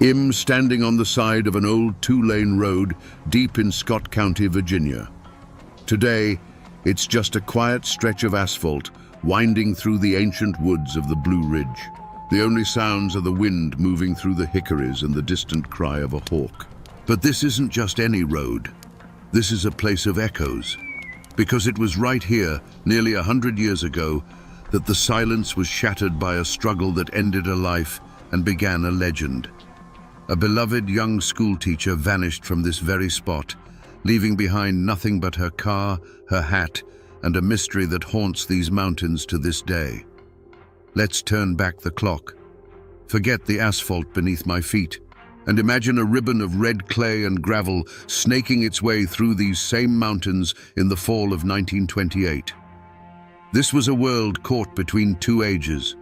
Him standing on the side of an old two-lane road deep in Scott County, Virginia. Today, it's just a quiet stretch of asphalt winding through the ancient woods of the Blue Ridge. The only sounds are the wind moving through the hickories and the distant cry of a hawk. But this isn't just any road. This is a place of echoes, because it was right here, nearly 100 years ago, that the silence was shattered by a struggle that ended a life and began a legend. A beloved young schoolteacher vanished from this very spot, leaving behind nothing but her car, her hat, and a mystery that haunts these mountains to this day. Let's turn back the clock. Forget the asphalt beneath my feet, and imagine a ribbon of red clay and gravel snaking its way through these same mountains in the fall of 1928. This was a world caught between two ages.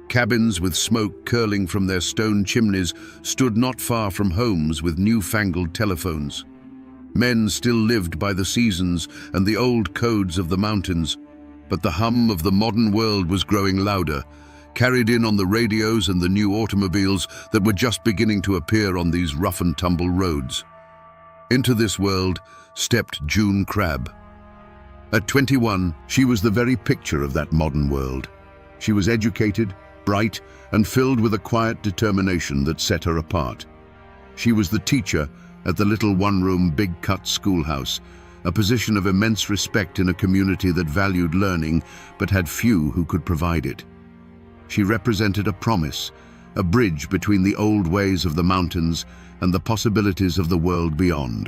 Cabins with smoke curling from their stone chimneys stood not far from homes with newfangled telephones. Men still lived by the seasons and the old codes of the mountains, but the hum of the modern world was growing louder, carried in on the radios and the new automobiles that were just beginning to appear on these rough-and-tumble roads. Into this world stepped June Crabb. At 21, she was the very picture of that modern world. She was educated, bright, and filled with a quiet determination that set her apart. She was the teacher at the little one-room, big-cut schoolhouse, a position of immense respect in a community that valued learning but had few who could provide it. She represented a promise, a bridge between the old ways of the mountains and the possibilities of the world beyond.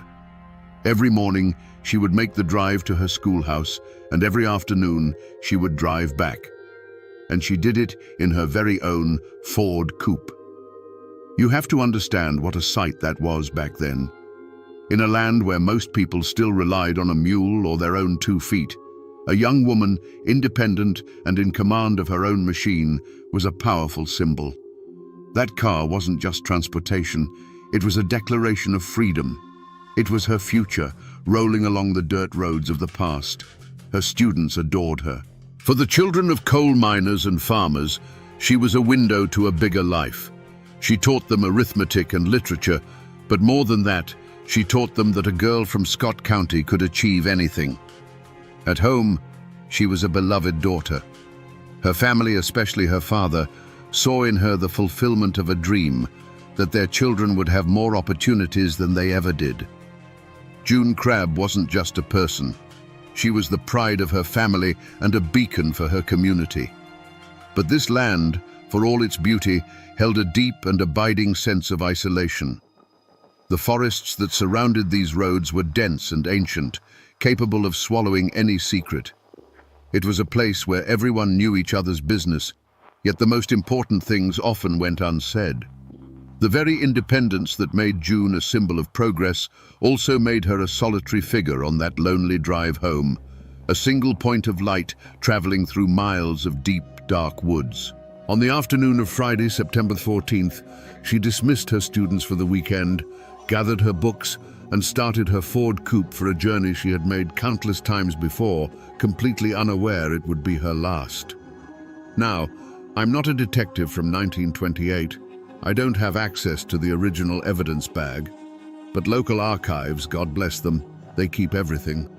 Every morning, she would make the drive to her schoolhouse, and every afternoon, she would drive back. And she did it in her very own Ford coupe. You have to understand what a sight that was back then. In a land where most people still relied on a mule or their own 2 feet, a young woman, independent and in command of her own machine, was a powerful symbol. That car wasn't just transportation, it was a declaration of freedom. It was her future, rolling along the dirt roads of the past. Her students adored her. For the children of coal miners and farmers, she was a window to a bigger life. She taught them arithmetic and literature, but more than that, she taught them that a girl from Scott County could achieve anything. At home, she was a beloved daughter. Her family, especially her father, saw in her the fulfillment of a dream, that their children would have more opportunities than they ever did. June Crabb wasn't just a person. She was the pride of her family and a beacon for her community. But this land, for all its beauty, held a deep and abiding sense of isolation. The forests that surrounded these roads were dense and ancient, capable of swallowing any secret. It was a place where everyone knew each other's business, yet the most important things often went unsaid. The very independence that made June a symbol of progress also made her a solitary figure on that lonely drive home, a single point of light traveling through miles of deep, dark woods. On the afternoon of Friday, September 14th, she dismissed her students for the weekend, gathered her books, and started her Ford coupe for a journey she had made countless times before, completely unaware it would be her last. Now, I'm not a detective from 1928. I don't have access to the original evidence bag, but local archives, God bless them, they keep everything.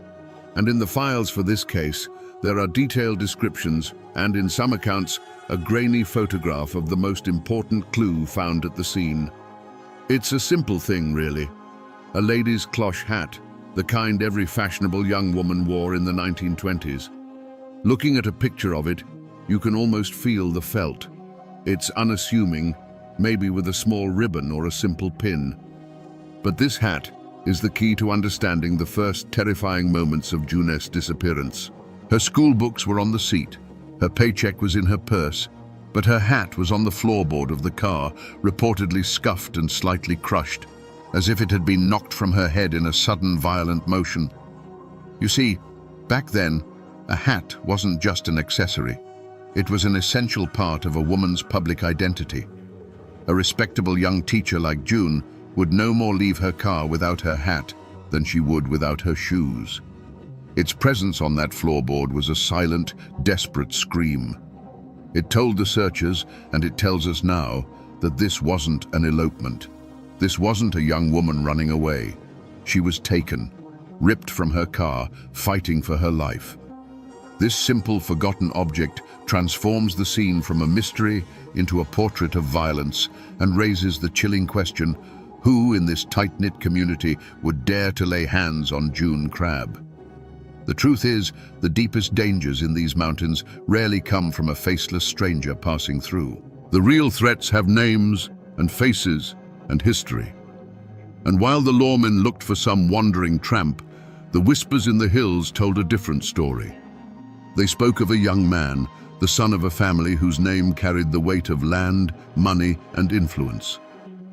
And in the files for this case, there are detailed descriptions and, in some accounts, a grainy photograph of the most important clue found at the scene. It's a simple thing, really. A lady's cloche hat, the kind every fashionable young woman wore in the 1920s. Looking at a picture of it, you can almost feel the felt. It's unassuming, maybe with a small ribbon or a simple pin. But this hat is the key to understanding the first terrifying moments of June's disappearance. Her school books were on the seat, her paycheck was in her purse, but her hat was on the floorboard of the car, reportedly scuffed and slightly crushed, as if it had been knocked from her head in a sudden violent motion. You see, back then, a hat wasn't just an accessory. It was an essential part of a woman's public identity. A respectable young teacher like June would no more leave her car without her hat than she would without her shoes. Its presence on that floorboard was a silent, desperate scream. It told the searchers, and it tells us now, that this wasn't an elopement. This wasn't a young woman running away. She was taken, ripped from her car, fighting for her life. This simple, forgotten object transforms the scene from a mystery into a portrait of violence and raises the chilling question, who in this tight-knit community would dare to lay hands on June Crab? The truth is, the deepest dangers in these mountains rarely come from a faceless stranger passing through. The real threats have names and faces and history. And while the lawmen looked for some wandering tramp, the whispers in the hills told a different story. They spoke of a young man, the son of a family whose name carried the weight of land, money, and influence.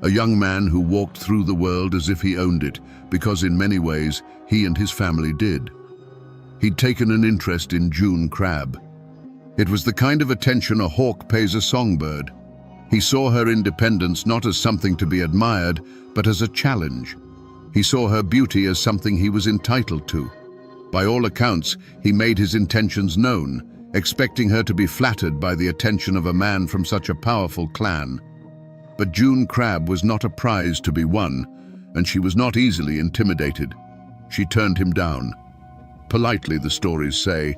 A young man who walked through the world as if he owned it, because in many ways he and his family did. He'd taken an interest in June Crab. It was the kind of attention a hawk pays a songbird. He saw her independence not as something to be admired, but as a challenge. He saw her beauty as something he was entitled to. By all accounts, he made his intentions known, expecting her to be flattered by the attention of a man from such a powerful clan. But June Crab was not a prize to be won, and she was not easily intimidated. She turned him down. Politely, the stories say,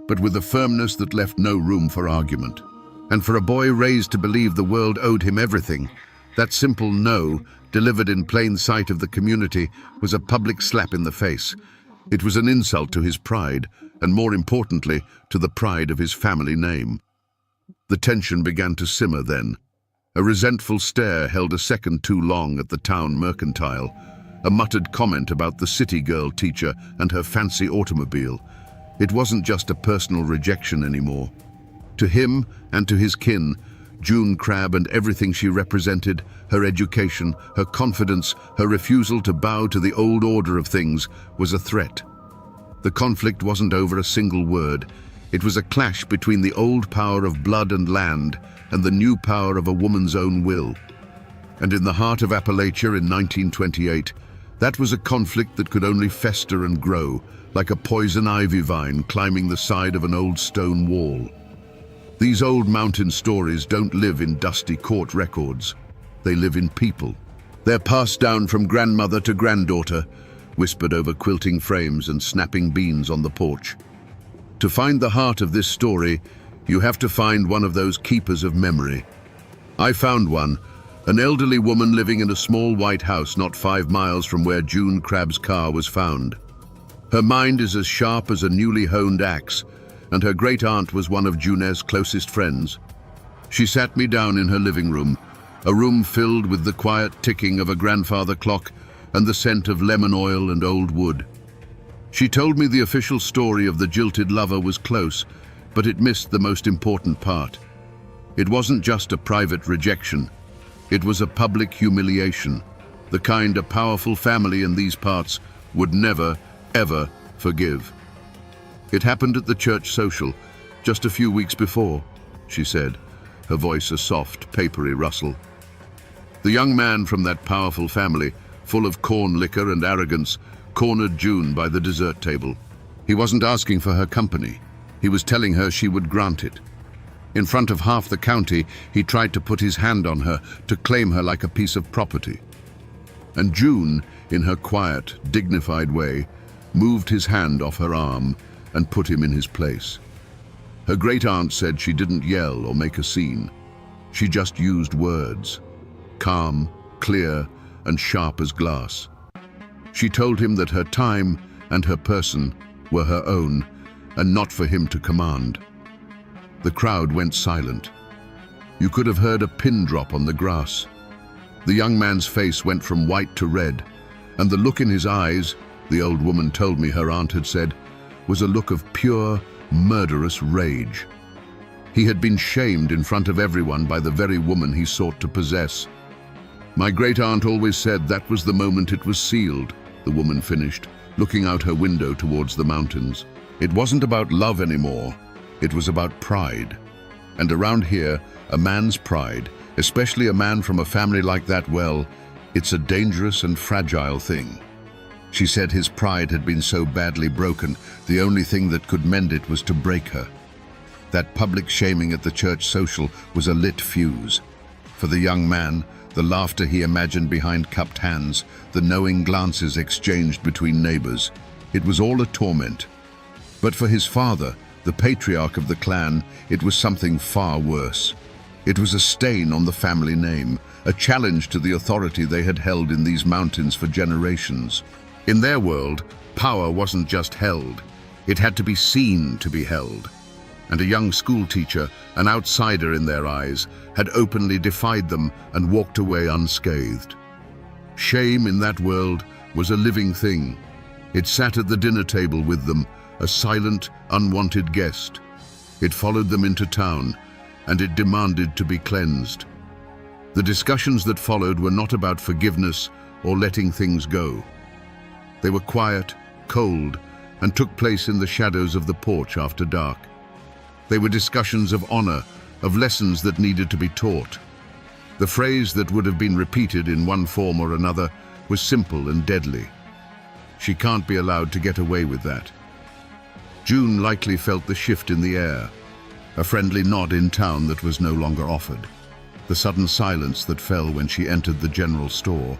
but with a firmness that left no room for argument. And for a boy raised to believe the world owed him everything, that simple no, delivered in plain sight of the community, was a public slap in the face. It was an insult to his pride, and more importantly, to the pride of his family name. The tension began to simmer then. A resentful stare held a second too long at the town mercantile, a muttered comment about the city girl teacher and her fancy automobile. It wasn't just a personal rejection anymore. To him and to his kin, June Crab and everything she represented, her education, her confidence, her refusal to bow to the old order of things, was a threat. The conflict wasn't over a single word. It was a clash between the old power of blood and land and the new power of a woman's own will. And in the heart of Appalachia in 1928, that was a conflict that could only fester and grow, like a poison ivy vine climbing the side of an old stone wall. These old mountain stories don't live in dusty court records. They live in people. They're passed down from grandmother to granddaughter, whispered over quilting frames and snapping beans on the porch. To find the heart of this story, you have to find one of those keepers of memory. I found one, an elderly woman living in a small white house not 5 miles from where June Crab's car was found. Her mind is as sharp as a newly honed axe, and her great-aunt was one of June's closest friends. She sat me down in her living room, a room filled with the quiet ticking of a grandfather clock and the scent of lemon oil and old wood. She told me the official story of the jilted lover was close, but it missed the most important part. It wasn't just a private rejection. It was a public humiliation, the kind a powerful family in these parts would never, ever forgive. It happened at the church social, just a few weeks before, she said, her voice a soft, papery rustle. The young man from that powerful family, full of corn liquor and arrogance, cornered June by the dessert table. He wasn't asking for her company. He was telling her she would grant it. In front of half the county, he tried to put his hand on her, to claim her like a piece of property. And June, in her quiet, dignified way, moved his hand off her arm and put him in his place. Her great-aunt said she didn't yell or make a scene. She just used words, calm, clear, and sharp as glass. She told him that her time and her person were her own, and not for him to command. The crowd went silent. You could have heard a pin drop on the grass. The young man's face went from white to red, and the look in his eyes, the old woman told me her aunt had said, was a look of pure, murderous rage. He had been shamed in front of everyone by the very woman he sought to possess. My great-aunt always said that was the moment it was sealed, the woman finished, looking out her window towards the mountains. It wasn't about love anymore. It was about pride. And around here, a man's pride, especially a man from a family like that, well, it's a dangerous and fragile thing. She said his pride had been so badly broken, the only thing that could mend it was to break her. That public shaming at the church social was a lit fuse. For the young man, the laughter he imagined behind cupped hands, the knowing glances exchanged between neighbors, it was all a torment. But for his father, the patriarch of the clan, it was something far worse. It was a stain on the family name, a challenge to the authority they had held in these mountains for generations. In their world, power wasn't just held, it had to be seen to be held. And a young schoolteacher, an outsider in their eyes, had openly defied them and walked away unscathed. Shame in that world was a living thing. It sat at the dinner table with them, a silent, unwanted guest. It followed them into town, and it demanded to be cleansed. The discussions that followed were not about forgiveness or letting things go. They were quiet, cold, and took place in the shadows of the porch after dark. They were discussions of honor, of lessons that needed to be taught. The phrase that would have been repeated in one form or another was simple and deadly. She can't be allowed to get away with that. June likely felt the shift in the air, a friendly nod in town that was no longer offered, the sudden silence that fell when she entered the general store.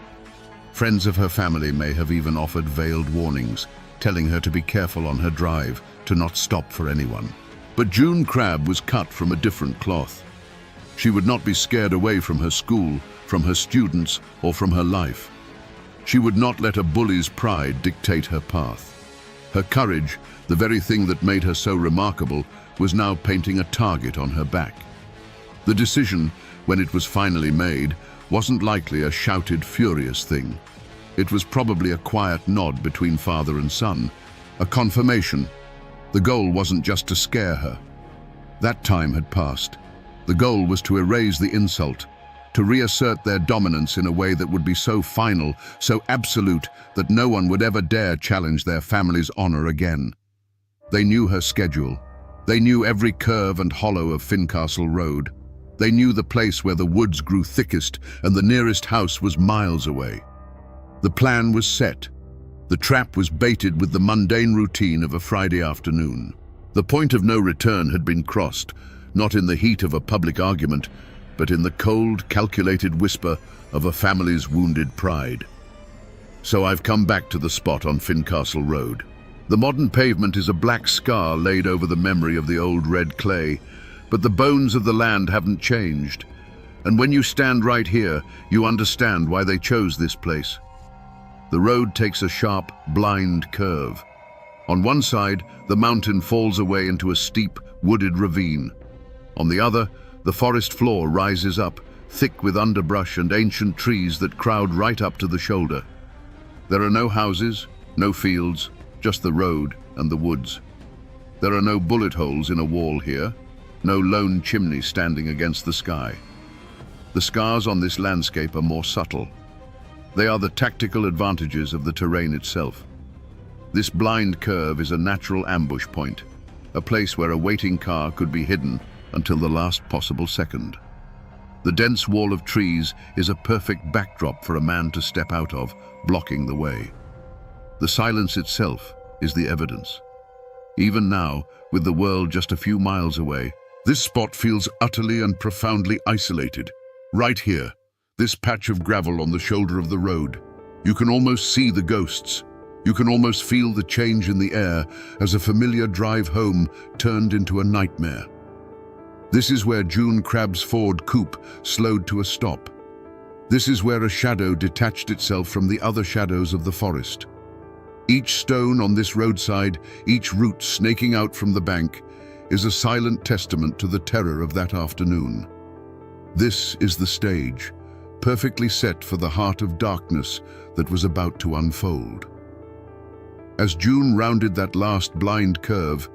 Friends of her family may have even offered veiled warnings, telling her to be careful on her drive, to not stop for anyone. But June Crabbe was cut from a different cloth. She would not be scared away from her school, from her students, or from her life. She would not let a bully's pride dictate her path. Her courage, the very thing that made her so remarkable, was now painting a target on her back. The decision, when it was finally made, wasn't likely a shouted, furious thing. It was probably a quiet nod between father and son, a confirmation. The goal wasn't just to scare her. That time had passed. The goal was to erase the insult, to reassert their dominance in a way that would be so final, so absolute, that no one would ever dare challenge their family's honor again. They knew her schedule. They knew every curve and hollow of Fincastle Road. They knew the place where the woods grew thickest and the nearest house was miles away. The plan was set. The trap was baited with the mundane routine of a Friday afternoon. The point of no return had been crossed, not in the heat of a public argument, but in the cold, calculated whisper of a family's wounded pride. So I've come back to the spot on Fincastle Road. The modern pavement is a black scar laid over the memory of the old red clay, but the bones of the land haven't changed. And when you stand right here, you understand why they chose this place. The road takes a sharp, blind curve. On one side, the mountain falls away into a steep, wooded ravine. On the other, the forest floor rises up, thick with underbrush and ancient trees that crowd right up to the shoulder. There are no houses, no fields, just the road and the woods. There are no bullet holes in a wall here, no lone chimney standing against the sky. The scars on this landscape are more subtle. They are the tactical advantages of the terrain itself. This blind curve is a natural ambush point, a place where a waiting car could be hidden until the last possible second. The dense wall of trees is a perfect backdrop for a man to step out of, blocking the way. The silence itself is the evidence. Even now, with the world just a few miles away, this spot feels utterly and profoundly isolated. Right here, this patch of gravel on the shoulder of the road. You can almost see the ghosts. You can almost feel the change in the air as a familiar drive home turned into a nightmare. This is where June Crabbe's Ford coupe slowed to a stop. This is where a shadow detached itself from the other shadows of the forest. Each stone on this roadside, each root snaking out from the bank, is a silent testament to the terror of that afternoon. This is the stage, perfectly set for the heart of darkness that was about to unfold. As June rounded that last blind curve,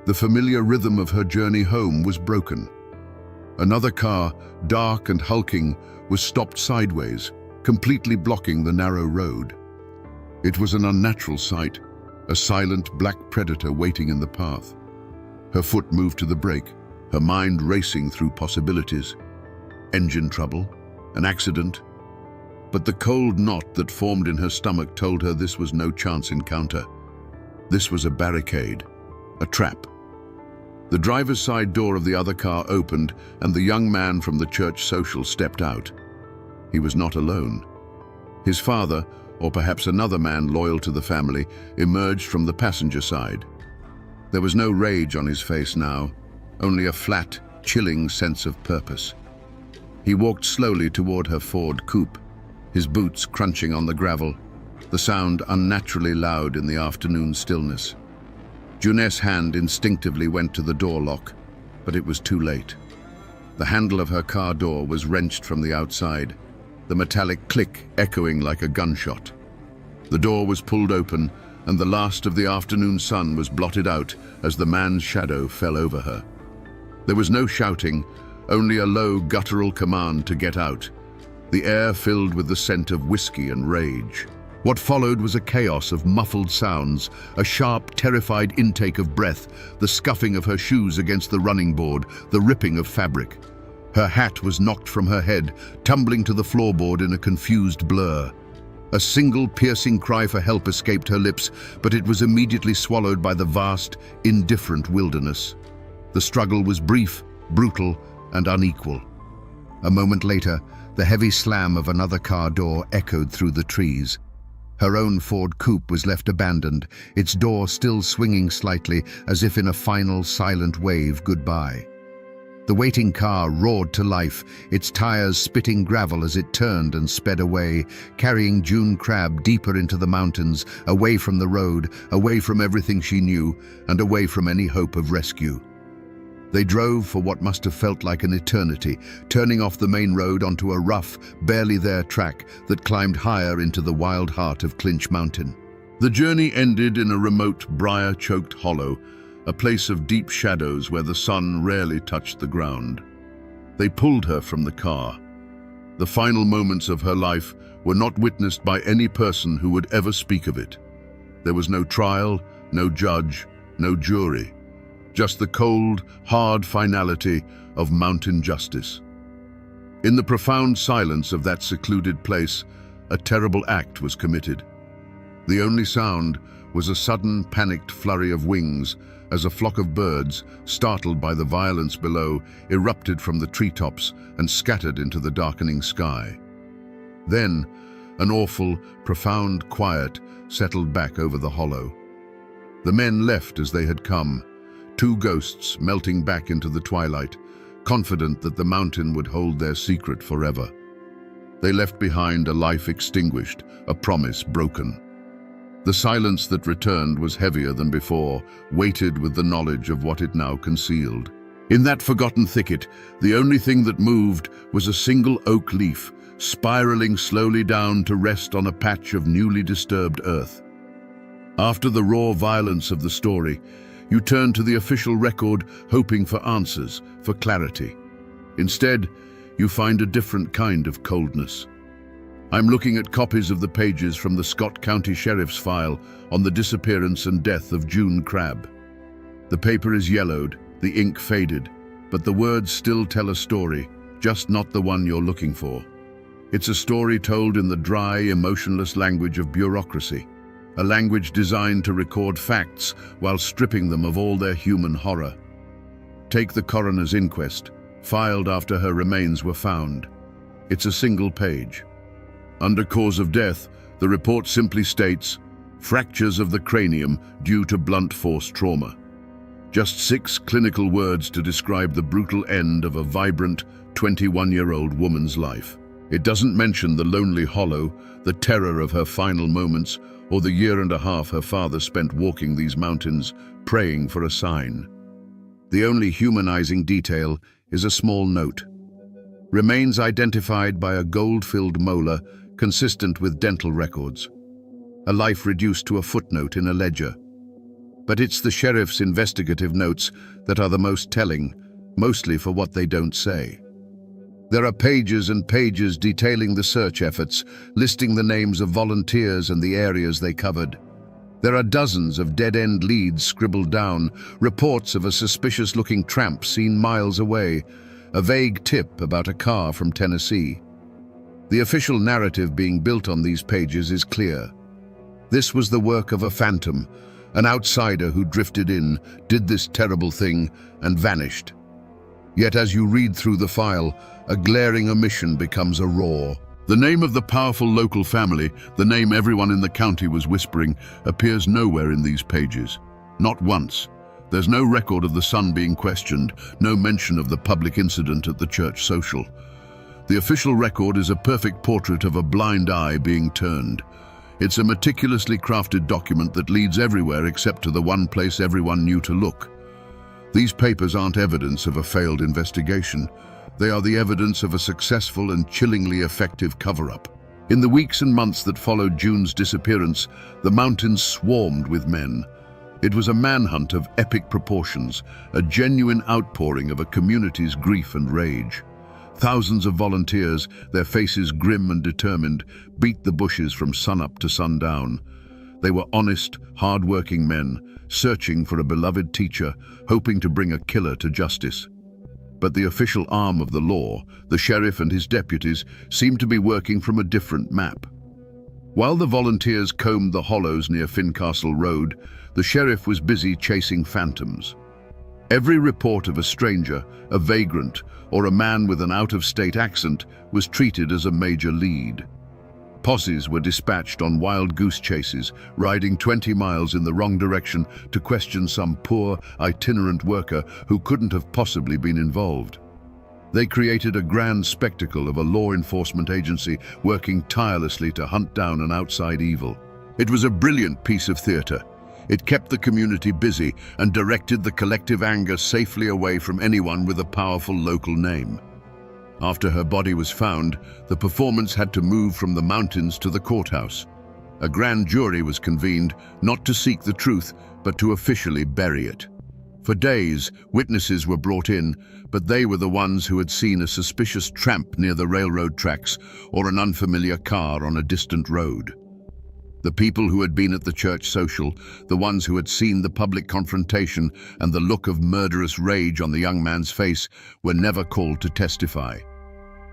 the familiar rhythm of her journey home was broken. Another car, dark and hulking, was stopped sideways, completely blocking the narrow road. It was an unnatural sight, a silent black predator waiting in the path. Her foot moved to the brake, her mind racing through possibilities. Engine trouble, an accident. But the cold knot that formed in her stomach told her this was no chance encounter. This was a barricade, a trap. The driver's side door of the other car opened, and the young man from the church social stepped out. He was not alone. His father, or perhaps another man loyal to the family, emerged from the passenger side. There was no rage on his face now, only a flat, chilling sense of purpose. He walked slowly toward her Ford coupe, his boots crunching on the gravel, the sound unnaturally loud in the afternoon stillness. Junet's hand instinctively went to the door lock, but it was too late. The handle of her car door was wrenched from the outside, the metallic click echoing like a gunshot. The door was pulled open, and the last of the afternoon sun was blotted out as the man's shadow fell over her. There was no shouting, only a low, guttural command to get out, the air filled with the scent of whiskey and rage. What followed was a chaos of muffled sounds, a sharp, terrified intake of breath, the scuffing of her shoes against the running board, the ripping of fabric. Her hat was knocked from her head, tumbling to the floorboard in a confused blur. A single piercing cry for help escaped her lips, but it was immediately swallowed by the vast, indifferent wilderness. The struggle was brief, brutal, and unequal. A moment later, the heavy slam of another car door echoed through the trees. Her own Ford coupe was left abandoned, its door still swinging slightly as if in a final silent wave goodbye. The waiting car roared to life, its tires spitting gravel as it turned and sped away, carrying June Crab deeper into the mountains, away from the road, away from everything she knew, and away from any hope of rescue. They drove for what must have felt like an eternity, turning off the main road onto a rough, barely there track that climbed higher into the wild heart of Clinch Mountain. The journey ended in a remote, briar-choked hollow, a place of deep shadows where the sun rarely touched the ground. They pulled her from the car. The final moments of her life were not witnessed by any person who would ever speak of it. There was no trial, no judge, no jury. Just the cold, hard finality of mountain justice. In the profound silence of that secluded place, a terrible act was committed. The only sound was a sudden, panicked flurry of wings as a flock of birds, startled by the violence below, erupted from the treetops and scattered into the darkening sky. Then, an awful, profound quiet settled back over the hollow. The men left as they had come, two ghosts melting back into the twilight, confident that the mountain would hold their secret forever. They left behind a life extinguished, a promise broken. The silence that returned was heavier than before, weighted with the knowledge of what it now concealed. In that forgotten thicket, the only thing that moved was a single oak leaf, spiraling slowly down to rest on a patch of newly disturbed earth. After the raw violence of the story, you turn to the official record, hoping for answers, for clarity. Instead, you find a different kind of coldness. I'm looking at copies of the pages from the Scott County Sheriff's file on the disappearance and death of June Crab. The paper is yellowed, the ink faded, but the words still tell a story, just not the one you're looking for. It's a story told in the dry, emotionless language of bureaucracy, a language designed to record facts while stripping them of all their human horror. Take the coroner's inquest, filed after her remains were found. It's a single page. Under cause of death, the report simply states, fractures of the cranium due to blunt force trauma. Just 6 clinical words to describe the brutal end of a vibrant, 21-year-old woman's life. It doesn't mention the lonely hollow, the terror of her final moments, or the year and a half her father spent walking these mountains, praying for a sign. The only humanizing detail is a small note. Remains identified by a gold-filled molar consistent with dental records. A life reduced to a footnote in a ledger. But it's the sheriff's investigative notes that are the most telling, mostly for what they don't say. There are pages and pages detailing the search efforts, listing the names of volunteers and the areas they covered. There are dozens of dead-end leads scribbled down, reports of a suspicious-looking tramp seen miles away, a vague tip about a car from Tennessee. The official narrative being built on these pages is clear. This was the work of a phantom, An outsider who drifted in, did this terrible thing, and vanished. Yet as you read through the file, a glaring omission becomes a roar. The name of the powerful local family, the name everyone in the county was whispering, appears nowhere in these pages. Not once. There's no record of the son being questioned, no mention of the public incident at the church social. The official record is a perfect portrait of a blind eye being turned. It's a meticulously crafted document that leads everywhere except to the one place everyone knew to look. These papers aren't evidence of a failed investigation. They are the evidence of a successful and chillingly effective cover-up. In the weeks and months that followed June's disappearance, the mountains swarmed with men. It was a manhunt of epic proportions, a genuine outpouring of a community's grief and rage. Thousands of volunteers, their faces grim and determined, beat the bushes from sunup to sundown. They were honest, hard-working men, searching for a beloved teacher, hoping to bring a killer to justice. But the official arm of the law, the sheriff and his deputies, seemed to be working from a different map. While the volunteers combed the hollows near Fincastle Road, the sheriff was busy chasing phantoms. Every report of a stranger, a vagrant, or a man with an out-of-state accent was treated as a major lead. Posses were dispatched on wild goose chases, riding 20 miles in the wrong direction to question some poor, itinerant worker who couldn't have possibly been involved. They created a grand spectacle of a law enforcement agency working tirelessly to hunt down an outside evil. It was a brilliant piece of theater. It kept the community busy and directed the collective anger safely away from anyone with a powerful local name. After her body was found, the performance had to move from the mountains to the courthouse. A grand jury was convened, not to seek the truth, but to officially bury it. For days, witnesses were brought in, but they were the ones who had seen a suspicious tramp near the railroad tracks or an unfamiliar car on a distant road. The people who had been at the church social, the ones who had seen the public confrontation and the look of murderous rage on the young man's face, were never called to testify.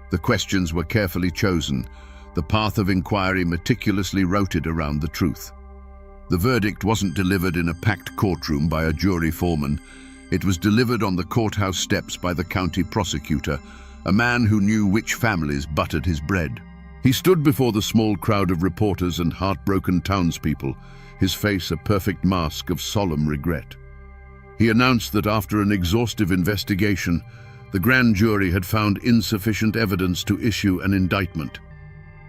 The questions were carefully chosen, the path of inquiry meticulously routed around the truth. The verdict wasn't delivered in a packed courtroom by a jury foreman. It was delivered on the courthouse steps by the county prosecutor, a man who knew which families buttered his bread. He stood before the small crowd of reporters and heartbroken townspeople, his face a perfect mask of solemn regret. He announced that after an exhaustive investigation, the grand jury had found insufficient evidence to issue an indictment.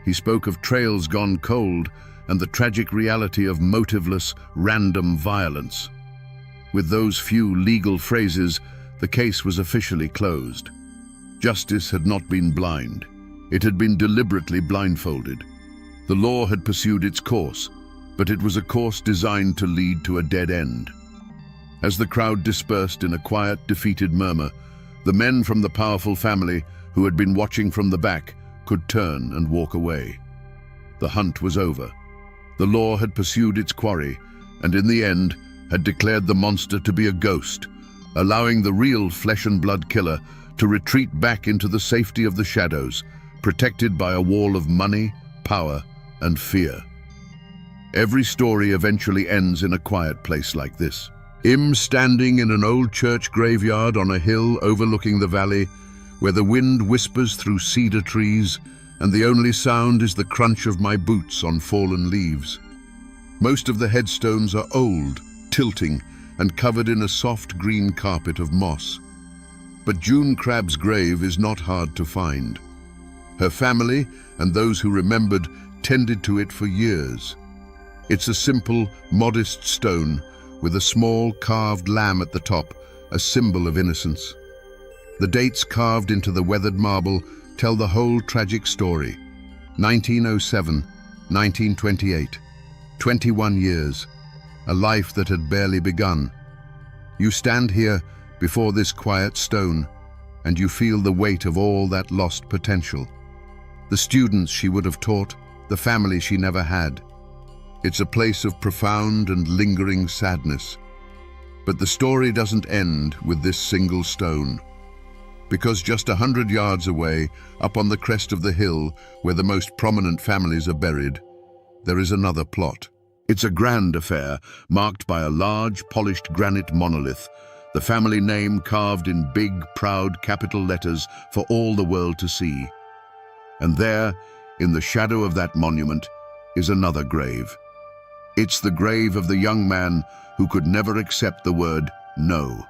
He spoke of trails gone cold and the tragic reality of motiveless, random violence. With those few legal phrases, the case was officially closed. Justice had not been blind. It had been deliberately blindfolded. The law had pursued its course, but it was a course designed to lead to a dead end. As the crowd dispersed in a quiet, defeated murmur, the men from the powerful family, who had been watching from the back, could turn and walk away. The hunt was over. The law had pursued its quarry, and in the end had declared the monster to be a ghost, allowing the real flesh-and-blood killer to retreat back into the safety of the shadows, protected by a wall of money, power, and fear. Every story eventually ends in a quiet place like this. Him standing in an old church graveyard on a hill overlooking the valley, where the wind whispers through cedar trees, and the only sound is the crunch of my boots on fallen leaves. Most of the headstones are old, tilting, and covered in a soft green carpet of moss. But June Crabb's grave is not hard to find. Her family and those who remembered tended to it for years. It's a simple, modest stone with a small carved lamb at the top, a symbol of innocence. The dates carved into the weathered marble tell the whole tragic story. 1907, 1928, 21 years, a life that had barely begun. You stand here before this quiet stone, and you feel the weight of all that lost potential. The students she would have taught, the family she never had. It's a place of profound and lingering sadness. But the story doesn't end with this single stone. Because just 100 yards away, up on the crest of the hill, where the most prominent families are buried, there is another plot. It's a grand affair, marked by a large, polished granite monolith, the family name carved in big, proud capital letters for all the world to see. And there, in the shadow of that monument, is another grave. It's the grave of the young man who could never accept the word no.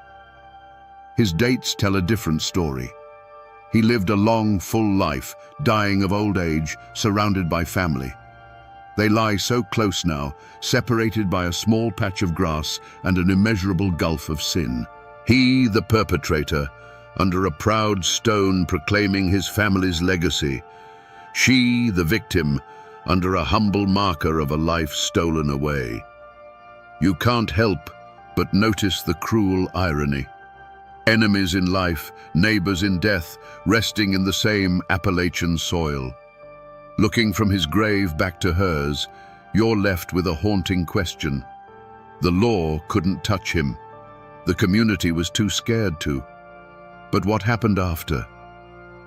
His dates tell a different story. He lived a long, full life, dying of old age, surrounded by family. They lie so close now, separated by a small patch of grass and an immeasurable gulf of sin. He, the perpetrator, under a proud stone proclaiming his family's legacy. She, the victim, under a humble marker of a life stolen away. You can't help but notice the cruel irony. Enemies in life, neighbors in death, resting in the same Appalachian soil. Looking from his grave back to hers, you're left with a haunting question. The law couldn't touch him. The community was too scared to. But what happened after?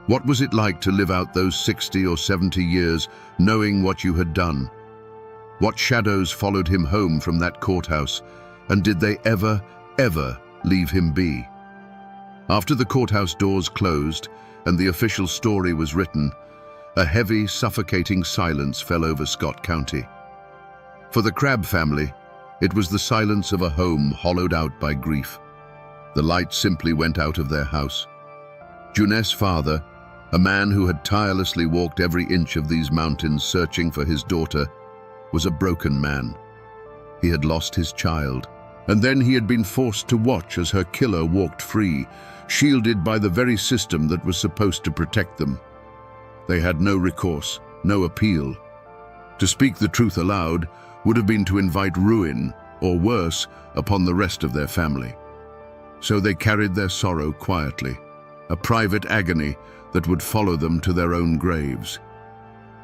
What was it like to live out those 60 or 70 years knowing what you had done? What shadows followed him home from that courthouse, and did they ever leave him be? After the courthouse doors closed and the official story was written, a heavy, suffocating silence fell over Scott County. For the Crabb family, it was the silence of a home hollowed out by grief. The light simply went out of their house. Junet's father, a man who had tirelessly walked every inch of these mountains searching for his daughter, was a broken man. He had lost his child, and then he had been forced to watch as her killer walked free, shielded by the very system that was supposed to protect them. They had no recourse, no appeal. To speak the truth aloud would have been to invite ruin, or worse, upon the rest of their family. So they carried their sorrow quietly, a private agony that would follow them to their own graves.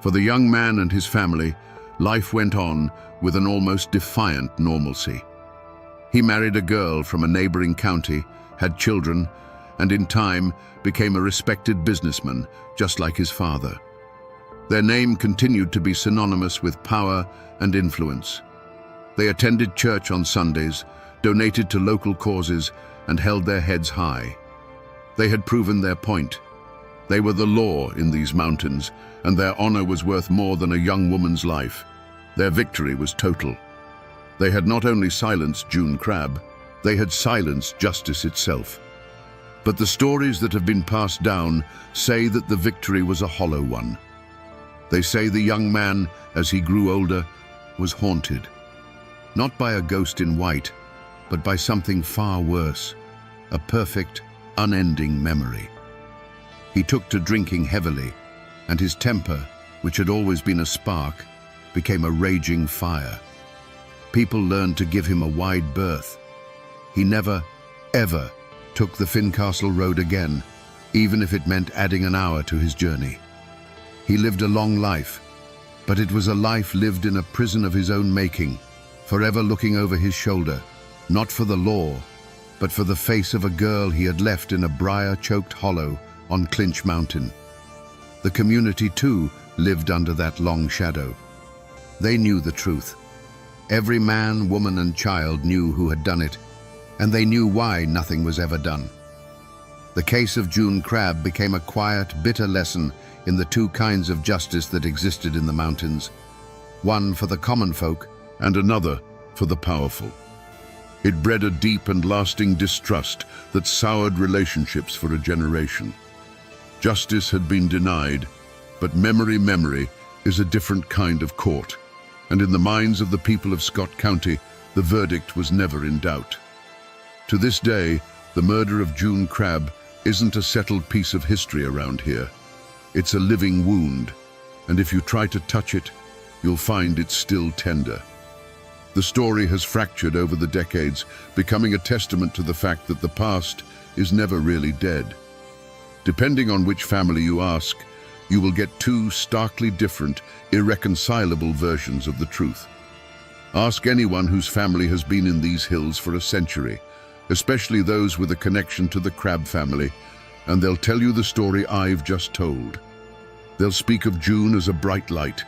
For the young man and his family, life went on with an almost defiant normalcy. He married a girl from a neighboring county, had children, and in time became a respected businessman, just like his father. Their name continued to be synonymous with power and influence. They attended church on Sundays, donated to local causes, and held their heads high. They had proven their point. They were the law in these mountains, and their honor was worth more than a young woman's life. Their victory was total. They had not only silenced June Crabb, they had silenced justice itself. But the stories that have been passed down say that the victory was a hollow one. They say the young man, as he grew older, was haunted. Not by a ghost in white, but by something far worse, a perfect, unending memory. He took to drinking heavily, and his temper, which had always been a spark, became a raging fire. People learned to give him a wide berth. He never, ever took the Fincastle Road again, even if it meant adding an hour to his journey. He lived a long life, but it was a life lived in a prison of his own making, forever looking over his shoulder, not for the law, but for the face of a girl he had left in a briar-choked hollow on Clinch Mountain. The community, too, lived under that long shadow. They knew the truth. Every man, woman, and child knew who had done it, and they knew why nothing was ever done. The case of June Crabb became a quiet, bitter lesson in the two kinds of justice that existed in the mountains, one for the common folk and another for the powerful. It bred a deep and lasting distrust that soured relationships for a generation. Justice had been denied, but memory is a different kind of court, and in the minds of the people of Scott County, the verdict was never in doubt. To this day, the murder of June Crabb isn't a settled piece of history around here. It's a living wound, and if you try to touch it, you'll find it's still tender. The story has fractured over the decades, becoming a testament to the fact that the past is never really dead. Depending on which family you ask, you will get two starkly different, irreconcilable versions of the truth. Ask anyone whose family has been in these hills for a century, especially those with a connection to the Crabb family, and they'll tell you the story I've just told. They'll speak of June as a bright light,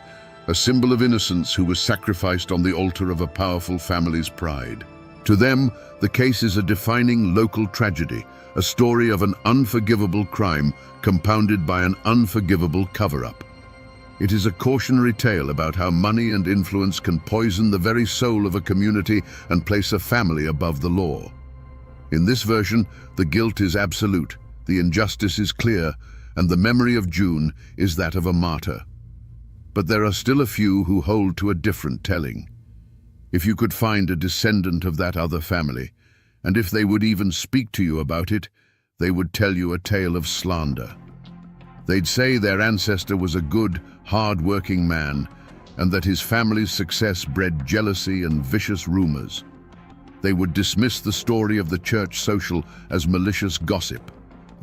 a symbol of innocence who was sacrificed on the altar of a powerful family's pride. To them, the case is a defining local tragedy, a story of an unforgivable crime compounded by an unforgivable cover-up. It is a cautionary tale about how money and influence can poison the very soul of a community and place a family above the law. In this version, the guilt is absolute, the injustice is clear, and the memory of June is that of a martyr. But there are still a few who hold to a different telling. If you could find a descendant of that other family, and if they would even speak to you about it, they would tell you a tale of slander. They'd say their ancestor was a good, hard-working man, and that his family's success bred jealousy and vicious rumors. They would dismiss the story of the church social as malicious gossip,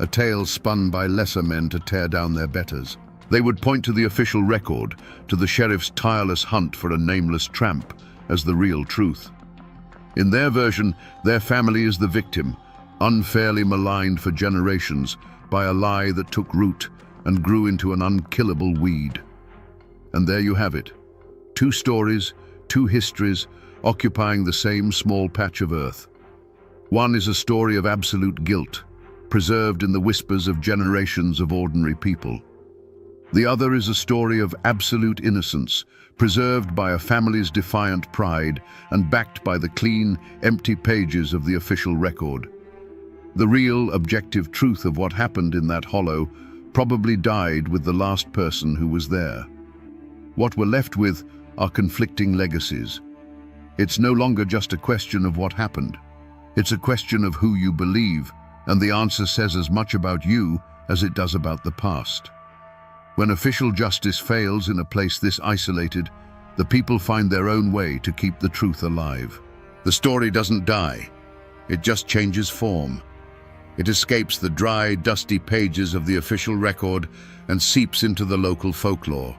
a tale spun by lesser men to tear down their betters. They would point to the official record, to the sheriff's tireless hunt for a nameless tramp, as the real truth. In their version, their family is the victim, unfairly maligned for generations by a lie that took root and grew into an unkillable weed. And there you have it. Two stories, two histories, occupying the same small patch of earth. One is a story of absolute guilt, preserved in the whispers of generations of ordinary people. The other is a story of absolute innocence, preserved by a family's defiant pride and backed by the clean, empty pages of the official record. The real, objective truth of what happened in that hollow probably died with the last person who was there. What we're left with are conflicting legacies. It's no longer just a question of what happened. It's a question of who you believe, and the answer says as much about you as it does about the past. When official justice fails in a place this isolated, the people find their own way to keep the truth alive. The story doesn't die. It just changes form. It escapes the dry, dusty pages of the official record and seeps into the local folklore.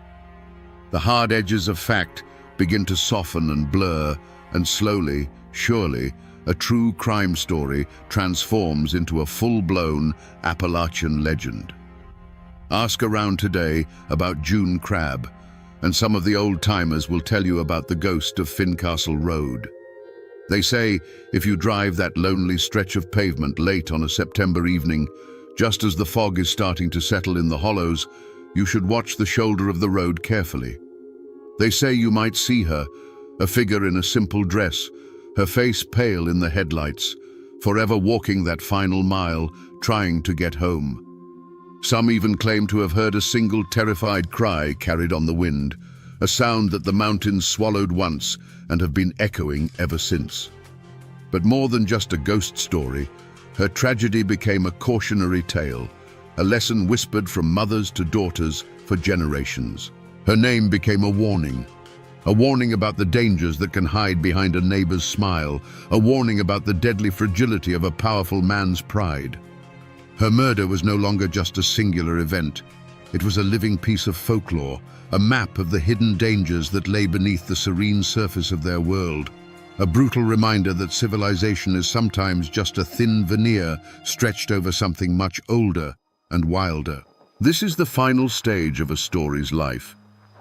The hard edges of fact begin to soften and blur, and slowly, surely, a true crime story transforms into a full-blown Appalachian legend. Ask around today about June Crab, and some of the old-timers will tell you about the ghost of Fincastle Road. They say if you drive that lonely stretch of pavement late on a September evening, just as the fog is starting to settle in the hollows, you should watch the shoulder of the road carefully. They say you might see her, a figure in a simple dress, her face pale in the headlights, forever walking that final mile, trying to get home. Some even claim to have heard a single terrified cry carried on the wind, a sound that the mountains swallowed once and have been echoing ever since. But more than just a ghost story, her tragedy became a cautionary tale, a lesson whispered from mothers to daughters for generations. Her name became a warning about the dangers that can hide behind a neighbor's smile, a warning about the deadly fragility of a powerful man's pride. Her murder was no longer just a singular event. It was a living piece of folklore, a map of the hidden dangers that lay beneath the serene surface of their world, a brutal reminder that civilization is sometimes just a thin veneer stretched over something much older and wilder. This is the final stage of a story's life.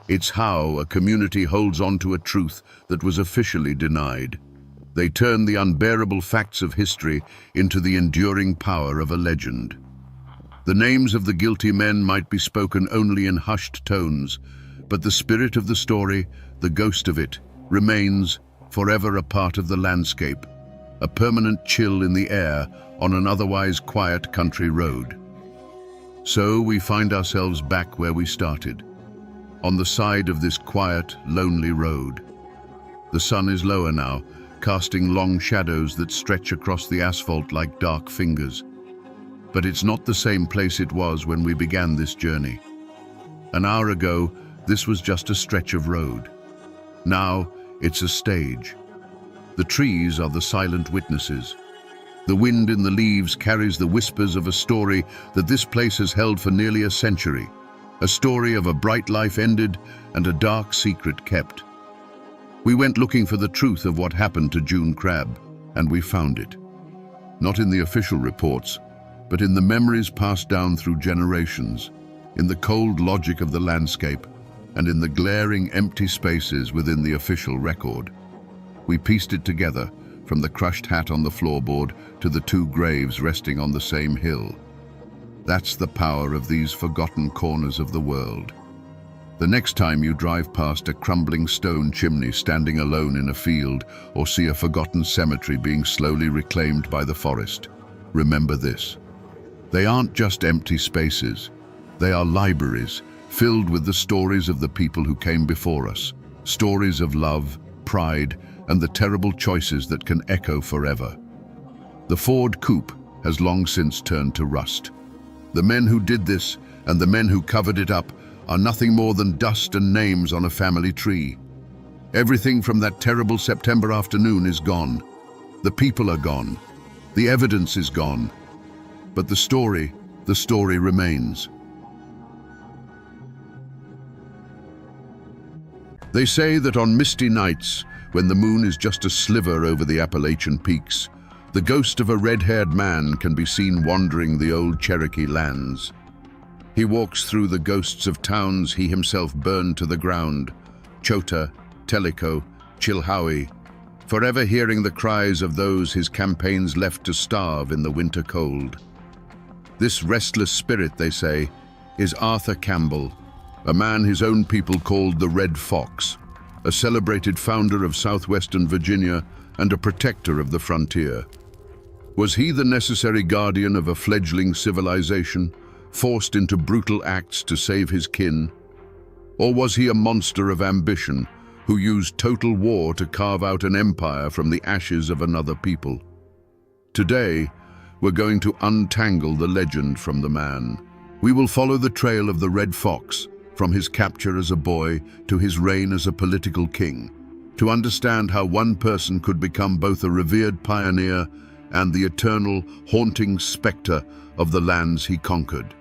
It's how a community holds on to a truth that was officially denied. They turn the unbearable facts of history into the enduring power of a legend. The names of the guilty men might be spoken only in hushed tones, but the spirit of the story, the ghost of it, remains forever a part of the landscape, a permanent chill in the air on an otherwise quiet country road. So we find ourselves back where we started, on the side of this quiet, lonely road. The sun is lower now, casting long shadows that stretch across the asphalt like dark fingers. But it's not the same place it was when we began this journey. An hour ago, this was just a stretch of road. Now, it's a stage. The trees are the silent witnesses. The wind in the leaves carries the whispers of a story that this place has held for nearly a century. A story of a bright life ended and a dark secret kept. We went looking for the truth of what happened to June Crab, and we found it. Not in the official reports, but in the memories passed down through generations, in the cold logic of the landscape, and in the glaring empty spaces within the official record. We pieced it together, from the crushed hat on the floorboard to the two graves resting on the same hill. That's the power of these forgotten corners of the world. The next time you drive past a crumbling stone chimney standing alone in a field, or see a forgotten cemetery being slowly reclaimed by the forest, remember this. They aren't just empty spaces. They are libraries filled with the stories of the people who came before us, stories of love, pride, and the terrible choices that can echo forever. The Ford coupe has long since turned to rust. The men who did this and the men who covered it up are nothing more than dust and names on a family tree. Everything from that terrible September afternoon is gone. The people are gone. The evidence is gone. But the story remains. They say that on misty nights, when the moon is just a sliver over the Appalachian peaks, the ghost of a red-haired man can be seen wandering the old Cherokee lands. He walks through the ghosts of towns he himself burned to the ground, Chota, Tellico, Chilhowie, forever hearing the cries of those his campaigns left to starve in the winter cold. This restless spirit, they say, is Arthur Campbell, a man his own people called the Red Fox, a celebrated founder of southwestern Virginia and a protector of the frontier. Was he the necessary guardian of a fledgling civilization, forced into brutal acts to save his kin? Or was he a monster of ambition, who used total war to carve out an empire from the ashes of another people? Today, we're going to untangle the legend from the man. We will follow the trail of the Red Fox, from his capture as a boy to his reign as a political king, to understand how one person could become both a revered pioneer and the eternal, haunting specter of the lands he conquered.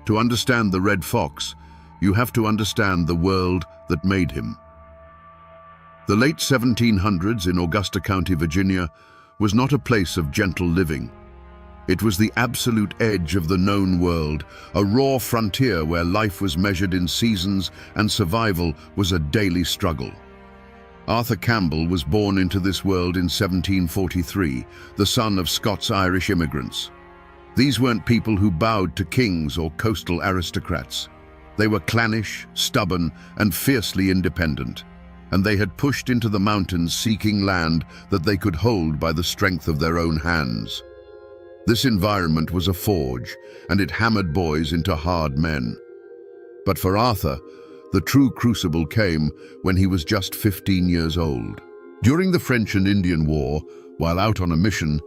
To understand the Red Fox, you have to understand the world that made him. The late 1700s in Augusta County, Virginia, was not a place of gentle living. It was the absolute edge of the known world, a raw frontier where life was measured in seasons and survival was a daily struggle. Arthur Campbell was born into this world in 1743, the son of Scots-Irish immigrants. These weren't people who bowed to kings or coastal aristocrats. They were clannish, stubborn, and fiercely independent, and they had pushed into the mountains seeking land that they could hold by the strength of their own hands. This environment was a forge, and it hammered boys into hard men. But for Arthur, the true crucible came when he was just 15 years old. During the French and Indian War, while out on a mission,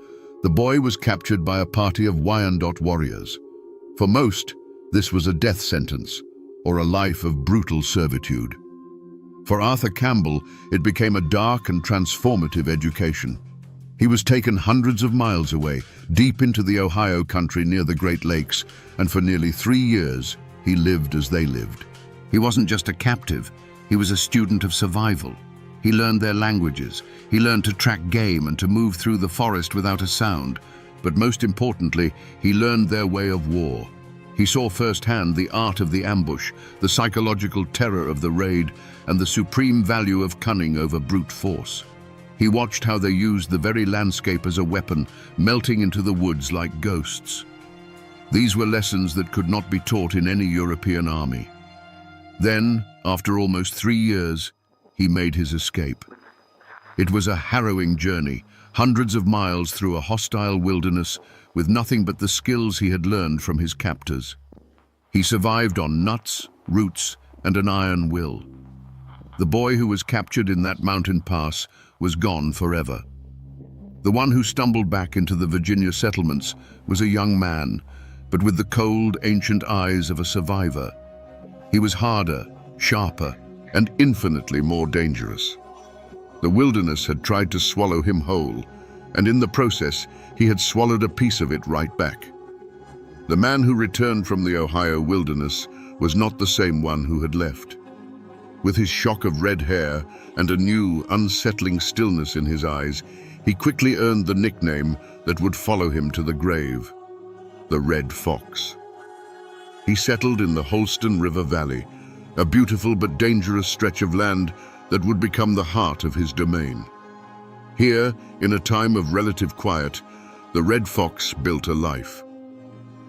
the boy was captured by a party of Wyandot warriors. For most, this was a death sentence, or a life of brutal servitude. For Arthur Campbell, it became a dark and transformative education. He was taken hundreds of miles away, deep into the Ohio country near the Great Lakes, and for nearly 3 years, he lived as they lived. He wasn't just a captive, he was a student of survival. He learned their languages, he learned to track game and to move through the forest without a sound. But most importantly, he learned their way of war. He saw firsthand the art of the ambush, the psychological terror of the raid, and the supreme value of cunning over brute force. He watched how they used the very landscape as a weapon, melting into the woods like ghosts. These were lessons that could not be taught in any European army. Then, after almost 3 years, he made his escape. It was a harrowing journey, hundreds of miles through a hostile wilderness with nothing but the skills he had learned from his captors. He survived on nuts, roots, and an iron will. The boy who was captured in that mountain pass was gone forever. The one who stumbled back into the Virginia settlements was a young man, but with the cold, ancient eyes of a survivor. He was harder, sharper, and infinitely more dangerous. The wilderness had tried to swallow him whole, and in the process, he had swallowed a piece of it right back. The man who returned from the Ohio wilderness was not the same one who had left. With his shock of red hair and a new, unsettling stillness in his eyes, he quickly earned the nickname that would follow him to the grave, the Red Fox. He settled in the Holston River Valley, a beautiful but dangerous stretch of land that would become the heart of his domain. Here, in a time of relative quiet, the Red Fox built a life.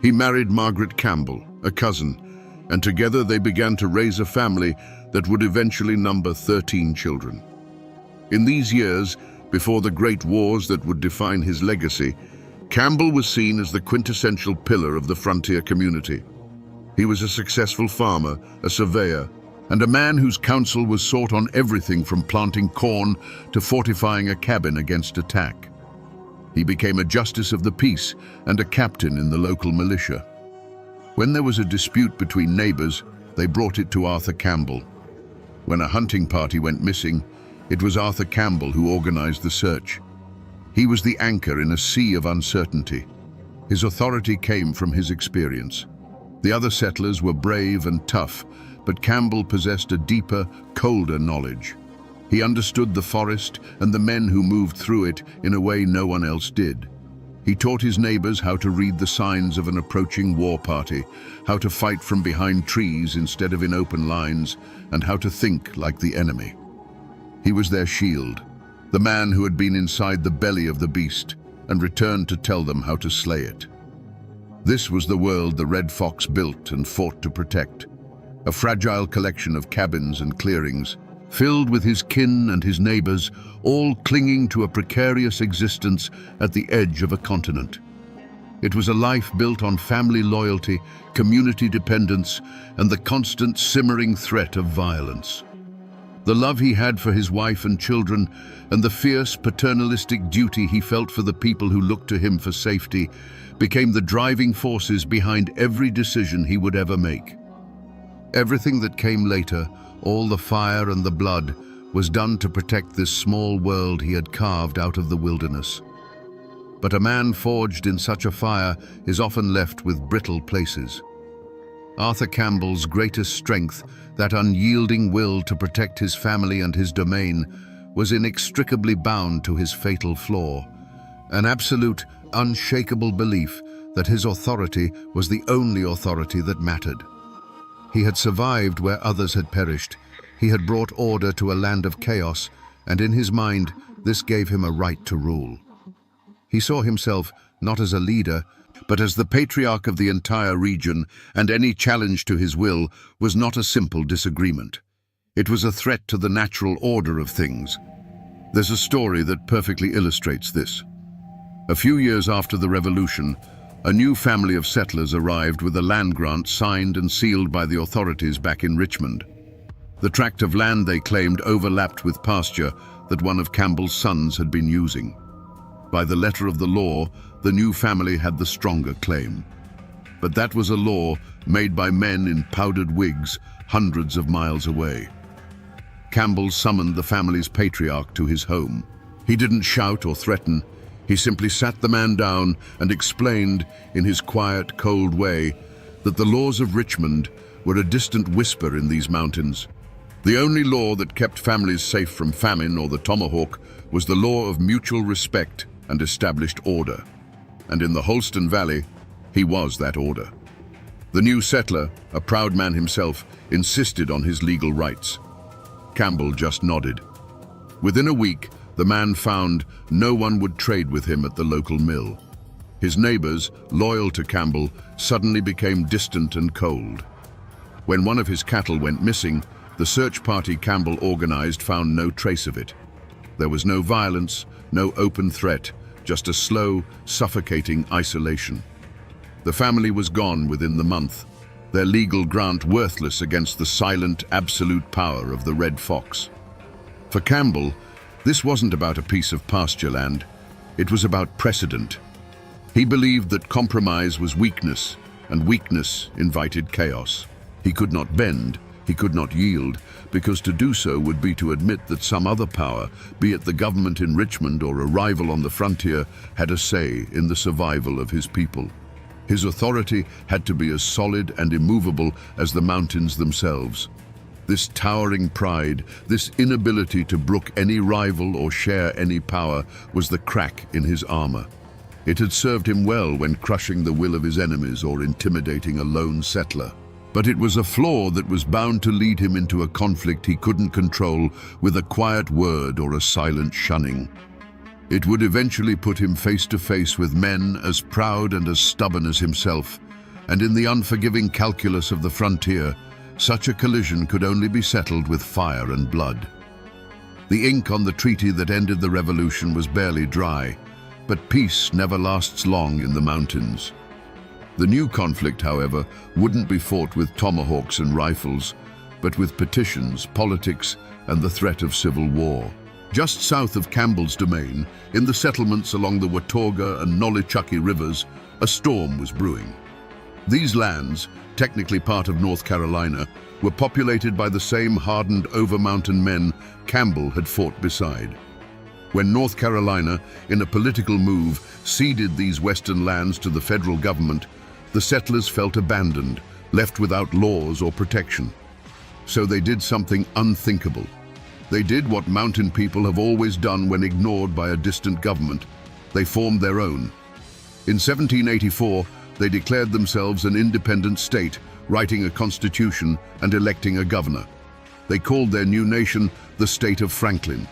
He married Margaret Campbell, a cousin, and together they began to raise a family that would eventually number 13 children. In these years, before the great wars that would define his legacy, Campbell was seen as the quintessential pillar of the frontier community. He was a successful farmer, a surveyor, and a man whose counsel was sought on everything from planting corn to fortifying a cabin against attack. He became a justice of the peace and a captain in the local militia. When there was a dispute between neighbors, they brought it to Arthur Campbell. When a hunting party went missing, it was Arthur Campbell who organized the search. He was the anchor in a sea of uncertainty. His authority came from his experience. The other settlers were brave and tough, but Campbell possessed a deeper, colder knowledge. He understood the forest and the men who moved through it in a way no one else did. He taught his neighbors how to read the signs of an approaching war party, how to fight from behind trees instead of in open lines, and how to think like the enemy. He was their shield, the man who had been inside the belly of the beast and returned to tell them how to slay it. This was the world the Red Fox built and fought to protect. A fragile collection of cabins and clearings, filled with his kin and his neighbors, all clinging to a precarious existence at the edge of a continent. It was a life built on family loyalty, community dependence, and the constant simmering threat of violence. The love he had for his wife and children, and the fierce paternalistic duty he felt for the people who looked to him for safety, became the driving forces behind every decision he would ever make. Everything that came later, all the fire and the blood, was done to protect this small world he had carved out of the wilderness. But a man forged in such a fire is often left with brittle places. Arthur Campbell's greatest strength, that unyielding will to protect his family and his domain, was inextricably bound to his fatal flaw, an absolute, unshakable belief that his authority was the only authority that mattered. He had survived where others had perished. He had brought order to a land of chaos, and in his mind, this gave him a right to rule. He saw himself not as a leader, but as the patriarch of the entire region, and any challenge to his will was not a simple disagreement. It was a threat to the natural order of things. There's a story that perfectly illustrates this. A few years after the revolution, a new family of settlers arrived with a land grant signed and sealed by the authorities back in Richmond. The tract of land they claimed overlapped with pasture that one of Campbell's sons had been using. By the letter of the law, the new family had the stronger claim. But that was a law made by men in powdered wigs hundreds of miles away. Campbell summoned the family's patriarch to his home. He didn't shout or threaten. He simply sat the man down and explained, in his quiet, cold way, that the laws of Richmond were a distant whisper in these mountains. The only law that kept families safe from famine or the tomahawk was the law of mutual respect and established order. And in the Holston Valley, he was that order. The new settler, a proud man himself, insisted on his legal rights. Campbell just nodded. Within a week, the man found no one would trade with him at the local mill. His neighbors, loyal to Campbell, suddenly became distant and cold. When one of his cattle went missing, the search party Campbell organized found no trace of it. There was no violence, no open threat, just a slow, suffocating isolation. The family was gone within the month, their legal grant worthless against the silent, absolute power of the Red Fox. For Campbell, this wasn't about a piece of pasture land, it was about precedent. He believed that compromise was weakness, and weakness invited chaos. He could not bend, he could not yield, because to do so would be to admit that some other power, be it the government in Richmond or a rival on the frontier, had a say in the survival of his people. His authority had to be as solid and immovable as the mountains themselves. This towering pride, this inability to brook any rival or share any power, was the crack in his armor. It had served him well when crushing the will of his enemies or intimidating a lone settler. But it was a flaw that was bound to lead him into a conflict he couldn't control with a quiet word or a silent shunning. It would eventually put him face to face with men as proud and as stubborn as himself, and in the unforgiving calculus of the frontier, such a collision could only be settled with fire and blood. The ink on the treaty that ended the revolution was barely dry, but peace never lasts long in the mountains. The new conflict, however, wouldn't be fought with tomahawks and rifles, but with petitions, politics, and the threat of civil war. Just south of Campbell's domain, in the settlements along the Watauga and Nolichucky rivers, a storm was brewing. These lands, technically part of North Carolina, were populated by the same hardened over-mountain men Campbell had fought beside. When North Carolina, in a political move, ceded these western lands to the federal government, the settlers felt abandoned, left without laws or protection. So they did something unthinkable. They did what mountain people have always done when ignored by a distant government. They formed their own. In 1784, they declared themselves an independent state, writing a constitution and electing a governor. They called their new nation the State of Franklin.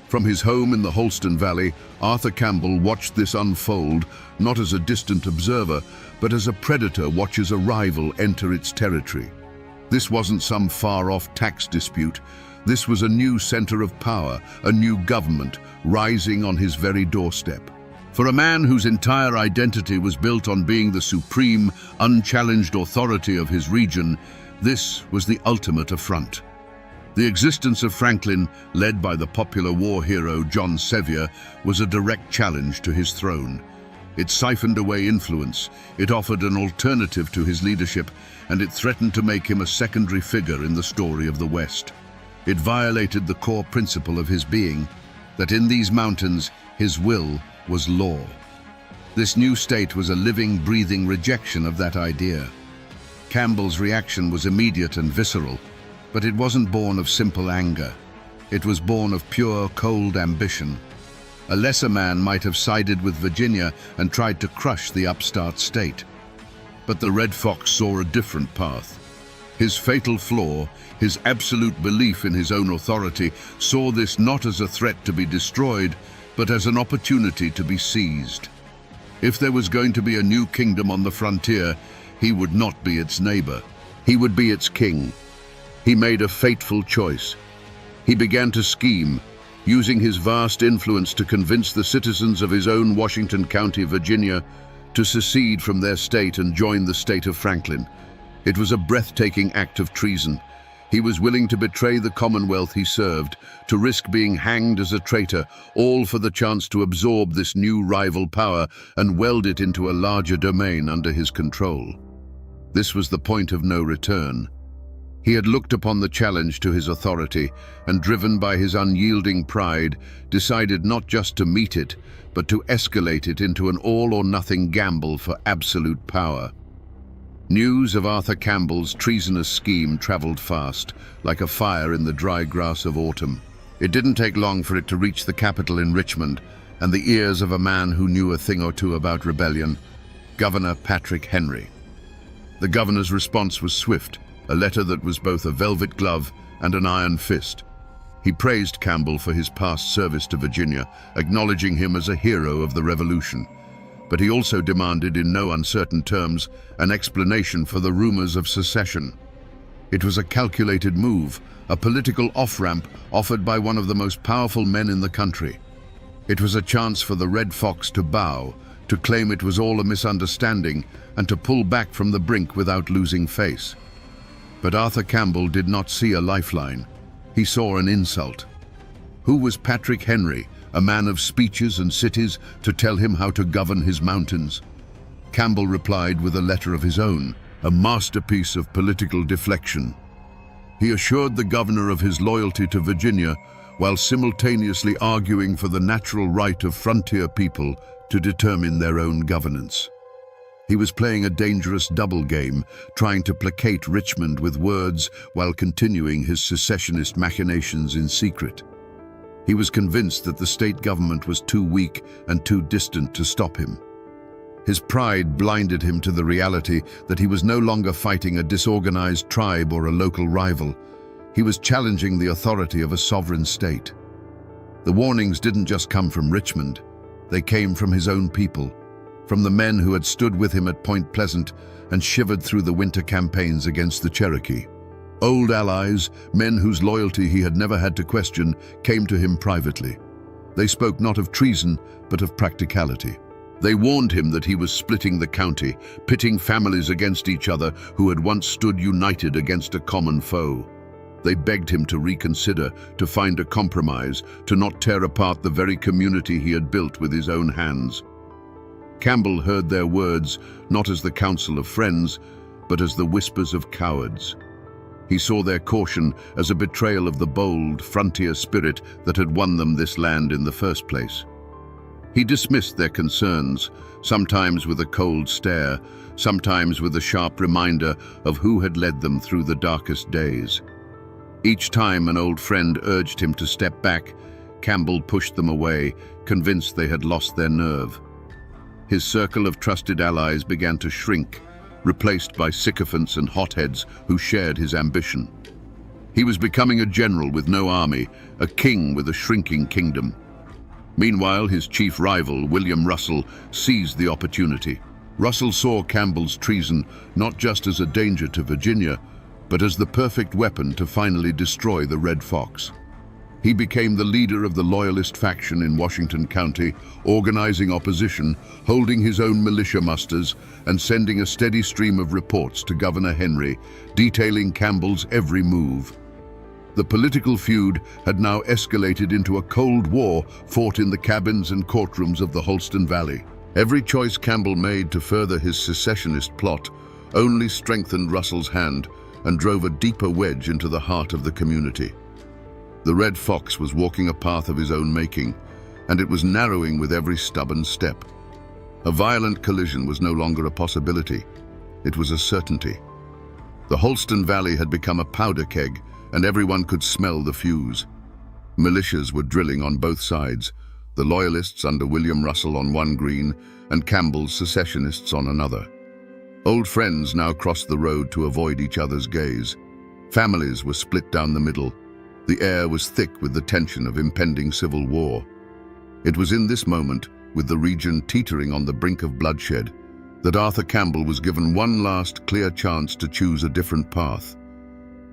From his home in the Holston Valley, Arthur Campbell watched this unfold, not as a distant observer, but as a predator watches a rival enter its territory. This wasn't some far-off tax dispute. This was a new center of power, a new government, rising on his very doorstep. For a man whose entire identity was built on being the supreme, unchallenged authority of his region, this was the ultimate affront. The existence of Franklin, led by the popular war hero John Sevier, was a direct challenge to his throne. It siphoned away influence, it offered an alternative to his leadership, and it threatened to make him a secondary figure in the story of the West. It violated the core principle of his being, that in these mountains, his will was law. This new state was a living, breathing rejection of that idea. Campbell's reaction was immediate and visceral, but it wasn't born of simple anger. It was born of pure, cold ambition. A lesser man might have sided with Virginia and tried to crush the upstart state. But the Red Fox saw a different path. His fatal flaw, his absolute belief in his own authority, saw this not as a threat to be destroyed, but as an opportunity to be seized. If there was going to be a new kingdom on the frontier, he would not be its neighbor. He would be its king. He made a fateful choice. He began to scheme, using his vast influence to convince the citizens of his own Washington County, Virginia, to secede from their state and join the state of Franklin. It was a breathtaking act of treason. He was willing to betray the Commonwealth he served, to risk being hanged as a traitor, all for the chance to absorb this new rival power and weld it into a larger domain under his control. This was the point of no return. He had looked upon the challenge to his authority and, driven by his unyielding pride, decided not just to meet it, but to escalate it into an all-or-nothing gamble for absolute power. News of Arthur Campbell's treasonous scheme traveled fast, like a fire in the dry grass of autumn. It didn't take long for it to reach the capital in Richmond and the ears of a man who knew a thing or two about rebellion, Governor Patrick Henry. The governor's response was swift, a letter that was both a velvet glove and an iron fist. He praised Campbell for his past service to Virginia, acknowledging him as a hero of the Revolution. But he also demanded, in no uncertain terms, an explanation for the rumors of secession. It was a calculated move, a political off-ramp offered by one of the most powerful men in the country. It was a chance for the Red Fox to bow, to claim it was all a misunderstanding, and to pull back from the brink without losing face. But Arthur Campbell did not see a lifeline. He saw an insult. Who was Patrick Henry, a man of speeches and cities, to tell him how to govern his mountains? Campbell replied with a letter of his own, a masterpiece of political deflection. He assured the governor of his loyalty to Virginia, while simultaneously arguing for the natural right of frontier people to determine their own governance. He was playing a dangerous double game, trying to placate Richmond with words while continuing his secessionist machinations in secret. He was convinced that the state government was too weak and too distant to stop him. His pride blinded him to the reality that he was no longer fighting a disorganized tribe or a local rival. He was challenging the authority of a sovereign state. The warnings didn't just come from Richmond. They came from his own people, from the men who had stood with him at Point Pleasant and shivered through the winter campaigns against the Cherokee. Old allies, men whose loyalty he had never had to question, came to him privately. They spoke not of treason, but of practicality. They warned him that he was splitting the county, pitting families against each other who had once stood united against a common foe. They begged him to reconsider, to find a compromise, to not tear apart the very community he had built with his own hands. Campbell heard their words not as the counsel of friends, but as the whispers of cowards. He saw their caution as a betrayal of the bold, frontier spirit that had won them this land in the first place. He dismissed their concerns, sometimes with a cold stare, sometimes with a sharp reminder of who had led them through the darkest days. Each time an old friend urged him to step back, Campbell pushed them away, convinced they had lost their nerve. His circle of trusted allies began to shrink, replaced by sycophants and hotheads who shared his ambition. He was becoming a general with no army, a king with a shrinking kingdom. Meanwhile, his chief rival, William Russell, seized the opportunity. Russell saw Campbell's treason not just as a danger to Virginia, but as the perfect weapon to finally destroy the Red Fox. He became the leader of the Loyalist faction in Washington County, organizing opposition, holding his own militia musters, and sending a steady stream of reports to Governor Henry, detailing Campbell's every move. The political feud had now escalated into a Cold War fought in the cabins and courtrooms of the Holston Valley. Every choice Campbell made to further his secessionist plot only strengthened Russell's hand and drove a deeper wedge into the heart of the community. The Red Fox was walking a path of his own making, and it was narrowing with every stubborn step. A violent collision was no longer a possibility. It was a certainty. The Holston Valley had become a powder keg, and everyone could smell the fuse. Militias were drilling on both sides, the Loyalists under William Russell on one green, and Campbell's secessionists on another. Old friends now crossed the road to avoid each other's gaze. Families were split down the middle. The air was thick with the tension of impending civil war. It was in this moment, with the region teetering on the brink of bloodshed, that Arthur Campbell was given one last clear chance to choose a different path.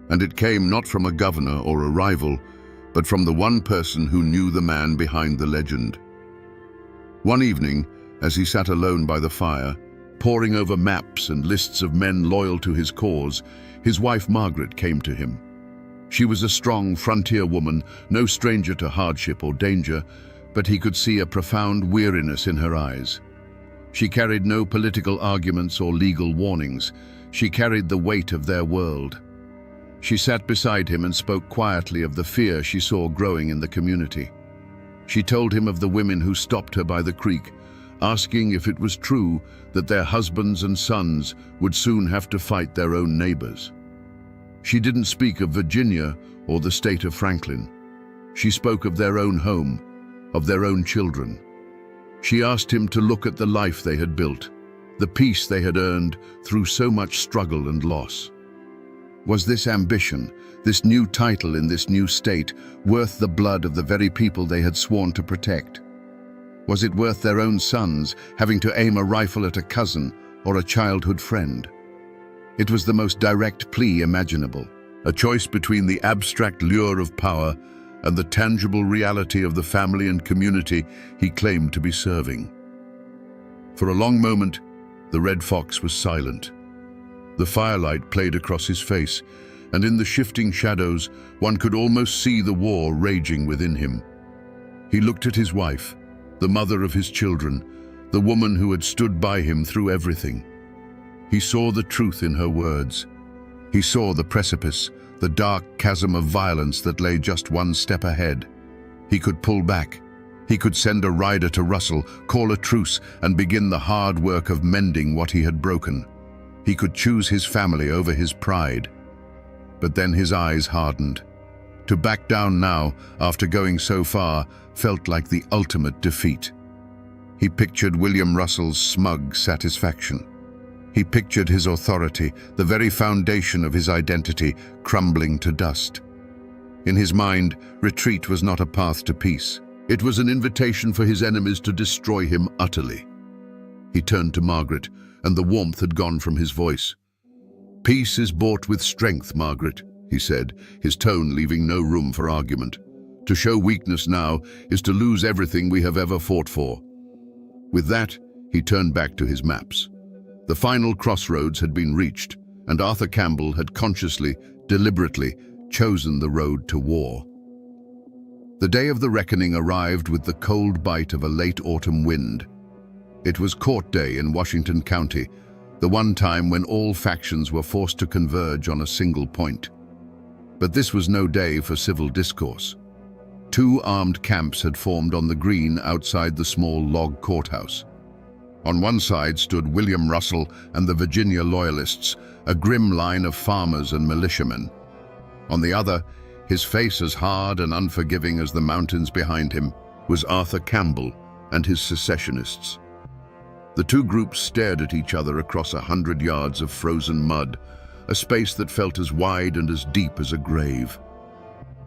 And it came not from a governor or a rival, but from the one person who knew the man behind the legend. One evening, as he sat alone by the fire, poring over maps and lists of men loyal to his cause, his wife Margaret came to him. She was a strong frontier woman, no stranger to hardship or danger, but he could see a profound weariness in her eyes. She carried no political arguments or legal warnings. She carried the weight of their world. She sat beside him and spoke quietly of the fear she saw growing in the community. She told him of the women who stopped her by the creek, asking if it was true that their husbands and sons would soon have to fight their own neighbors. She didn't speak of Virginia or the state of Franklin. She spoke of their own home, of their own children. She asked him to look at the life they had built, the peace they had earned through so much struggle and loss. Was this ambition, this new title in this new state, worth the blood of the very people they had sworn to protect? Was it worth their own sons having to aim a rifle at a cousin or a childhood friend? It was the most direct plea imaginable, a choice between the abstract lure of power and the tangible reality of the family and community he claimed to be serving. For a long moment, the Red Fox was silent. The firelight played across his face, and in the shifting shadows, one could almost see the war raging within him. He looked at his wife, the mother of his children, the woman who had stood by him through everything. He saw the truth in her words. He saw the precipice, the dark chasm of violence that lay just one step ahead. He could pull back. He could send a rider to Russell, call a truce, and begin the hard work of mending what he had broken. He could choose his family over his pride. But then his eyes hardened. To back down now, after going so far, felt like the ultimate defeat. He pictured William Russell's smug satisfaction. He pictured his authority, the very foundation of his identity, crumbling to dust. In his mind, retreat was not a path to peace. It was an invitation for his enemies to destroy him utterly. He turned to Margaret, and the warmth had gone from his voice. "Peace is bought with strength, Margaret," he said, his tone leaving no room for argument. "To show weakness now is to lose everything we have ever fought for." With that, he turned back to his maps. The final crossroads had been reached, and Arthur Campbell had consciously, deliberately, chosen the road to war. The day of the reckoning arrived with the cold bite of a late autumn wind. It was court day in Washington County, the one time when all factions were forced to converge on a single point. But this was no day for civil discourse. Two armed camps had formed on the green outside the small log courthouse. On one side stood William Russell and the Virginia Loyalists, a grim line of farmers and militiamen. On the other, his face as hard and unforgiving as the mountains behind him, was Arthur Campbell and his secessionists. The two groups stared at each other across 100 yards of frozen mud, a space that felt as wide and as deep as a grave.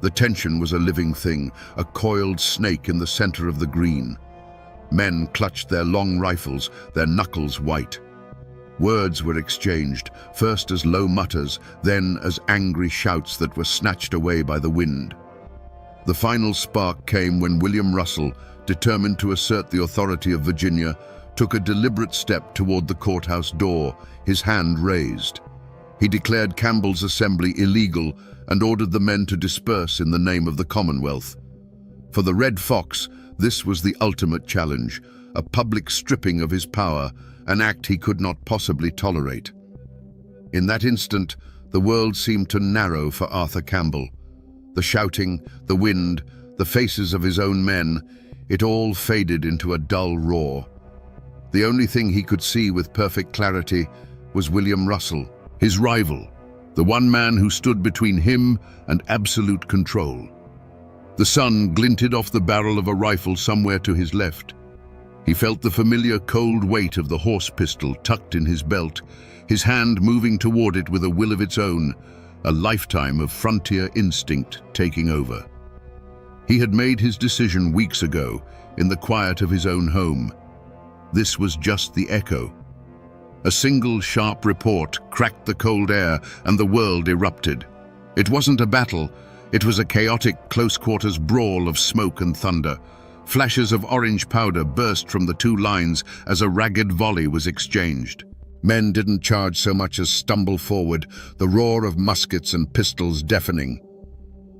The tension was a living thing, a coiled snake in the center of the green. Men clutched their long rifles, their knuckles white. Words were exchanged, first as low mutters, then as angry shouts that were snatched away by the wind. The final spark came when William Russell, determined to assert the authority of Virginia, took a deliberate step toward the courthouse door, his hand raised. He declared Campbell's assembly illegal and ordered the men to disperse in the name of the Commonwealth. For the Red Fox, this was the ultimate challenge, a public stripping of his power, an act he could not possibly tolerate. In that instant, the world seemed to narrow for Arthur Campbell. The shouting, the wind, the faces of his own men, it all faded into a dull roar. The only thing he could see with perfect clarity was William Russell, his rival, the one man who stood between him and absolute control. The sun glinted off the barrel of a rifle somewhere to his left. He felt the familiar cold weight of the horse pistol tucked in his belt, his hand moving toward it with a will of its own, a lifetime of frontier instinct taking over. He had made his decision weeks ago, in the quiet of his own home. This was just the echo. A single sharp report cracked the cold air and the world erupted. It wasn't a battle, it was a chaotic close-quarters brawl of smoke and thunder. Flashes of orange powder burst from the two lines as a ragged volley was exchanged. Men didn't charge so much as stumble forward, the roar of muskets and pistols deafening.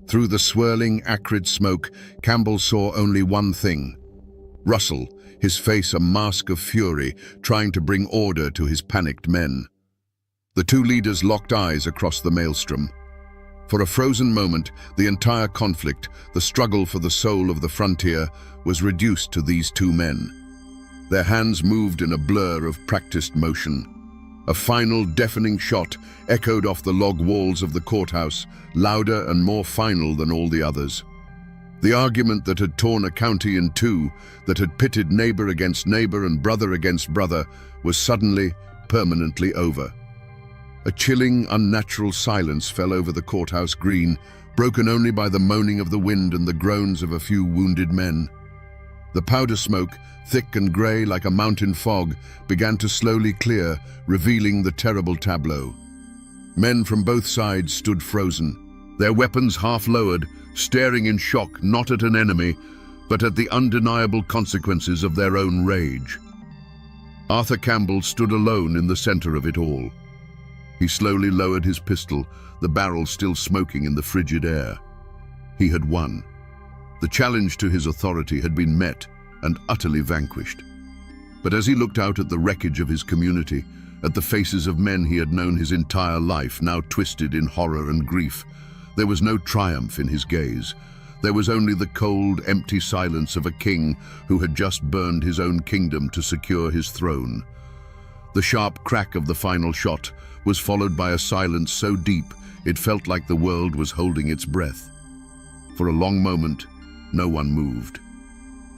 Through the swirling, acrid smoke, Campbell saw only one thing. Russell, his face a mask of fury, trying to bring order to his panicked men. The two leaders locked eyes across the maelstrom. For a frozen moment, the entire conflict, the struggle for the soul of the frontier, was reduced to these two men. Their hands moved in a blur of practiced motion. A final deafening shot echoed off the log walls of the courthouse, louder and more final than all the others. The argument that had torn a county in two, that had pitted neighbor against neighbor and brother against brother, was suddenly, permanently over. A chilling, unnatural silence fell over the courthouse green, broken only by the moaning of the wind and the groans of a few wounded men. The powder smoke, thick and grey like a mountain fog, began to slowly clear, revealing the terrible tableau. Men from both sides stood frozen, their weapons half lowered, staring in shock not at an enemy, but at the undeniable consequences of their own rage. Arthur Campbell stood alone in the center of it all. He slowly lowered his pistol, the barrel still smoking in the frigid air. He had won. The challenge to his authority had been met and utterly vanquished. But as he looked out at the wreckage of his community, at the faces of men he had known his entire life, now twisted in horror and grief, there was no triumph in his gaze. There was only the cold, empty silence of a king who had just burned his own kingdom to secure his throne. The sharp crack of the final shot was followed by a silence so deep it felt like the world was holding its breath. For a long moment, no one moved.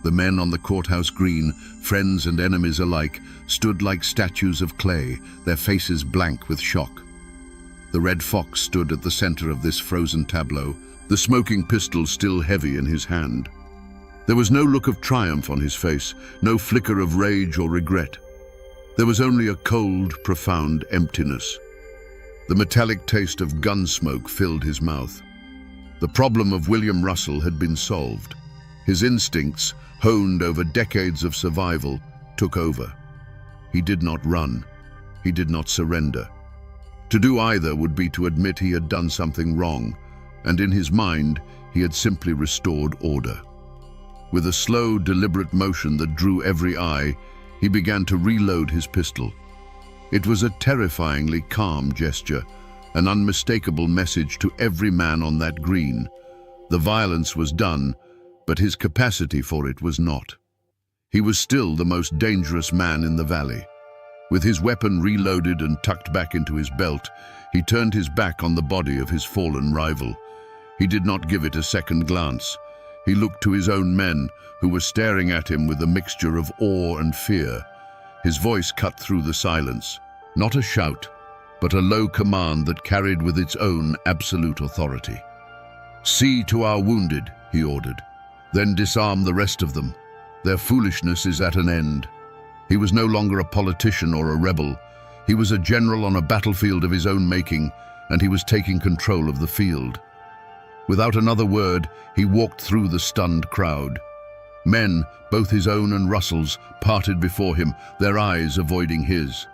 The men on the courthouse green, friends and enemies alike, stood like statues of clay, their faces blank with shock. The Red Fox stood at the center of this frozen tableau, the smoking pistol still heavy in his hand. There was no look of triumph on his face, no flicker of rage or regret. There was only a cold, profound emptiness. The metallic taste of gun smoke filled his mouth. The problem of William Russell had been solved. His instincts, honed over decades of survival, took over. He did not run. He did not surrender. To do either would be to admit he had done something wrong, and in his mind, he had simply restored order. With a slow, deliberate motion that drew every eye, he began to reload his pistol. It was a terrifyingly calm gesture, an unmistakable message to every man on that green. The violence was done, but his capacity for it was not. He was still the most dangerous man in the valley. With his weapon reloaded and tucked back into his belt, he turned his back on the body of his fallen rival. He did not give it a second glance. He looked to his own men, who were staring at him with a mixture of awe and fear. His voice cut through the silence. Not a shout, but a low command that carried with its own absolute authority. "See to our wounded," he ordered. "Then disarm the rest of them. Their foolishness is at an end." He was no longer a politician or a rebel. He was a general on a battlefield of his own making, and he was taking control of the field. Without another word, he walked through the stunned crowd. Men, both his own and Russell's, parted before him, their eyes avoiding his.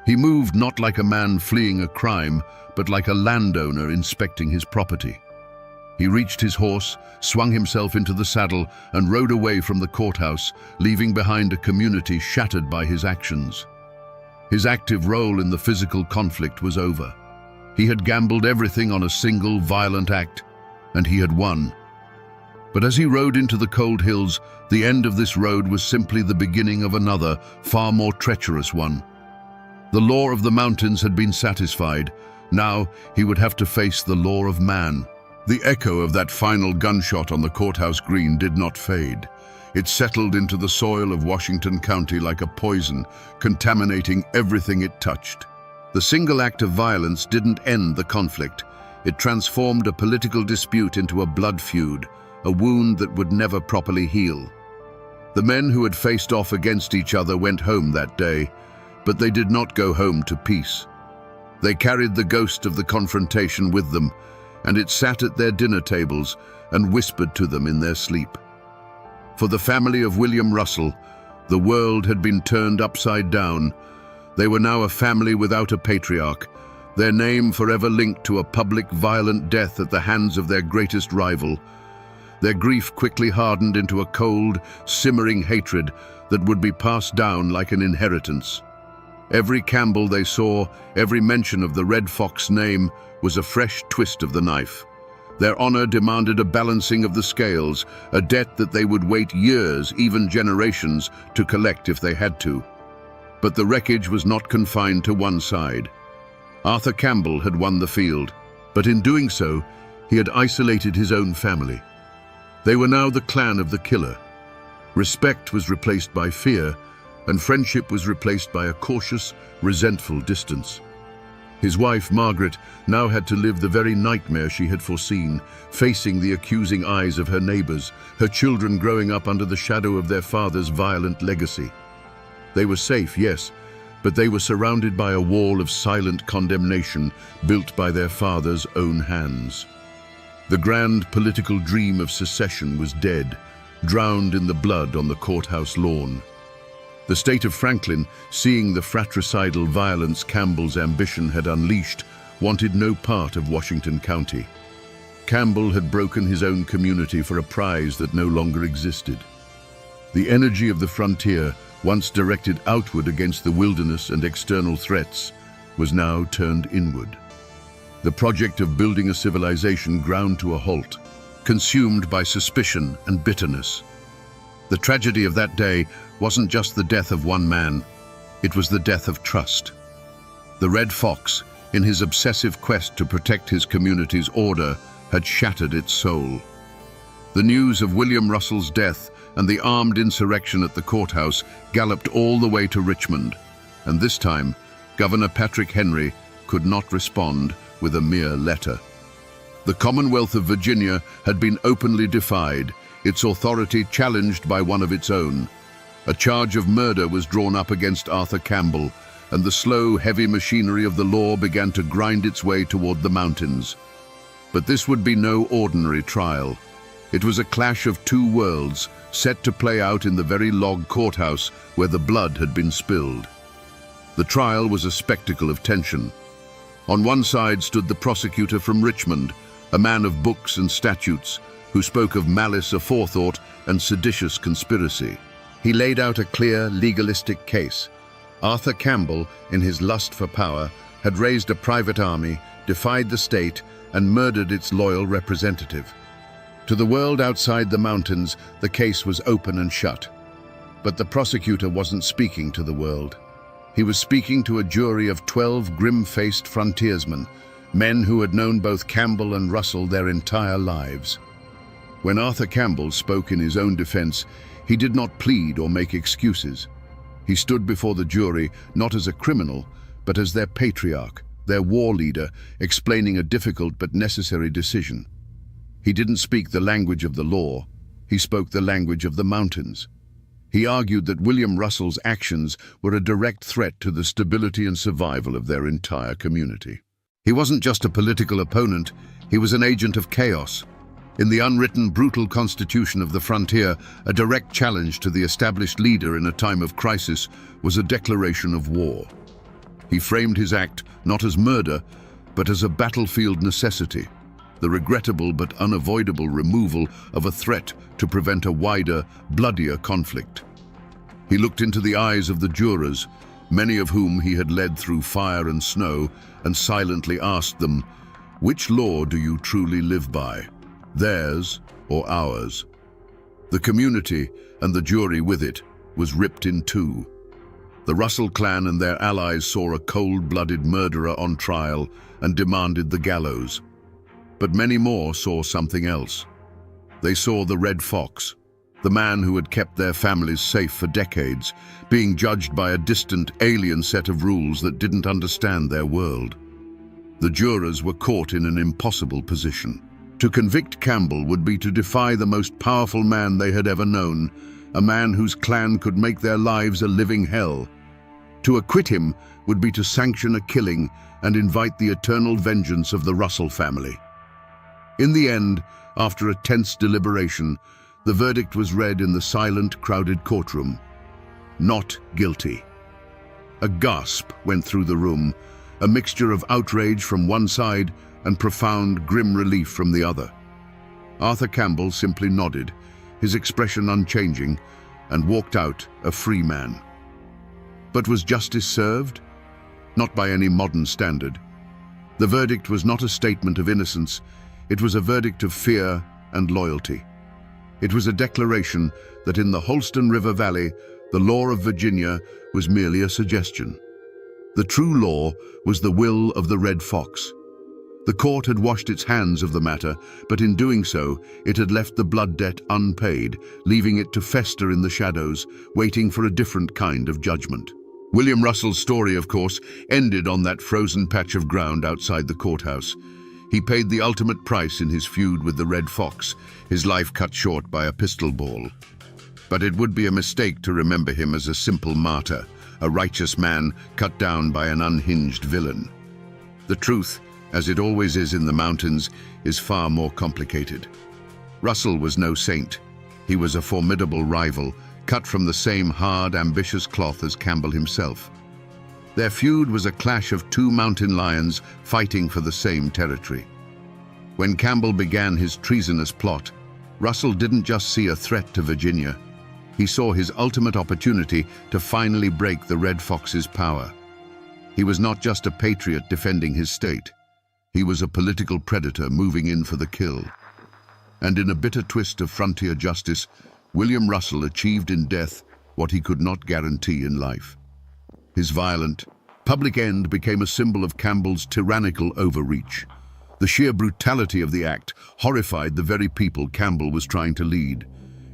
He moved not like a man fleeing a crime, but like a landowner inspecting his property. He reached his horse, swung himself into the saddle, and rode away from the courthouse, leaving behind a community shattered by his actions. His active role in the physical conflict was over. He had gambled everything on a single violent act, and he had won. But as he rode into the cold hills, the end of this road was simply the beginning of another, far more treacherous one. The law of the mountains had been satisfied. Now he would have to face the law of man. The echo of that final gunshot on the courthouse green did not fade. It settled into the soil of Washington County like a poison, contaminating everything it touched. The single act of violence didn't end the conflict. It transformed a political dispute into a blood feud, a wound that would never properly heal. The men who had faced off against each other went home that day, but they did not go home to peace. They carried the ghost of the confrontation with them, and it sat at their dinner tables and whispered to them in their sleep. For the family of William Russell, the world had been turned upside down. They were now a family without a patriarch, their name forever linked to a public violent death at the hands of their greatest rival. Their grief quickly hardened into a cold, simmering hatred that would be passed down like an inheritance. Every Campbell they saw, every mention of the Red Fox name, was a fresh twist of the knife. Their honor demanded a balancing of the scales, a debt that they would wait years, even generations, to collect if they had to. But the wreckage was not confined to one side. Arthur Campbell had won the field, but in doing so, he had isolated his own family. They were now the clan of the killer. Respect was replaced by fear, and friendship was replaced by a cautious, resentful distance. His wife, Margaret, now had to live the very nightmare she had foreseen, facing the accusing eyes of her neighbors, her children growing up under the shadow of their father's violent legacy. They were safe, yes, but they were surrounded by a wall of silent condemnation built by their father's own hands. The grand political dream of secession was dead, drowned in the blood on the courthouse lawn. The state of Franklin, seeing the fratricidal violence Campbell's ambition had unleashed, wanted no part of Washington County. Campbell had broken his own community for a prize that no longer existed. The energy of the frontier, once directed outward against the wilderness and external threats, was now turned inward. The project of building a civilization ground to a halt, consumed by suspicion and bitterness. The tragedy of that day wasn't just the death of one man, it was the death of trust. The Red Fox, in his obsessive quest to protect his community's order, had shattered its soul. The news of William Russell's death and the armed insurrection at the courthouse galloped all the way to Richmond. And this time, Governor Patrick Henry could not respond with a mere letter. The Commonwealth of Virginia had been openly defied, its authority challenged by one of its own. A charge of murder was drawn up against Arthur Campbell, and the slow, heavy machinery of the law began to grind its way toward the mountains. But this would be no ordinary trial. It was a clash of two worlds, set to play out in the very log courthouse where the blood had been spilled. The trial was a spectacle of tension. On one side stood the prosecutor from Richmond, a man of books and statutes, who spoke of malice aforethought and seditious conspiracy. He laid out a clear, legalistic case. Arthur Campbell, in his lust for power, had raised a private army, defied the state, and murdered its loyal representative. To the world outside the mountains, the case was open and shut. But the prosecutor wasn't speaking to the world. He was speaking to a jury of 12 grim-faced frontiersmen, men who had known both Campbell and Russell their entire lives. When Arthur Campbell spoke in his own defense, he did not plead or make excuses. He stood before the jury not as a criminal, but as their patriarch, their war leader, explaining a difficult but necessary decision. He didn't speak the language of the law, he spoke the language of the mountains. He argued that William Russell's actions were a direct threat to the stability and survival of their entire community. He wasn't just a political opponent, he was an agent of chaos. In the unwritten, brutal constitution of the frontier, a direct challenge to the established leader in a time of crisis was a declaration of war. He framed his act not as murder, but as a battlefield necessity, the regrettable but unavoidable removal of a threat to prevent a wider, bloodier conflict. He looked into the eyes of the jurors, many of whom he had led through fire and snow, and silently asked them, "Which law do you truly live by? Theirs or ours?" The community, and the jury with it, was ripped in two. The Russell clan and their allies saw a cold-blooded murderer on trial and demanded the gallows. But many more saw something else. They saw the Red Fox, the man who had kept their families safe for decades, being judged by a distant, alien set of rules that didn't understand their world. The jurors were caught in an impossible position. To convict Campbell would be to defy the most powerful man they had ever known, a man whose clan could make their lives a living hell. To acquit him would be to sanction a killing and invite the eternal vengeance of the Russell family. In the end, after a tense deliberation, the verdict was read in the silent, crowded courtroom. Not guilty. A gasp went through the room, a mixture of outrage from one side and profound, grim relief from the other. Arthur Campbell simply nodded, his expression unchanging, and walked out a free man. But was justice served? Not by any modern standard. The verdict was not a statement of innocence, it was a verdict of fear and loyalty. It was a declaration that in the Holston River Valley, the law of Virginia was merely a suggestion. The true law was the will of the Red Fox. The court had washed its hands of the matter, but in doing so, it had left the blood debt unpaid, leaving it to fester in the shadows, waiting for a different kind of judgment. William Russell's story, of course, ended on that frozen patch of ground outside the courthouse. He paid the ultimate price in his feud with the Red Fox, his life cut short by a pistol ball. But it would be a mistake to remember him as a simple martyr, a righteous man cut down by an unhinged villain. The truth, as it always is in the mountains, is far more complicated. Russell was no saint. He was a formidable rival, cut from the same hard, ambitious cloth as Campbell himself. Their feud was a clash of two mountain lions fighting for the same territory. When Campbell began his treasonous plot, Russell didn't just see a threat to Virginia. He saw his ultimate opportunity to finally break the Red Fox's power. He was not just a patriot defending his state. He was a political predator moving in for the kill. And in a bitter twist of frontier justice, William Russell achieved in death what he could not guarantee in life. His violent, public end became a symbol of Campbell's tyrannical overreach. The sheer brutality of the act horrified the very people Campbell was trying to lead.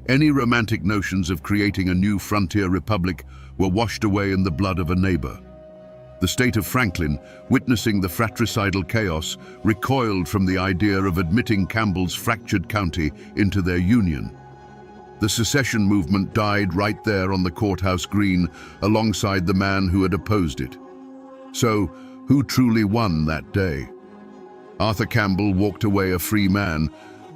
Any romantic notions of creating a new frontier republic were washed away in the blood of a neighbor. The state of Franklin, witnessing the fratricidal chaos, recoiled from the idea of admitting Campbell's fractured county into their union. The secession movement died right there on the courthouse green alongside the man who had opposed it. So, who truly won that day? Arthur Campbell walked away a free man,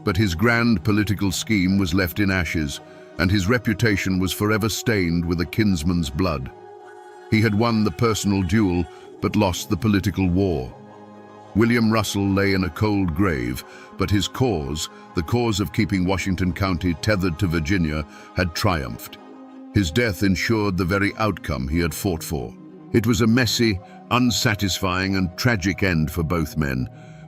but his grand political scheme was left in ashes, and his reputation was forever stained with a kinsman's blood. He had won the personal duel, but lost the political war. William Russell lay in a cold grave, but his cause, the cause of keeping Washington County tethered to Virginia, had triumphed. His death ensured the very outcome he had fought for. It was a messy, unsatisfying, and tragic end for both men,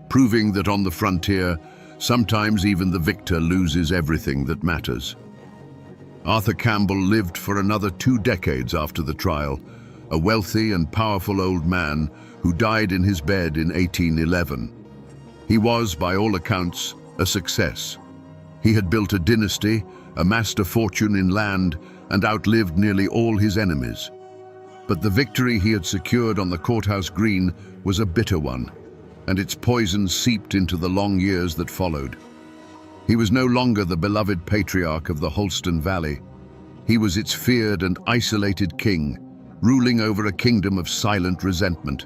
proving that on the frontier, sometimes even the victor loses everything that matters. Arthur Campbell lived for another 2 decades after the trial, a wealthy and powerful old man who died in his bed in 1811. He was, by all accounts, a success. He had built a dynasty, amassed a fortune in land, and outlived nearly all his enemies. But the victory he had secured on the courthouse green was a bitter one, and its poison seeped into the long years that followed. He was no longer the beloved patriarch of the Holston Valley. He was its feared and isolated king, ruling over a kingdom of silent resentment.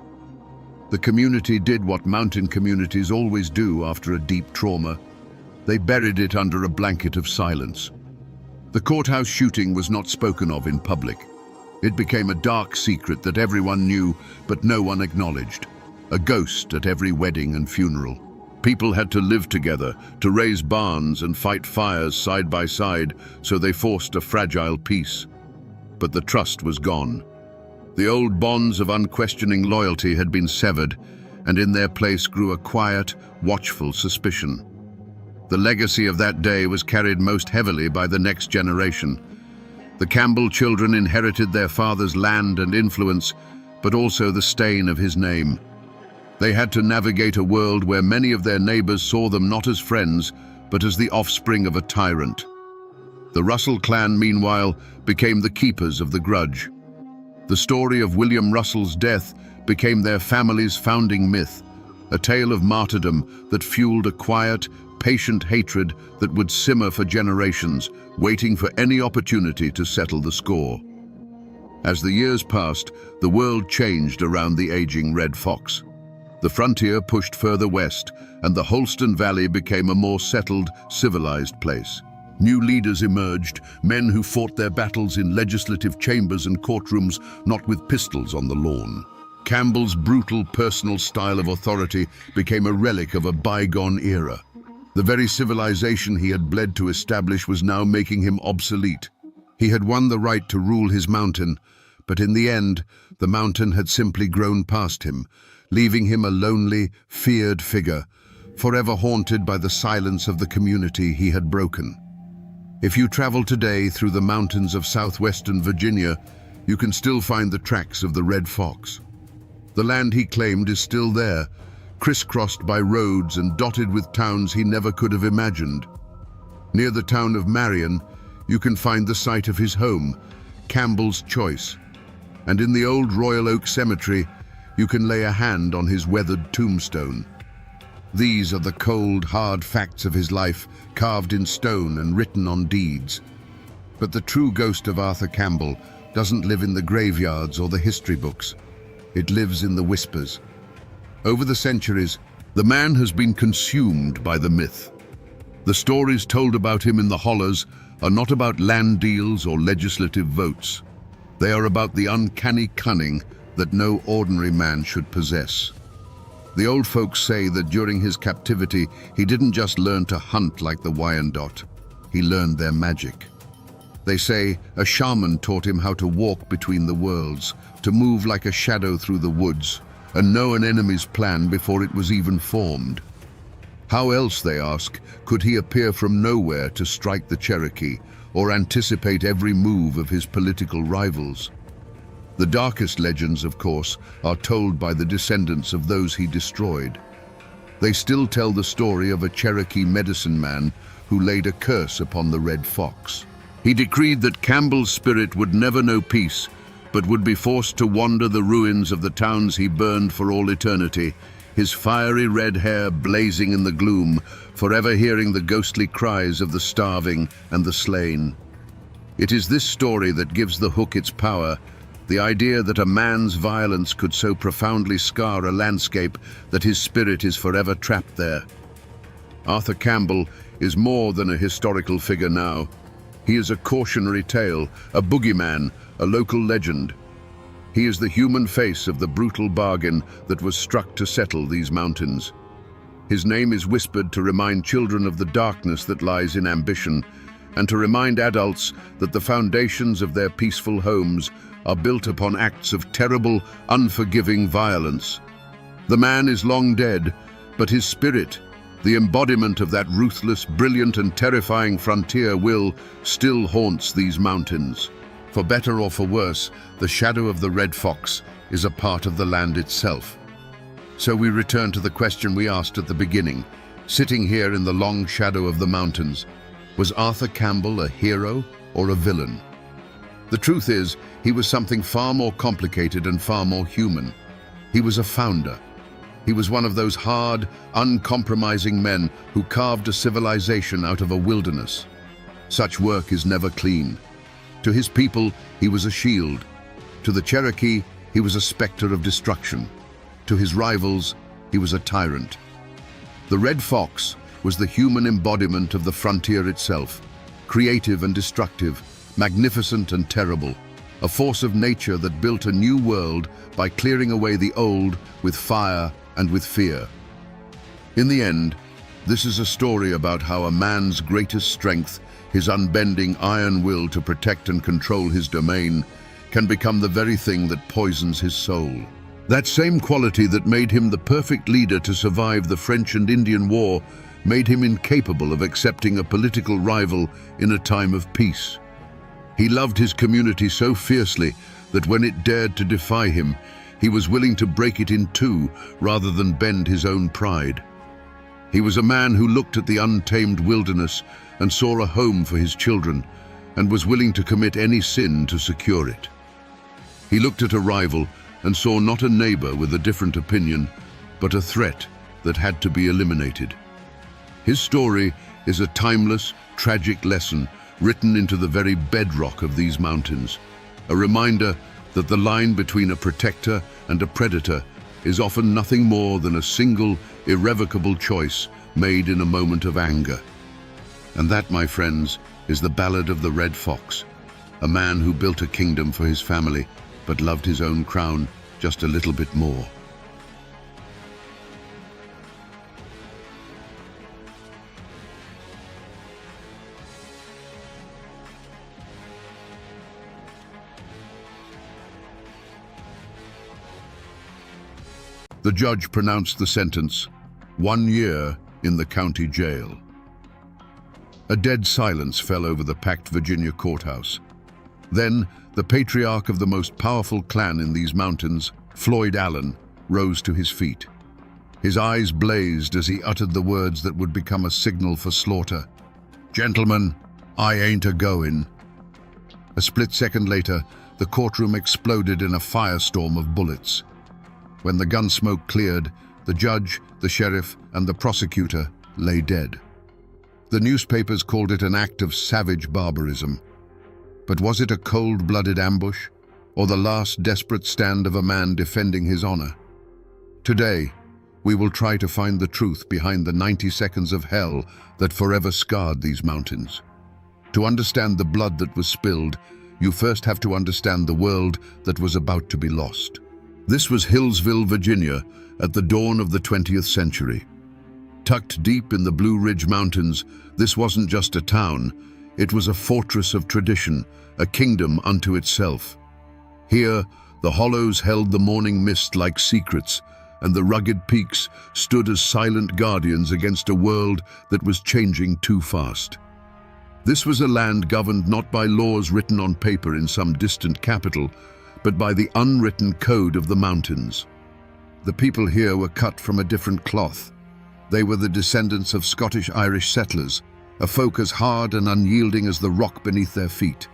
The community did what mountain communities always do after a deep trauma. They buried it under a blanket of silence. The courthouse shooting was not spoken of in public. It became a dark secret that everyone knew, but no one acknowledged. A ghost at every wedding and funeral. People had to live together, to raise barns and fight fires side by side, so they forced a fragile peace. But the trust was gone. The old bonds of unquestioning loyalty had been severed, and in their place grew a quiet, watchful suspicion. The legacy of that day was carried most heavily by the next generation. The Campbell children inherited their father's land and influence, but also the stain of his name. They had to navigate a world where many of their neighbors saw them not as friends, but as the offspring of a tyrant. The Russell clan, meanwhile, became the keepers of the grudge. The story of William Russell's death became their family's founding myth, a tale of martyrdom that fueled a quiet, patient hatred that would simmer for generations, waiting for any opportunity to settle the score. As the years passed, the world changed around the aging Red Fox. The frontier pushed further west, and the Holston Valley became a more settled, civilized place. New leaders emerged, men who fought their battles in legislative chambers and courtrooms, not with pistols on the lawn. Campbell's brutal personal style of authority became a relic of a bygone era. The very civilization he had bled to establish was now making him obsolete. He had won the right to rule his mountain, but in the end, the mountain had simply grown past him, leaving him a lonely, feared figure, forever haunted by the silence of the community he had broken. If you travel today through the mountains of southwestern Virginia, you can still find the tracks of the Red Fox. The land he claimed is still there, crisscrossed by roads and dotted with towns he never could have imagined. Near the town of Marion, you can find the site of his home, Campbell's Choice. And in the old Royal Oak Cemetery, you can lay a hand on his weathered tombstone. These are the cold, hard facts of his life, carved in stone and written on deeds. But the true ghost of Arthur Campbell doesn't live in the graveyards or the history books. It lives in the whispers. Over the centuries, the man has been consumed by the myth. The stories told about him in the hollows are not about land deals or legislative votes. They are about the uncanny cunning that no ordinary man should possess. The old folks say that during his captivity, he didn't just learn to hunt like the Wyandot. He learned their magic. They say a shaman taught him how to walk between the worlds, to move like a shadow through the woods, and know an enemy's plan before it was even formed. How else, they ask, could he appear from nowhere to strike the Cherokee, or anticipate every move of his political rivals? The darkest legends, of course, are told by the descendants of those he destroyed. They still tell the story of a Cherokee medicine man who laid a curse upon the Red Fox. He decreed that Campbell's spirit would never know peace, but would be forced to wander the ruins of the towns he burned for all eternity, his fiery red hair blazing in the gloom, forever hearing the ghostly cries of the starving and the slain. It is this story that gives the hook its power, the idea that a man's violence could so profoundly scar a landscape that his spirit is forever trapped there. Arthur Campbell is more than a historical figure now. He is a cautionary tale, a boogeyman, a local legend. He is the human face of the brutal bargain that was struck to settle these mountains. His name is whispered to remind children of the darkness that lies in ambition, and to remind adults that the foundations of their peaceful homes are built upon acts of terrible, unforgiving violence. The man is long dead, but his spirit, the embodiment of that ruthless, brilliant and terrifying frontier will, still haunts these mountains. For better or for worse, the shadow of the Red Fox is a part of the land itself. So we return to the question we asked at the beginning. Sitting here in the long shadow of the mountains, was Arthur Campbell a hero or a villain? The truth is, he was something far more complicated and far more human. He was a founder. He was one of those hard, uncompromising men who carved a civilization out of a wilderness. Such work is never clean. To his people, he was a shield. To the Cherokee, he was a specter of destruction. To his rivals, he was a tyrant. The Red Fox was the human embodiment of the frontier itself, creative and destructive, magnificent and terrible, a force of nature that built a new world by clearing away the old with fire and with fear. In the end, this is a story about how a man's greatest strength, his unbending iron will to protect and control his domain, can become the very thing that poisons his soul. That same quality that made him the perfect leader to survive the French and Indian War made him incapable of accepting a political rival in a time of peace. He loved his community so fiercely that when it dared to defy him, he was willing to break it in two rather than bend his own pride. He was a man who looked at the untamed wilderness and saw a home for his children, and was willing to commit any sin to secure it. He looked at a rival and saw not a neighbor with a different opinion, but a threat that had to be eliminated. His story is a timeless, tragic lesson written into the very bedrock of these mountains, a reminder that the line between a protector and a predator is often nothing more than a single, irrevocable choice made in a moment of anger. And that, my friends, is the ballad of the Red Fox, a man who built a kingdom for his family, but loved his own crown just a little bit more. The judge pronounced the sentence, 1 year in the county jail. A dead silence fell over the packed Virginia courthouse. Then, the patriarch of the most powerful clan in these mountains, Floyd Allen, rose to his feet. His eyes blazed as he uttered the words that would become a signal for slaughter. "Gentlemen, I ain't a-goin'." A split second later, the courtroom exploded in a firestorm of bullets. When the gun smoke cleared, the judge, the sheriff, and the prosecutor lay dead. The newspapers called it an act of savage barbarism. But was it a cold-blooded ambush, or the last desperate stand of a man defending his honor? Today, we will try to find the truth behind the 90 seconds of hell that forever scarred these mountains. To understand the blood that was spilled, you first have to understand the world that was about to be lost. This was Hillsville, Virginia, at the dawn of the 20th century. Tucked deep in the Blue Ridge Mountains, this wasn't just a town, it was a fortress of tradition, a kingdom unto itself. Here, the hollows held the morning mist like secrets, and the rugged peaks stood as silent guardians against a world that was changing too fast. This was a land governed not by laws written on paper in some distant capital, but by the unwritten code of the mountains. The people here were cut from a different cloth. They were the descendants of Scottish-Irish settlers, a folk as hard and unyielding as the rock beneath their feet.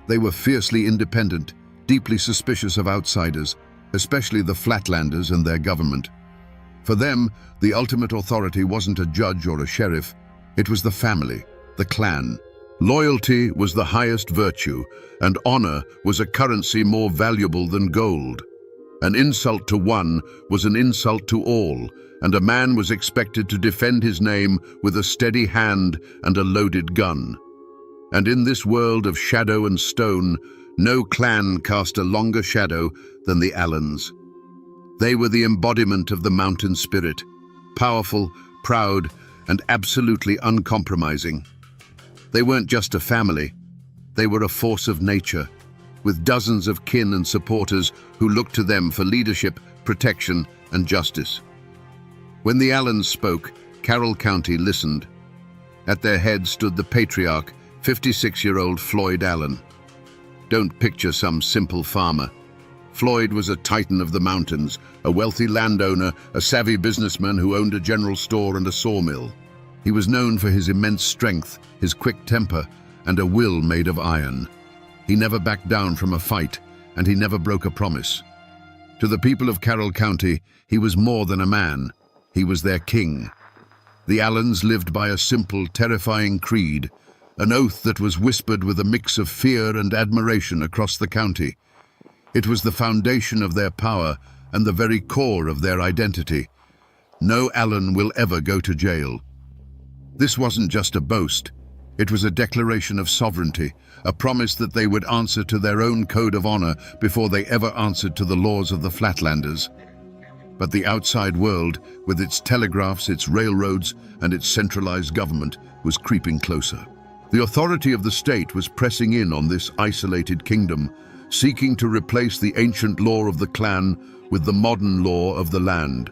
They were fiercely independent, deeply suspicious of outsiders, especially the Flatlanders and their government. For them, the ultimate authority wasn't a judge or a sheriff, it was the family, the clan. Loyalty was the highest virtue, and honor was a currency more valuable than gold. An insult to one was an insult to all, and a man was expected to defend his name with a steady hand and a loaded gun. And in this world of shadow and stone, no clan cast a longer shadow than the Allans. They were the embodiment of the mountain spirit, powerful, proud, and absolutely uncompromising. They weren't just a family, they were a force of nature, with dozens of kin and supporters who looked to them for leadership, protection, and justice. When the Allans spoke, Carroll County listened. At their head stood the patriarch, 56-year-old Floyd Allen. Don't picture some simple farmer. Floyd was a titan of the mountains, a wealthy landowner, a savvy businessman who owned a general store and a sawmill. He was known for his immense strength, his quick temper, and a will made of iron. He never backed down from a fight, and he never broke a promise. To the people of Carroll County, he was more than a man. He was their king. The Allans lived by a simple, terrifying creed, an oath that was whispered with a mix of fear and admiration across the county. It was the foundation of their power and the very core of their identity. No Allan will ever go to jail. This wasn't just a boast. It was a declaration of sovereignty, a promise that they would answer to their own code of honor before they ever answered to the laws of the Flatlanders. But the outside world, with its telegraphs, its railroads, and its centralized government, was creeping closer. The authority of the state was pressing in on this isolated kingdom, seeking to replace the ancient law of the clan with the modern law of the land.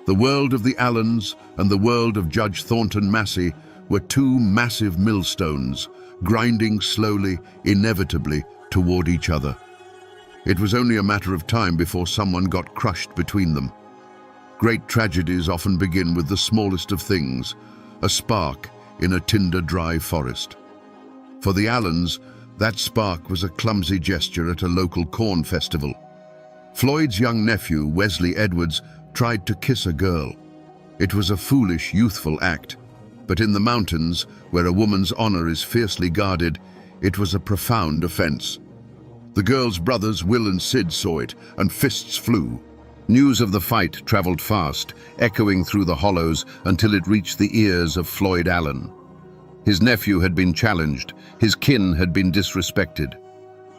The world of the Allans and the world of Judge Thornton Massey were two massive millstones, grinding slowly, inevitably, toward each other. It was only a matter of time before someone got crushed between them. Great tragedies often begin with the smallest of things, a spark in a tinder-dry forest. For the Allans, that spark was a clumsy gesture at a local corn festival. Floyd's young nephew, Wesley Edwards, tried to kiss a girl. It was a foolish, youthful act, but in the mountains, where a woman's honor is fiercely guarded, it was a profound offense. The girl's brothers, Will and Sid, saw it, and fists flew. News of the fight traveled fast, echoing through the hollows until it reached the ears of Floyd Allen. His nephew had been challenged, his kin had been disrespected.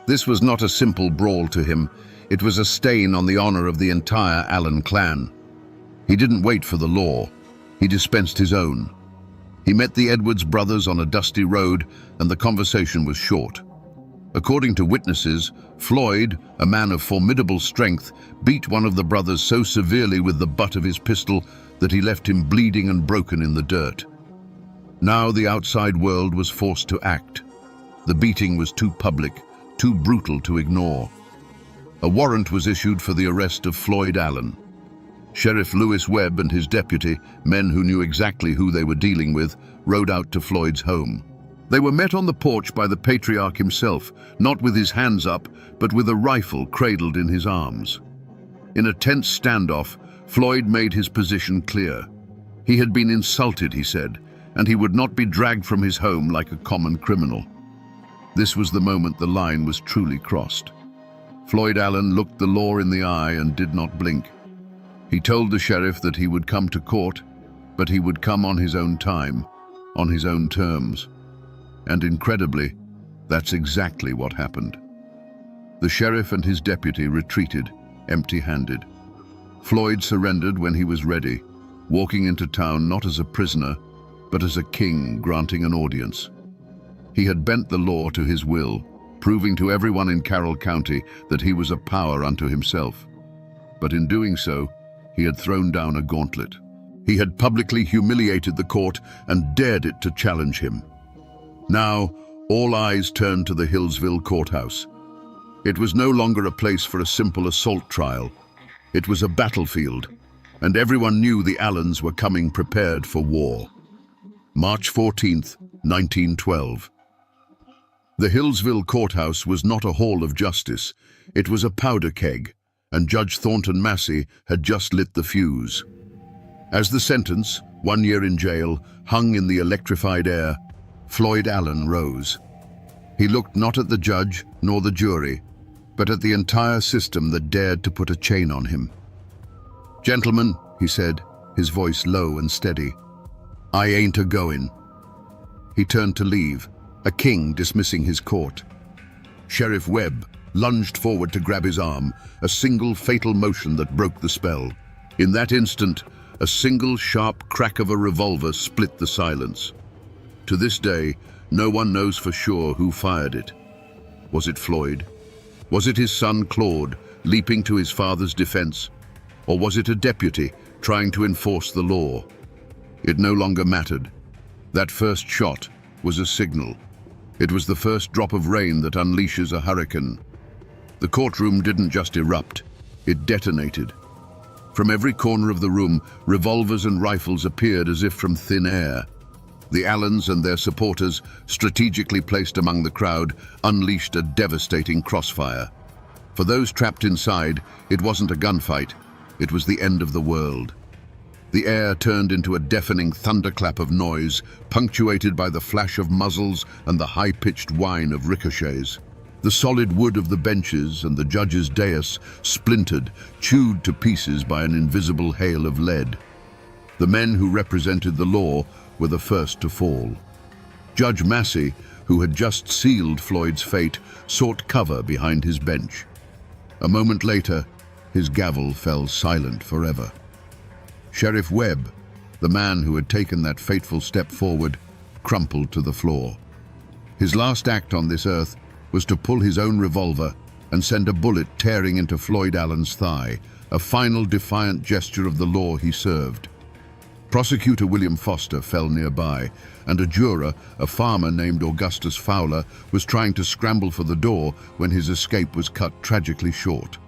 This was not a simple brawl to him, it was a stain on the honor of the entire Allen clan. He didn't wait for the law, he dispensed his own. He met the Edwards brothers on a dusty road, and the conversation was short. According to witnesses, Floyd, a man of formidable strength, beat one of the brothers so severely with the butt of his pistol that he left him bleeding and broken in the dirt. Now the outside world was forced to act. The beating was too public, too brutal to ignore. A warrant was issued for the arrest of Floyd Allen. Sheriff Lewis Webb and his deputy, men who knew exactly who they were dealing with, rode out to Floyd's home. They were met on the porch by the patriarch himself, not with his hands up, but with a rifle cradled in his arms. In a tense standoff, Floyd made his position clear. He had been insulted, he said, and he would not be dragged from his home like a common criminal. This was the moment the line was truly crossed. Floyd Allen looked the law in the eye and did not blink. He told the sheriff that he would come to court, but he would come on his own time, on his own terms. And incredibly, that's exactly what happened. The sheriff and his deputy retreated, empty-handed. Floyd surrendered when he was ready, walking into town not as a prisoner, but as a king granting an audience. He had bent the law to his will, proving to everyone in Carroll County that he was a power unto himself. But in doing so, he had thrown down a gauntlet. He had publicly humiliated the court and dared it to challenge him. Now, all eyes turned to the Hillsville courthouse. It was no longer a place for a simple assault trial. It was a battlefield, and everyone knew the Allans were coming prepared for war. March 14th, 1912. The Hillsville courthouse was not a hall of justice. It was a powder keg, and Judge Thornton Massey had just lit the fuse. As the sentence, 1 year in jail, hung in the electrified air, Floyd Allen rose. He looked not at the judge nor the jury, but at the entire system that dared to put a chain on him. "Gentlemen," he said, his voice low and steady, "I ain't a-goin'." He turned to leave, a king dismissing his court. Sheriff Webb lunged forward to grab his arm, a single fatal motion that broke the spell. In that instant, a single sharp crack of a revolver split the silence. To this day, no one knows for sure who fired it. Was it Floyd? Was it his son Claude, leaping to his father's defense? Or was it a deputy trying to enforce the law? It no longer mattered. That first shot was a signal. It was the first drop of rain that unleashes a hurricane. The courtroom didn't just erupt, it detonated. From every corner of the room, revolvers and rifles appeared as if from thin air. The Allens and their supporters, strategically placed among the crowd, unleashed a devastating crossfire. For those trapped inside, it wasn't a gunfight, it was the end of the world. The air turned into a deafening thunderclap of noise, punctuated by the flash of muzzles and the high-pitched whine of ricochets. The solid wood of the benches and the judge's dais splintered, chewed to pieces by an invisible hail of lead. The men who represented the law were the first to fall. Judge Massey, who had just sealed Floyd's fate, sought cover behind his bench. A moment later, his gavel fell silent forever. Sheriff Webb, the man who had taken that fateful step forward, crumpled to the floor. His last act on this earth was to pull his own revolver and send a bullet tearing into Floyd Allen's thigh, a final defiant gesture of the law he served. Prosecutor William Foster fell nearby, and a juror, a farmer named Augustus Fowler, was trying to scramble for the door when his escape was cut tragically short.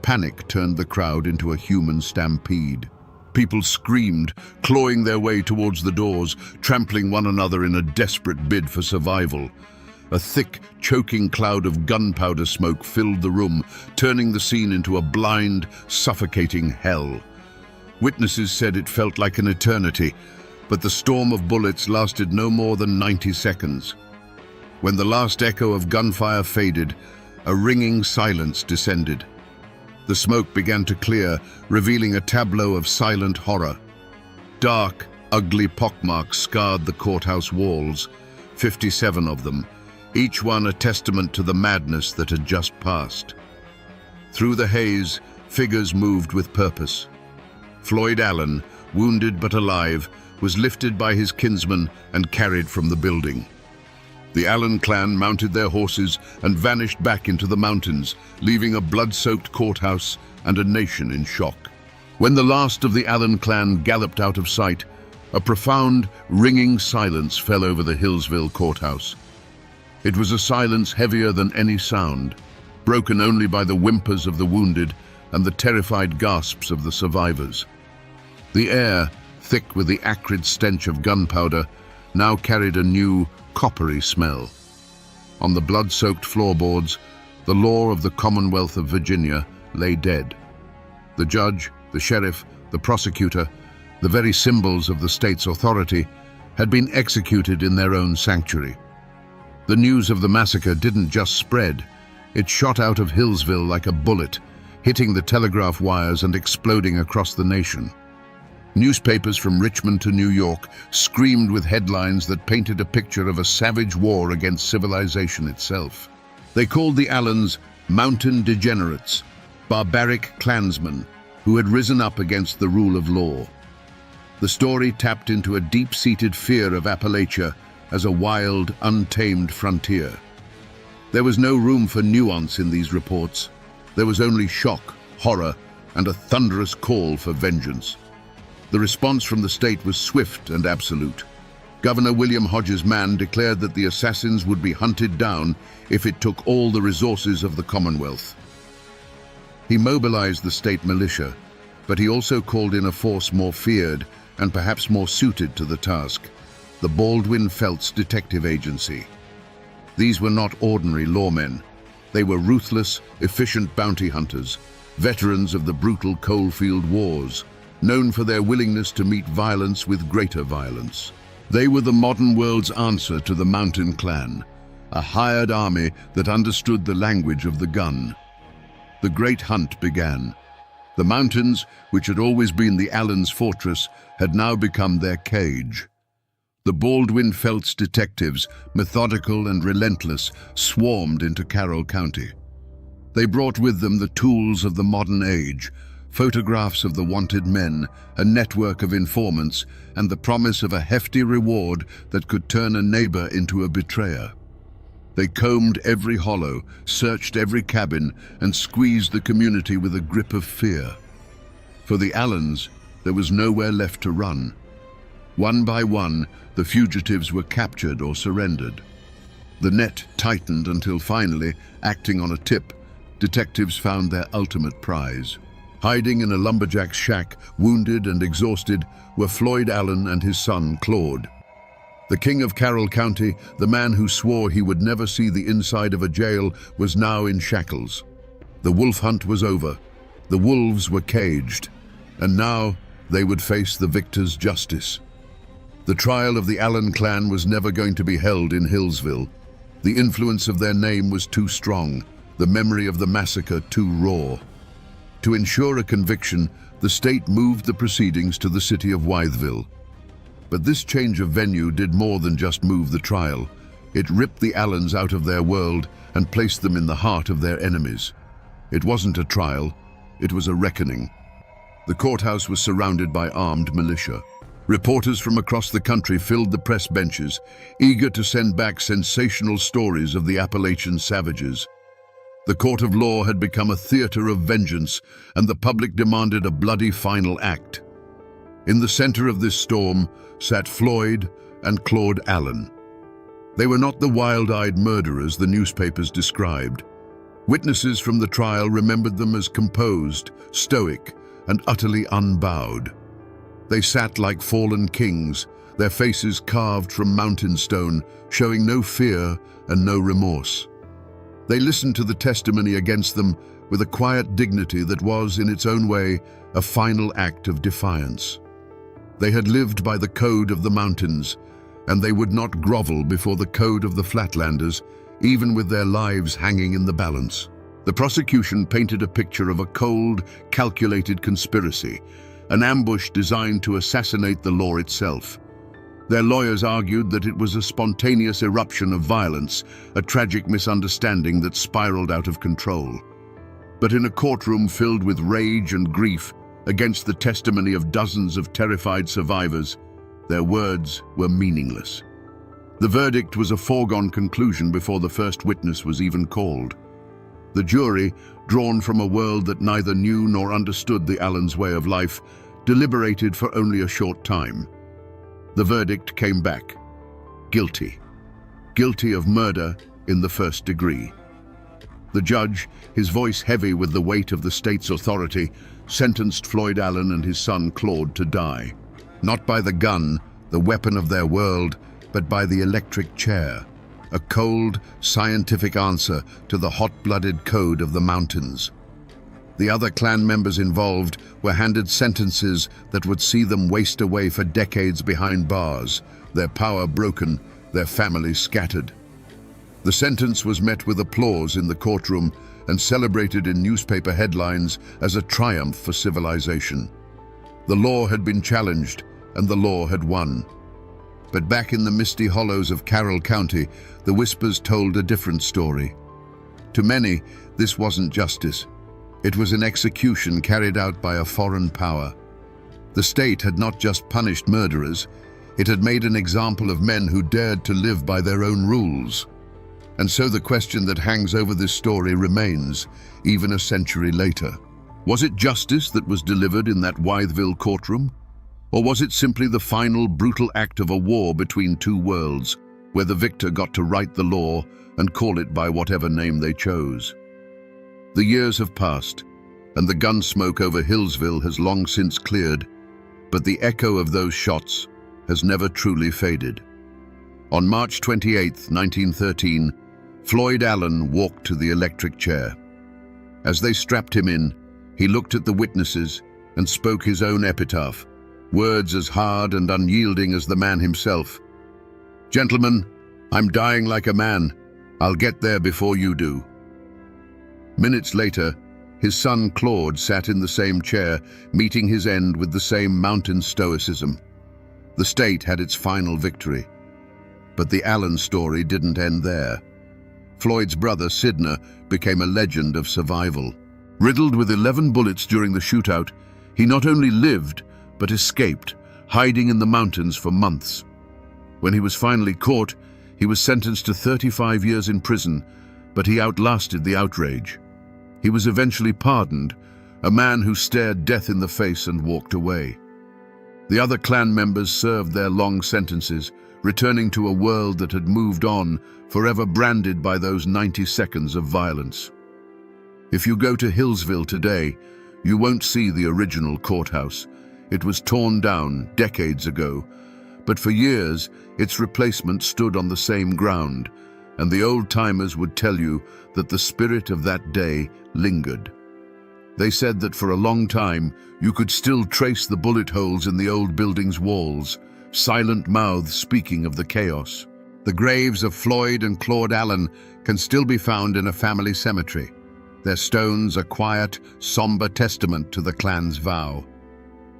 Panic turned the crowd into a human stampede. People screamed, clawing their way towards the doors, trampling one another in a desperate bid for survival. A thick, choking cloud of gunpowder smoke filled the room, turning the scene into a blind, suffocating hell. Witnesses said it felt like an eternity, but the storm of bullets lasted no more than 90 seconds. When the last echo of gunfire faded, a ringing silence descended. The smoke began to clear, revealing a tableau of silent horror. Dark, ugly pockmarks scarred the courthouse walls, 57 of them, each one a testament to the madness that had just passed. Through the haze, figures moved with purpose. Floyd Allen, wounded but alive, was lifted by his kinsmen and carried from the building. The Allen clan mounted their horses and vanished back into the mountains, leaving a blood-soaked courthouse and a nation in shock. When the last of the Allen clan galloped out of sight, a profound, ringing silence fell over the Hillsville courthouse. It was a silence heavier than any sound, broken only by the whimpers of the wounded and the terrified gasps of the survivors. The air, thick with the acrid stench of gunpowder, now carried a new, coppery smell. On the blood-soaked floorboards, the law of the Commonwealth of Virginia lay dead. The judge, the sheriff, the prosecutor, the very symbols of the state's authority, had been executed in their own sanctuary. The news of the massacre didn't just spread, it shot out of Hillsville like a bullet, hitting the telegraph wires and exploding across the nation. Newspapers from Richmond to New York screamed with headlines that painted a picture of a savage war against civilization itself. They called the Allens mountain degenerates, barbaric clansmen who had risen up against the rule of law. The story tapped into a deep-seated fear of Appalachia as a wild, untamed frontier. There was no room for nuance in these reports. There was only shock, horror, and a thunderous call for vengeance. The response from the state was swift and absolute. Governor William Hodges Mann declared that the assassins would be hunted down if it took all the resources of the Commonwealth. He mobilized the state militia, but he also called in a force more feared and perhaps more suited to the task: the Baldwin Felts Detective Agency. These were not ordinary lawmen. They were ruthless, efficient bounty hunters, veterans of the brutal coalfield wars, known for their willingness to meet violence with greater violence. They were the modern world's answer to the Mountain Clan, a hired army that understood the language of the gun. The great hunt began. The mountains, which had always been the Allens' fortress, had now become their cage. The Baldwin Felts detectives, methodical and relentless, swarmed into Carroll County. They brought with them the tools of the modern age, photographs of the wanted men, a network of informants, and the promise of a hefty reward that could turn a neighbor into a betrayer. They combed every hollow, searched every cabin, and squeezed the community with a grip of fear. For the Allens, there was nowhere left to run. One by one, the fugitives were captured or surrendered. The net tightened until finally, acting on a tip, detectives found their ultimate prize. Hiding in a lumberjack's shack, wounded and exhausted, were Floyd Allen and his son, Claude. The king of Carroll County, the man who swore he would never see the inside of a jail, was now in shackles. The wolf hunt was over. The wolves were caged. And now they would face the victor's justice. The trial of the Allen clan was never going to be held in Hillsville. The influence of their name was too strong, the memory of the massacre too raw. To ensure a conviction, the state moved the proceedings to the city of Wytheville. But this change of venue did more than just move the trial. It ripped the Allens out of their world and placed them in the heart of their enemies. It wasn't a trial, it was a reckoning. The courthouse was surrounded by armed militia. Reporters from across the country filled the press benches, eager to send back sensational stories of the Appalachian savages. The court of law had become a theater of vengeance, and the public demanded a bloody final act. In the center of this storm sat Floyd and Claude Allen. They were not the wild-eyed murderers the newspapers described. Witnesses from the trial remembered them as composed, stoic, and utterly unbowed. They sat like fallen kings, their faces carved from mountain stone, showing no fear and no remorse. They listened to the testimony against them with a quiet dignity that was, in its own way, a final act of defiance. They had lived by the code of the mountains, and they would not grovel before the code of the Flatlanders, even with their lives hanging in the balance. The prosecution painted a picture of a cold, calculated conspiracy, an ambush designed to assassinate the law itself. Their lawyers argued that it was a spontaneous eruption of violence, a tragic misunderstanding that spiraled out of control. But in a courtroom filled with rage and grief against the testimony of dozens of terrified survivors, their words were meaningless. The verdict was a foregone conclusion before the first witness was even called. The jury, drawn from a world that neither knew nor understood the Allens' way of life, deliberated for only a short time. The verdict came back: guilty. Guilty of murder in the first degree. The judge, his voice heavy with the weight of the state's authority, sentenced Floyd Allen and his son Claude to die. Not by the gun, the weapon of their world, but by the electric chair. A cold, scientific answer to the hot-blooded code of the mountains. The other clan members involved were handed sentences that would see them waste away for decades behind bars, their power broken, their families scattered. The sentence was met with applause in the courtroom and celebrated in newspaper headlines as a triumph for civilization. The law had been challenged, and the law had won. But back in the misty hollows of Carroll County, the whispers told a different story. To many, this wasn't justice. It was an execution carried out by a foreign power. The state had not just punished murderers, it had made an example of men who dared to live by their own rules. And so the question that hangs over this story remains, even a century later. Was it justice that was delivered in that Wytheville courtroom? Or was it simply the final brutal act of a war between two worlds, where the victor got to write the law and call it by whatever name they chose? The years have passed, and the gun smoke over Hillsville has long since cleared, but the echo of those shots has never truly faded. On March 28, 1913, Floyd Allen walked to the electric chair. As they strapped him in, he looked at the witnesses and spoke his own epitaph, words as hard and unyielding as the man himself. "Gentlemen, I'm dying like a man. I'll get there before you do." Minutes later, his son Claude sat in the same chair, meeting his end with the same mountain stoicism. The state had its final victory. But the Allen story didn't end there. Floyd's brother, Sidner, became a legend of survival. Riddled with 11 bullets during the shootout, he not only lived, but escaped, hiding in the mountains for months. When he was finally caught, he was sentenced to 35 years in prison, but he outlasted the outrage. He was eventually pardoned, a man who stared death in the face and walked away. The other clan members served their long sentences, returning to a world that had moved on, forever branded by those 90 seconds of violence. If you go to Hillsville today, you won't see the original courthouse. It was torn down decades ago, but for years its replacement stood on the same ground, and the old-timers would tell you that the spirit of that day lingered. They said that for a long time you could still trace the bullet holes in the old building's walls, silent mouths speaking of the chaos. The graves of Floyd and Claude Allen can still be found in a family cemetery. Their stones a quiet, somber testament to the clan's vow.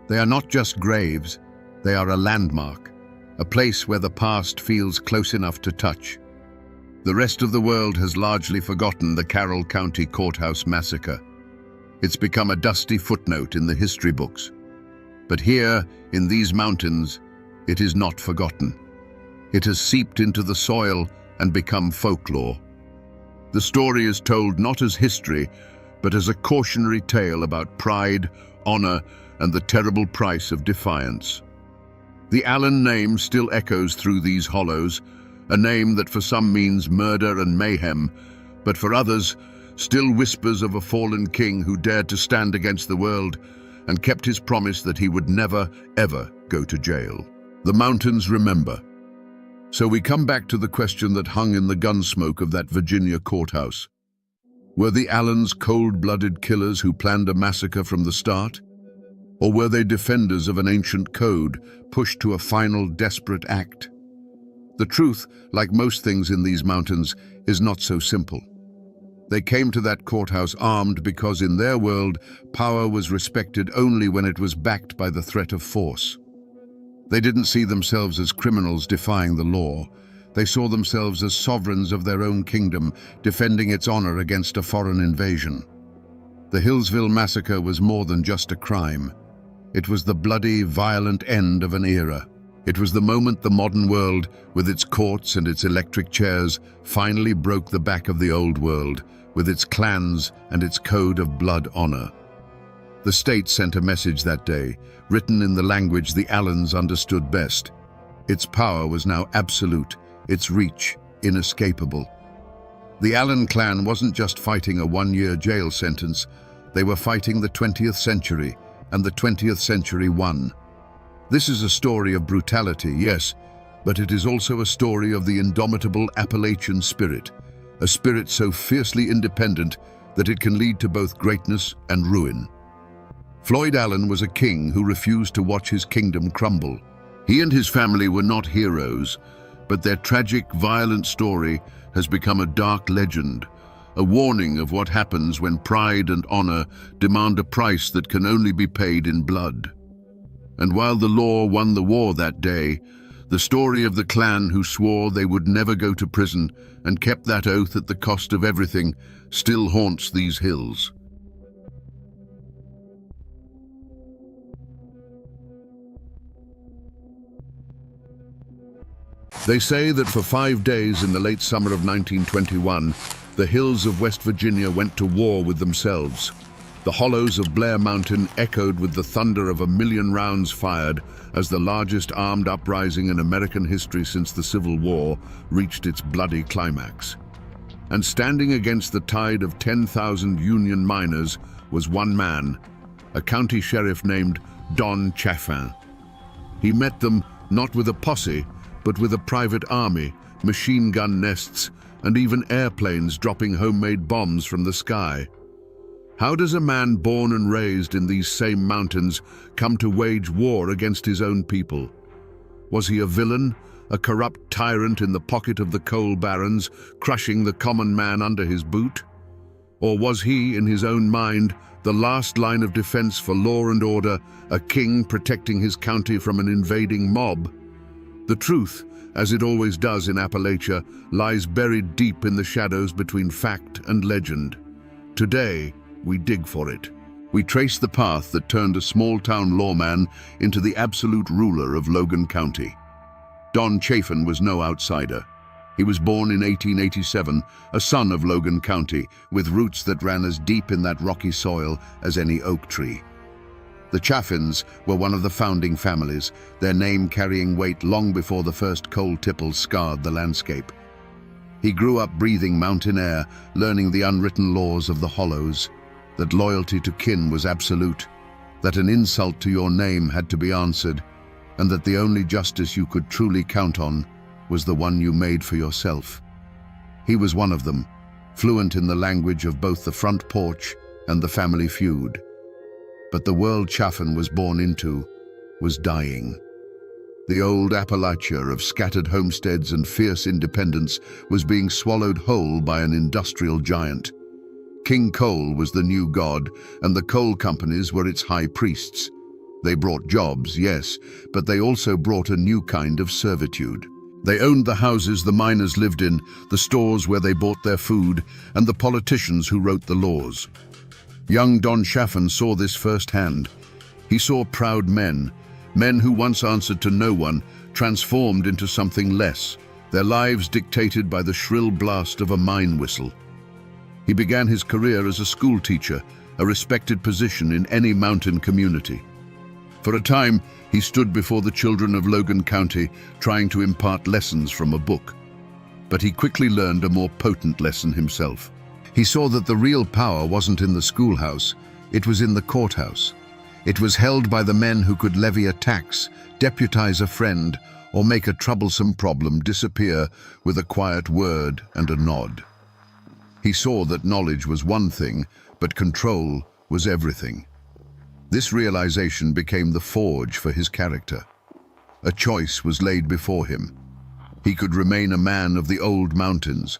They are not just graves, they are a landmark, a place where the past feels close enough to touch. The rest of the world has largely forgotten the Carroll County Courthouse massacre. It's become a dusty footnote in the history books. But here, in these mountains, it is not forgotten. It has seeped into the soil and become folklore. The story is told not as history, but as a cautionary tale about pride, honor, and the terrible price of defiance. The Allen name still echoes through these hollows, a name that for some means murder and mayhem, but for others, still whispers of a fallen king who dared to stand against the world and kept his promise that he would never, ever go to jail. The mountains remember. So we come back to the question that hung in the gunsmoke of that Virginia courthouse. Were the Allens cold-blooded killers who planned a massacre from the start? Or were they defenders of an ancient code, pushed to a final desperate act? The truth, like most things in these mountains, is not so simple. They came to that courthouse armed because in their world, power was respected only when it was backed by the threat of force. They didn't see themselves as criminals defying the law. They saw themselves as sovereigns of their own kingdom, defending its honor against a foreign invasion. The Hillsville massacre was more than just a crime. It was the bloody, violent end of an era. It was the moment the modern world, with its courts and its electric chairs, finally broke the back of the old world, with its clans and its code of blood honor. The state sent a message that day, written in the language the Allens understood best. Its power was now absolute, its reach inescapable. The Allen clan wasn't just fighting a one-year jail sentence, they were fighting the 20th century, and the 20th century won. This is a story of brutality, yes, but it is also a story of the indomitable Appalachian spirit, a spirit so fiercely independent that it can lead to both greatness and ruin. Floyd Allen was a king who refused to watch his kingdom crumble. He and his family were not heroes, but their tragic, violent story has become a dark legend, a warning of what happens when pride and honor demand a price that can only be paid in blood. And while the law won the war that day, the story of the clan who swore they would never go to prison and kept that oath at the cost of everything still haunts these hills. They say that for 5 days in the late summer of 1921, the hills of West Virginia went to war with themselves. The hollows of Blair Mountain echoed with the thunder of 1,000,000 rounds fired as the largest armed uprising in American history since the Civil War reached its bloody climax. And standing against the tide of 10,000 Union miners was one man, a county sheriff named Don Chaffin. He met them not with a posse, but with a private army, machine gun nests, and even airplanes dropping homemade bombs from the sky. How does a man born and raised in these same mountains come to wage war against his own people? Was he a villain, a corrupt tyrant in the pocket of the coal barons, crushing the common man under his boot? Or was he, in his own mind, the last line of defense for law and order, a king protecting his county from an invading mob? The truth, as it always does in Appalachia, lies buried deep in the shadows between fact and legend. Today, we dig for it. We trace the path that turned a small-town lawman into the absolute ruler of Logan County. Don Chafin was no outsider. He was born in 1887, a son of Logan County, with roots that ran as deep in that rocky soil as any oak tree. The Chaffins were one of the founding families, their name carrying weight long before the first coal tipples scarred the landscape. He grew up breathing mountain air, learning the unwritten laws of the hollows, that loyalty to kin was absolute, that an insult to your name had to be answered, and that the only justice you could truly count on was the one you made for yourself. He was one of them, fluent in the language of both the front porch and the family feud. But the world Chaffin was born into was dying. The old Appalachia of scattered homesteads and fierce independence was being swallowed whole by an industrial giant. King Coal was the new god, and the coal companies were its high priests. They brought jobs, yes, but they also brought a new kind of servitude. They owned the houses the miners lived in, the stores where they bought their food, and the politicians who wrote the laws. Young Don Chaffin saw this firsthand. He saw proud men who once answered to no one, transformed into something less, their lives dictated by the shrill blast of a mine whistle. He began his career as a school teacher, a respected position in any mountain community. For a time, he stood before the children of Logan County, trying to impart lessons from a book. But he quickly learned a more potent lesson himself. He saw that the real power wasn't in the schoolhouse, it was in the courthouse. It was held by the men who could levy a tax, deputize a friend, or make a troublesome problem disappear with a quiet word and a nod. He saw that knowledge was one thing, but control was everything. This realization became the forge for his character. A choice was laid before him. He could remain a man of the old mountains,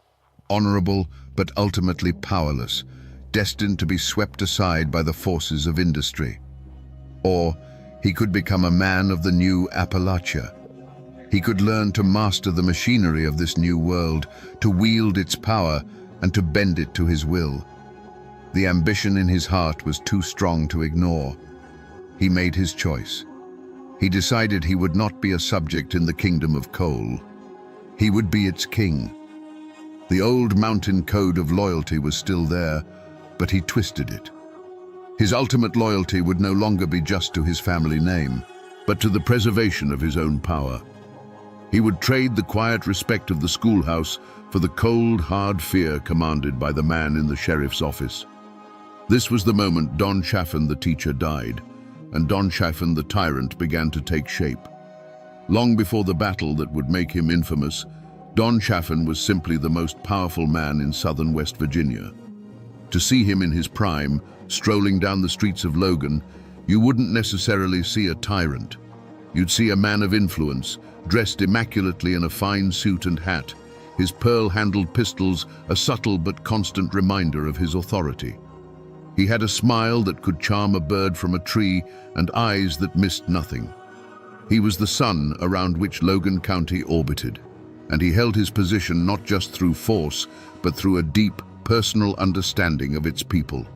honorable but ultimately powerless, destined to be swept aside by the forces of industry. Or he could become a man of the new Appalachia. He could learn to master the machinery of this new world, to wield its power, and to bend it to his will. The ambition in his heart was too strong to ignore. He made his choice. He decided he would not be a subject in the kingdom of coal. He would be its king. The old mountain code of loyalty was still there, but he twisted it. His ultimate loyalty would no longer be just to his family name, but to the preservation of his own power. He would trade the quiet respect of the schoolhouse for the cold, hard fear commanded by the man in the sheriff's office. This was the moment Don Chaffin the teacher died, and Don Chaffin the tyrant began to take shape. Long before the battle that would make him infamous, Don Chaffin was simply the most powerful man in southern West Virginia. To see him in his prime, strolling down the streets of Logan, you wouldn't necessarily see a tyrant. You'd see a man of influence, dressed immaculately in a fine suit and hat, his pearl-handled pistols a subtle but constant reminder of his authority. He had a smile that could charm a bird from a tree and eyes that missed nothing. He was the sun around which Logan County orbited, and he held his position not just through force, but through a deep, personal understanding of its people.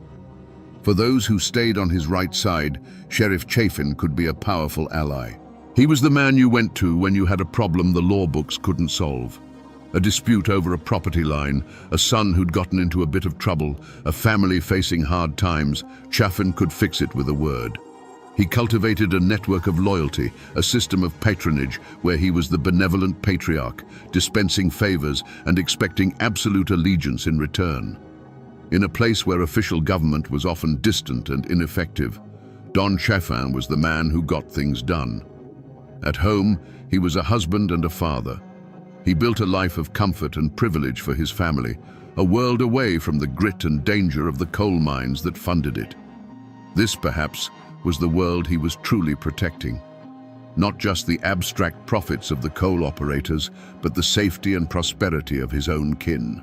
For those who stayed on his right side, Sheriff Chafin could be a powerful ally. He was the man you went to when you had a problem the law books couldn't solve. A dispute over a property line, a son who'd gotten into a bit of trouble, a family facing hard times, Chaffin could fix it with a word. He cultivated a network of loyalty, a system of patronage where he was the benevolent patriarch, dispensing favors and expecting absolute allegiance in return. In a place where official government was often distant and ineffective, Don Chaffin was the man who got things done. At home, he was a husband and a father. He built a life of comfort and privilege for his family, a world away from the grit and danger of the coal mines that funded it. This, perhaps, was the world he was truly protecting. Not just the abstract profits of the coal operators, but the safety and prosperity of his own kin.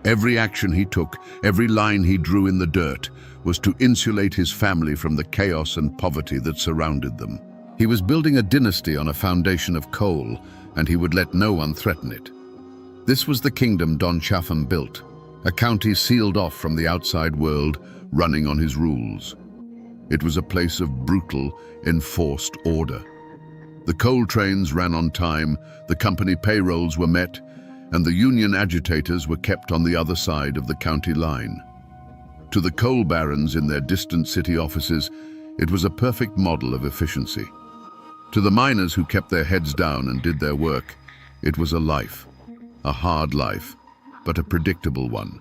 Every action he took, every line he drew in the dirt, was to insulate his family from the chaos and poverty that surrounded them. He was building a dynasty on a foundation of coal, and he would let no one threaten it. This was the kingdom Don Chaffan built, a county sealed off from the outside world, running on his rules. It was a place of brutal, enforced order. The coal trains ran on time, the company payrolls were met, and the union agitators were kept on the other side of the county line. To the coal barons in their distant city offices, it was a perfect model of efficiency. To the miners who kept their heads down and did their work, it was a life, a hard life, but a predictable one.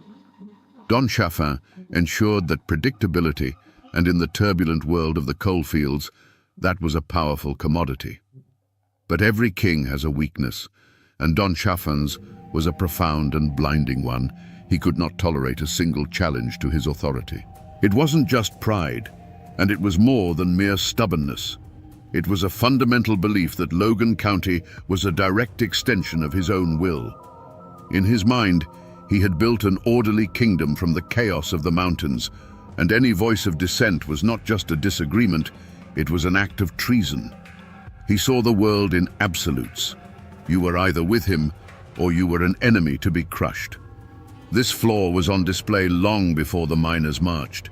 Don Chaffan ensured that predictability, and in the turbulent world of the coal fields, that was a powerful commodity. But every king has a weakness, and Don Chaffan's was a profound and blinding one. He could not tolerate a single challenge to his authority. It wasn't just pride, and it was more than mere stubbornness. It was a fundamental belief that Logan County was a direct extension of his own will. In his mind, he had built an orderly kingdom from the chaos of the mountains, and any voice of dissent was not just a disagreement, it was an act of treason. He saw the world in absolutes. You were either with him, or you were an enemy to be crushed. This flaw was on display long before the miners marched.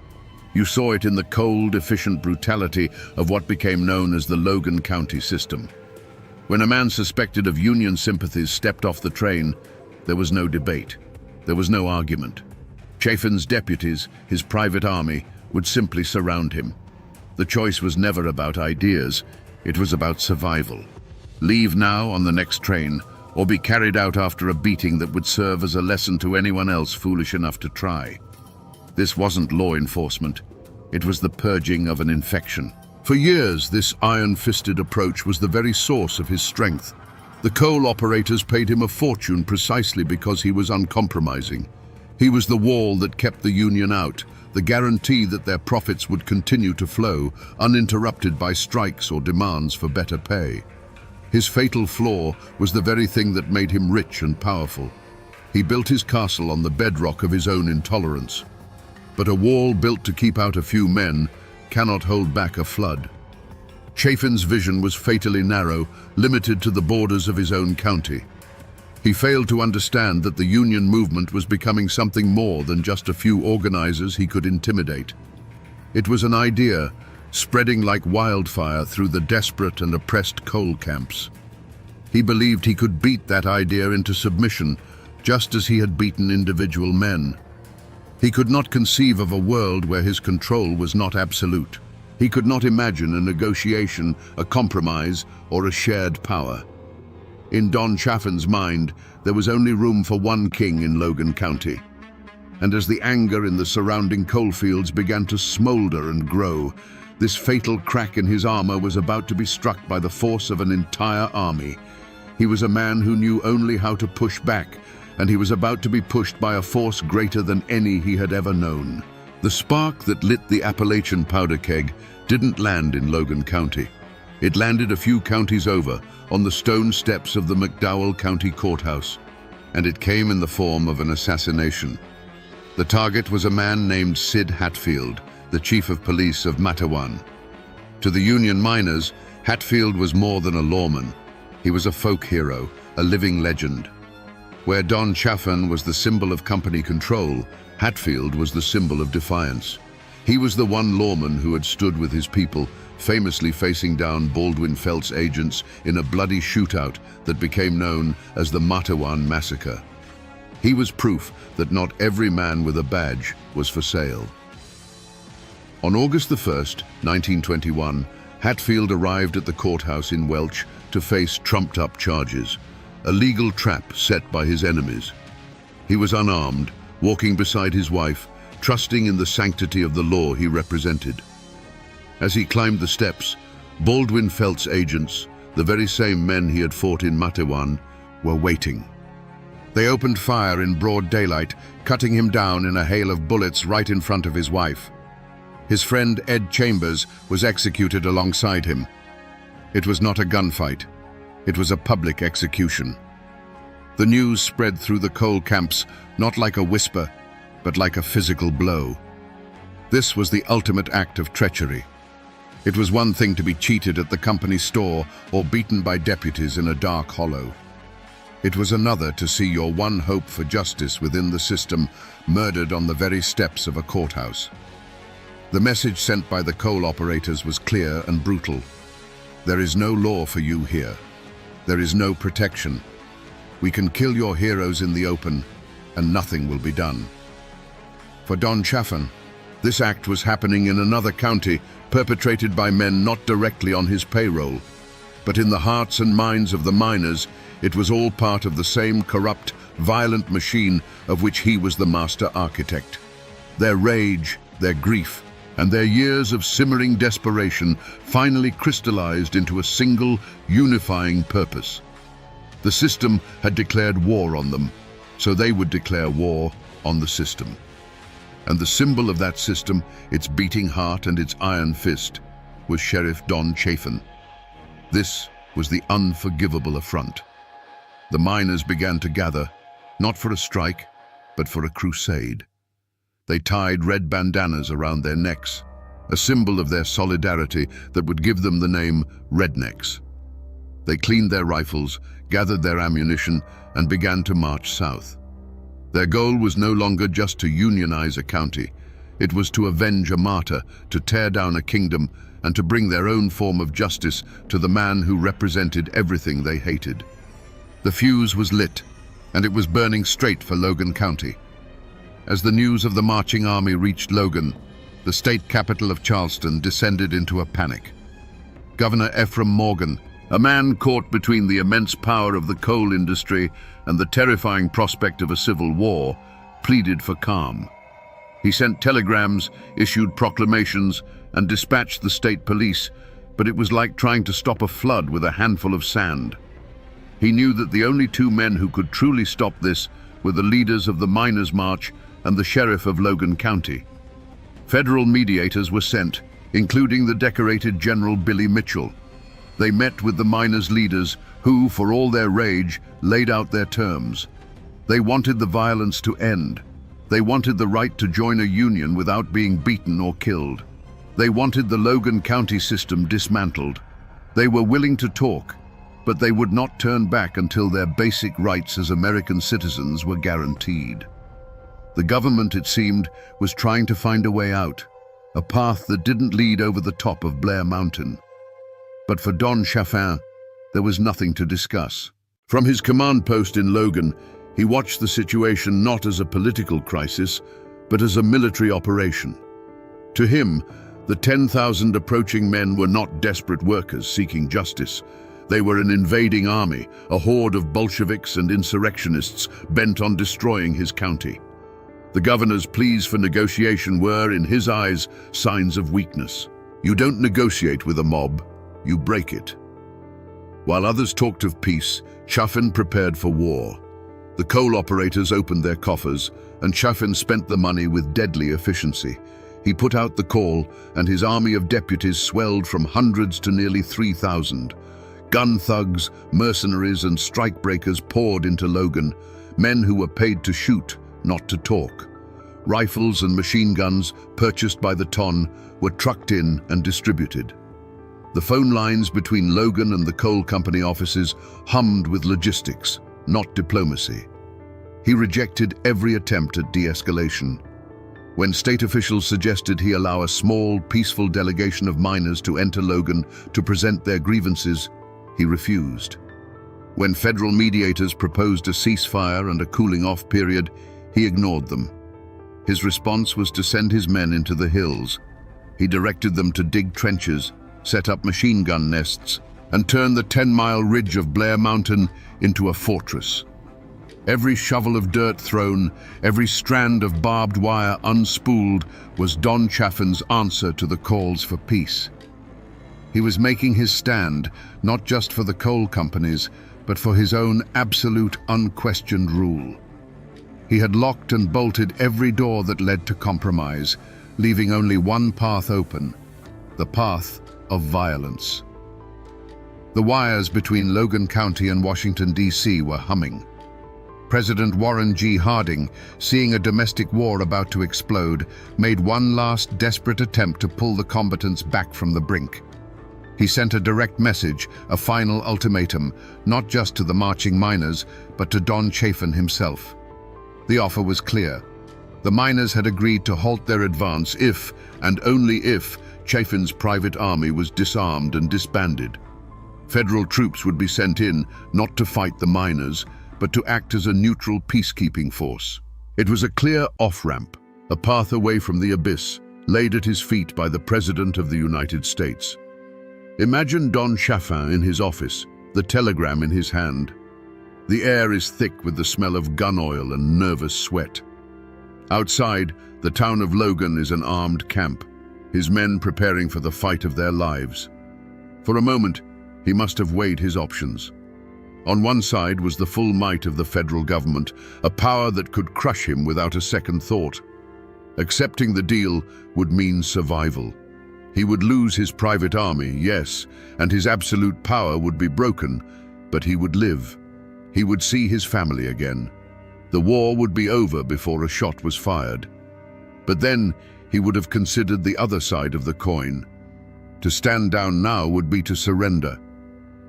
You saw it in the cold, efficient brutality of what became known as the Logan County system. When a man suspected of Union sympathies stepped off the train, there was no debate. There was no argument. Chaffan's deputies, his private army, would simply surround him. The choice was never about ideas, it was about survival. Leave now on the next train, or be carried out after a beating that would serve as a lesson to anyone else foolish enough to try. This wasn't law enforcement. It was the purging of an infection. For years, this iron-fisted approach was the very source of his strength. The coal operators paid him a fortune precisely because he was uncompromising. He was the wall that kept the union out, the guarantee that their profits would continue to flow, uninterrupted by strikes or demands for better pay. His fatal flaw was the very thing that made him rich and powerful. He built his castle on the bedrock of his own intolerance. But a wall built to keep out a few men cannot hold back a flood. Chaffan's vision was fatally narrow, limited to the borders of his own county. He failed to understand that the union movement was becoming something more than just a few organizers he could intimidate. It was an idea, spreading like wildfire through the desperate and oppressed coal camps. He believed he could beat that idea into submission, just as he had beaten individual men. He could not conceive of a world where his control was not absolute. He could not imagine a negotiation, a compromise, or a shared power. In Don Chaffan's mind, there was only room for one king in Logan County. And as the anger in the surrounding coalfields began to smolder and grow, this fatal crack in his armor was about to be struck by the force of an entire army. He was a man who knew only how to push back, and he was about to be pushed by a force greater than any he had ever known. The spark that lit the Appalachian powder keg didn't land in Logan County. It landed a few counties over, on the stone steps of the McDowell County Courthouse, and it came in the form of an assassination. The target was a man named Sid Hatfield, the chief of police of Matawan. To the Union miners, Hatfield was more than a lawman. He was a folk hero, a living legend. Where Don Chaffan was the symbol of company control, Hatfield was the symbol of defiance. He was the one lawman who had stood with his people, famously facing down Baldwin Felt's agents in a bloody shootout that became known as the Matawan Massacre. He was proof that not every man with a badge was for sale. On August 1st, 1921, Hatfield arrived at the courthouse in Welch to face trumped-up charges, a legal trap set by his enemies. He was unarmed, walking beside his wife, trusting in the sanctity of the law he represented. As he climbed the steps, Baldwin Felt's agents, The very same men he had fought in Matewan were waiting. They opened fire in broad daylight, cutting him down in a hail of bullets right in front of his wife. His friend Ed Chambers was executed alongside him. It was not a gunfight. It was a public execution. The news spread through the coal camps, not like a whisper, but like a physical blow. This was the ultimate act of treachery. It was one thing to be cheated at the company store or beaten by deputies in a dark hollow. It was another to see your one hope for justice within the system murdered on the very steps of a courthouse. The message sent by the coal operators was clear and brutal. There is no law for you here. There is no protection. We can kill your heroes in the open, and nothing will be done. For Don Chaffin, this act was happening in another county, perpetrated by men not directly on his payroll, but in the hearts and minds of the miners. It was all part of the same corrupt, violent machine of which he was the master architect. Their rage, their grief, and their years of simmering desperation finally crystallized into a single, unifying purpose. The system had declared war on them, so they would declare war on the system. And the symbol of that system, its beating heart and its iron fist, was Sheriff Don Chaffin. This was the unforgivable affront. The miners began to gather, not for a strike, but for a crusade. They tied red bandanas around their necks, a symbol of their solidarity that would give them the name Rednecks. They cleaned their rifles, gathered their ammunition, and began to march south. Their goal was no longer just to unionize a county. It was to avenge a martyr, to tear down a kingdom, and to bring their own form of justice to the man who represented everything they hated. The fuse was lit, and it was burning straight for Logan County. As the news of the marching army reached Logan, the state capital of Charleston descended into a panic. Governor Ephraim Morgan, a man caught between the immense power of the coal industry and the terrifying prospect of a civil war, pleaded for calm. He sent telegrams, issued proclamations, and dispatched the state police, but it was like trying to stop a flood with a handful of sand. He knew that the only two men who could truly stop this were the leaders of the Miners' March and the sheriff of Logan County. Federal mediators were sent, including the decorated General Billy Mitchell. They met with the miners' leaders who, for all their rage, laid out their terms. They wanted the violence to end. They wanted the right to join a union without being beaten or killed. They wanted the Logan County system dismantled. They were willing to talk, but they would not turn back until their basic rights as American citizens were guaranteed. The government, it seemed, was trying to find a way out, a path that didn't lead over the top of Blair Mountain. But for Don Chaffin, there was nothing to discuss. From his command post in Logan, he watched the situation not as a political crisis, but as a military operation. To him, the 10,000 approaching men were not desperate workers seeking justice. They were an invading army, a horde of Bolsheviks and insurrectionists bent on destroying his county. The governor's pleas for negotiation were, in his eyes, signs of weakness. You don't negotiate with a mob, you break it. While others talked of peace, Chaffin prepared for war. The coal operators opened their coffers, and Chaffin spent the money with deadly efficiency. He put out the call, and his army of deputies swelled from hundreds to nearly 3,000. Gun thugs, mercenaries, and strikebreakers poured into Logan, men who were paid to shoot, not to talk. Rifles and machine guns, purchased by the ton, were trucked in and distributed. The phone lines between Logan and the coal company offices hummed with logistics, not diplomacy. He rejected every attempt at de-escalation. When state officials suggested he allow a small, peaceful delegation of miners to enter Logan to present their grievances, he refused. When federal mediators proposed a ceasefire and a cooling-off period, he ignored them. His response was to send his men into the hills. He directed them to dig trenches, set up machine gun nests, and turn the 10-mile ridge of Blair Mountain into a fortress. Every shovel of dirt thrown, every strand of barbed wire unspooled was Don Chaffin's answer to the calls for peace. He was making his stand, not just for the coal companies, but for his own absolute, unquestioned rule. He had locked and bolted every door that led to compromise, leaving only one path open, the path of violence. The wires between Logan County and Washington, D.C. were humming. President Warren G. Harding, seeing a domestic war about to explode, made one last desperate attempt to pull the combatants back from the brink. He sent a direct message, a final ultimatum, not just to the marching miners, but to Don Chafin himself. The offer was clear. The miners had agreed to halt their advance if, and only if, Chafin's private army was disarmed and disbanded. Federal troops would be sent in, not to fight the miners, but to act as a neutral peacekeeping force. It was a clear off-ramp, a path away from the abyss, laid at his feet by the President of the United States. Imagine Don Chafin in his office, the telegram in his hand. The air is thick with the smell of gun oil and nervous sweat. Outside, the town of Logan is an armed camp, his men preparing for the fight of their lives. For a moment, he must have weighed his options. On one side was the full might of the federal government, a power that could crush him without a second thought. Accepting the deal would mean survival. He would lose his private army, yes, and his absolute power would be broken, but he would live. He would see his family again. The war would be over before a shot was fired. But then he would have considered the other side of the coin. To stand down now would be to surrender.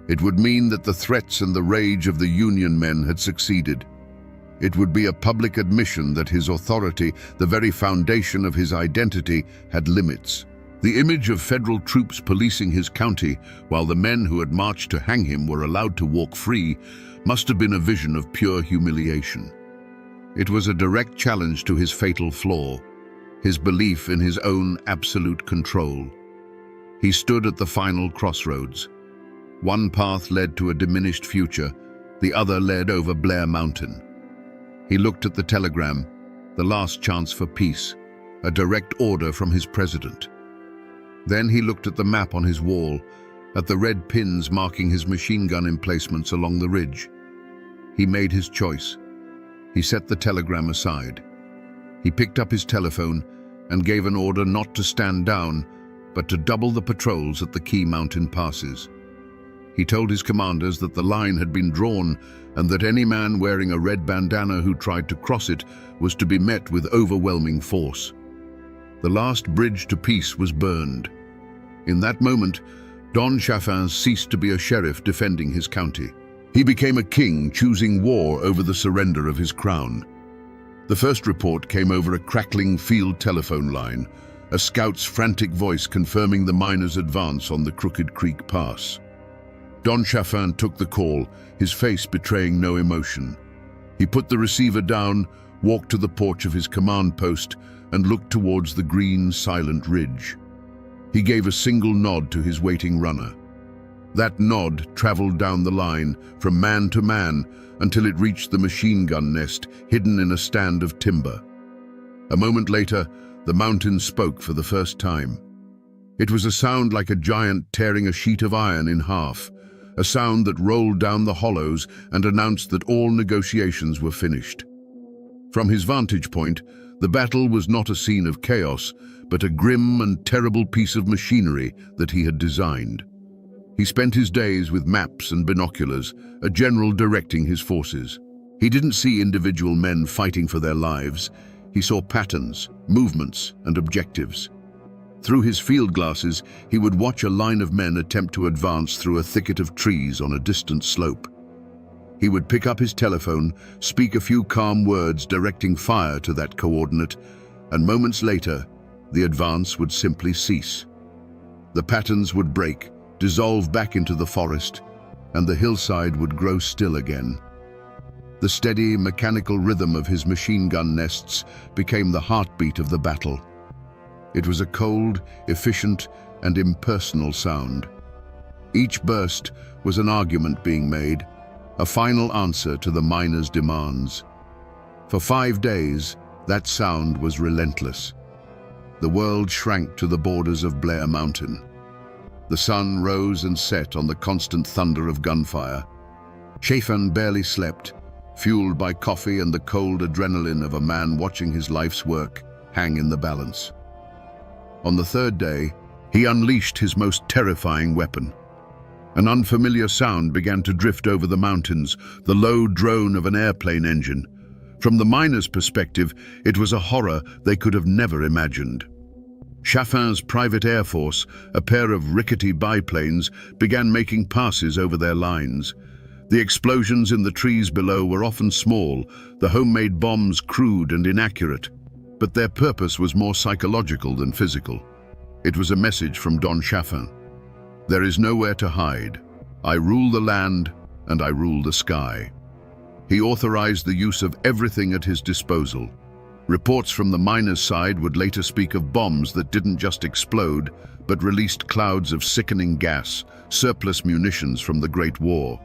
It would mean that the threats and the rage of the Union men had succeeded. It would be a public admission that his authority, the very foundation of his identity, had limits. The image of federal troops policing his county while the men who had marched to hang him were allowed to walk free must have been a vision of pure humiliation. It was a direct challenge to his fatal flaw, his belief in his own absolute control. He stood at the final crossroads. One path led to a diminished future, the other led over Blair Mountain. He looked at the telegram, the last chance for peace, a direct order from his president. Then he looked at the map on his wall, at the red pins marking his machine gun emplacements along the ridge. He made his choice. He set the telegram aside. He picked up his telephone and gave an order not to stand down, but to double the patrols at the key mountain passes. He told his commanders that the line had been drawn and that any man wearing a red bandana who tried to cross it was to be met with overwhelming force. The last bridge to peace was burned. In that moment, Don Chafin ceased to be a sheriff defending his county. He became a king choosing war over the surrender of his crown. The first report came over a crackling field telephone line, a scout's frantic voice confirming the miners' advance on the Crooked Creek Pass. Don Chafin took the call, his face betraying no emotion. He put the receiver down, walked to the porch of his command post, and looked towards the green, silent ridge. He gave a single nod to his waiting runner. That nod traveled down the line, from man to man, until it reached the machine gun nest, hidden in a stand of timber. A moment later, the mountain spoke for the first time. It was a sound like a giant tearing a sheet of iron in half, a sound that rolled down the hollows and announced that all negotiations were finished. From his vantage point, the battle was not a scene of chaos, but a grim and terrible piece of machinery that he had designed. He spent his days with maps and binoculars, a general directing his forces. He didn't see individual men fighting for their lives. He saw patterns, movements, and objectives. Through his field glasses, he would watch a line of men attempt to advance through a thicket of trees on a distant slope. He would pick up his telephone, speak a few calm words directing fire to that coordinate, and moments later, the advance would simply cease. The patterns would break, dissolve back into the forest, and the hillside would grow still again. The steady, mechanical rhythm of his machine gun nests became the heartbeat of the battle. It was a cold, efficient, and impersonal sound. Each burst was an argument being made, a final answer to the miners' demands. For 5 days, that sound was relentless. The world shrank to the borders of Blair Mountain. The sun rose and set on the constant thunder of gunfire. Chafin barely slept, fueled by coffee and the cold adrenaline of a man watching his life's work hang in the balance. On the third day, he unleashed his most terrifying weapon. An unfamiliar sound began to drift over the mountains, the low drone of an airplane engine. From the miners' perspective, it was a horror they could have never imagined. Chaffin's private air force, a pair of rickety biplanes, began making passes over their lines. The explosions in the trees below were often small, the homemade bombs crude and inaccurate, but their purpose was more psychological than physical. It was a message from Don Chaffin. There is nowhere to hide. I rule the land and I rule the sky. He authorized the use of everything at his disposal. Reports from the miners' side would later speak of bombs that didn't just explode, but released clouds of sickening gas, surplus munitions from the Great War.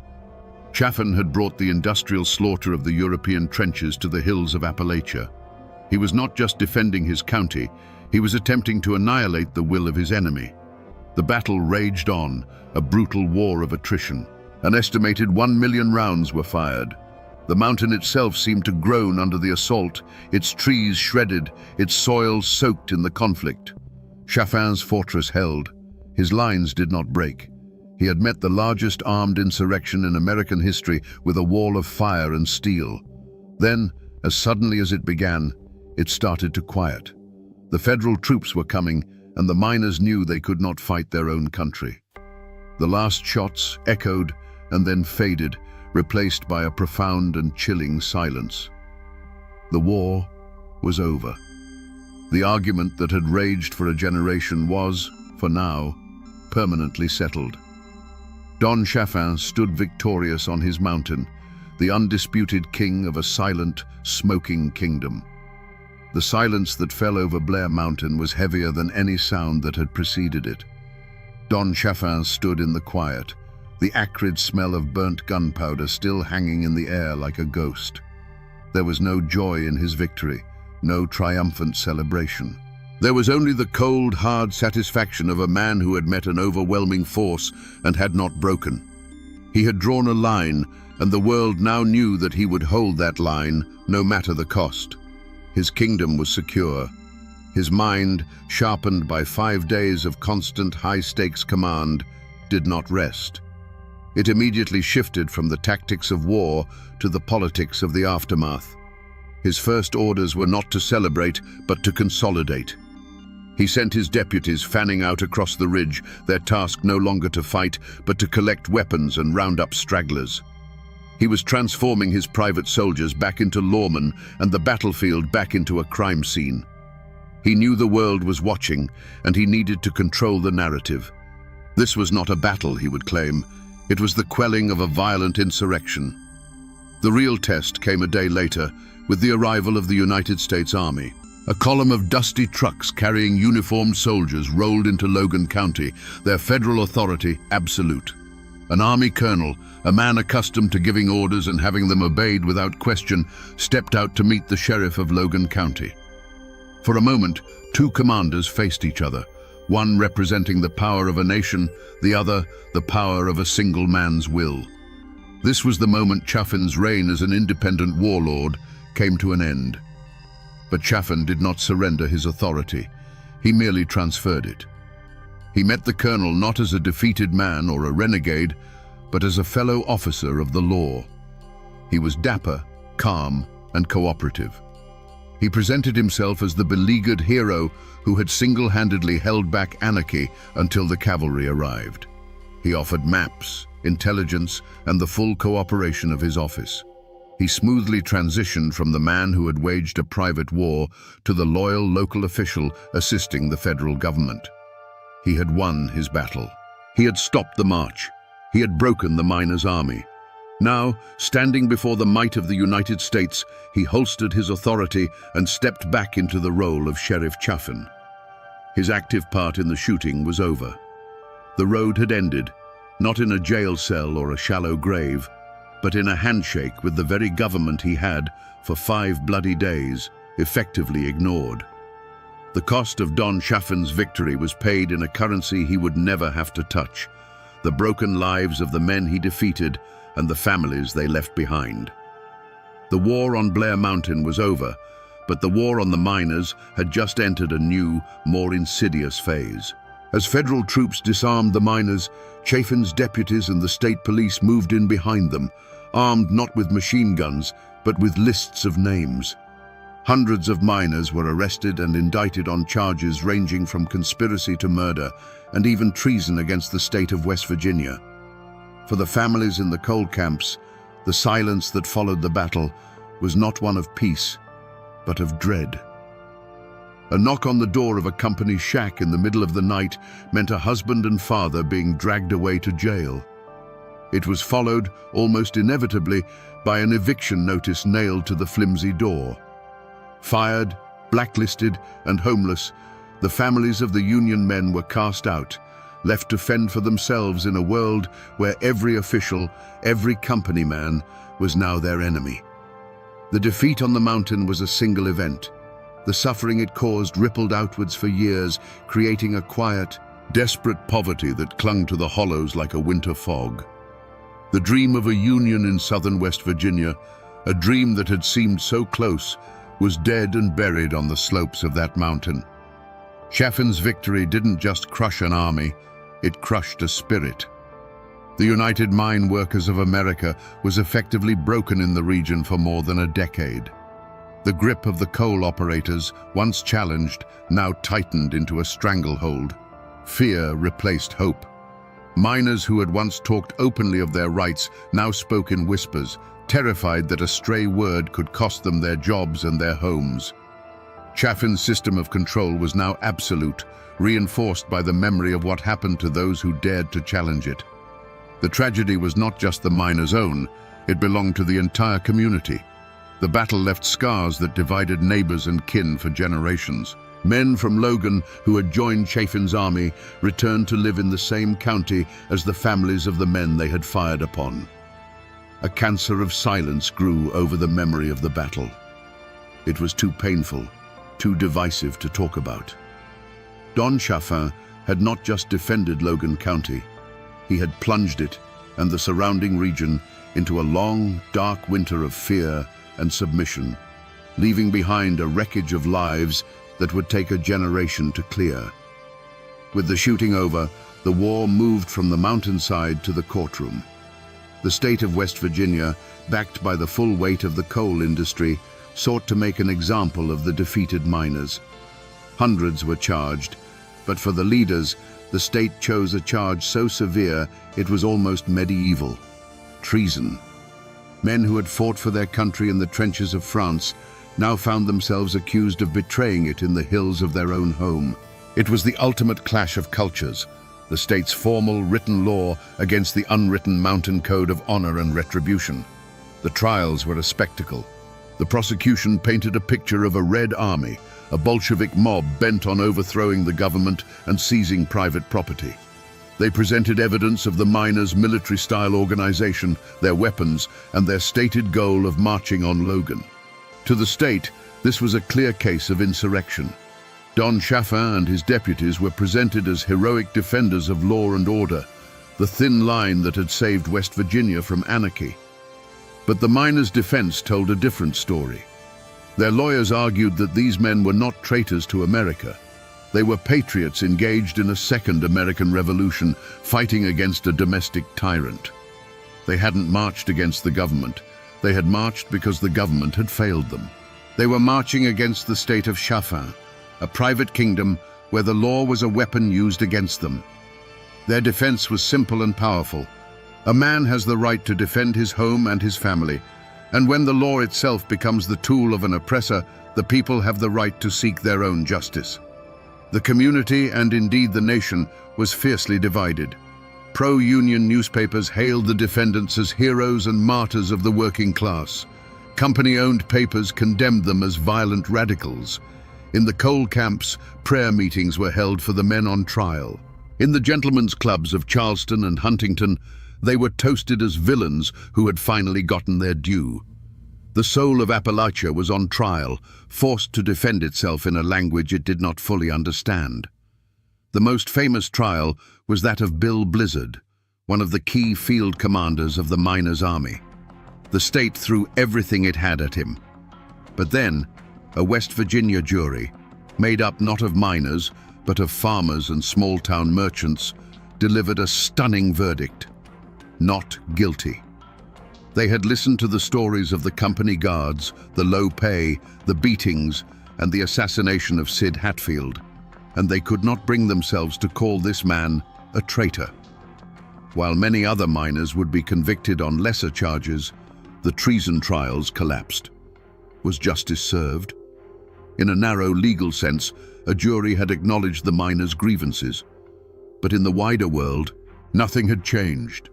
Chaffin had brought the industrial slaughter of the European trenches to the hills of Appalachia. He was not just defending his county, he was attempting to annihilate the will of his enemy. The battle raged on, a brutal war of attrition. An estimated 1 million rounds were fired. The mountain itself seemed to groan under the assault, its trees shredded, its soil soaked in the conflict. Chaffin's fortress held. His lines did not break. He had met the largest armed insurrection in American history with a wall of fire and steel. Then, as suddenly as it began, it started to quiet. The federal troops were coming, and the miners knew they could not fight their own country. The last shots echoed and then faded, replaced by a profound and chilling silence. The war was over. The argument that had raged for a generation was, for now, permanently settled. Don Chaffin stood victorious on his mountain, the undisputed king of a silent, smoking kingdom. The silence that fell over Blair Mountain was heavier than any sound that had preceded it. Don Chaffin stood in the quiet, the acrid smell of burnt gunpowder still hanging in the air like a ghost. There was no joy in his victory, no triumphant celebration. There was only the cold, hard satisfaction of a man who had met an overwhelming force and had not broken. He had drawn a line, and the world now knew that he would hold that line, no matter the cost. His kingdom was secure. His mind, sharpened by 5 days of constant high-stakes command, did not rest. It immediately shifted from the tactics of war to the politics of the aftermath. His first orders were not to celebrate, but to consolidate. He sent his deputies fanning out across the ridge, their task no longer to fight, but to collect weapons and round up stragglers. He was transforming his private soldiers back into lawmen and the battlefield back into a crime scene. He knew the world was watching, and he needed to control the narrative. This was not a battle, he would claim. It was the quelling of a violent insurrection. The real test came a day later, with the arrival of the United States Army. A column of dusty trucks carrying uniformed soldiers rolled into Logan County, their federal authority absolute. An army colonel, a man accustomed to giving orders and having them obeyed without question, stepped out to meet the sheriff of Logan County. For a moment, two commanders faced each other, one representing the power of a nation, the other the power of a single man's will. This was the moment Chaffin's reign as an independent warlord came to an end. But Chaffin did not surrender his authority. He merely transferred it. He met the colonel not as a defeated man or a renegade, but as a fellow officer of the law. He was dapper, calm, and cooperative. He presented himself as the beleaguered hero who had single-handedly held back anarchy until the cavalry arrived. He offered maps, intelligence, and the full cooperation of his office. He smoothly transitioned from the man who had waged a private war to the loyal local official assisting the federal government. He had won his battle. He had stopped the march. He had broken the miners' army. Now, standing before the might of the United States, he holstered his authority and stepped back into the role of Sheriff Chaffin. His active part in the shooting was over. The road had ended, not in a jail cell or a shallow grave, but in a handshake with the very government he had, for 5 bloody days, effectively ignored. The cost of Don Chaffin's victory was paid in a currency he would never have to touch: the broken lives of the men he defeated and the families they left behind. The war on Blair Mountain was over, but the war on the miners had just entered a new, more insidious phase. As federal troops disarmed the miners, Chaffin's deputies and the state police moved in behind them, armed not with machine guns, but with lists of names. Hundreds of miners were arrested and indicted on charges ranging from conspiracy to murder and even treason against the state of West Virginia. For the families in the coal camps, the silence that followed the battle was not one of peace, but of dread. A knock on the door of a company shack in the middle of the night meant a husband and father being dragged away to jail. It was followed, almost inevitably, by an eviction notice nailed to the flimsy door. Fired, blacklisted, and homeless, the families of the Union men were cast out, left to fend for themselves in a world where every official, every company man, was now their enemy. The defeat on the mountain was a single event. The suffering it caused rippled outwards for years, creating a quiet, desperate poverty that clung to the hollows like a winter fog. The dream of a Union in southern West Virginia, a dream that had seemed so close, was dead and buried on the slopes of that mountain. Chaffin's victory didn't just crush an army, it crushed a spirit. The United Mine Workers of America was effectively broken in the region for more than a decade. The grip of the coal operators, once challenged, now tightened into a stranglehold. Fear replaced hope. Miners who had once talked openly of their rights now spoke in whispers, terrified that a stray word could cost them their jobs and their homes. Chaffin's system of control was now absolute, reinforced by the memory of what happened to those who dared to challenge it. The tragedy was not just the miners' own, it belonged to the entire community. The battle left scars that divided neighbors and kin for generations. Men from Logan who had joined Chaffin's army returned to live in the same county as the families of the men they had fired upon. A cancer of silence grew over the memory of the battle. It was too painful, too divisive to talk about. Don Chaffin had not just defended Logan County, he had plunged it and the surrounding region into a long, dark winter of fear and submission, leaving behind a wreckage of lives that would take a generation to clear. With the shooting over, the war moved from the mountainside to the courtroom. The state of West Virginia, backed by the full weight of the coal industry, sought to make an example of the defeated miners. Hundreds were charged, but for the leaders, the state chose a charge so severe it was almost medieval: treason. Men who had fought for their country in the trenches of France now found themselves accused of betraying it in the hills of their own home. It was the ultimate clash of cultures, the state's formal written law against the unwritten mountain code of honor and retribution. The trials were a spectacle. The prosecution painted a picture of a Red Army, a Bolshevik mob bent on overthrowing the government and seizing private property. They presented evidence of the miners' military-style organization, their weapons, and their stated goal of marching on Logan. To the state, this was a clear case of insurrection. Don Chaffin and his deputies were presented as heroic defenders of law and order, the thin line that had saved West Virginia from anarchy. But the miners' defense told a different story. Their lawyers argued that these men were not traitors to America. They were patriots engaged in a second American Revolution, fighting against a domestic tyrant. They hadn't marched against the government. They had marched because the government had failed them. They were marching against the state of Chaffin, a private kingdom where the law was a weapon used against them. Their defense was simple and powerful. A man has the right to defend his home and his family, and when the law itself becomes the tool of an oppressor, the people have the right to seek their own justice. The community, and indeed the nation, was fiercely divided. Pro-union newspapers hailed the defendants as heroes and martyrs of the working class. Company-owned papers condemned them as violent radicals. In the coal camps, prayer meetings were held for the men on trial. In the gentlemen's clubs of Charleston and Huntington, they were toasted as villains who had finally gotten their due. The soul of Appalachia was on trial, forced to defend itself in a language it did not fully understand. The most famous trial was that of Bill Blizzard, one of the key field commanders of the miners' army. The state threw everything it had at him. But then, a West Virginia jury, made up not of miners, but of farmers and small-town merchants, delivered a stunning verdict: not guilty. They had listened to the stories of the company guards, the low pay, the beatings, and the assassination of Sid Hatfield, and they could not bring themselves to call this man a traitor. While many other miners would be convicted on lesser charges, the treason trials collapsed. Was justice served? In a narrow legal sense, a jury had acknowledged the miners' grievances. But in the wider world, nothing had changed.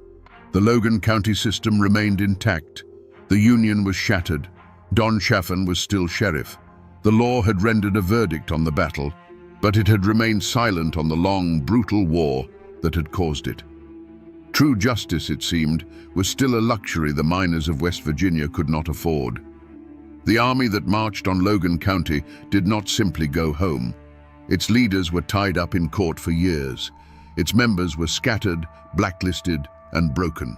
The Logan County system remained intact. The Union was shattered. Don Chaffin was still sheriff. The law had rendered a verdict on the battle, but it had remained silent on the long, brutal war that had caused it. True justice, it seemed, was still a luxury the miners of West Virginia could not afford. The army that marched on Logan County did not simply go home. Its leaders were tied up in court for years. Its members were scattered, blacklisted, and broken.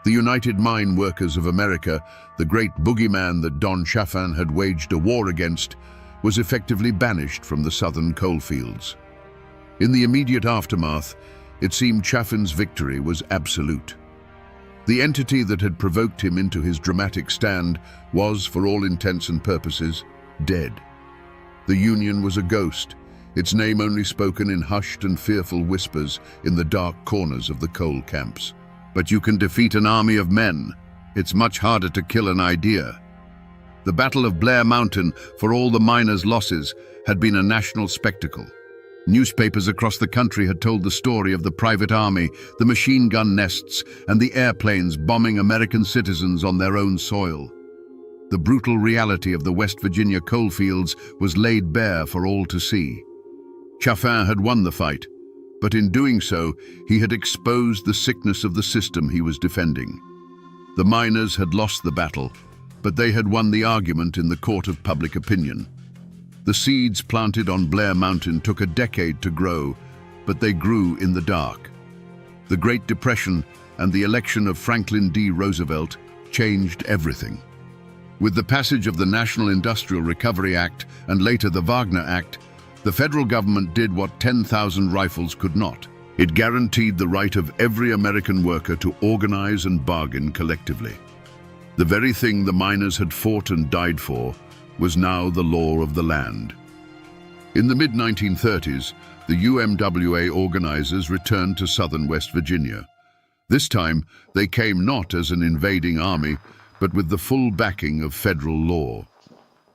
The United Mine Workers of America, the great boogeyman that Don Chaffin had waged a war against, was effectively banished from the southern coalfields. In the immediate aftermath, it seemed Chaffin's victory was absolute. The entity that had provoked him into his dramatic stand was, for all intents and purposes, dead. The Union was a ghost, its name only spoken in hushed and fearful whispers in the dark corners of the coal camps. But you can defeat an army of men. It's much harder to kill an idea. The Battle of Blair Mountain, for all the miners' losses, had been a national spectacle. Newspapers across the country had told the story of the private army, the machine gun nests, and the airplanes bombing American citizens on their own soil. The brutal reality of the West Virginia coalfields was laid bare for all to see. Chaffin had won the fight, but in doing so, he had exposed the sickness of the system he was defending. The miners had lost the battle, but they had won the argument in the court of public opinion. The seeds planted on Blair Mountain took a decade to grow, but they grew in the dark. The Great Depression and the election of Franklin D. Roosevelt changed everything. With the passage of the National Industrial Recovery Act and later the Wagner Act, the federal government did what 10,000 rifles could not. It guaranteed the right of every American worker to organize and bargain collectively. The very thing the miners had fought and died for was now the law of the land. In the mid-1930s, the UMWA organizers returned to southern West Virginia. This time, they came not as an invading army, but with the full backing of federal law.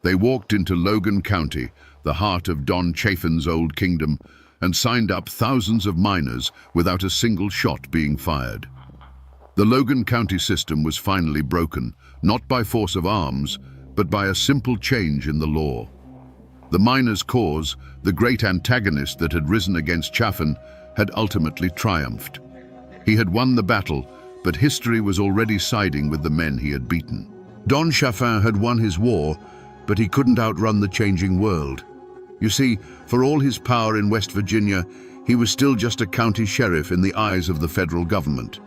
They walked into Logan County, the heart of Don Chaffin's old kingdom, and signed up thousands of miners without a single shot being fired. The Logan County system was finally broken, not by force of arms, but by a simple change in the law. The miners' cause, the great antagonist that had risen against Chaffin, had ultimately triumphed. He had won the battle, but history was already siding with the men he had beaten. Don Chaffin had won his war, but he couldn't outrun the changing world. You see, for all his power in West Virginia, he was still just a county sheriff in the eyes of the federal government.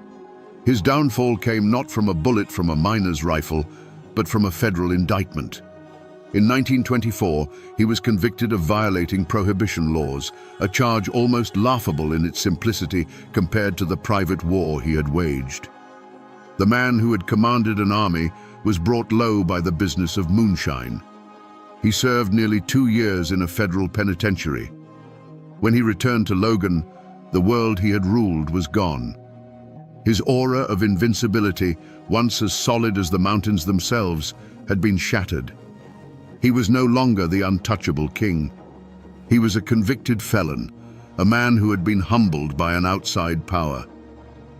His downfall came not from a bullet from a miner's rifle, but from a federal indictment. In 1924, he was convicted of violating prohibition laws, a charge almost laughable in its simplicity compared to the private war he had waged. The man who had commanded an army was brought low by the business of moonshine. He served nearly 2 years in a federal penitentiary. When he returned to Logan, the world he had ruled was gone. His aura of invincibility, once as solid as the mountains themselves, had been shattered. He was no longer the untouchable king. He was a convicted felon, a man who had been humbled by an outside power.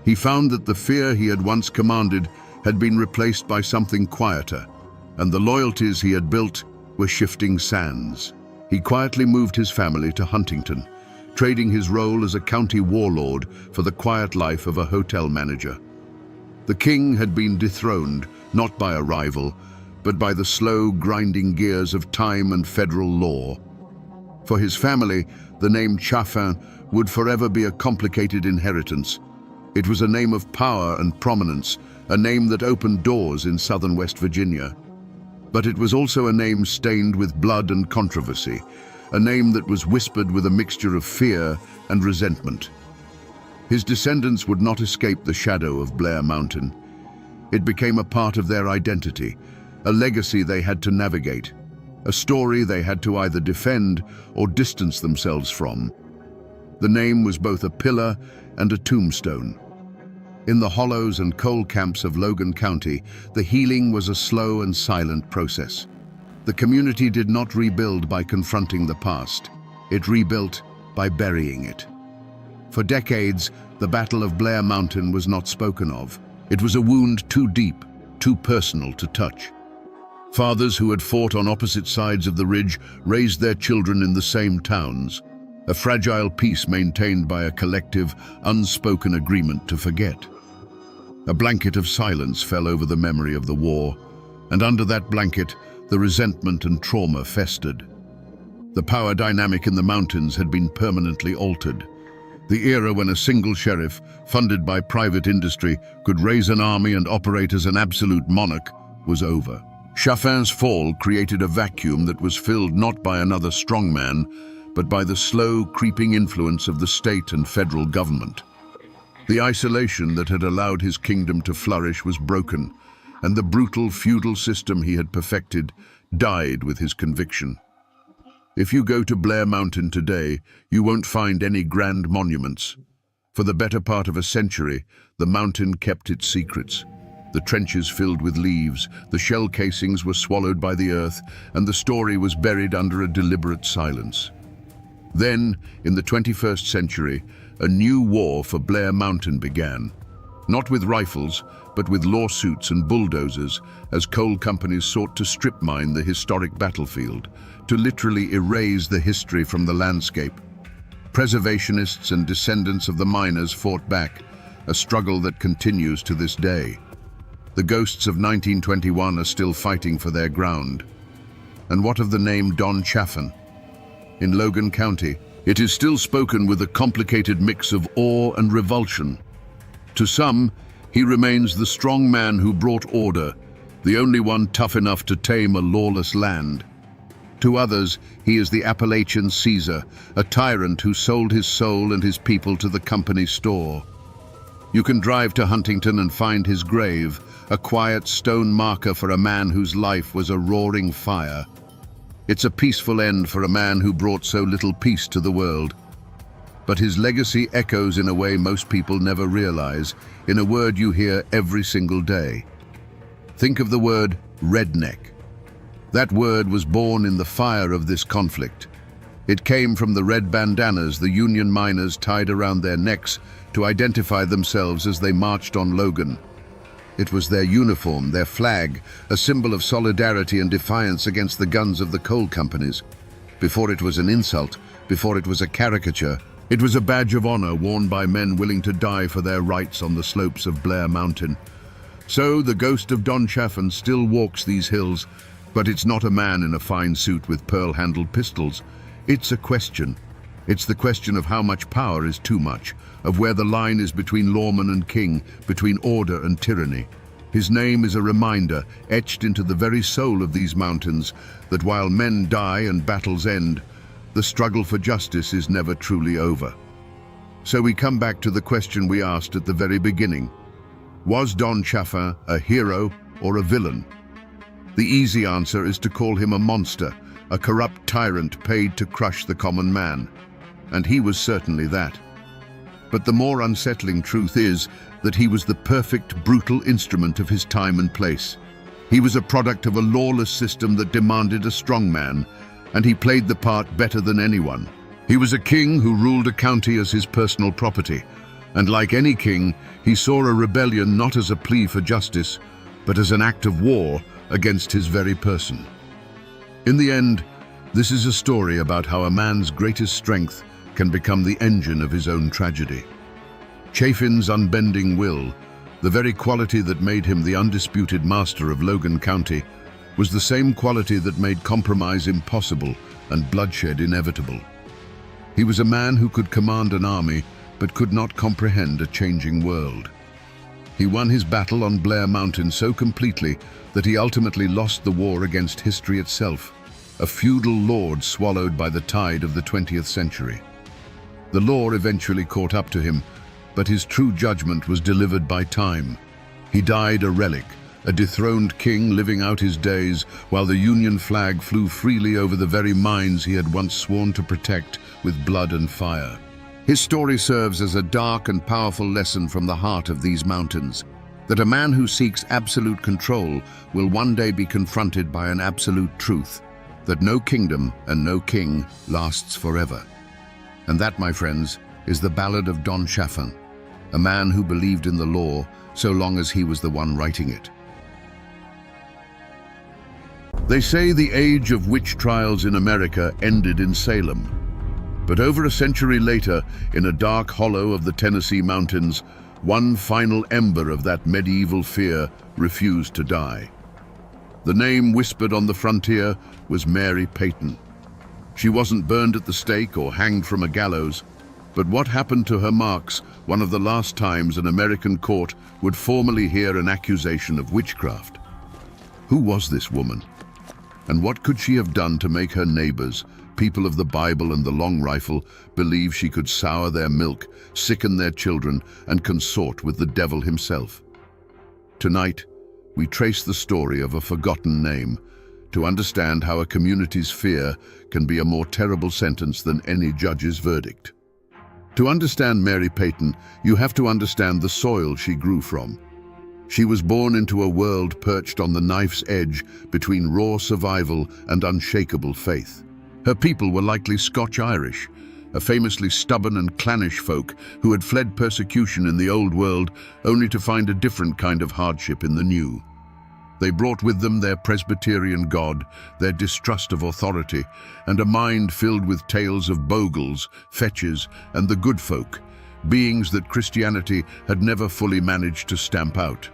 He found that the fear he had once commanded had been replaced by something quieter, and the loyalties he had built were shifting sands. He quietly moved his family to Huntington, trading his role as a county warlord for the quiet life of a hotel manager. The king had been dethroned, not by a rival, but by the slow, grinding gears of time and federal law. For his family, the name Chaffin would forever be a complicated inheritance. It was a name of power and prominence, a name that opened doors in southern West Virginia. But it was also a name stained with blood and controversy, a name that was whispered with a mixture of fear and resentment. His descendants would not escape the shadow of Blair Mountain. It became a part of their identity, a legacy they had to navigate, a story they had to either defend or distance themselves from. The name was both a pillar and a tombstone. In the hollows and coal camps of Logan County, the healing was a slow and silent process. The community did not rebuild by confronting the past. It rebuilt by burying it. For decades, the Battle of Blair Mountain was not spoken of. It was a wound too deep, too personal to touch. Fathers who had fought on opposite sides of the ridge raised their children in the same towns, a fragile peace maintained by a collective, unspoken agreement to forget. A blanket of silence fell over the memory of the war, and under that blanket, the resentment and trauma festered. The power dynamic in the mountains had been permanently altered. The era when a single sheriff, funded by private industry, could raise an army and operate as an absolute monarch was over. Chaffin's fall created a vacuum that was filled not by another strongman, but by the slow, creeping influence of the state and federal government. The isolation that had allowed his kingdom to flourish was broken, and the brutal feudal system he had perfected died with his conviction. If you go to Blair Mountain today, you won't find any grand monuments. For the better part of a century, the mountain kept its secrets. The trenches filled with leaves, the shell casings were swallowed by the earth, and the story was buried under a deliberate silence. Then, in the 21st century, a new war for Blair Mountain began. Not with rifles, but with lawsuits and bulldozers, as coal companies sought to strip mine the historic battlefield, to literally erase the history from the landscape. Preservationists and descendants of the miners fought back, a struggle that continues to this day. The ghosts of 1921 are still fighting for their ground. And what of the name Don Chaffin? In Logan County, it is still spoken with a complicated mix of awe and revulsion. To some, he remains the strong man who brought order, the only one tough enough to tame a lawless land. To others, he is the Appalachian Caesar, a tyrant who sold his soul and his people to the company store. You can drive to Huntington and find his grave, a quiet stone marker for a man whose life was a roaring fire. It's a peaceful end for a man who brought so little peace to the world. But his legacy echoes in a way most people never realize, in a word you hear every single day. Think of the word redneck. That word was born in the fire of this conflict. It came from the red bandanas the Union miners tied around their necks to identify themselves as they marched on Logan. It was their uniform, their flag, a symbol of solidarity and defiance against the guns of the coal companies. Before it was an insult, before it was a caricature, it was a badge of honor worn by men willing to die for their rights on the slopes of Blair Mountain. So the ghost of Don Chaffin still walks these hills, but it's not a man in a fine suit with pearl-handled pistols. It's a question. It's the question of how much power is too much, of where the line is between lawman and king, between order and tyranny. His name is a reminder, etched into the very soul of these mountains, that while men die and battles end, the struggle for justice is never truly over. So we come back to the question we asked at the very beginning. Was Don Chaffin a hero or a villain? The easy answer is to call him a monster, a corrupt tyrant paid to crush the common man. And he was certainly that. But the more unsettling truth is that he was the perfect, brutal instrument of his time and place. He was a product of a lawless system that demanded a strong man, and he played the part better than anyone. He was a king who ruled a county as his personal property, and like any king, he saw a rebellion not as a plea for justice, but as an act of war against his very person. In the end, this is a story about how a man's greatest strength can become the engine of his own tragedy. Chaffin's unbending will, the very quality that made him the undisputed master of Logan County, was the same quality that made compromise impossible and bloodshed inevitable. He was a man who could command an army, but could not comprehend a changing world. He won his battle on Blair Mountain so completely that he ultimately lost the war against history itself, a feudal lord swallowed by the tide of the 20th century. The law eventually caught up to him, but his true judgment was delivered by time. He died a relic, a dethroned king living out his days while the Union flag flew freely over the very mines he had once sworn to protect with blood and fire. His story serves as a dark and powerful lesson from the heart of these mountains, that a man who seeks absolute control will one day be confronted by an absolute truth, that no kingdom and no king lasts forever. And that, my friends, is the ballad of Don Chaffin, a man who believed in the law so long as he was the one writing it. They say the age of witch trials in America ended in Salem. But over a century later, in a dark hollow of the Tennessee mountains, one final ember of that medieval fear refused to die. The name whispered on the frontier was Mary Peyton. She wasn't burned at the stake or hanged from a gallows, but what happened to her marks one of the last times an American court would formally hear an accusation of witchcraft. Who was this woman? And what could she have done to make her neighbors, people of the Bible and the long rifle, believe she could sour their milk, sicken their children, and consort with the devil himself? Tonight, we trace the story of a forgotten name to understand how a community's fear can be a more terrible sentence than any judge's verdict. To understand Mary Peyton, you have to understand the soil she grew from. She was born into a world perched on the knife's edge between raw survival and unshakable faith. Her people were likely Scotch-Irish, a famously stubborn and clannish folk who had fled persecution in the old world only to find a different kind of hardship in the new. They brought with them their Presbyterian God, their distrust of authority, and a mind filled with tales of bogles, fetches, and the good folk, beings that Christianity had never fully managed to stamp out.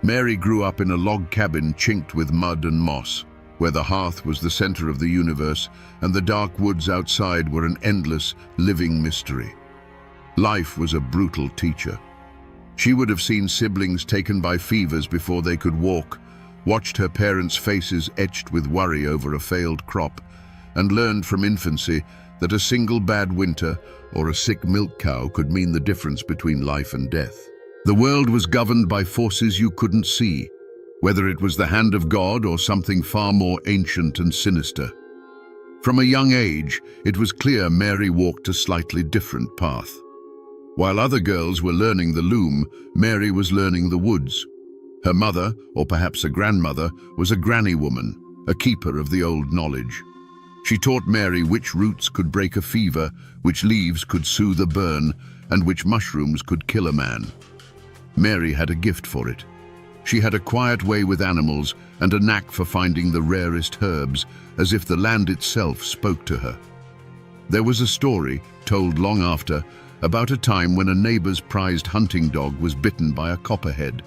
Mary grew up in a log cabin chinked with mud and moss, where the hearth was the center of the universe and the dark woods outside were an endless, living mystery. Life was a brutal teacher. She would have seen siblings taken by fevers before they could walk, watched her parents' faces etched with worry over a failed crop, and learned from infancy that a single bad winter or a sick milk cow could mean the difference between life and death. The world was governed by forces you couldn't see, whether it was the hand of God or something far more ancient and sinister. From a young age, it was clear Mary walked a slightly different path. While other girls were learning the loom, Mary was learning the woods. Her mother, or perhaps a grandmother, was a granny woman, a keeper of the old knowledge. She taught Mary which roots could break a fever, which leaves could soothe a burn, and which mushrooms could kill a man. Mary had a gift for it. She had a quiet way with animals and a knack for finding the rarest herbs, as if the land itself spoke to her. There was a story, told long after, about a time when a neighbor's prized hunting dog was bitten by a copperhead.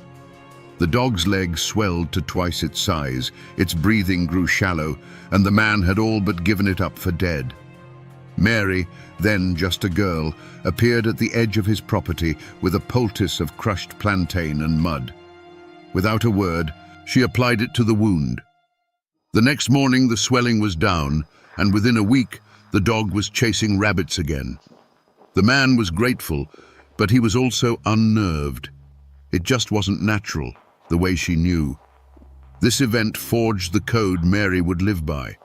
The dog's leg swelled to twice its size, its breathing grew shallow, and the man had all but given it up for dead. Mary, then just a girl, appeared at the edge of his property with a poultice of crushed plantain and mud. Without a word, she applied it to the wound. The next morning the swelling was down, and within a week the dog was chasing rabbits again. The man was grateful, but he was also unnerved. It just wasn't natural, the way she knew. This event forged the code Mary would live by.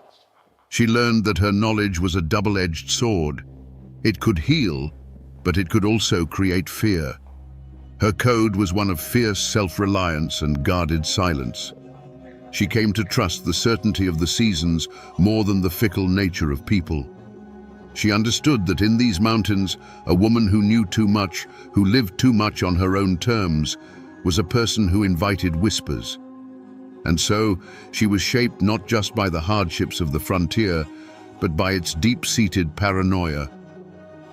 She learned that her knowledge was a double-edged sword. It could heal, but it could also create fear. Her code was one of fierce self-reliance and guarded silence. She came to trust the certainty of the seasons more than the fickle nature of people. She understood that in these mountains, a woman who knew too much, who lived too much on her own terms, was a person who invited whispers. And so, she was shaped not just by the hardships of the frontier, but by its deep-seated paranoia.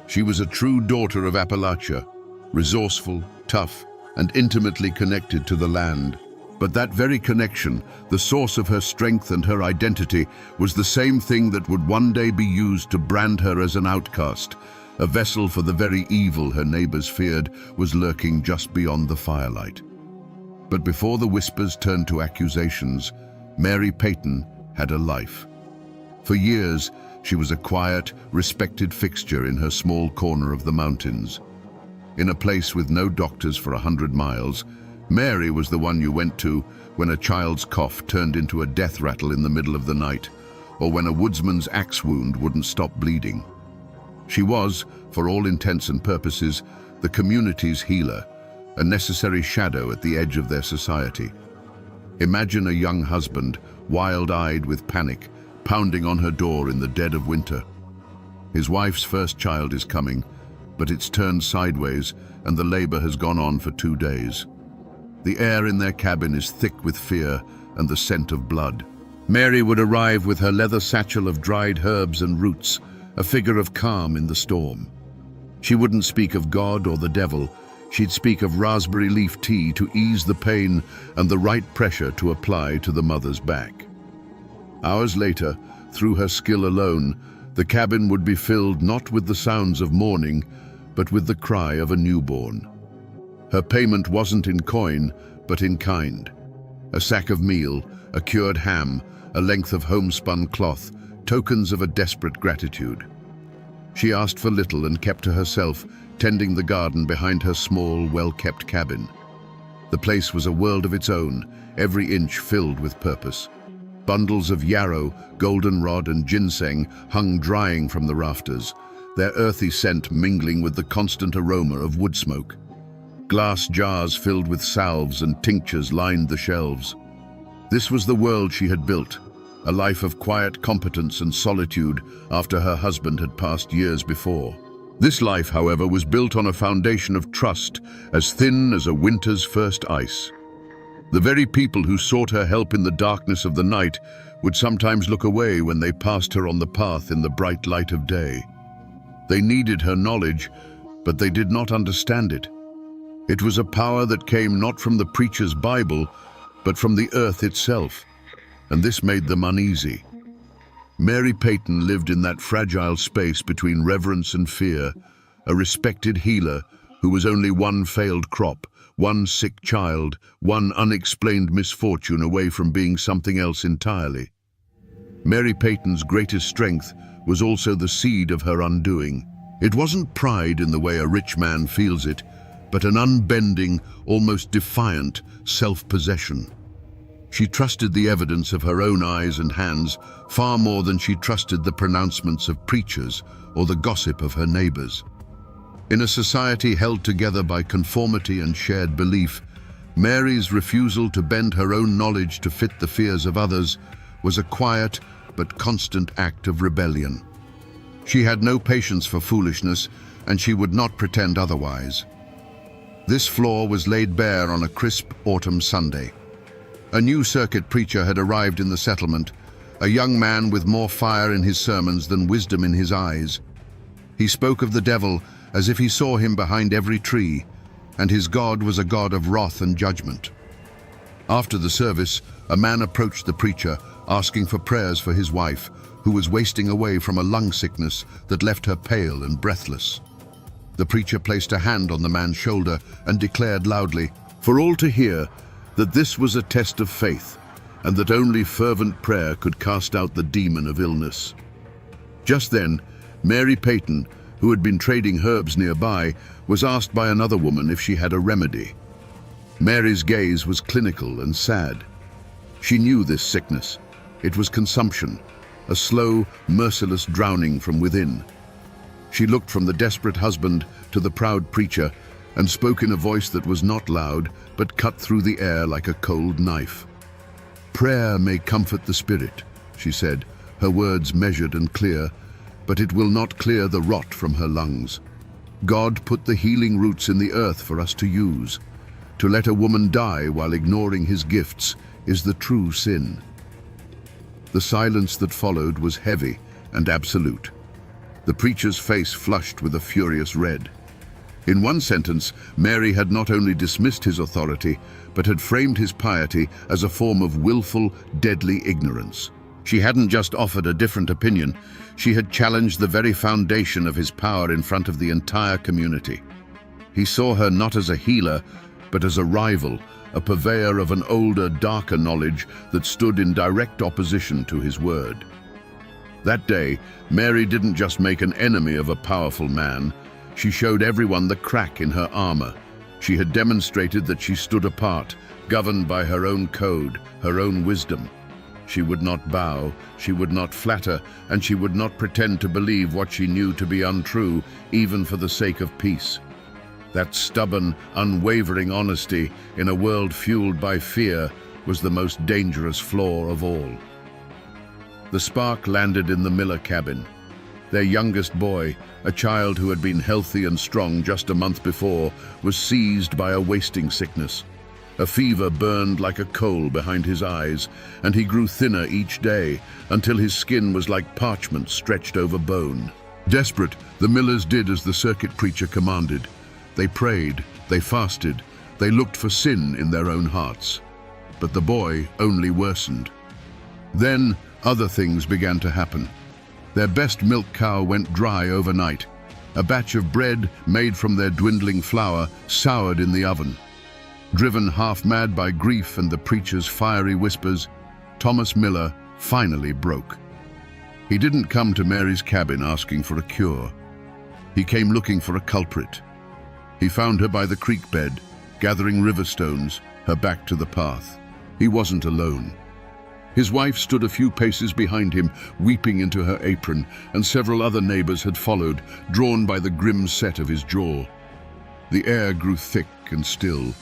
She was a true daughter of Appalachia, resourceful, tough, and intimately connected to the land. But that very connection, the source of her strength and her identity, was the same thing that would one day be used to brand her as an outcast. A vessel for the very evil her neighbors feared was lurking just beyond the firelight. But before the whispers turned to accusations, Mary Peyton had a life. For years, she was a quiet, respected fixture in her small corner of the mountains. In a place with no doctors for 100 miles, Mary was the one you went to when a child's cough turned into a death rattle in the middle of the night, or when a woodsman's axe wound wouldn't stop bleeding. She was, for all intents and purposes, the community's healer, a necessary shadow at the edge of their society. Imagine a young husband, wild-eyed with panic, pounding on her door in the dead of winter. His wife's first child is coming, but it's turned sideways and the labor has gone on for 2 days. The air in their cabin is thick with fear and the scent of blood. Mary would arrive with her leather satchel of dried herbs and roots, a figure of calm in the storm. She wouldn't speak of God or the devil. She'd speak of raspberry leaf tea to ease the pain and the right pressure to apply to the mother's back. Hours later, through her skill alone, the cabin would be filled not with the sounds of mourning, but with the cry of a newborn. Her payment wasn't in coin, but in kind. A sack of meal, a cured ham, a length of homespun cloth, tokens of a desperate gratitude. She asked for little and kept to herself, tending the garden behind her small, well-kept cabin. The place was a world of its own, every inch filled with purpose. Bundles of yarrow, goldenrod, and ginseng hung drying from the rafters, their earthy scent mingling with the constant aroma of wood smoke. Glass jars filled with salves and tinctures lined the shelves. This was the world she had built, a life of quiet competence and solitude after her husband had passed years before. This life, however, was built on a foundation of trust as thin as a winter's first ice. The very people who sought her help in the darkness of the night would sometimes look away when they passed her on the path in the bright light of day. They needed her knowledge, but they did not understand it. It was a power that came not from the preacher's Bible, but from the earth itself, and this made them uneasy. Mary Peyton lived in that fragile space between reverence and fear, a respected healer who was only one failed crop, one sick child, one unexplained misfortune away from being something else entirely. Mary Peyton's greatest strength was also the seed of her undoing. It wasn't pride in the way a rich man feels it, but an unbending, almost defiant self-possession. She trusted the evidence of her own eyes and hands far more than she trusted the pronouncements of preachers or the gossip of her neighbors. In a society held together by conformity and shared belief, Mary's refusal to bend her own knowledge to fit the fears of others was a quiet but constant act of rebellion. She had no patience for foolishness, and she would not pretend otherwise. This flaw was laid bare on a crisp autumn Sunday. A new circuit preacher had arrived in the settlement, a young man with more fire in his sermons than wisdom in his eyes. He spoke of the devil as if he saw him behind every tree, and his God was a God of wrath and judgment. After the service, a man approached the preacher, asking for prayers for his wife, who was wasting away from a lung sickness that left her pale and breathless. The preacher placed a hand on the man's shoulder and declared loudly, for all to hear, that this was a test of faith, and that only fervent prayer could cast out the demon of illness. Just then, Mary Peyton, who had been trading herbs nearby, was asked by another woman if she had a remedy. Mary's gaze was clinical and sad. She knew this sickness. It was consumption, a slow, merciless drowning from within. She looked from the desperate husband to the proud preacher and spoke in a voice that was not loud, but cut through the air like a cold knife. "Prayer may comfort the spirit," she said, her words measured and clear, "but it will not clear the rot from her lungs. God put the healing roots in the earth for us to use. To let a woman die while ignoring his gifts is the true sin." The silence that followed was heavy and absolute. The preacher's face flushed with a furious red. In one sentence, Mary had not only dismissed his authority, but had framed his piety as a form of willful, deadly ignorance. She hadn't just offered a different opinion, she had challenged the very foundation of his power in front of the entire community. He saw her not as a healer, but as a rival, a purveyor of an older, darker knowledge that stood in direct opposition to his word. That day, Mary didn't just make an enemy of a powerful man, she showed everyone the crack in her armor. She had demonstrated that she stood apart, governed by her own code, her own wisdom. She would not bow, she would not flatter, and she would not pretend to believe what she knew to be untrue, even for the sake of peace. That stubborn, unwavering honesty in a world fueled by fear was the most dangerous flaw of all. The spark landed in the Miller cabin. Their youngest boy, a child who had been healthy and strong just a month before, was seized by a wasting sickness. A fever burned like a coal behind his eyes, and he grew thinner each day until his skin was like parchment stretched over bone. Desperate, the Millers did as the circuit preacher commanded. They prayed, they fasted, they looked for sin in their own hearts. But the boy only worsened. Then other things began to happen. Their best milk cow went dry overnight. A batch of bread made from their dwindling flour soured in the oven. Driven half-mad by grief and the preacher's fiery whispers, Thomas Miller finally broke. He didn't come to Mary's cabin asking for a cure. He came looking for a culprit. He found her by the creek bed, gathering river stones, her back to the path. He wasn't alone. His wife stood a few paces behind him, weeping into her apron, and several other neighbors had followed, drawn by the grim set of his jaw. The air grew thick and still.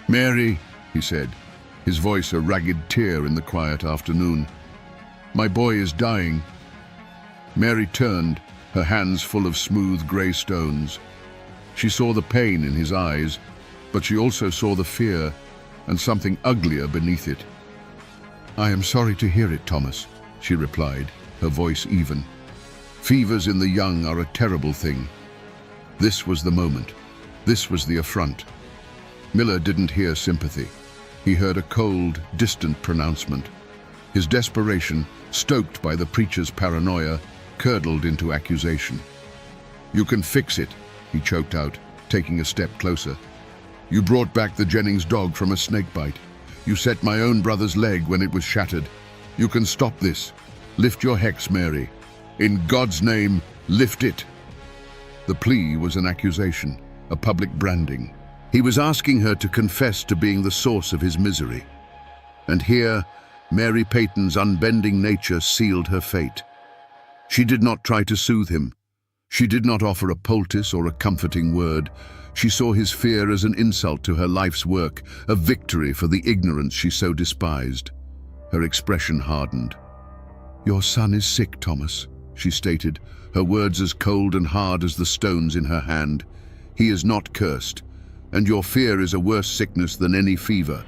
"Mary," he said, his voice a ragged tear in the quiet afternoon, "my boy is dying." Mary turned, her hands full of smooth grey stones. She saw the pain in his eyes, but she also saw the fear and something uglier beneath it. "I am sorry to hear it, Thomas," she replied, her voice even. "Fevers in the young are a terrible thing." This was the moment. This was the affront. Miller didn't hear sympathy. He heard a cold, distant pronouncement. His desperation, stoked by the preacher's paranoia, curdled into accusation. "You can fix it," he choked out, taking a step closer. "You brought back the Jennings dog from a snake bite. You set my own brother's leg when it was shattered. You can stop this. Lift your hex, Mary. In God's name, lift it." The plea was an accusation, a public branding. He was asking her to confess to being the source of his misery. And here, Mary Peyton's unbending nature sealed her fate. She did not try to soothe him. She did not offer a poultice or a comforting word. She saw his fear as an insult to her life's work, a victory for the ignorance she so despised. Her expression hardened. "Your son is sick, Thomas," she stated, her words as cold and hard as the stones in her hand. "He is not cursed, and your fear is a worse sickness than any fever."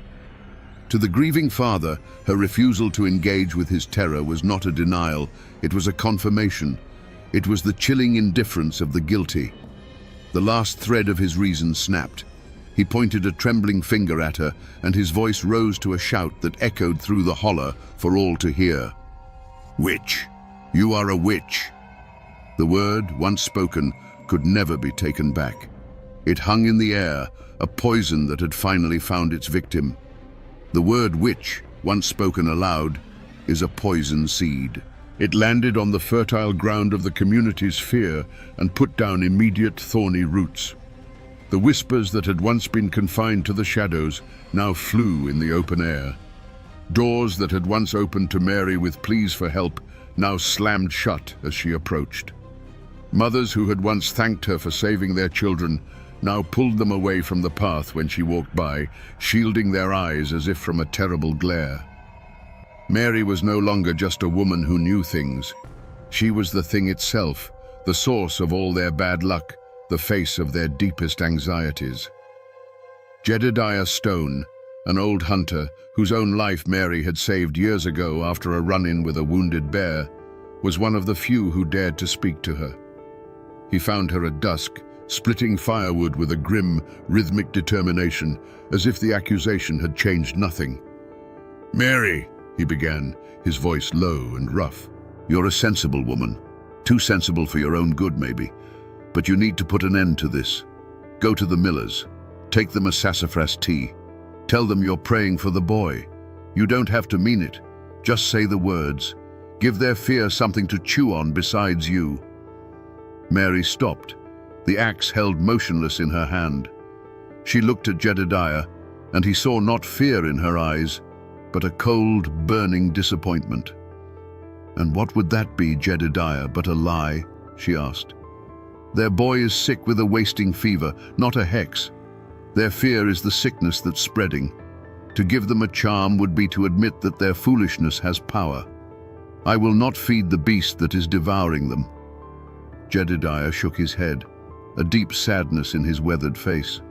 To the grieving father, her refusal to engage with his terror was not a denial, it was a confirmation. It was the chilling indifference of the guilty. The last thread of his reason snapped. He pointed a trembling finger at her, and his voice rose to a shout that echoed through the holler for all to hear. "Witch! You are a witch!" The word, once spoken, could never be taken back. It hung in the air, a poison that had finally found its victim. The word witch, once spoken aloud, is a poison seed. It landed on the fertile ground of the community's fear and put down immediate thorny roots. The whispers that had once been confined to the shadows now flew in the open air. Doors that had once opened to Mary with pleas for help now slammed shut as she approached. Mothers who had once thanked her for saving their children now pulled them away from the path when she walked by, shielding their eyes as if from a terrible glare. Mary was no longer just a woman who knew things. She was the thing itself, the source of all their bad luck, the face of their deepest anxieties. Jedediah Stone, an old hunter whose own life Mary had saved years ago after a run-in with a wounded bear, was one of the few who dared to speak to her. He found her at dusk, splitting firewood with a grim, rhythmic determination, as if the accusation had changed nothing. "Mary," he began, his voice low and rough, "you're a sensible woman. Too sensible for your own good, maybe. But you need to put an end to this. Go to the Millers. Take them a sassafras tea. Tell them you're praying for the boy. You don't have to mean it. Just say the words. Give their fear something to chew on besides you." Mary stopped, the axe held motionless in her hand. She looked at Jedediah, and he saw not fear in her eyes, but a cold, burning disappointment. "And what would that be, Jedediah, but a lie?" she asked. "Their boy is sick with a wasting fever, not a hex. Their fear is the sickness that's spreading. To give them a charm would be to admit that their foolishness has power. I will not feed the beast that is devouring them." Jedediah shook his head, a deep sadness in his weathered face.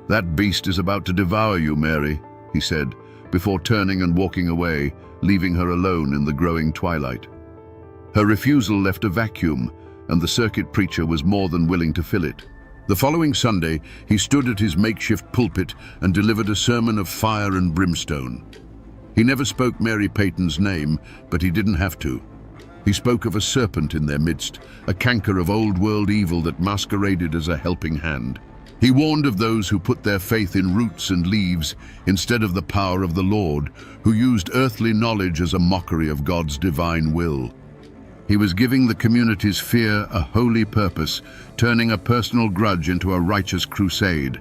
"That beast is about to devour you, Mary," he said, before turning and walking away, leaving her alone in the growing twilight. Her refusal left a vacuum, and the circuit preacher was more than willing to fill it. The following Sunday, he stood at his makeshift pulpit and delivered a sermon of fire and brimstone. He never spoke Mary Peyton's name, but he didn't have to. He spoke of a serpent in their midst, a canker of old-world evil that masqueraded as a helping hand. He warned of those who put their faith in roots and leaves instead of the power of the Lord, who used earthly knowledge as a mockery of God's divine will. He was giving the community's fear a holy purpose, turning a personal grudge into a righteous crusade.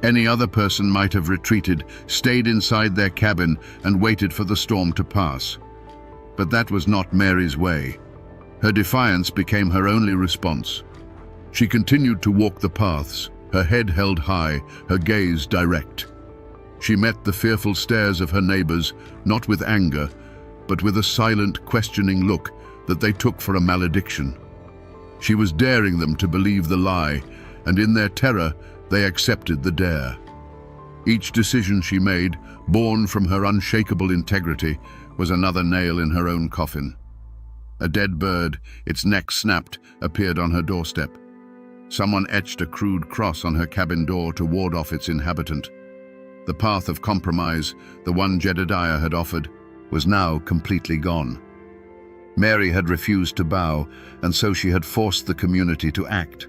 Any other person might have retreated, stayed inside their cabin, and waited for the storm to pass. But that was not Mary's way. Her defiance became her only response. She continued to walk the paths, her head held high, her gaze direct. She met the fearful stares of her neighbors, not with anger, but with a silent, questioning look that they took for a malediction. She was daring them to believe the lie, and in their terror, they accepted the dare. Each decision she made, born from her unshakable integrity, was another nail in her own coffin. A dead bird, its neck snapped, appeared on her doorstep. Someone etched a crude cross on her cabin door to ward off its inhabitant. The path of compromise, the one Jedediah had offered, was now completely gone. Mary had refused to bow, and so she had forced the community to act.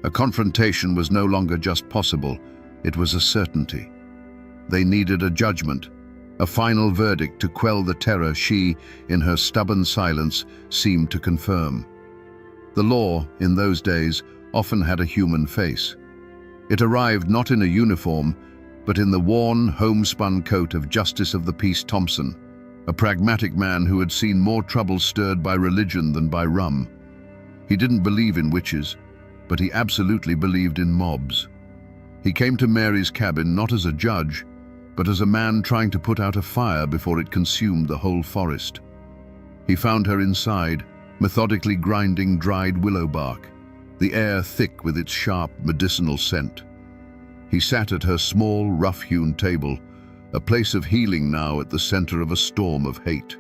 A confrontation was no longer just possible, it was a certainty. They needed a judgment, a final verdict to quell the terror she, in her stubborn silence, seemed to confirm. The law, in those days, often had a human face. It arrived not in a uniform, but in the worn, homespun coat of Justice of the Peace Thompson, a pragmatic man who had seen more trouble stirred by religion than by rum. He didn't believe in witches, but he absolutely believed in mobs. He came to Mary's cabin not as a judge, but as a man trying to put out a fire before it consumed the whole forest. He found her inside, methodically grinding dried willow bark, the air thick with its sharp medicinal scent. He sat at her small, rough-hewn table, a place of healing now at the center of a storm of hate.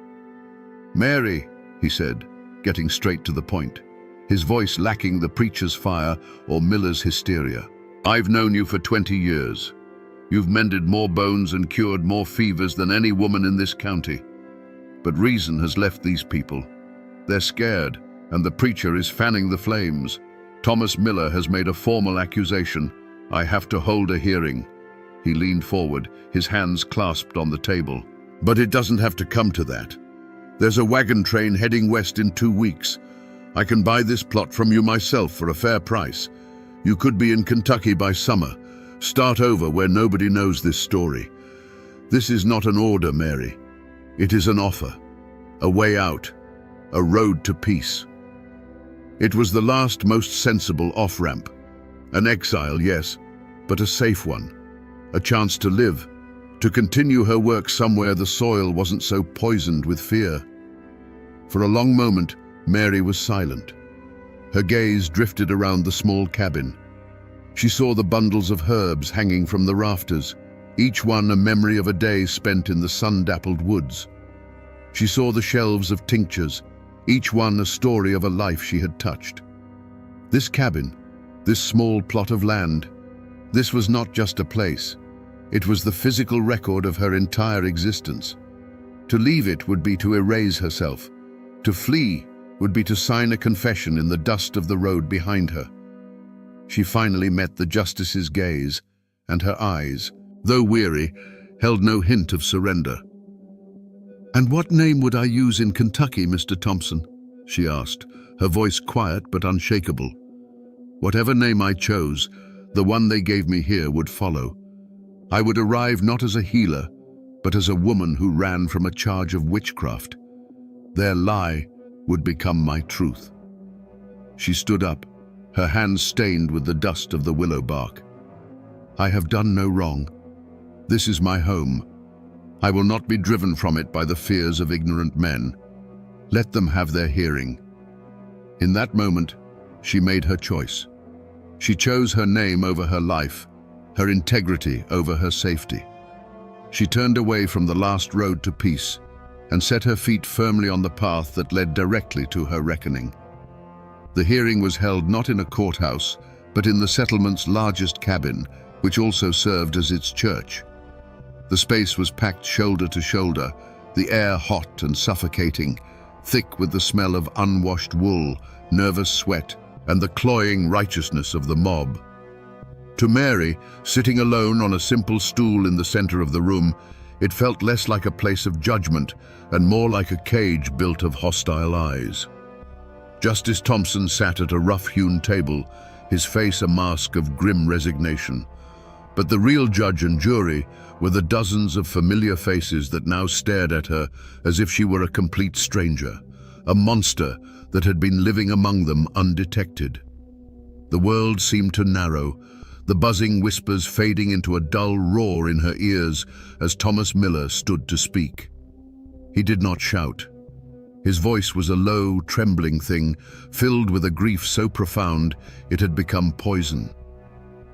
"Mary," he said, getting straight to the point, his voice lacking the preacher's fire or Miller's hysteria. "I've known you for 20 years. You've mended more bones and cured more fevers than any woman in this county. But reason has left these people. They're scared, and the preacher is fanning the flames. Thomas Miller has made a formal accusation. I have to hold a hearing." He leaned forward, his hands clasped on the table. "But it doesn't have to come to that. There's a wagon train heading west in 2 weeks. I can buy this plot from you myself for a fair price. You could be in Kentucky by summer. Start over where nobody knows this story. This is not an order, Mary. It is an offer, a way out, a road to peace." It was the last most sensible off-ramp. An exile, yes, but a safe one. A chance to live, to continue her work somewhere the soil wasn't so poisoned with fear. For a long moment, Mary was silent. Her gaze drifted around the small cabin. She saw the bundles of herbs hanging from the rafters, each one a memory of a day spent in the sun-dappled woods. She saw the shelves of tinctures, each one a story of a life she had touched. This cabin, This small plot of land, this was not just a place. It was the physical record of her entire existence. To leave it would be to erase herself. To flee would be to sign a confession in the dust of the road behind her. She finally met the justice's gaze, and her eyes, though weary, held no hint of surrender. "And what name would I use in Kentucky, Mr. Thompson?" she asked, her voice quiet but unshakable. "Whatever name I chose, the one they gave me here would follow. I would arrive not as a healer, but as a woman who ran from a charge of witchcraft. Their lie would become my truth." She stood up, her hands stained with the dust of the willow bark. "I have done no wrong. This is my home. I will not be driven from it by the fears of ignorant men. Let them have their hearing." In that moment, she made her choice. She chose her name over her life, her integrity over her safety. She turned away from the last road to peace and set her feet firmly on the path that led directly to her reckoning. The hearing was held not in a courthouse, but in the settlement's largest cabin, which also served as its church. The space was packed shoulder to shoulder, the air hot and suffocating, thick with the smell of unwashed wool, nervous sweat, and the cloying righteousness of the mob. To Mary, sitting alone on a simple stool in the center of the room, it felt less like a place of judgment and more like a cage built of hostile eyes. Justice Thompson sat at a rough-hewn table, his face a mask of grim resignation. But the real judge and jury were the dozens of familiar faces that now stared at her as if she were a complete stranger, a monster that had been living among them undetected. The world seemed to narrow, the buzzing whispers fading into a dull roar in her ears as Thomas Miller stood to speak. He did not shout. His voice was a low, trembling thing, filled with a grief so profound it had become poison.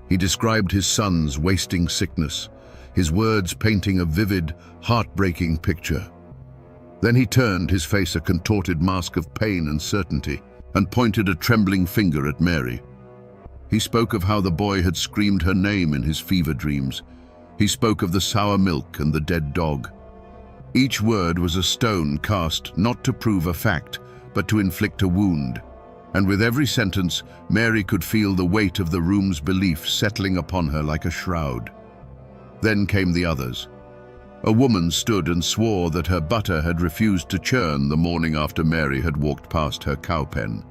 He described his son's wasting sickness, his words painting a vivid, heartbreaking picture. Then he turned, his face a contorted mask of pain and certainty, and pointed a trembling finger at Mary. He spoke of how the boy had screamed her name in his fever dreams. He spoke of the sour milk and the dead dog. Each word was a stone cast not to prove a fact, but to inflict a wound. And with every sentence, Mary could feel the weight of the room's belief settling upon her like a shroud. Then came the others. A woman stood and swore that her butter had refused to churn the morning after Mary had walked past her cow pen.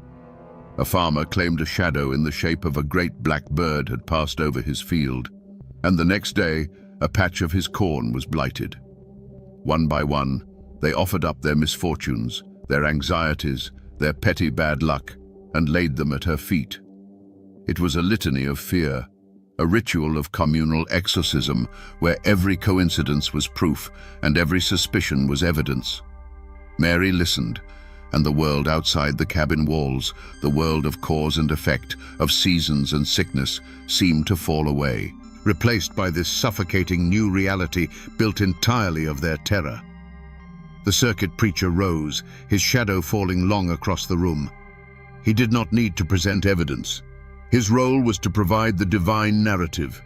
A farmer claimed a shadow in the shape of a great black bird had passed over his field, and the next day, a patch of his corn was blighted. One by one, they offered up their misfortunes, their anxieties, their petty bad luck, and laid them at her feet. It was a litany of fear, a ritual of communal exorcism where every coincidence was proof and every suspicion was evidence. Mary listened, and the world outside the cabin walls, the world of cause and effect, of seasons and sickness, seemed to fall away, replaced by this suffocating new reality built entirely of their terror. The circuit preacher rose, his shadow falling long across the room. He did not need to present evidence. His role was to provide the divine narrative.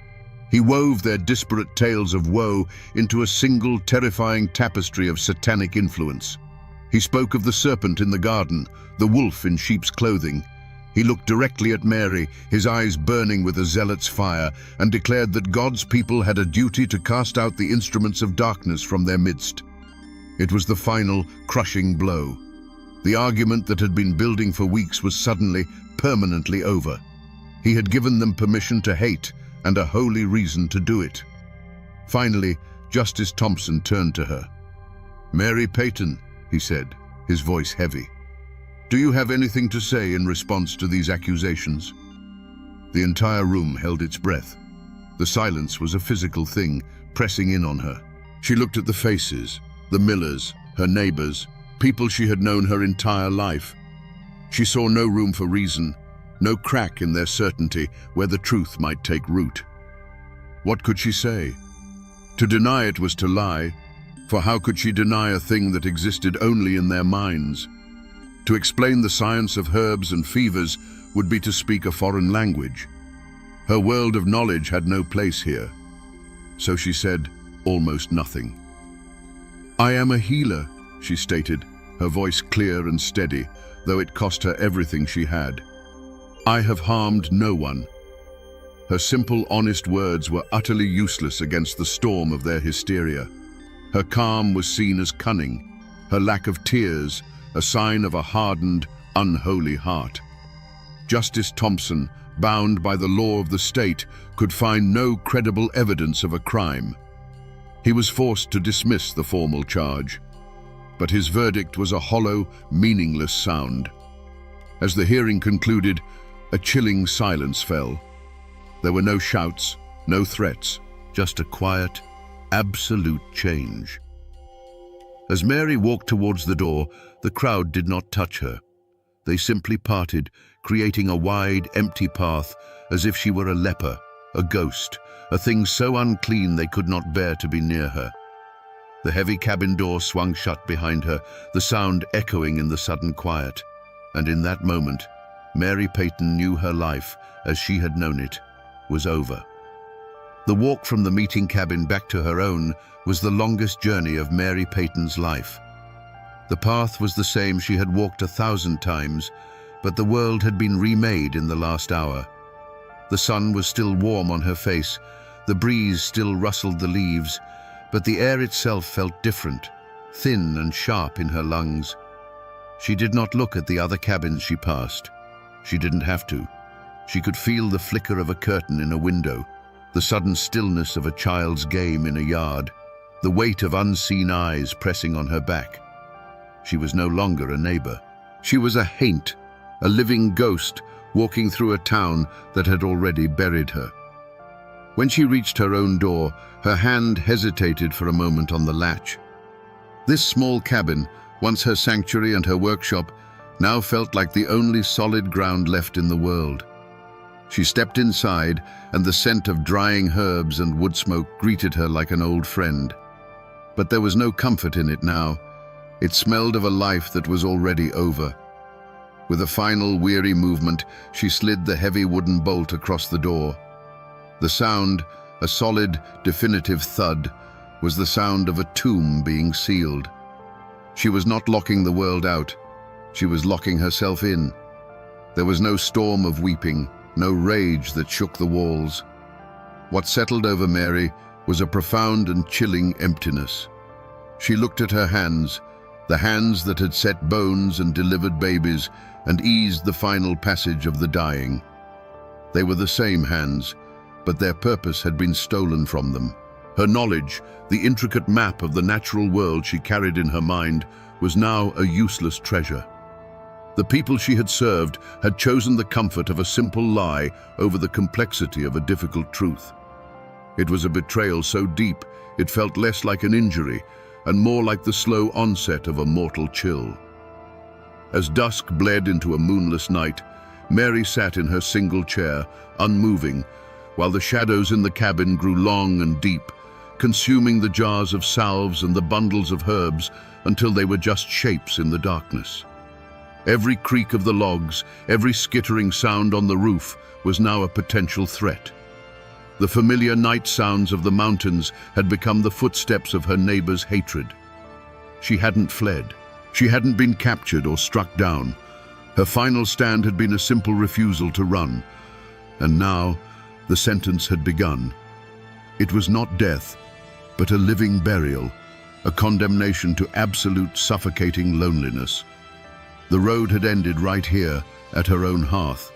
He wove their disparate tales of woe into a single terrifying tapestry of satanic influence. He spoke of the serpent in the garden, the wolf in sheep's clothing. He looked directly at Mary, his eyes burning with a zealot's fire, and declared that God's people had a duty to cast out the instruments of darkness from their midst. It was the final, crushing blow. The argument that had been building for weeks was suddenly, permanently over. He had given them permission to hate and a holy reason to do it. Finally, Justice Thompson turned to her. "Mary Peyton," he said, his voice heavy, "do you have anything to say in response to these accusations?" The entire room held its breath. The silence was a physical thing, pressing in on her. She looked at the faces, the Millers, her neighbors, people she had known her entire life. She saw no room for reason, no crack in their certainty where the truth might take root. What could she say? To deny it was to lie, for how could she deny a thing that existed only in their minds? To explain the science of herbs and fevers would be to speak a foreign language. Her world of knowledge had no place here. So she said almost nothing. "I am a healer," she stated, her voice clear and steady, though it cost her everything she had. "I have harmed no one." Her simple, honest words were utterly useless against the storm of their hysteria. Her calm was seen as cunning, her lack of tears a sign of a hardened, unholy heart. Justice Thompson, bound by the law of the state, could find no credible evidence of a crime. He was forced to dismiss the formal charge, but his verdict was a hollow, meaningless sound. As the hearing concluded, a chilling silence fell. There were no shouts, no threats, just a quiet, absolute change. As Mary walked towards the door, the crowd did not touch her. They simply parted, creating a wide, empty path, as if she were a leper, a ghost, a thing so unclean they could not bear to be near her. The heavy cabin door swung shut behind her, the sound echoing in the sudden quiet. And in that moment, Mary Peyton knew her life, as she had known it, was over. The walk from the meeting cabin back to her own was the longest journey of Mary Peyton's life. The path was the same she had walked 1,000 times, but the world had been remade in the last hour. The sun was still warm on her face, the breeze still rustled the leaves, but the air itself felt different, thin and sharp in her lungs. She did not look at the other cabins she passed. She didn't have to. She could feel the flicker of a curtain in a window, the sudden stillness of a child's game in a yard, the weight of unseen eyes pressing on her back. She was no longer a neighbor. She was a haint, a living ghost walking through a town that had already buried her. When she reached her own door, her hand hesitated for a moment on the latch. This small cabin, once her sanctuary and her workshop, now felt like the only solid ground left in the world. She stepped inside, and the scent of drying herbs and wood smoke greeted her like an old friend. But there was no comfort in it now. It smelled of a life that was already over. With a final weary movement, she slid the heavy wooden bolt across the door. The sound, a solid, definitive thud, was the sound of a tomb being sealed. She was not locking the world out. She was locking herself in. There was no storm of weeping, no rage that shook the walls. What settled over Mary was a profound and chilling emptiness. She looked at her hands, the hands that had set bones and delivered babies and eased the final passage of the dying. They were the same hands, but their purpose had been stolen from them. Her knowledge, the intricate map of the natural world she carried in her mind, was now a useless treasure. The people she had served had chosen the comfort of a simple lie over the complexity of a difficult truth. It was a betrayal so deep it felt less like an injury and more like the slow onset of a mortal chill. As dusk bled into a moonless night, Mary sat in her single chair, unmoving, while the shadows in the cabin grew long and deep, consuming the jars of salves and the bundles of herbs until they were just shapes in the darkness. Every creak of the logs, every skittering sound on the roof was now a potential threat. The familiar night sounds of the mountains had become the footsteps of her neighbor's hatred. She hadn't fled. She hadn't been captured or struck down. Her final stand had been a simple refusal to run. And now, the sentence had begun. It was not death, but a living burial, a condemnation to absolute suffocating loneliness. The road had ended right here, at her own hearth.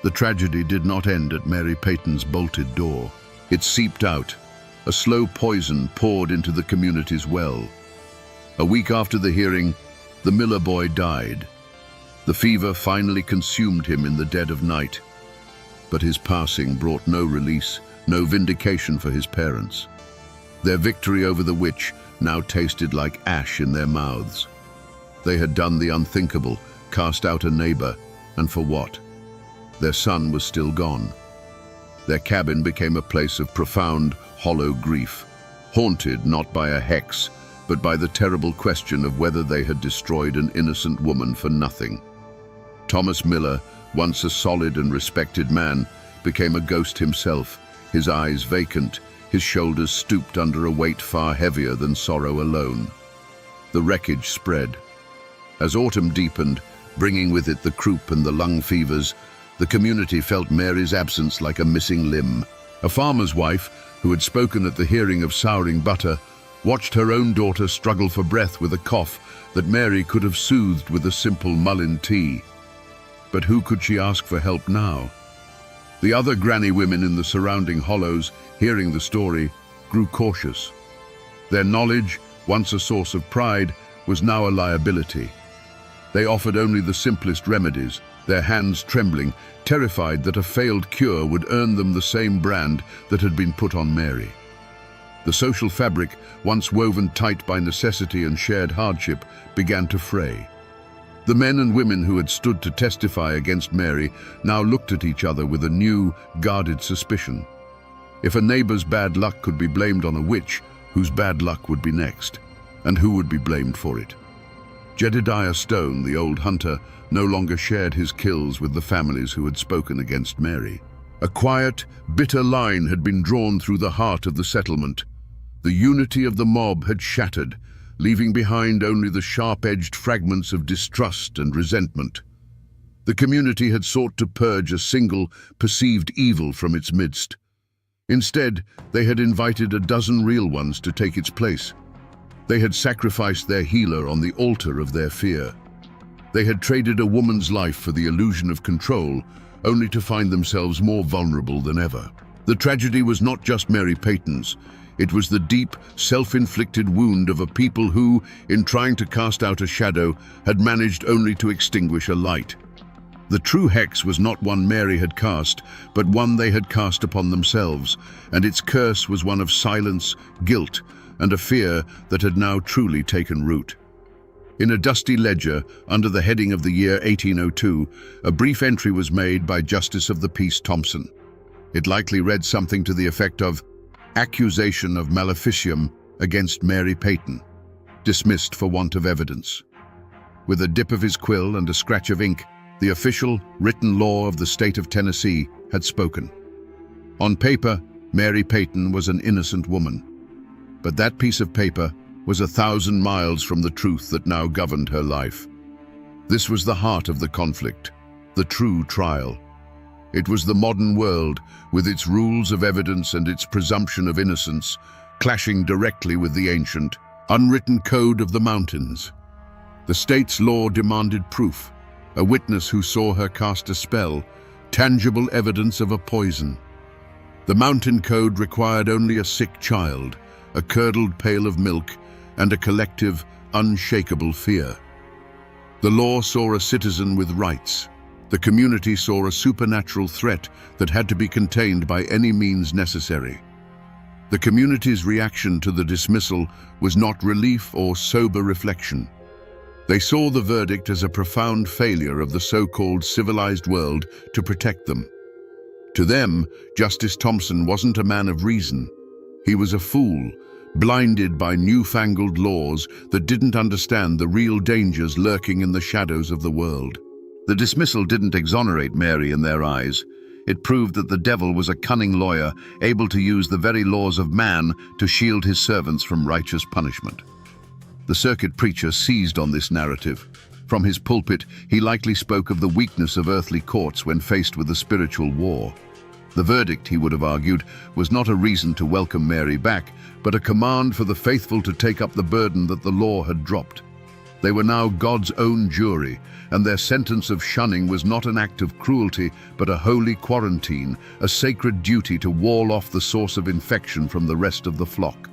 The tragedy did not end at Mary Peyton's bolted door. It seeped out. A slow poison poured into the community's well. A week after the hearing, the Miller boy died. The fever finally consumed him in the dead of night. But his passing brought no release, no vindication for his parents. Their victory over the witch now tasted like ash in their mouths. They had done the unthinkable, cast out a neighbor, and for what? Their son was still gone. Their cabin became a place of profound, hollow grief, haunted not by a hex, but by the terrible question of whether they had destroyed an innocent woman for nothing. Thomas Miller, once a solid and respected man, became a ghost himself, his eyes vacant, his shoulders stooped under a weight far heavier than sorrow alone. The wreckage spread. As autumn deepened, bringing with it the croup and the lung fevers, the community felt Mary's absence like a missing limb. A farmer's wife, who had spoken at the hearing of souring butter, watched her own daughter struggle for breath with a cough that Mary could have soothed with a simple mullein tea. But who could she ask for help now? The other granny women in the surrounding hollows, hearing the story, grew cautious. Their knowledge, once a source of pride, was now a liability. They offered only the simplest remedies, their hands trembling, terrified that a failed cure would earn them the same brand that had been put on Mary. The social fabric, once woven tight by necessity and shared hardship, began to fray. The men and women who had stood to testify against Mary now looked at each other with a new, guarded suspicion. If a neighbor's bad luck could be blamed on a witch, whose bad luck would be next? And who would be blamed for it? Jedediah Stone, the old hunter, no longer shared his kills with the families who had spoken against Mary. A quiet, bitter line had been drawn through the heart of the settlement. The unity of the mob had shattered, leaving behind only the sharp-edged fragments of distrust and resentment. The community had sought to purge a single, perceived evil from its midst. Instead, they had invited a dozen real ones to take its place. They had sacrificed their healer on the altar of their fear. They had traded a woman's life for the illusion of control, only to find themselves more vulnerable than ever. The tragedy was not just Mary Peyton's. It was the deep, self-inflicted wound of a people who, in trying to cast out a shadow, had managed only to extinguish a light. The true hex was not one Mary had cast, but one they had cast upon themselves, and its curse was one of silence, guilt, and a fear that had now truly taken root. In a dusty ledger, under the heading of the year 1802, a brief entry was made by Justice of the Peace Thompson. It likely read something to the effect of, "Accusation of maleficium against Mary Peyton, dismissed for want of evidence." With a dip of his quill and a scratch of ink, the official, written law of the state of Tennessee had spoken. On paper, Mary Peyton was an innocent woman. But that piece of paper was 1,000 miles from the truth that now governed her life. This was the heart of the conflict, the true trial. It was the modern world, with its rules of evidence and its presumption of innocence, clashing directly with the ancient, unwritten code of the mountains. The state's law demanded proof, a witness who saw her cast a spell, tangible evidence of a poison. The mountain code required only a sick child, a curdled pail of milk, and a collective, unshakable fear. The law saw a citizen with rights. The community saw a supernatural threat that had to be contained by any means necessary. The community's reaction to the dismissal was not relief or sober reflection. They saw the verdict as a profound failure of the so-called civilized world to protect them. To them, Justice Thompson wasn't a man of reason. He was a fool, blinded by newfangled laws that didn't understand the real dangers lurking in the shadows of the world. The dismissal didn't exonerate Mary in their eyes. It proved that the devil was a cunning lawyer, able to use the very laws of man to shield his servants from righteous punishment. The circuit preacher seized on this narrative. From his pulpit, he likely spoke of the weakness of earthly courts when faced with a spiritual war. The verdict, he would have argued, was not a reason to welcome Mary back, but a command for the faithful to take up the burden that the law had dropped. They were now God's own jury, and their sentence of shunning was not an act of cruelty, but a holy quarantine, a sacred duty to wall off the source of infection from the rest of the flock.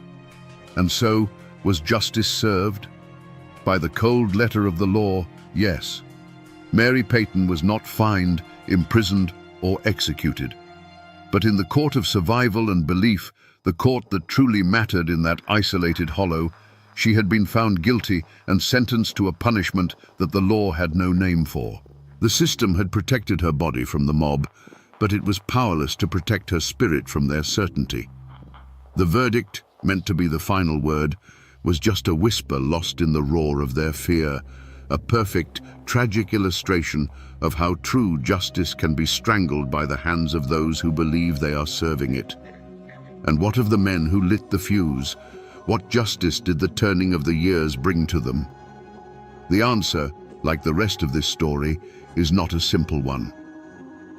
And so, was justice served? By the cold letter of the law, yes. Mary Peyton was not fined, imprisoned, or executed. But in the court of survival and belief, the court that truly mattered in that isolated hollow, she had been found guilty and sentenced to a punishment that the law had no name for. The system had protected her body from the mob, but it was powerless to protect her spirit from their certainty. The verdict, meant to be the final word, was just a whisper lost in the roar of their fear, a perfect, tragic illustration of how true justice can be strangled by the hands of those who believe they are serving it. And what of the men who lit the fuse? What justice did the turning of the years bring to them? The answer, like the rest of this story, is not a simple one.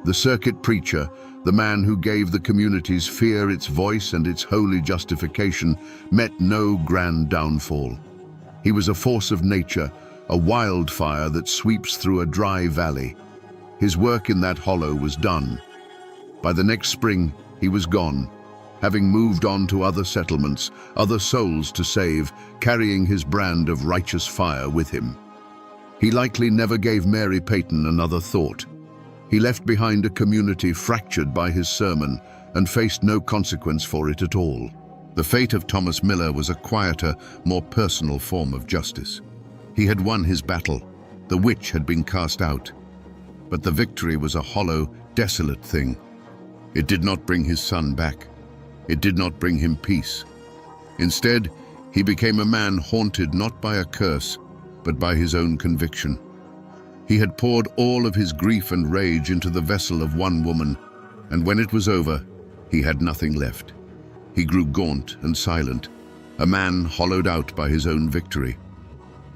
The circuit preacher, the man who gave the community's fear its voice and its holy justification, met no grand downfall. He was a force of nature, a wildfire that sweeps through a dry valley. His work in that hollow was done. By the next spring, he was gone, having moved on to other settlements, other souls to save, carrying his brand of righteous fire with him. He likely never gave Mary Peyton another thought. He left behind a community fractured by his sermon and faced no consequence for it at all. The fate of Thomas Miller was a quieter, more personal form of justice. He had won his battle. The witch had been cast out. But the victory was a hollow, desolate thing. It did not bring his son back. It did not bring him peace. Instead, he became a man haunted not by a curse, but by his own conviction. He had poured all of his grief and rage into the vessel of one woman, and when it was over, he had nothing left. He grew gaunt and silent, a man hollowed out by his own victory.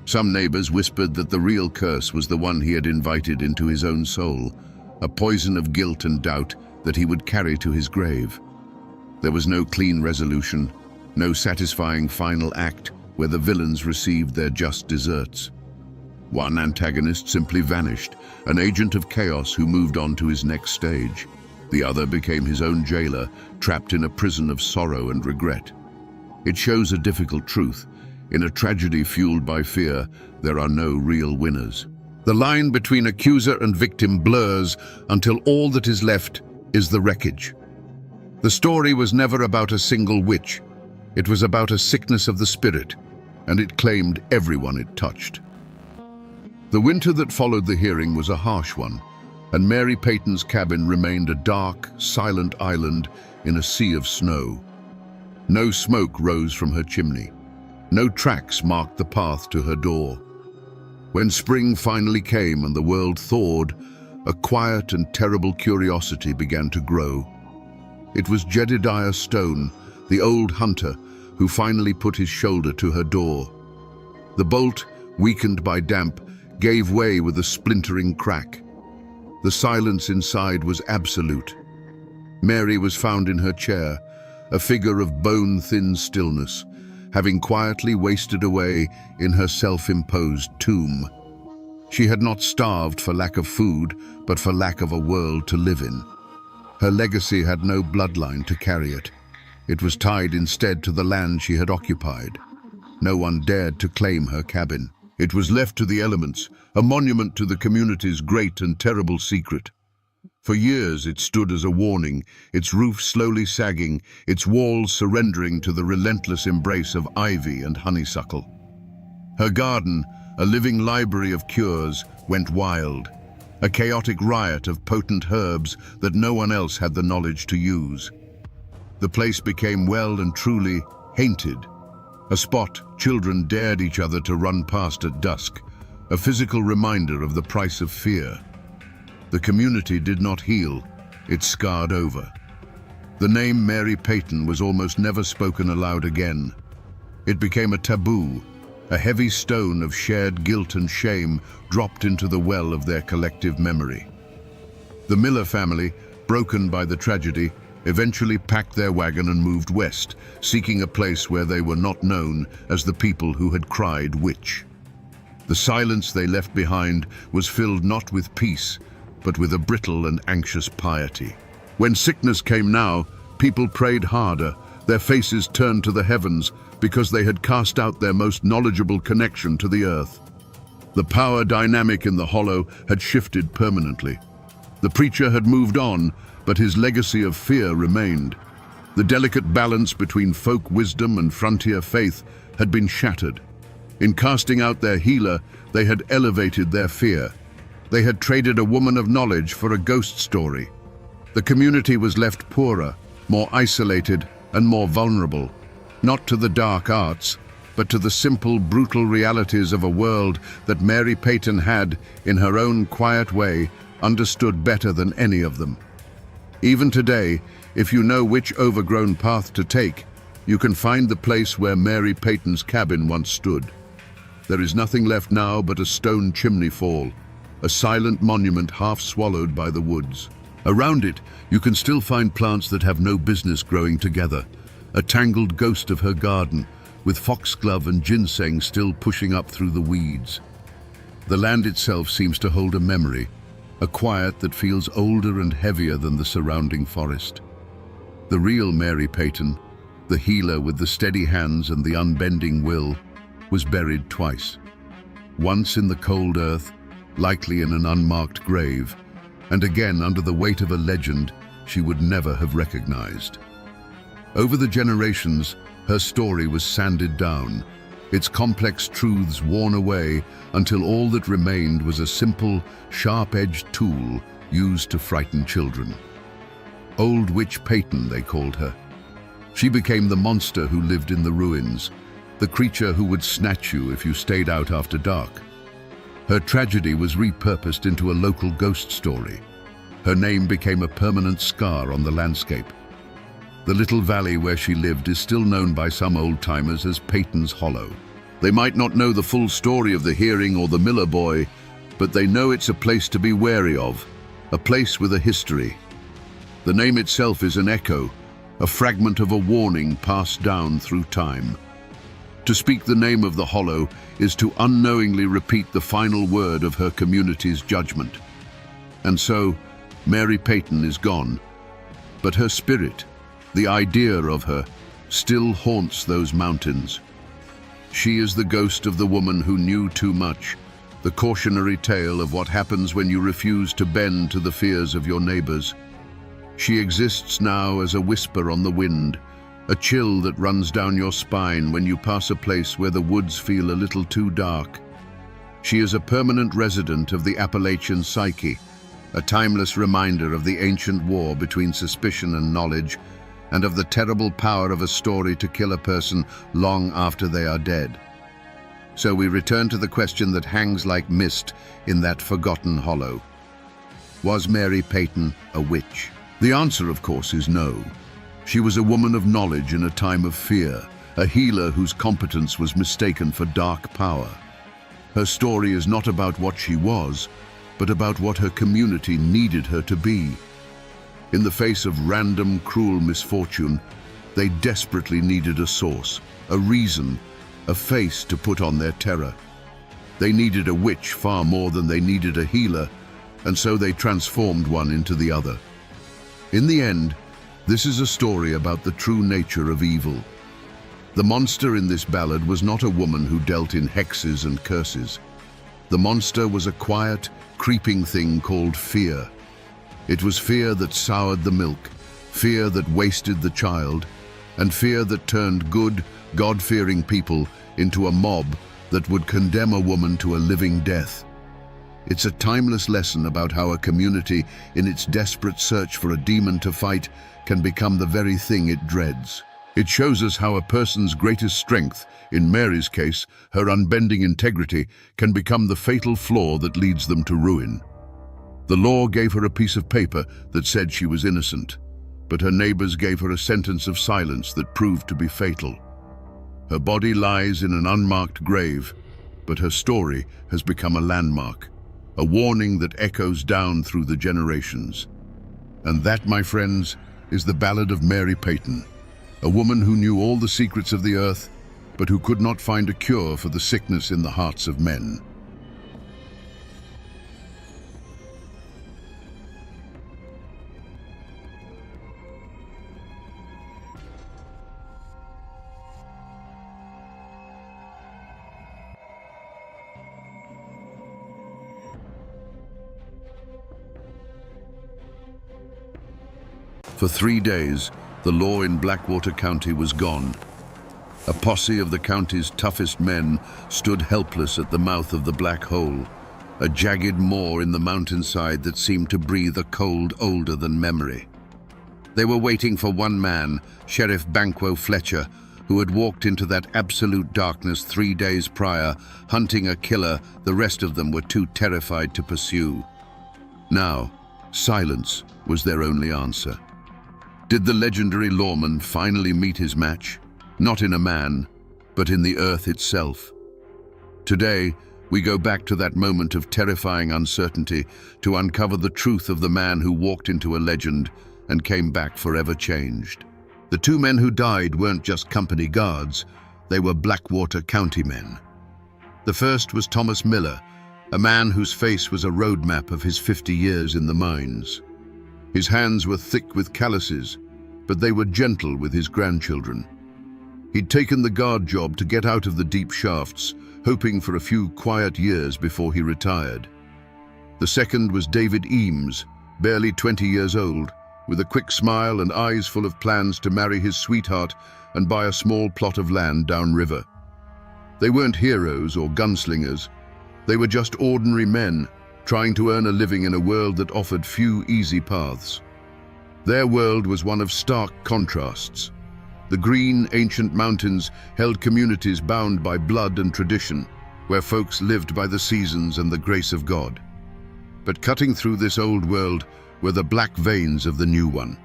Some neighbors whispered that the real curse was the one he had invited into his own soul, a poison of guilt and doubt that he would carry to his grave. There was no clean resolution, no satisfying final act where the villains received their just deserts. One antagonist simply vanished, an agent of chaos who moved on to his next stage. The other became his own jailer, trapped in a prison of sorrow and regret. It shows a difficult truth. In a tragedy fueled by fear, there are no real winners. The line between accuser and victim blurs until all that is left is the wreckage. The story was never about a single witch. It was about a sickness of the spirit, and it claimed everyone it touched. The winter that followed the hearing was a harsh one, and Mary Peyton's cabin remained a dark, silent island in a sea of snow. No smoke rose from her chimney. No tracks marked the path to her door. When spring finally came and the world thawed, a quiet and terrible curiosity began to grow. It was Jedediah Stone, the old hunter, who finally put his shoulder to her door. The bolt, weakened by damp, gave way with a splintering crack. The silence inside was absolute. Mary was found in her chair, a figure of bone-thin stillness, having quietly wasted away in her self-imposed tomb. She had not starved for lack of food, but for lack of a world to live in. Her legacy had no bloodline to carry it. It was tied instead to the land she had occupied. No one dared to claim her cabin. It was left to the elements, a monument to the community's great and terrible secret. For years it stood as a warning, its roof slowly sagging, its walls surrendering to the relentless embrace of ivy and honeysuckle. Her garden, a living library of cures, went wild, a chaotic riot of potent herbs that no one else had the knowledge to use. The place became well and truly haunted, a spot children dared each other to run past at dusk, a physical reminder of the price of fear. The community did not heal, it scarred over. The name Mary Peyton was almost never spoken aloud again. It became a taboo, a heavy stone of shared guilt and shame dropped into the well of their collective memory. The Miller family, broken by the tragedy, eventually packed their wagon and moved west, seeking a place where they were not known as the people who had cried witch. The silence they left behind was filled not with peace, but with a brittle and anxious piety. When sickness came now, people prayed harder, their faces turned to the heavens because they had cast out their most knowledgeable connection to the earth. The power dynamic in the hollow had shifted permanently. The preacher had moved on, but his legacy of fear remained. The delicate balance between folk wisdom and frontier faith had been shattered. In casting out their healer, they had elevated their fear. They had traded a woman of knowledge for a ghost story. The community was left poorer, more isolated, and more vulnerable, not to the dark arts, but to the simple, brutal realities of a world that Mary Peyton had, in her own quiet way, understood better than any of them. Even today, if you know which overgrown path to take, you can find the place where Mary Peyton's cabin once stood. There is nothing left now but a stone chimney fall, a silent monument half swallowed by the woods. Around it, you can still find plants that have no business growing together, a tangled ghost of her garden, with foxglove and ginseng still pushing up through the weeds. The land itself seems to hold a memory, a quiet that feels older and heavier than the surrounding forest. The real Mary Peyton, the healer with the steady hands and the unbending will, was buried twice. Once in the cold earth, likely in an unmarked grave, and again under the weight of a legend she would never have recognized. Over the generations, her story was sanded down, its complex truths worn away until all that remained was a simple, sharp-edged tool used to frighten children. Old Witch Peyton, they called her. She became the monster who lived in the ruins, the creature who would snatch you if you stayed out after dark. Her tragedy was repurposed into a local ghost story. Her name became a permanent scar on the landscape. The little valley where she lived is still known by some old-timers as Peyton's Hollow. They might not know the full story of the Hearing or the Miller Boy, but they know it's a place to be wary of, a place with a history. The name itself is an echo, a fragment of a warning passed down through time. To speak the name of the hollow is to unknowingly repeat the final word of her community's judgment. And so, Mary Peyton is gone, but her spirit, the idea of her, still haunts those mountains. She is the ghost of the woman who knew too much, the cautionary tale of what happens when you refuse to bend to the fears of your neighbors. She exists now as a whisper on the wind, a chill that runs down your spine when you pass a place where the woods feel a little too dark. She is a permanent resident of the Appalachian psyche, a timeless reminder of the ancient war between suspicion and knowledge, and of the terrible power of a story to kill a person long after they are dead. So we return to the question that hangs like mist in that forgotten hollow. Was Mary Peyton a witch? The answer, of course, is no. She was a woman of knowledge in a time of fear, a healer whose competence was mistaken for dark power. Her story is not about what she was, but about what her community needed her to be. In the face of random, cruel misfortune, they desperately needed a source, a reason, a face to put on their terror. They needed a witch far more than they needed a healer, and so they transformed one into the other. In the end, this is a story about the true nature of evil. The monster in this ballad was not a woman who dealt in hexes and curses. The monster was a quiet, creeping thing called fear. It was fear that soured the milk, fear that wasted the child, and fear that turned good, God-fearing people into a mob that would condemn a woman to a living death. It's a timeless lesson about how a community, in its desperate search for a demon to fight, can become the very thing it dreads. It shows us how a person's greatest strength, in Mary's case, her unbending integrity, can become the fatal flaw that leads them to ruin. The law gave her a piece of paper that said she was innocent, but her neighbors gave her a sentence of silence that proved to be fatal. Her body lies in an unmarked grave, but her story has become a landmark, a warning that echoes down through the generations. And that, my friends, is the ballad of Mary Peyton, a woman who knew all the secrets of the earth, but who could not find a cure for the sickness in the hearts of men. For 3 days, the law in Blackwater County was gone. A posse of the county's toughest men stood helpless at the mouth of the Black Hole, a jagged maw in the mountainside that seemed to breathe a cold older than memory. They were waiting for one man, Sheriff Banquo Fletcher, who had walked into that absolute darkness 3 days prior, hunting a killer the rest of them were too terrified to pursue. Now, silence was their only answer. Did the legendary lawman finally meet his match? Not in a man, but in the earth itself. Today, we go back to that moment of terrifying uncertainty to uncover the truth of the man who walked into a legend and came back forever changed. The 2 men who died weren't just company guards, they were Blackwater County men. The first was Thomas Miller, a man whose face was a roadmap of his 50 years in the mines. His hands were thick with calluses, but they were gentle with his grandchildren. He'd taken the guard job to get out of the deep shafts, hoping for a few quiet years before he retired. The second was David Eames, barely 20 years old, with a quick smile and eyes full of plans to marry his sweetheart and buy a small plot of land downriver. They weren't heroes or gunslingers. They were just ordinary men, trying to earn a living in a world that offered few easy paths. Their world was one of stark contrasts. The green, ancient mountains held communities bound by blood and tradition, where folks lived by the seasons and the grace of God. But cutting through this old world were the black veins of the new one,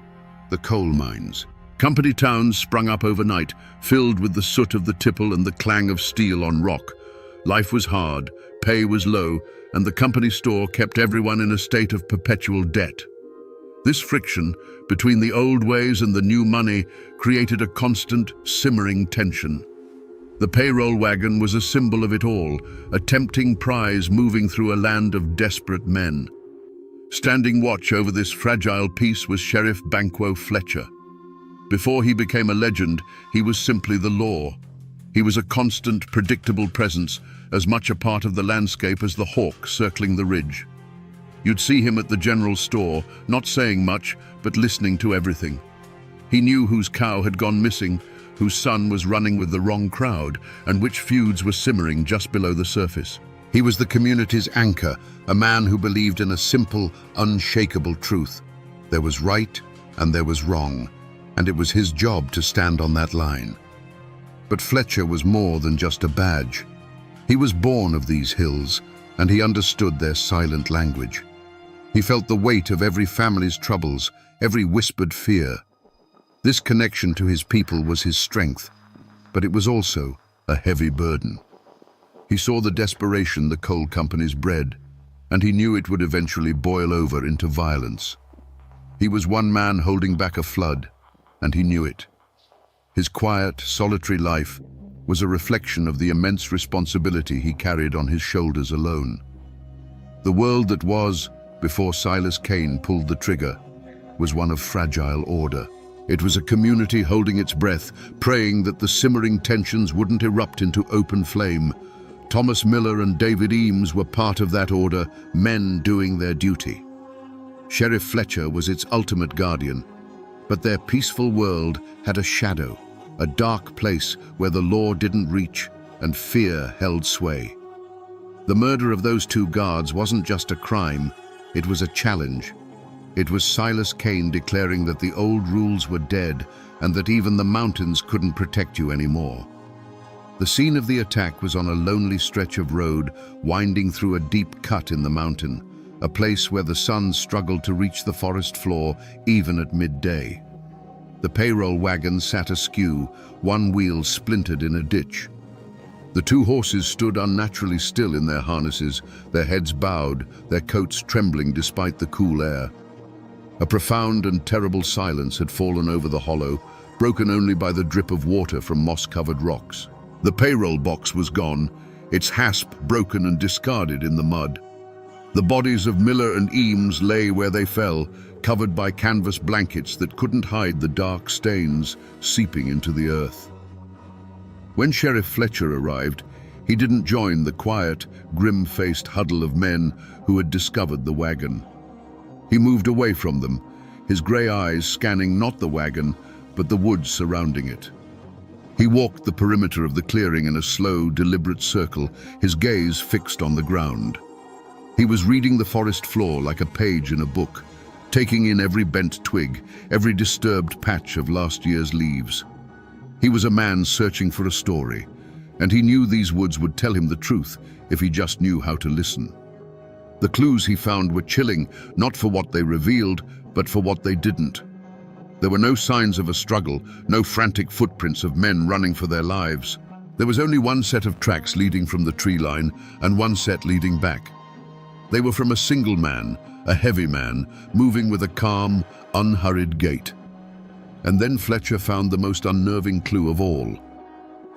the coal mines. Company towns sprung up overnight, filled with the soot of the tipple and the clang of steel on rock. Life was hard, pay was low, and the company store kept everyone in a state of perpetual debt. This friction between the old ways and the new money created a constant, simmering tension. The payroll wagon was a symbol of it all, a tempting prize moving through a land of desperate men. Standing watch over this fragile piece was Sheriff Banquo Fletcher. Before he became a legend, he was simply the law. He was a constant, predictable presence, as much a part of the landscape as the hawk circling the ridge. You'd see him at the general store, not saying much, but listening to everything. He knew whose cow had gone missing, whose son was running with the wrong crowd, and which feuds were simmering just below the surface. He was the community's anchor, a man who believed in a simple, unshakable truth. There was right and there was wrong, and it was his job to stand on that line. But Fletcher was more than just a badge. He was born of these hills, and he understood their silent language. He felt the weight of every family's troubles, every whispered fear. This connection to his people was his strength, but it was also a heavy burden. He saw the desperation the coal companies bred, and he knew it would eventually boil over into violence. He was one man holding back a flood, and he knew it. His quiet, solitary life was a reflection of the immense responsibility he carried on his shoulders alone. The world that was, before Silas Kane pulled the trigger, was one of fragile order. It was a community holding its breath, praying that the simmering tensions wouldn't erupt into open flame. Thomas Miller and David Eames were part of that order, men doing their duty. Sheriff Fletcher was its ultimate guardian, but their peaceful world had a shadow, a dark place where the law didn't reach and fear held sway. The murder of those 2 guards wasn't just a crime, it was a challenge. It was Silas Kane declaring that the old rules were dead and that even the mountains couldn't protect you anymore. The scene of the attack was on a lonely stretch of road winding through a deep cut in the mountain, a place where the sun struggled to reach the forest floor even at midday. The payroll wagon sat askew, one wheel splintered in a ditch. The 2 horses stood unnaturally still in their harnesses, their heads bowed, their coats trembling despite the cool air. A profound and terrible silence had fallen over the hollow, broken only by the drip of water from moss-covered rocks. The payroll box was gone, its hasp broken and discarded in the mud. The bodies of Miller and Eames lay where they fell, covered by canvas blankets that couldn't hide the dark stains seeping into the earth. When Sheriff Fletcher arrived, he didn't join the quiet, grim-faced huddle of men who had discovered the wagon. He moved away from them, his grey eyes scanning not the wagon, but the woods surrounding it. He walked the perimeter of the clearing in a slow, deliberate circle, his gaze fixed on the ground. He was reading the forest floor like a page in a book, taking in every bent twig, every disturbed patch of last year's leaves. He was a man searching for a story, and he knew these woods would tell him the truth if he just knew how to listen. The clues he found were chilling, not for what they revealed, but for what they didn't. There were no signs of a struggle, no frantic footprints of men running for their lives. There was only one set of tracks leading from the tree line and one set leading back. They were from a single man, a heavy man, moving with a calm, unhurried gait. And then Fletcher found the most unnerving clue of all.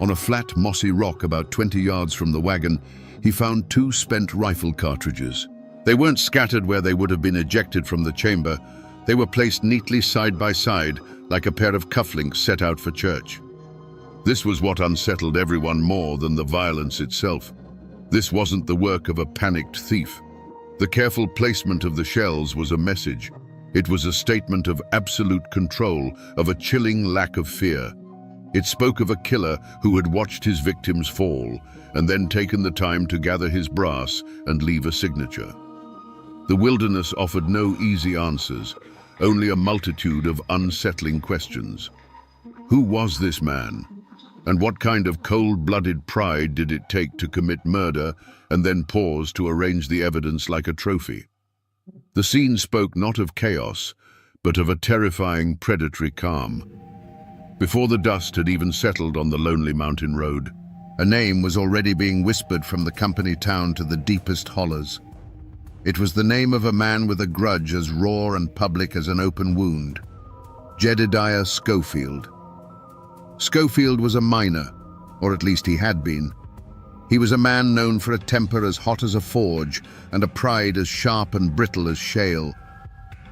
On a flat, mossy rock about 20 yards from the wagon, he found 2 spent rifle cartridges. They weren't scattered where they would have been ejected from the chamber. They were placed neatly side by side, like a pair of cufflinks set out for church. This was what unsettled everyone more than the violence itself. This wasn't the work of a panicked thief. The careful placement of the shells was a message. It was a statement of absolute control, of a chilling lack of fear. It spoke of a killer who had watched his victims fall and then taken the time to gather his brass and leave a signature. The wilderness offered no easy answers, only a multitude of unsettling questions. Who was this man? And what kind of cold-blooded pride did it take to commit murder and then pause to arrange the evidence like a trophy? The scene spoke not of chaos, but of a terrifying, predatory calm. Before the dust had even settled on the lonely mountain road, a name was already being whispered from the company town to the deepest hollows. It was the name of a man with a grudge as raw and public as an open wound. Jedediah Schofield. Schofield was a miner, or at least he had been. He was a man known for a temper as hot as a forge and a pride as sharp and brittle as shale.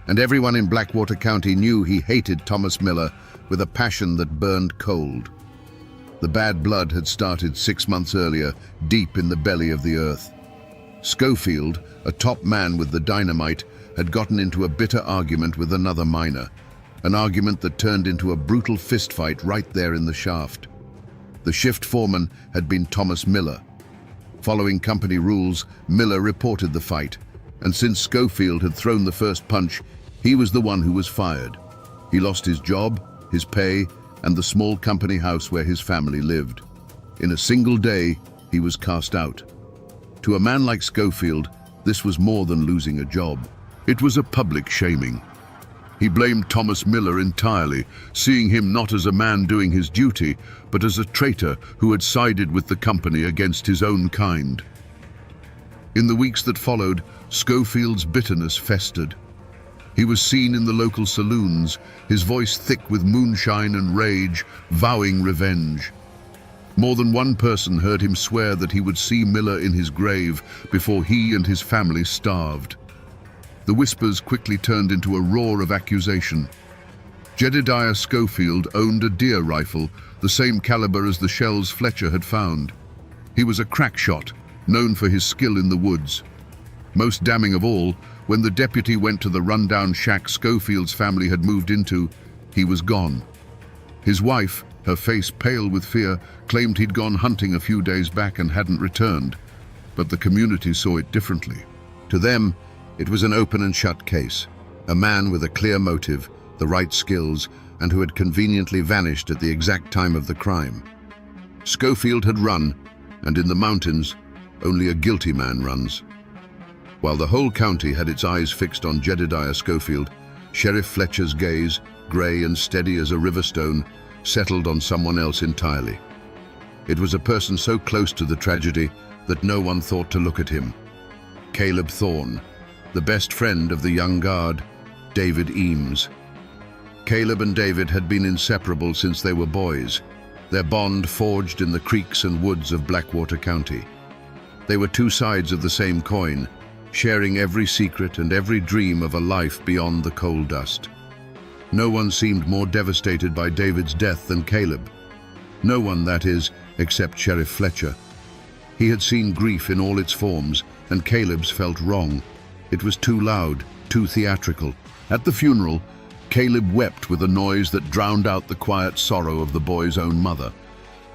And everyone in Blackwater County knew he hated Thomas Miller with a passion that burned cold. The bad blood had started 6 months earlier, deep in the belly of the earth. Schofield, a top man with the dynamite, had gotten into a bitter argument with another miner, an argument that turned into a brutal fistfight right there in the shaft. The shift foreman had been Thomas Miller. Following company rules, Miller reported the fight, and since Schofield had thrown the first punch, he was the one who was fired. He lost his job, his pay, and the small company house where his family lived. In a single day, he was cast out. To a man like Schofield, this was more than losing a job. It was a public shaming. He blamed Thomas Miller entirely, seeing him not as a man doing his duty, but as a traitor who had sided with the company against his own kind. In the weeks that followed, Schofield's bitterness festered. He was seen in the local saloons, his voice thick with moonshine and rage, vowing revenge. More than one person heard him swear that he would see Miller in his grave before he and his family starved. The whispers quickly turned into a roar of accusation. Jedediah Schofield owned a deer rifle, the same caliber as the shells Fletcher had found. He was a crack shot, known for his skill in the woods. Most damning of all, when the deputy went to the rundown shack Schofield's family had moved into, he was gone. His wife, her face pale with fear, claimed he'd gone hunting a few days back and hadn't returned, but the community saw it differently. To them, it was an open and shut case. A man with a clear motive, the right skills, and who had conveniently vanished at the exact time of the crime. Schofield had run, and in the mountains, only a guilty man runs. While the whole county had its eyes fixed on Jedediah Schofield, Sheriff Fletcher's gaze, grey and steady as a river stone, settled on someone else entirely. It was a person so close to the tragedy that no one thought to look at him. Caleb Thorne, the best friend of the young guard, David Eames. Caleb and David had been inseparable since they were boys, their bond forged in the creeks and woods of Blackwater County. They were 2 sides of the same coin, sharing every secret and every dream of a life beyond the coal dust. No one seemed more devastated by David's death than Caleb. No one, that is, except Sheriff Fletcher. He had seen grief in all its forms, and Caleb's felt wrong. It was too loud, too theatrical. At the funeral, Caleb wept with a noise that drowned out the quiet sorrow of the boy's own mother.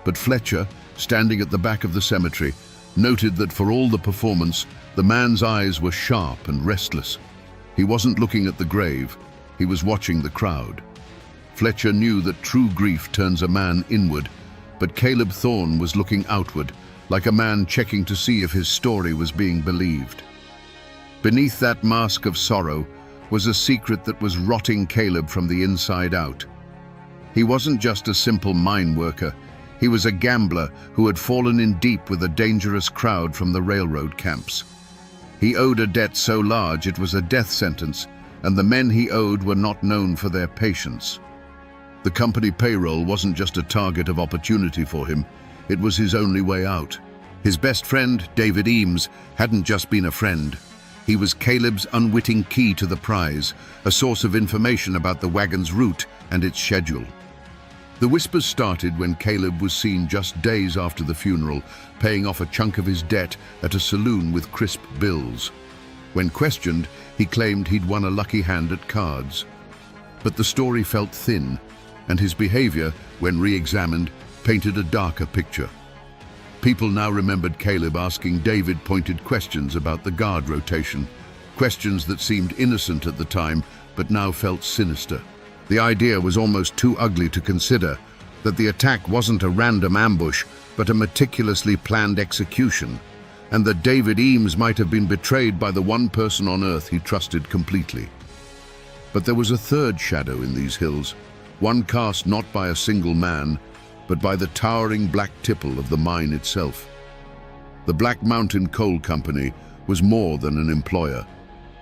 But Fletcher, standing at the back of the cemetery, noted that for all the performance, the man's eyes were sharp and restless. He wasn't looking at the grave, he was watching the crowd. Fletcher knew that true grief turns a man inward, but Caleb Thorne was looking outward, like a man checking to see if his story was being believed. Beneath that mask of sorrow was a secret that was rotting Caleb from the inside out. He wasn't just a simple mine worker. He was a gambler who had fallen in deep with a dangerous crowd from the railroad camps. He owed a debt so large it was a death sentence, and the men he owed were not known for their patience. The company payroll wasn't just a target of opportunity for him, it was his only way out. His best friend, David Eames, hadn't just been a friend. He was Caleb's unwitting key to the prize, a source of information about the wagon's route and its schedule. The whispers started when Caleb was seen just days after the funeral, paying off a chunk of his debt at a saloon with crisp bills. When questioned, he claimed he'd won a lucky hand at cards. But the story felt thin, and his behavior, when re-examined, painted a darker picture. People now remembered Caleb asking David pointed questions about the guard rotation, questions that seemed innocent at the time, but now felt sinister. The idea was almost too ugly to consider, that the attack wasn't a random ambush, but a meticulously planned execution, and that David Eames might have been betrayed by the one person on earth he trusted completely. But there was a third shadow in these hills, one cast not by a single man, but by the towering black tipple of the mine itself. The Black Mountain Coal Company was more than an employer.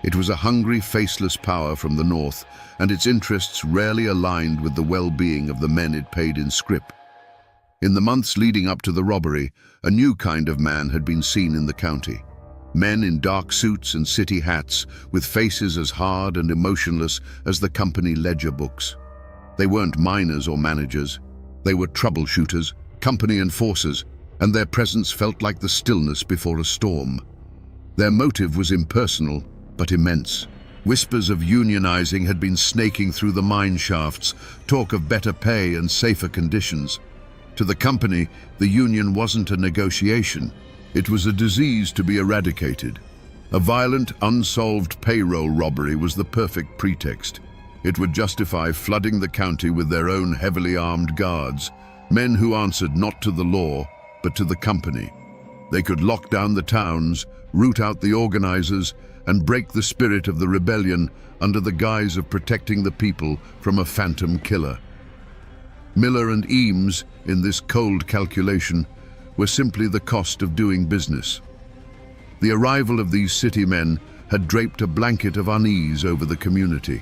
It was a hungry, faceless power from the north, and its interests rarely aligned with the well-being of the men it paid in scrip. In the months leading up to the robbery, a new kind of man had been seen in the county. Men in dark suits and city hats, with faces as hard and emotionless as the company ledger books. They weren't miners or managers. They were troubleshooters, company enforcers, and their presence felt like the stillness before a storm. Their motive was impersonal, but immense. Whispers of unionizing had been snaking through the mine shafts, talk of better pay and safer conditions. To the company, the union wasn't a negotiation. It was a disease to be eradicated. A violent, unsolved payroll robbery was the perfect pretext. It would justify flooding the county with their own heavily armed guards, men who answered not to the law, but to the company. They could lock down the towns, root out the organizers, and break the spirit of the rebellion under the guise of protecting the people from a phantom killer. Miller and Eames, in this cold calculation, were simply the cost of doing business. The arrival of these city men had draped a blanket of unease over the community.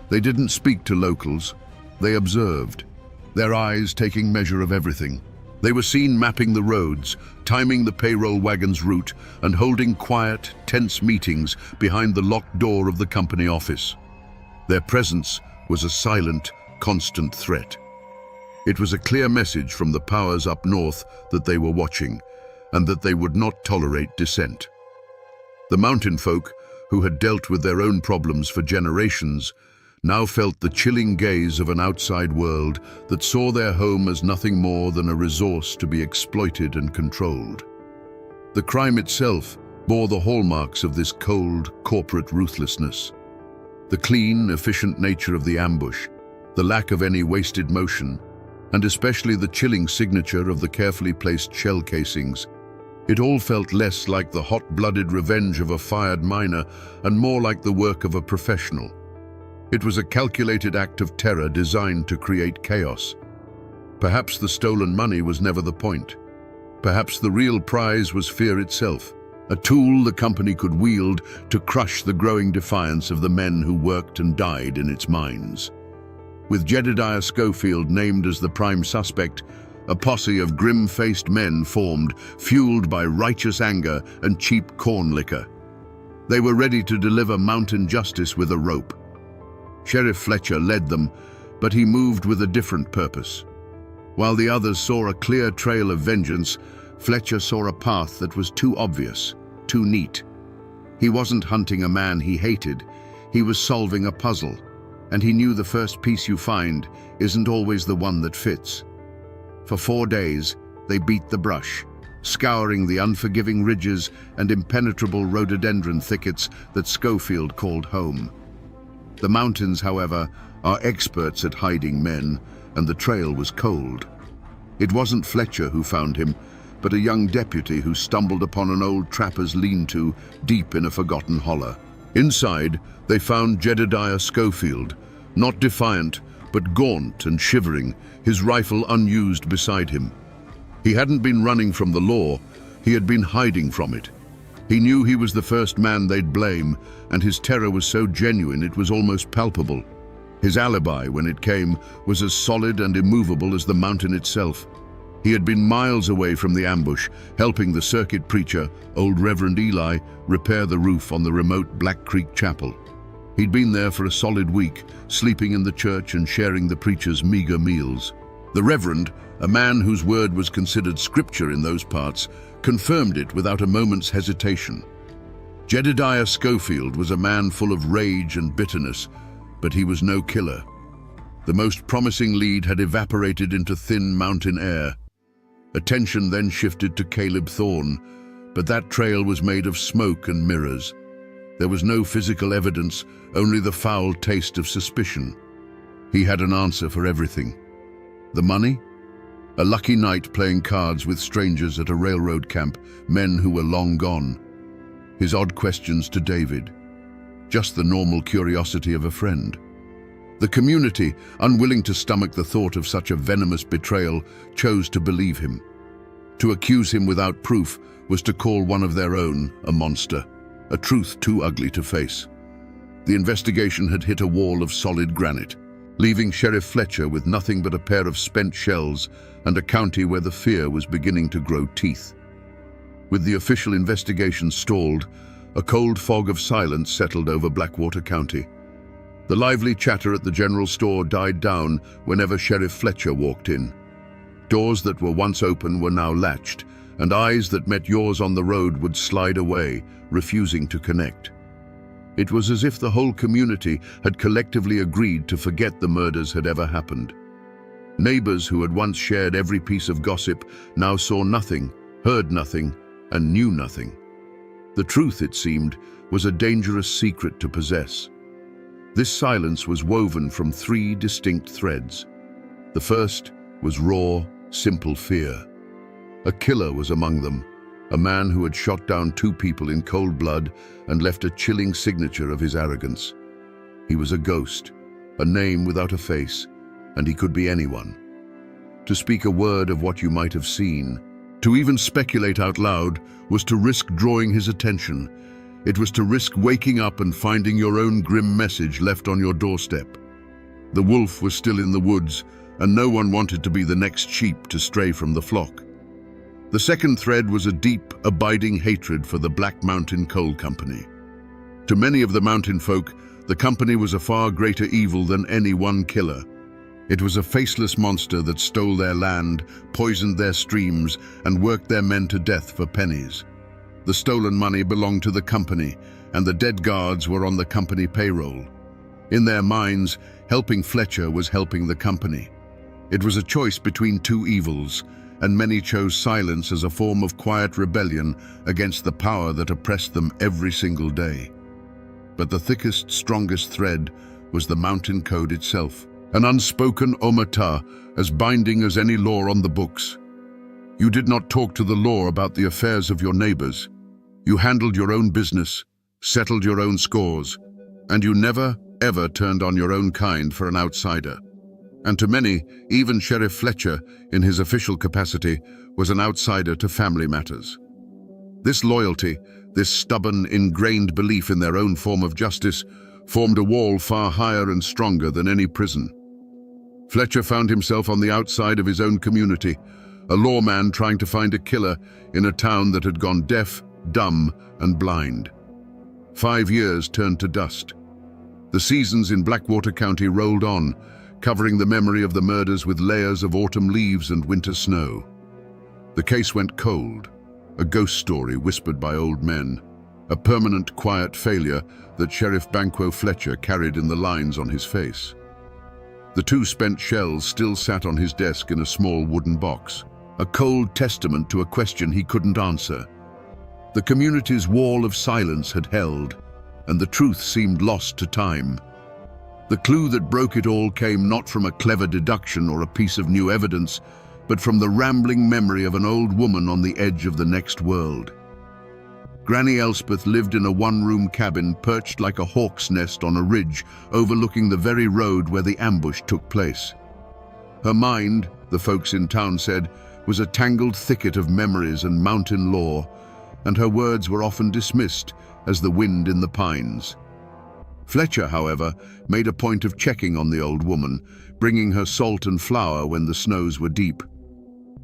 They didn't speak to locals, they observed, their eyes taking measure of everything. They were seen mapping the roads, timing the payroll wagon's route, and holding quiet, tense meetings behind the locked door of the company office. Their presence was a silent, constant threat. It was a clear message from the powers up north that they were watching, and that they would not tolerate dissent. The mountain folk, who had dealt with their own problems for generations, now felt the chilling gaze of an outside world that saw their home as nothing more than a resource to be exploited and controlled. The crime itself bore the hallmarks of this cold, corporate ruthlessness. The clean, efficient nature of the ambush, the lack of any wasted motion, and especially the chilling signature of the carefully placed shell casings. It all felt less like the hot-blooded revenge of a fired miner and more like the work of a professional. It was a calculated act of terror designed to create chaos. Perhaps the stolen money was never the point. Perhaps the real prize was fear itself, a tool the company could wield to crush the growing defiance of the men who worked and died in its mines. With Jedediah Schofield named as the prime suspect, a posse of grim-faced men formed, fueled by righteous anger and cheap corn liquor. They were ready to deliver mountain justice with a rope. Sheriff Fletcher led them, but he moved with a different purpose. While the others saw a clear trail of vengeance, Fletcher saw a path that was too obvious, too neat. He wasn't hunting a man he hated, he was solving a puzzle, and he knew the first piece you find isn't always the one that fits. For 4 days, they beat the brush, scouring the unforgiving ridges and impenetrable rhododendron thickets that Schofield called home. The mountains, however, are experts at hiding men, and the trail was cold. It wasn't Fletcher who found him, but a young deputy who stumbled upon an old trapper's lean-to deep in a forgotten hollow. Inside, they found Jedediah Schofield, not defiant, but gaunt and shivering, his rifle unused beside him. He hadn't been running from the law, he had been hiding from it. He knew he was the first man they'd blame, and his terror was so genuine it was almost palpable. His alibi, when it came, was as solid and immovable as the mountain itself. He had been miles away from the ambush, helping the circuit preacher, old Reverend Eli, repair the roof on the remote Black Creek Chapel. He'd been there for a solid week, sleeping in the church and sharing the preacher's meager meals. The Reverend, a man whose word was considered scripture in those parts, confirmed it without a moment's hesitation. Jedediah Schofield was a man full of rage and bitterness, but he was no killer. The most promising lead had evaporated into thin mountain air. Attention then shifted to Caleb Thorne, but that trail was made of smoke and mirrors. There was no physical evidence, only the foul taste of suspicion. He had an answer for everything. The money? A lucky night playing cards with strangers at a railroad camp, men who were long gone. His odd questions to David. Just the normal curiosity of a friend. The community, unwilling to stomach the thought of such a venomous betrayal, chose to believe him. To accuse him without proof was to call one of their own a monster, a truth too ugly to face. The investigation had hit a wall of solid granite, leaving Sheriff Fletcher with nothing but a pair of spent shells and a county where the fear was beginning to grow teeth. With the official investigation stalled, a cold fog of silence settled over Blackwater County. The lively chatter at the general store died down whenever Sheriff Fletcher walked in. Doors that were once open were now latched, and eyes that met yours on the road would slide away, refusing to connect. It was as if the whole community had collectively agreed to forget the murders had ever happened. Neighbors who had once shared every piece of gossip now saw nothing, heard nothing, and knew nothing. The truth, it seemed, was a dangerous secret to possess. This silence was woven from three distinct threads. The first was raw, simple fear. A killer was among them, a man who had shot down 2 people in cold blood and left a chilling signature of his arrogance. He was a ghost, a name without a face, and he could be anyone. To speak a word of what you might have seen, to even speculate out loud, was to risk drawing his attention. It was to risk waking up and finding your own grim message left on your doorstep. The wolf was still in the woods, and no one wanted to be the next sheep to stray from the flock. The second thread was a deep, abiding hatred for the Black Mountain Coal Company. To many of the mountain folk, the company was a far greater evil than any one killer. It was a faceless monster that stole their land, poisoned their streams, and worked their men to death for pennies. The stolen money belonged to the company, and the dead guards were on the company payroll. In their minds, helping Fletcher was helping the company. It was a choice between 2 evils, and many chose silence as a form of quiet rebellion against the power that oppressed them every single day. But the thickest, strongest thread was the mountain code itself, an unspoken omertà, as binding as any law on the books. You did not talk to the law about the affairs of your neighbors. You handled your own business, settled your own scores, and you never, ever turned on your own kind for an outsider. And to many, even Sheriff Fletcher, in his official capacity, was an outsider to family matters. This loyalty, this stubborn, ingrained belief in their own form of justice, formed a wall far higher and stronger than any prison. Fletcher found himself on the outside of his own community, a lawman trying to find a killer in a town that had gone deaf, dumb, and blind. 5 years turned to dust. The seasons in Blackwater County rolled on, covering the memory of the murders with layers of autumn leaves and winter snow. The case went cold, a ghost story whispered by old men, a permanent quiet failure that Sheriff Banquo Fletcher carried in the lines on his face. The 2 spent shells still sat on his desk in a small wooden box, a cold testament to a question he couldn't answer. The community's wall of silence had held, and the truth seemed lost to time. The clue that broke it all came not from a clever deduction or a piece of new evidence, but from the rambling memory of an old woman on the edge of the next world. Granny Elspeth lived in a one-room cabin perched like a hawk's nest on a ridge overlooking the very road where the ambush took place. Her mind, the folks in town said, was a tangled thicket of memories and mountain lore, and her words were often dismissed as the wind in the pines. Fletcher, however, made a point of checking on the old woman, bringing her salt and flour when the snows were deep.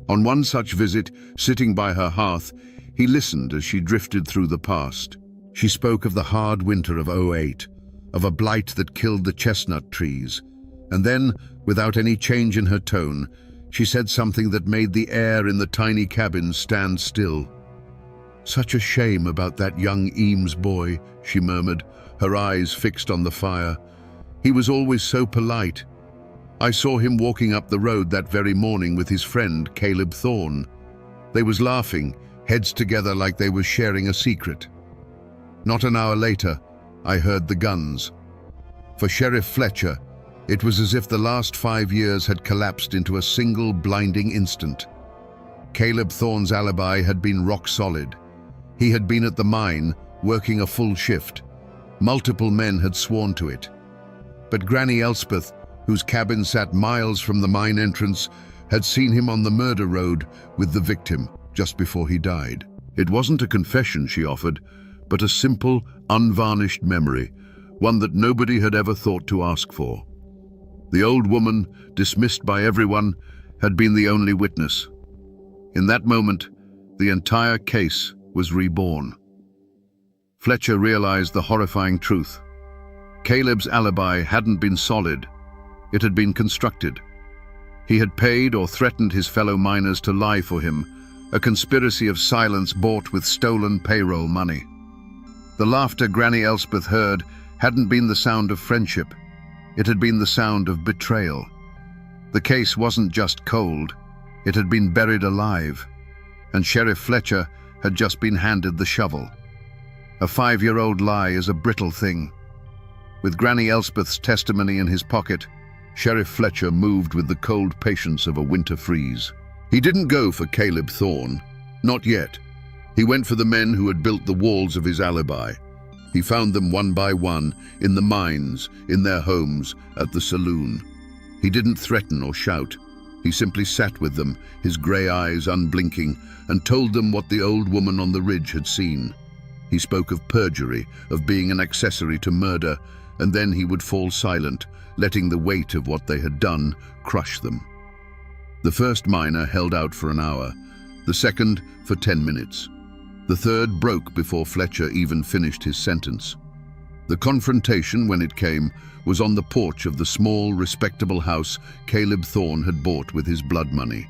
On one such visit, sitting by her hearth, he listened as she drifted through the past. She spoke of the hard winter of '08, of a blight that killed the chestnut trees, and then, without any change in her tone, she said something that made the air in the tiny cabin stand still. "Such a shame about that young Eames boy," she murmured, her eyes fixed on the fire. "He was always so polite. I saw him walking up the road that very morning with his friend, Caleb Thorne. They was laughing, heads together like they was sharing a secret. Not an hour later, I heard the guns. For Sheriff Fletcher, it was as if the last 5 years had collapsed into a single blinding instant. Caleb Thorne's alibi had been rock solid. He had been at the mine, working a full shift. Multiple men had sworn to it. But Granny Elspeth, whose cabin sat miles from the mine entrance, had seen him on the murder road with the victim just before he died. It wasn't a confession she offered, but a simple, unvarnished memory, one that nobody had ever thought to ask for. The old woman, dismissed by everyone, had been the only witness. In that moment, the entire case was reborn. Fletcher realized the horrifying truth. Caleb's alibi hadn't been solid. It had been constructed. He had paid or threatened his fellow miners to lie for him, a conspiracy of silence bought with stolen payroll money. The laughter Granny Elspeth heard hadn't been the sound of friendship. It had been the sound of betrayal. The case wasn't just cold. It had been buried alive. And Sheriff Fletcher had just been handed the shovel. A 5-year-old lie is a brittle thing. With Granny Elspeth's testimony in his pocket, Sheriff Fletcher moved with the cold patience of a winter freeze. He didn't go for Caleb Thorne, not yet. He went for the men who had built the walls of his alibi. He found them one by one, in the mines, in their homes, at the saloon. He didn't threaten or shout. He simply sat with them, his grey eyes unblinking, and told them what the old woman on the ridge had seen. He spoke of perjury, of being an accessory to murder, and then he would fall silent, letting the weight of what they had done crush them. The first miner held out for an hour, the second for 10 minutes. The third broke before Fletcher even finished his sentence. The confrontation, when it came, was on the porch of the small, respectable house Caleb Thorne had bought with his blood money.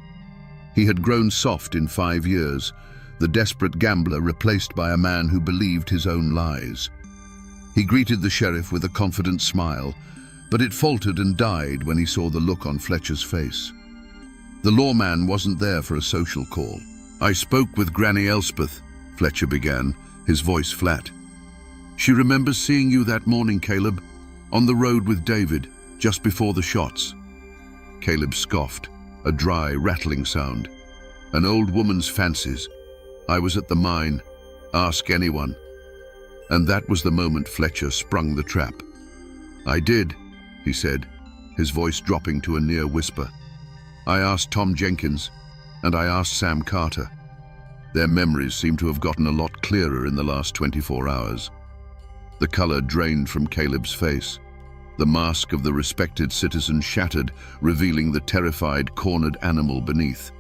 He had grown soft in 5 years, the desperate gambler replaced by a man who believed his own lies. He greeted the sheriff with a confident smile, but it faltered and died when he saw the look on Fletcher's face. The lawman wasn't there for a social call. "I spoke with Granny Elspeth," Fletcher began, his voice flat. "She remembers seeing you that morning, Caleb, on the road with David, just before the shots." Caleb scoffed, a dry, rattling sound. "An old woman's fancies. I was at the mine. Ask anyone." And that was the moment Fletcher sprung the trap. "I did," he said, his voice dropping to a near whisper. "I asked Tom Jenkins, and I asked Sam Carter." Their memories seemed to have gotten a lot clearer in the last 24 hours. The color drained from Caleb's face. The mask of the respected citizen shattered, revealing the terrified, cornered animal beneath.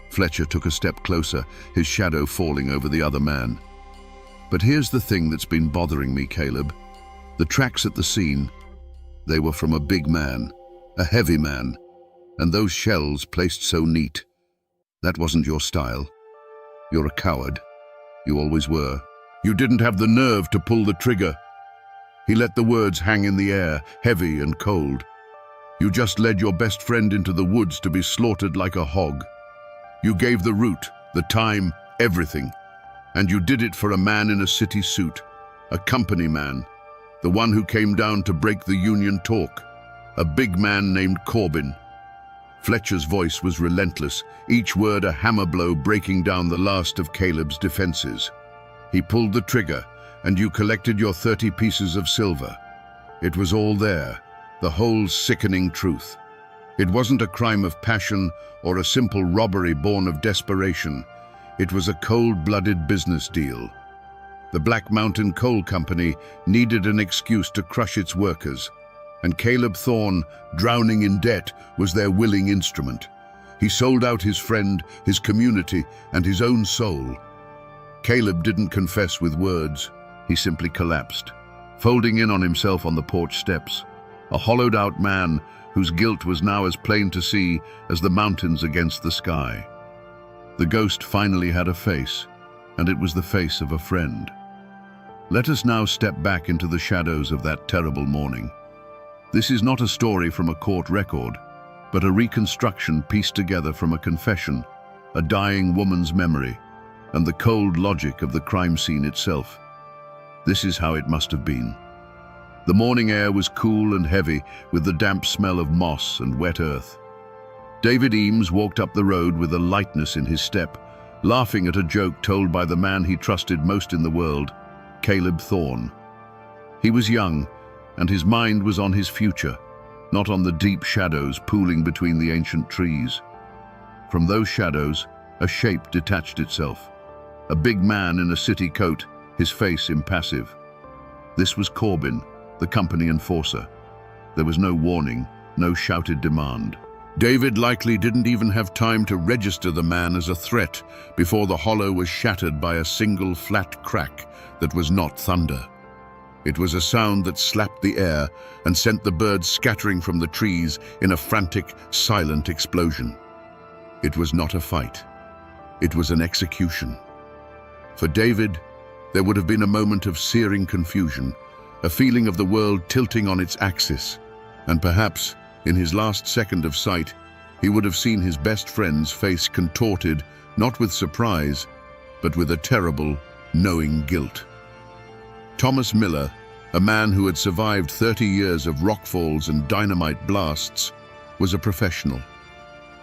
Fletcher took a step closer, his shadow falling over the other man. "But here's the thing that's been bothering me, Caleb. The tracks at the scene, they were from a big man, a heavy man, and those shells placed so neat. That wasn't your style. You're a coward. You always were. You didn't have the nerve to pull the trigger." He let the words hang in the air, heavy and cold. "You just led your best friend into the woods to be slaughtered like a hog. You gave the route, the time, everything. And you did it for a man in a city suit, a company man. the one who came down to break the Union talk, a big man named Corbin. Fletcher's voice was relentless, each word a hammer blow breaking down the last of Caleb's defenses. He pulled the trigger, and you collected your 30 pieces of silver. It was all there, the whole sickening truth. It wasn't a crime of passion or a simple robbery born of desperation. It was a cold-blooded business deal. The Black Mountain Coal Company needed an excuse to crush its workers, and Caleb Thorne, drowning in debt, was their willing instrument. He sold out his friend, his community, and his own soul. Caleb didn't confess with words. He simply collapsed, folding in on himself on the porch steps, a hollowed-out man whose guilt was now as plain to see as the mountains against the sky. The ghost finally had a face, and it was the face of a friend. Let us now step back into the shadows of that terrible morning. This is not a story from a court record, but a reconstruction pieced together from a confession, a dying woman's memory, and the cold logic of the crime scene itself. This is how it must have been. The morning air was cool and heavy, with the damp smell of moss and wet earth. David Eames walked up the road with a lightness in his step, laughing at a joke told by the man he trusted most in the world, Caleb Thorne. He was young, and his mind was on his future, not on the deep shadows pooling between the ancient trees. From those shadows, a shape detached itself. A big man in a city coat, his face impassive. This was Corbin, the company enforcer. There was no warning, no shouted demand. David likely didn't even have time to register the man as a threat before the hollow was shattered by a single flat crack that was not thunder. It was a sound that slapped the air and sent the birds scattering from the trees in a frantic, silent explosion. It was not a fight. It was an execution. For David, there would have been a moment of searing confusion, a feeling of the world tilting on its axis, and perhaps, in his last second of sight, he would have seen his best friend's face contorted, not with surprise, but with a terrible, knowing guilt. Thomas Miller, a man who had survived 30 years of rockfalls and dynamite blasts, was a professional.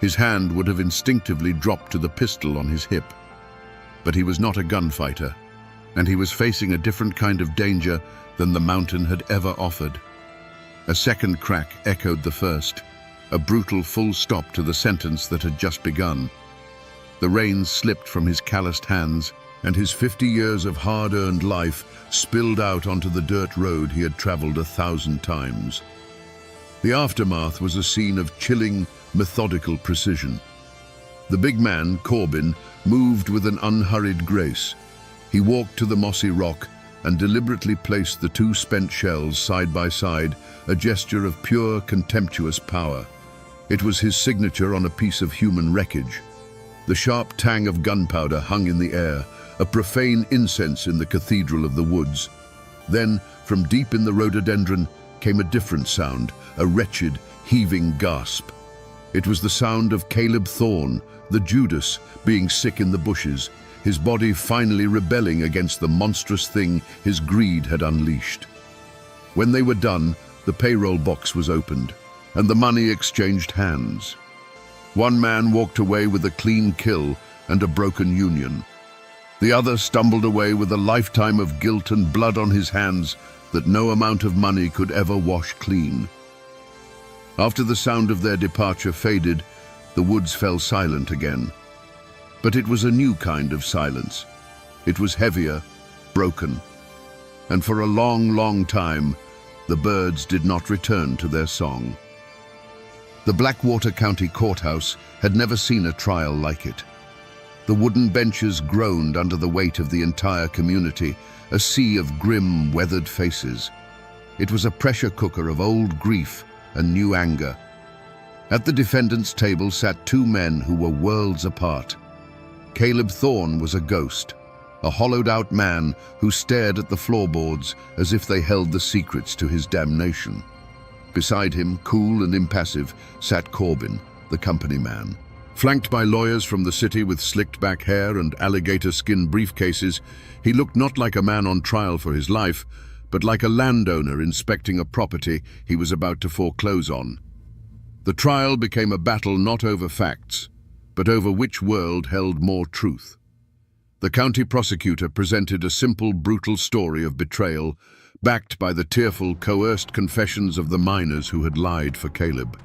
His hand would have instinctively dropped to the pistol on his hip. But he was not a gunfighter, and he was facing a different kind of danger than the mountain had ever offered. A second crack echoed the first, a brutal full stop to the sentence that had just begun. The reins slipped from his calloused hands, and his 50 years of hard-earned life spilled out onto the dirt road he had traveled 1,000 times. The aftermath was a scene of chilling, methodical precision. The big man, Corbin, moved with an unhurried grace. He walked to the mossy rock and deliberately placed the two spent shells side by side, a gesture of pure, contemptuous power. It was his signature on a piece of human wreckage. The sharp tang of gunpowder hung in the air, a profane incense in the cathedral of the woods. Then, from deep in the rhododendron, came a different sound, a wretched, heaving gasp. It was the sound of Caleb Thorne, the Judas, being sick in the bushes, his body finally rebelling against the monstrous thing his greed had unleashed. When they were done, the payroll box was opened, and the money exchanged hands. One man walked away with a clean kill and a broken union. The other stumbled away with a lifetime of guilt and blood on his hands that no amount of money could ever wash clean. After the sound of their departure faded, the woods fell silent again. But it was a new kind of silence. It was heavier, broken, and for a long, long time, the birds did not return to their song. The Blackwater County Courthouse had never seen a trial like it. The wooden benches groaned under the weight of the entire community, a sea of grim, weathered faces. It was a pressure cooker of old grief and new anger. At the defendant's table sat two men who were worlds apart. Caleb Thorne was a ghost, a hollowed-out man who stared at the floorboards as if they held the secrets to his damnation. Beside him, cool and impassive, sat Corbin, the company man. Flanked by lawyers from the city with slicked-back hair and alligator-skin briefcases, he looked not like a man on trial for his life, but like a landowner inspecting a property he was about to foreclose on. The trial became a battle not over facts, but over which world held more truth. The county prosecutor presented a simple, brutal story of betrayal, backed by the tearful, coerced confessions of the miners who had lied for Caleb.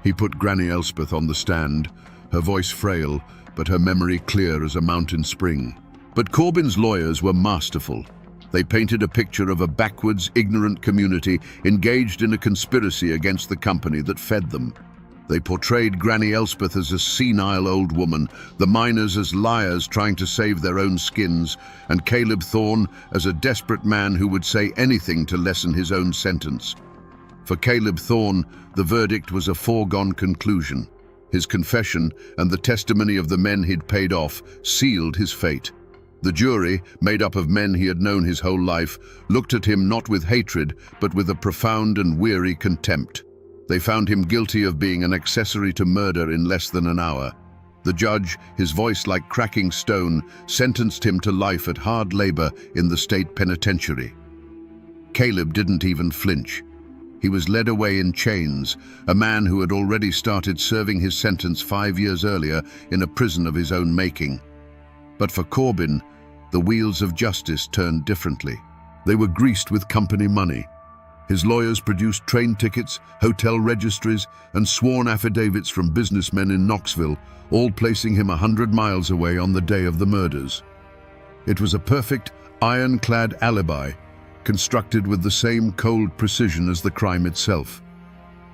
He put Granny Elspeth on the stand, her voice frail, but her memory clear as a mountain spring. But Corbyn's lawyers were masterful. They painted a picture of a backwards, ignorant community engaged in a conspiracy against the company that fed them. They portrayed Granny Elspeth as a senile old woman, the miners as liars trying to save their own skins, and Caleb Thorne as a desperate man who would say anything to lessen his own sentence. For Caleb Thorne, the verdict was a foregone conclusion. His confession and the testimony of the men he'd paid off sealed his fate. The jury, made up of men he had known his whole life, looked at him not with hatred, but with a profound and weary contempt. They found him guilty of being an accessory to murder in less than an hour. The judge, his voice like cracking stone, sentenced him to life at hard labor in the state penitentiary. Caleb didn't even flinch. He was led away in chains, a man who had already started serving his sentence 5 years earlier in a prison of his own making. But for Corbyn, the wheels of justice turned differently. They were greased with company money. His lawyers produced train tickets, hotel registries, and sworn affidavits from businessmen in Knoxville, all placing him 100 miles away on the day of the murders. It was a perfect, ironclad alibi, constructed with the same cold precision as the crime itself.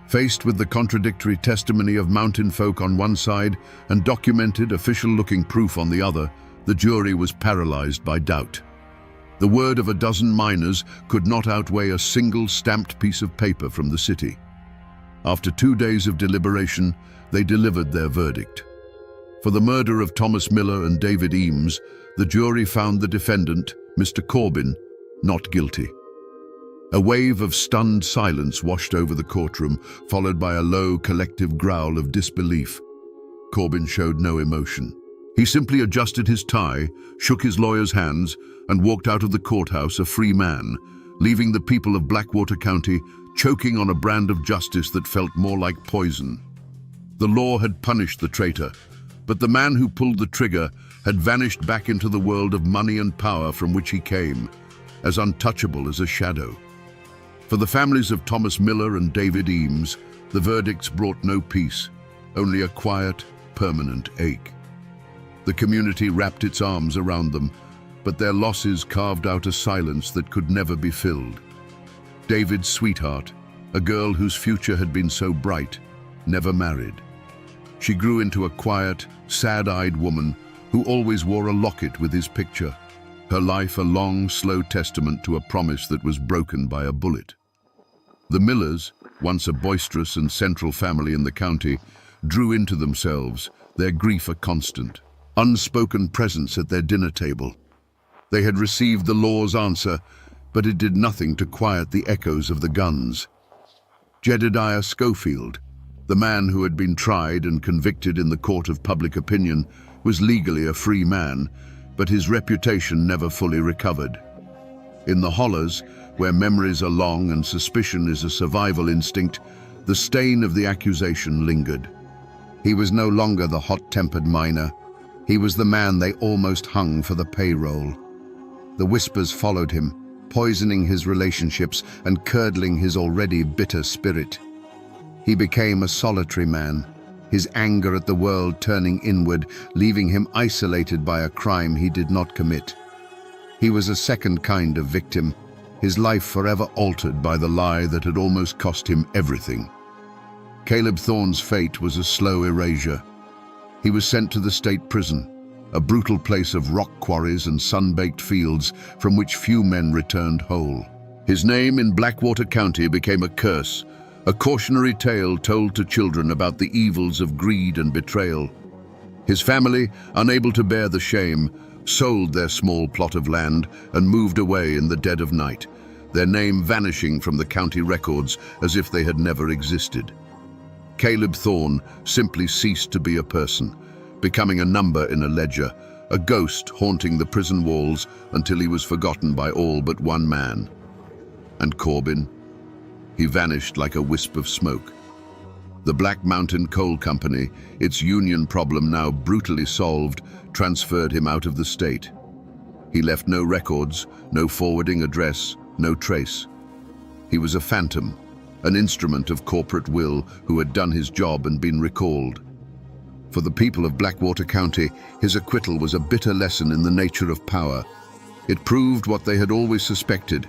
Faced with the contradictory testimony of mountain folk on one side and documented, official-looking proof on the other, the jury was paralyzed by doubt. The word of a dozen miners could not outweigh a single stamped piece of paper from the city. After 2 days of deliberation, they delivered their verdict. For the murder of Thomas Miller and David Eames, the jury found the defendant, Mr. Corbyn, not guilty. A wave of stunned silence washed over the courtroom, followed by a low, collective growl of disbelief. Corbyn showed no emotion. He simply adjusted his tie, shook his lawyer's hands, and walked out of the courthouse a free man, leaving the people of Blackwater County choking on a brand of justice that felt more like poison. The law had punished the traitor, but the man who pulled the trigger had vanished back into the world of money and power from which he came, as untouchable as a shadow. For the families of Thomas Miller and David Eames, the verdicts brought no peace, only a quiet, permanent ache. The community wrapped its arms around them, but their losses carved out a silence that could never be filled. David's sweetheart, a girl whose future had been so bright, never married. She grew into a quiet, sad-eyed woman who always wore a locket with his picture, her life a long, slow testament to a promise that was broken by a bullet. The Millers, once a boisterous and central family in the county, drew into themselves, their grief a constant, unspoken presence at their dinner table. They had received the law's answer, but it did nothing to quiet the echoes of the guns. Jedediah Schofield, the man who had been tried and convicted in the court of public opinion, was legally a free man, but his reputation never fully recovered. In the Hollers, where memories are long and suspicion is a survival instinct, the stain of the accusation lingered. He was no longer the hot-tempered miner. He was the man they almost hung for the payroll. The whispers followed him, poisoning his relationships and curdling his already bitter spirit. He became a solitary man, his anger at the world turning inward, leaving him isolated by a crime he did not commit. He was a second kind of victim, his life forever altered by the lie that had almost cost him everything. Caleb Thorne's fate was a slow erasure. He was sent to the state prison, a brutal place of rock quarries and sun-baked fields from which few men returned whole. His name in Blackwater County became a curse, a cautionary tale told to children about the evils of greed and betrayal. His family, unable to bear the shame, sold their small plot of land and moved away in the dead of night, their name vanishing from the county records as if they had never existed. Caleb Thorne simply ceased to be a person, becoming a number in a ledger, a ghost haunting the prison walls until he was forgotten by all but one man. And Corbin? He vanished like a wisp of smoke. The Black Mountain Coal Company, its union problem now brutally solved, transferred him out of the state. He left no records, no forwarding address, no trace. He was a phantom, an instrument of corporate will who had done his job and been recalled. For the people of Blackwater County, his acquittal was a bitter lesson in the nature of power. It proved what they had always suspected,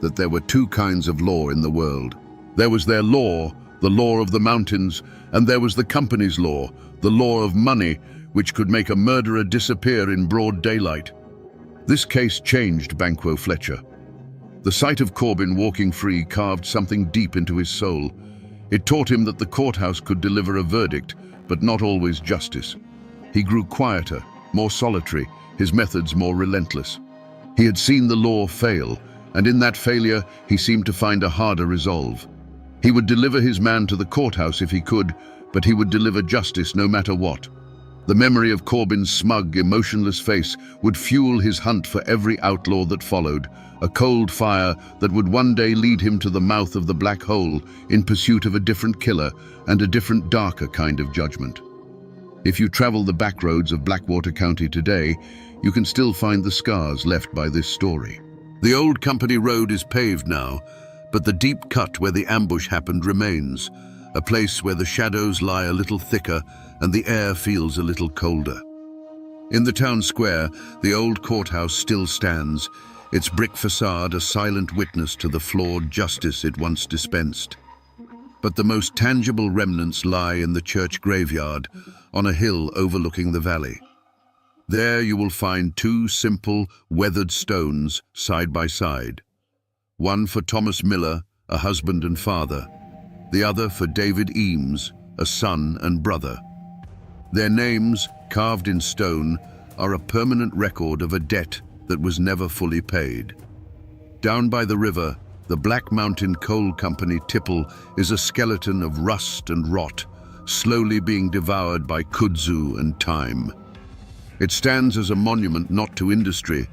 that there were two kinds of law in the world. There was their law, the law of the mountains, and there was the company's law, the law of money, which could make a murderer disappear in broad daylight. This case changed Banquo Fletcher. The sight of Corbin walking free carved something deep into his soul. It taught him that the courthouse could deliver a verdict, but not always justice. He grew quieter, more solitary, his methods more relentless. He had seen the law fail, and in that failure he seemed to find a harder resolve. He would deliver his man to the courthouse if he could, but he would deliver justice no matter what. The memory of Corbin's smug, emotionless face would fuel his hunt for every outlaw that followed, a cold fire that would one day lead him to the mouth of the black hole in pursuit of a different killer and a different, darker kind of judgment. If you travel the back roads of Blackwater County today, you can still find the scars left by this story. The old company road is paved now, but the deep cut where the ambush happened remains, a place where the shadows lie a little thicker and the air feels a little colder. In the town square, the old courthouse still stands, its brick facade a silent witness to the flawed justice it once dispensed. But the most tangible remnants lie in the church graveyard, on a hill overlooking the valley. There you will find two simple, weathered stones side by side. One for Thomas Miller, a husband and father, the other for David Eames, a son and brother. Their names, carved in stone, are a permanent record of a debt that was never fully paid. Down by the river, the Black Mountain Coal Company tipple is a skeleton of rust and rot, slowly being devoured by kudzu and time. It stands as a monument not to industry,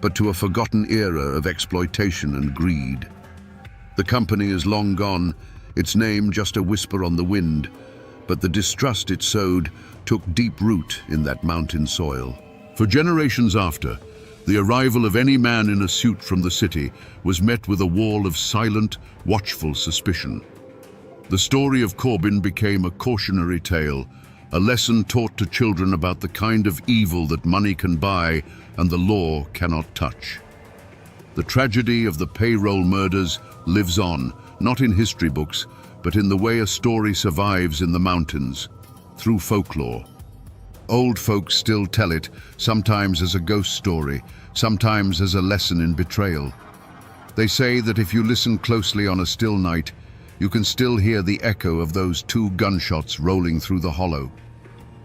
but to a forgotten era of exploitation and greed. The company is long gone, its name just a whisper on the wind, but the distrust it sowed took deep root in that mountain soil. For generations after, the arrival of any man in a suit from the city was met with a wall of silent, watchful suspicion. The story of Corbin became a cautionary tale, a lesson taught to children about the kind of evil that money can buy and the law cannot touch. The tragedy of the payroll murders lives on, not in history books, but in the way a story survives in the mountains, through folklore. Old folks still tell it, sometimes as a ghost story, sometimes as a lesson in betrayal. They say that if you listen closely on a still night, you can still hear the echo of those two gunshots rolling through the hollow.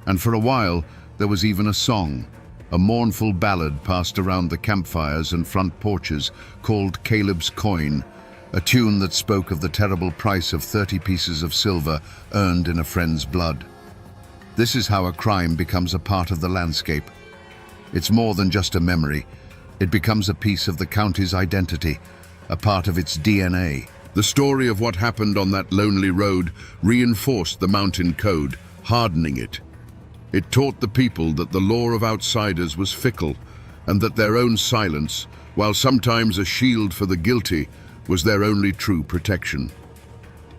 And for a while, there was even a song, a mournful ballad passed around the campfires and front porches called Caleb's Coin, a tune that spoke of the terrible price of 30 pieces of silver earned in a friend's blood. This is how a crime becomes a part of the landscape. It's more than just a memory. It becomes a piece of the county's identity, a part of its DNA. The story of what happened on that lonely road reinforced the mountain code, hardening it. It taught the people that the law of outsiders was fickle, and that their own silence, while sometimes a shield for the guilty, was their only true protection.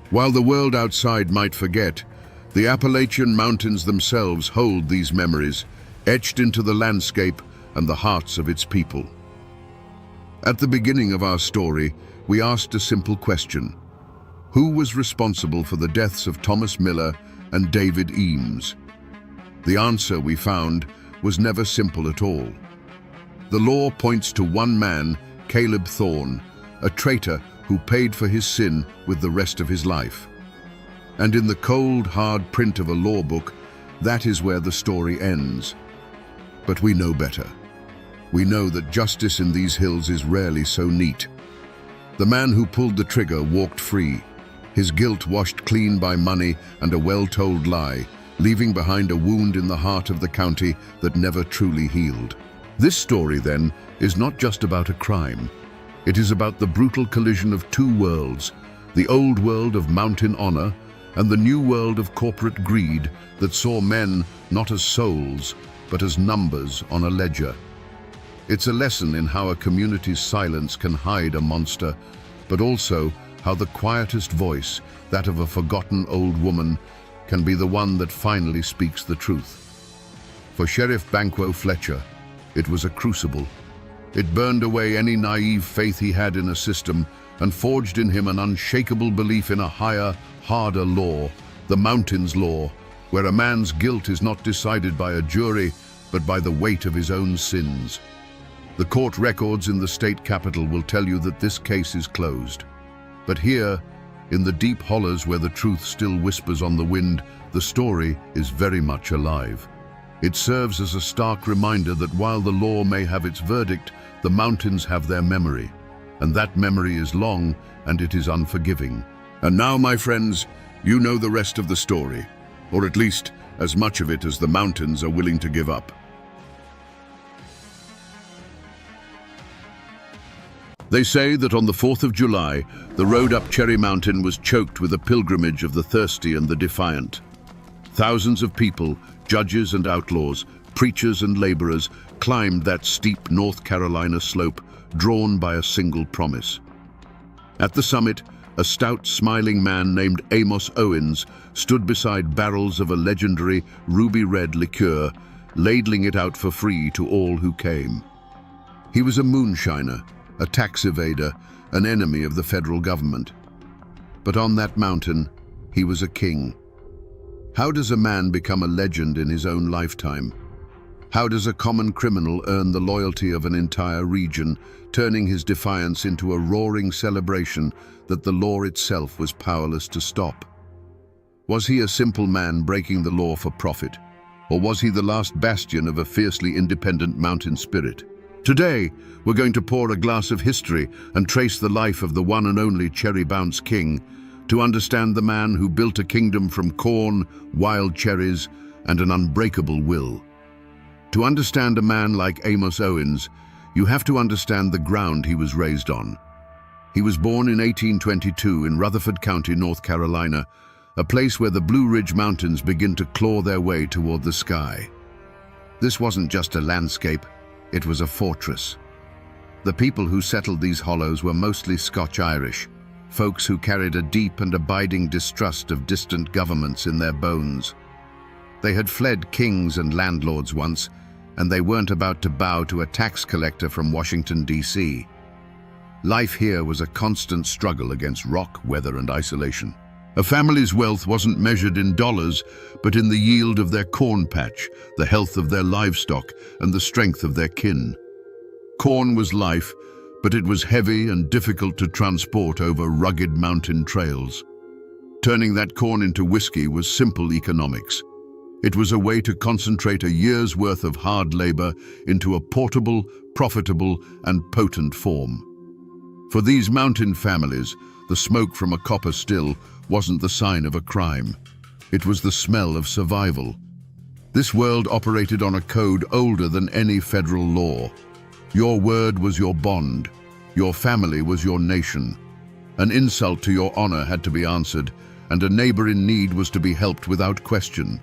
While the world outside might forget, the Appalachian Mountains themselves hold these memories, etched into the landscape and the hearts of its people. At the beginning of our story, we asked a simple question. Who was responsible for the deaths of Thomas Miller and David Eames? The answer, we found, was never simple at all. The law points to one man, Caleb Thorne, a traitor who paid for his sin with the rest of his life. And in the cold, hard print of a law book, that is where the story ends. But we know better. We know that justice in these hills is rarely so neat. The man who pulled the trigger walked free, his guilt washed clean by money and a well-told lie, leaving behind a wound in the heart of the county that never truly healed. This story, then, is not just about a crime. It is about the brutal collision of two worlds, the old world of mountain honor and the new world of corporate greed that saw men not as souls, but as numbers on a ledger. It's a lesson in how a community's silence can hide a monster, but also how the quietest voice, that of a forgotten old woman, can be the one that finally speaks the truth. For Sheriff Banquo Fletcher, it was a crucible. It burned away any naive faith he had in a system and forged in him an unshakable belief in a higher, harder law, the mountains law, where a man's guilt is not decided by a jury, but by the weight of his own sins. The court records in the state capital will tell you that this case is closed. But here, in the deep hollows where the truth still whispers on the wind, the story is very much alive. It serves as a stark reminder that while the law may have its verdict, the mountains have their memory. And that memory is long and it is unforgiving. And now, my friends, you know the rest of the story, or at least as much of it as the mountains are willing to give up. They say that on the 4th of July, the road up Cherry Mountain was choked with a pilgrimage of the thirsty and the defiant. Thousands of people, judges and outlaws, preachers and laborers, climbed that steep North Carolina slope, drawn by a single promise. At the summit, a stout, smiling man named Amos Owens stood beside barrels of a legendary ruby-red liqueur, ladling it out for free to all who came. He was a moonshiner, a tax evader, an enemy of the federal government. But on that mountain, he was a king. How does a man become a legend in his own lifetime? How does a common criminal earn the loyalty of an entire region, turning his defiance into a roaring celebration that the law itself was powerless to stop? Was he a simple man breaking the law for profit? Or was he the last bastion of a fiercely independent mountain spirit? Today, we're going to pour a glass of history and trace the life of the one and only Cherry Bounce King, to understand the man who built a kingdom from corn, wild cherries, and an unbreakable will. To understand a man like Amos Owens, you have to understand the ground he was raised on. He was born in 1822 in Rutherford County, North Carolina, a place where the Blue Ridge Mountains begin to claw their way toward the sky. This wasn't just a landscape, it was a fortress. The people who settled these hollows were mostly Scotch-Irish, folks who carried a deep and abiding distrust of distant governments in their bones. They had fled kings and landlords once, and they weren't about to bow to a tax collector from Washington, D.C. Life here was a constant struggle against rock, weather, and isolation. A family's wealth wasn't measured in dollars, but in the yield of their corn patch, the health of their livestock, and the strength of their kin. Corn was life, but it was heavy and difficult to transport over rugged mountain trails. Turning that corn into whiskey was simple economics. It was a way to concentrate a year's worth of hard labor into a portable, profitable, and potent form. For these mountain families, the smoke from a copper still wasn't the sign of a crime. It was the smell of survival. This world operated on a code older than any federal law. Your word was your bond. Your family was your nation. An insult to your honor had to be answered, and a neighbor in need was to be helped without question.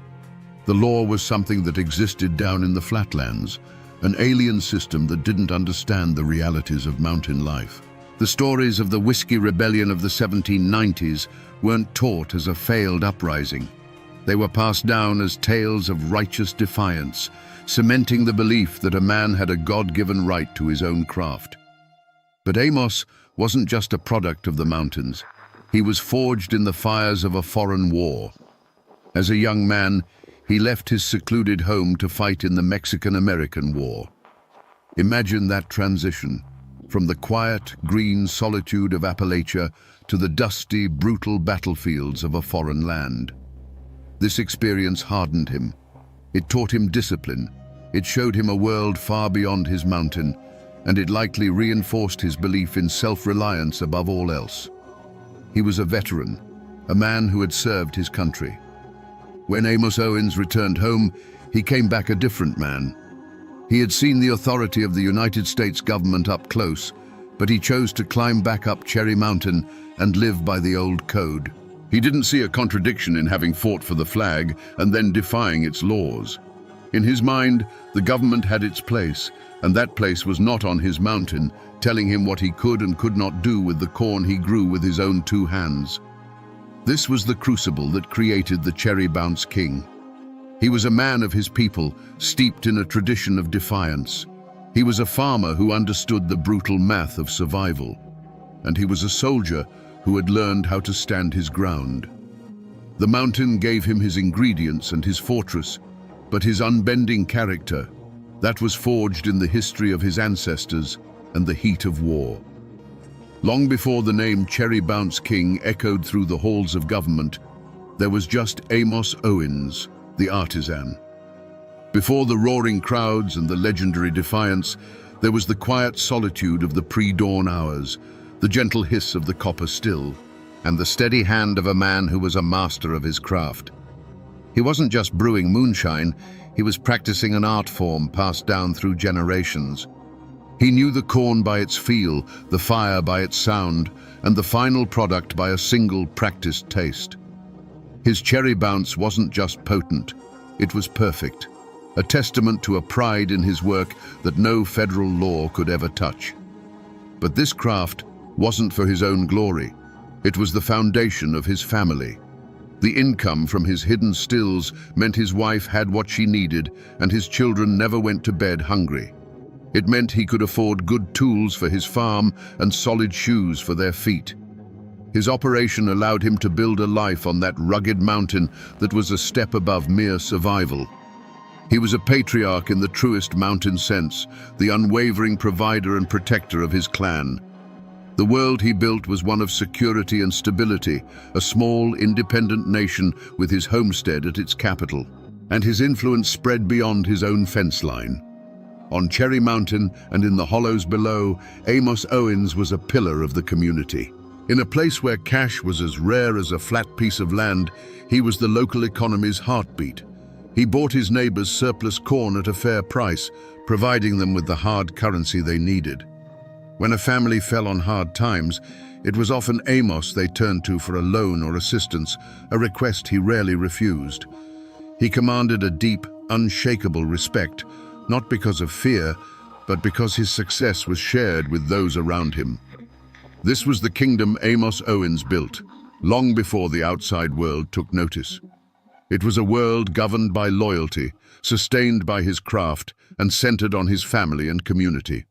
The law was something that existed down in the flatlands, an alien system that didn't understand the realities of mountain life. The stories of the Whiskey Rebellion of the 1790s weren't taught as a failed uprising. They were passed down as tales of righteous defiance, cementing the belief that a man had a God-given right to his own craft. But Amos wasn't just a product of the mountains. He was forged in the fires of a foreign war. As a young man, he left his secluded home to fight in the Mexican-American War. Imagine that transition, from the quiet, green solitude of Appalachia to the dusty, brutal battlefields of a foreign land. This experience hardened him. It taught him discipline. It showed him a world far beyond his mountain, and it likely reinforced his belief in self-reliance above all else. He was a veteran, a man who had served his country. When Amos Owens returned home, he came back a different man. He had seen the authority of the United States government up close, but he chose to climb back up Cherry Mountain and live by the old code. He didn't see a contradiction in having fought for the flag and then defying its laws. In his mind, the government had its place, and that place was not on his mountain, telling him what he could and could not do with the corn he grew with his own 2 hands. This was the crucible that created the Cherry Bounce King. He was a man of his people, steeped in a tradition of defiance. He was a farmer who understood the brutal math of survival. And he was a soldier who had learned how to stand his ground. The mountain gave him his ingredients and his fortress, but his unbending character, that was forged in the history of his ancestors and the heat of war. Long before the name Cherry Bounce King echoed through the halls of government, there was just Amos Owens, the artisan. Before the roaring crowds and the legendary defiance, there was the quiet solitude of the pre-dawn hours, the gentle hiss of the copper still, and the steady hand of a man who was a master of his craft. He wasn't just brewing moonshine, he was practicing an art form passed down through generations. He knew the corn by its feel, the fire by its sound, and the final product by a single practiced taste. His Cherry Bounce wasn't just potent, it was perfect, a testament to a pride in his work that no federal law could ever touch. But this craft wasn't for his own glory. It was the foundation of his family. The income from his hidden stills meant his wife had what she needed and his children never went to bed hungry. It meant he could afford good tools for his farm and solid shoes for their feet. His operation allowed him to build a life on that rugged mountain that was a step above mere survival. He was a patriarch in the truest mountain sense, the unwavering provider and protector of his clan. The world he built was one of security and stability, a small, independent nation with his homestead at its capital, and his influence spread beyond his own fence line. On Cherry Mountain and in the hollows below, Amos Owens was a pillar of the community. In a place where cash was as rare as a flat piece of land, he was the local economy's heartbeat. He bought his neighbors surplus corn at a fair price, providing them with the hard currency they needed. When a family fell on hard times, it was often Amos they turned to for a loan or assistance, a request he rarely refused. He commanded a deep, unshakable respect, not because of fear, but because his success was shared with those around him. This was the kingdom Amos Owens built, long before the outside world took notice. It was a world governed by loyalty, sustained by his craft, and centered on his family and community.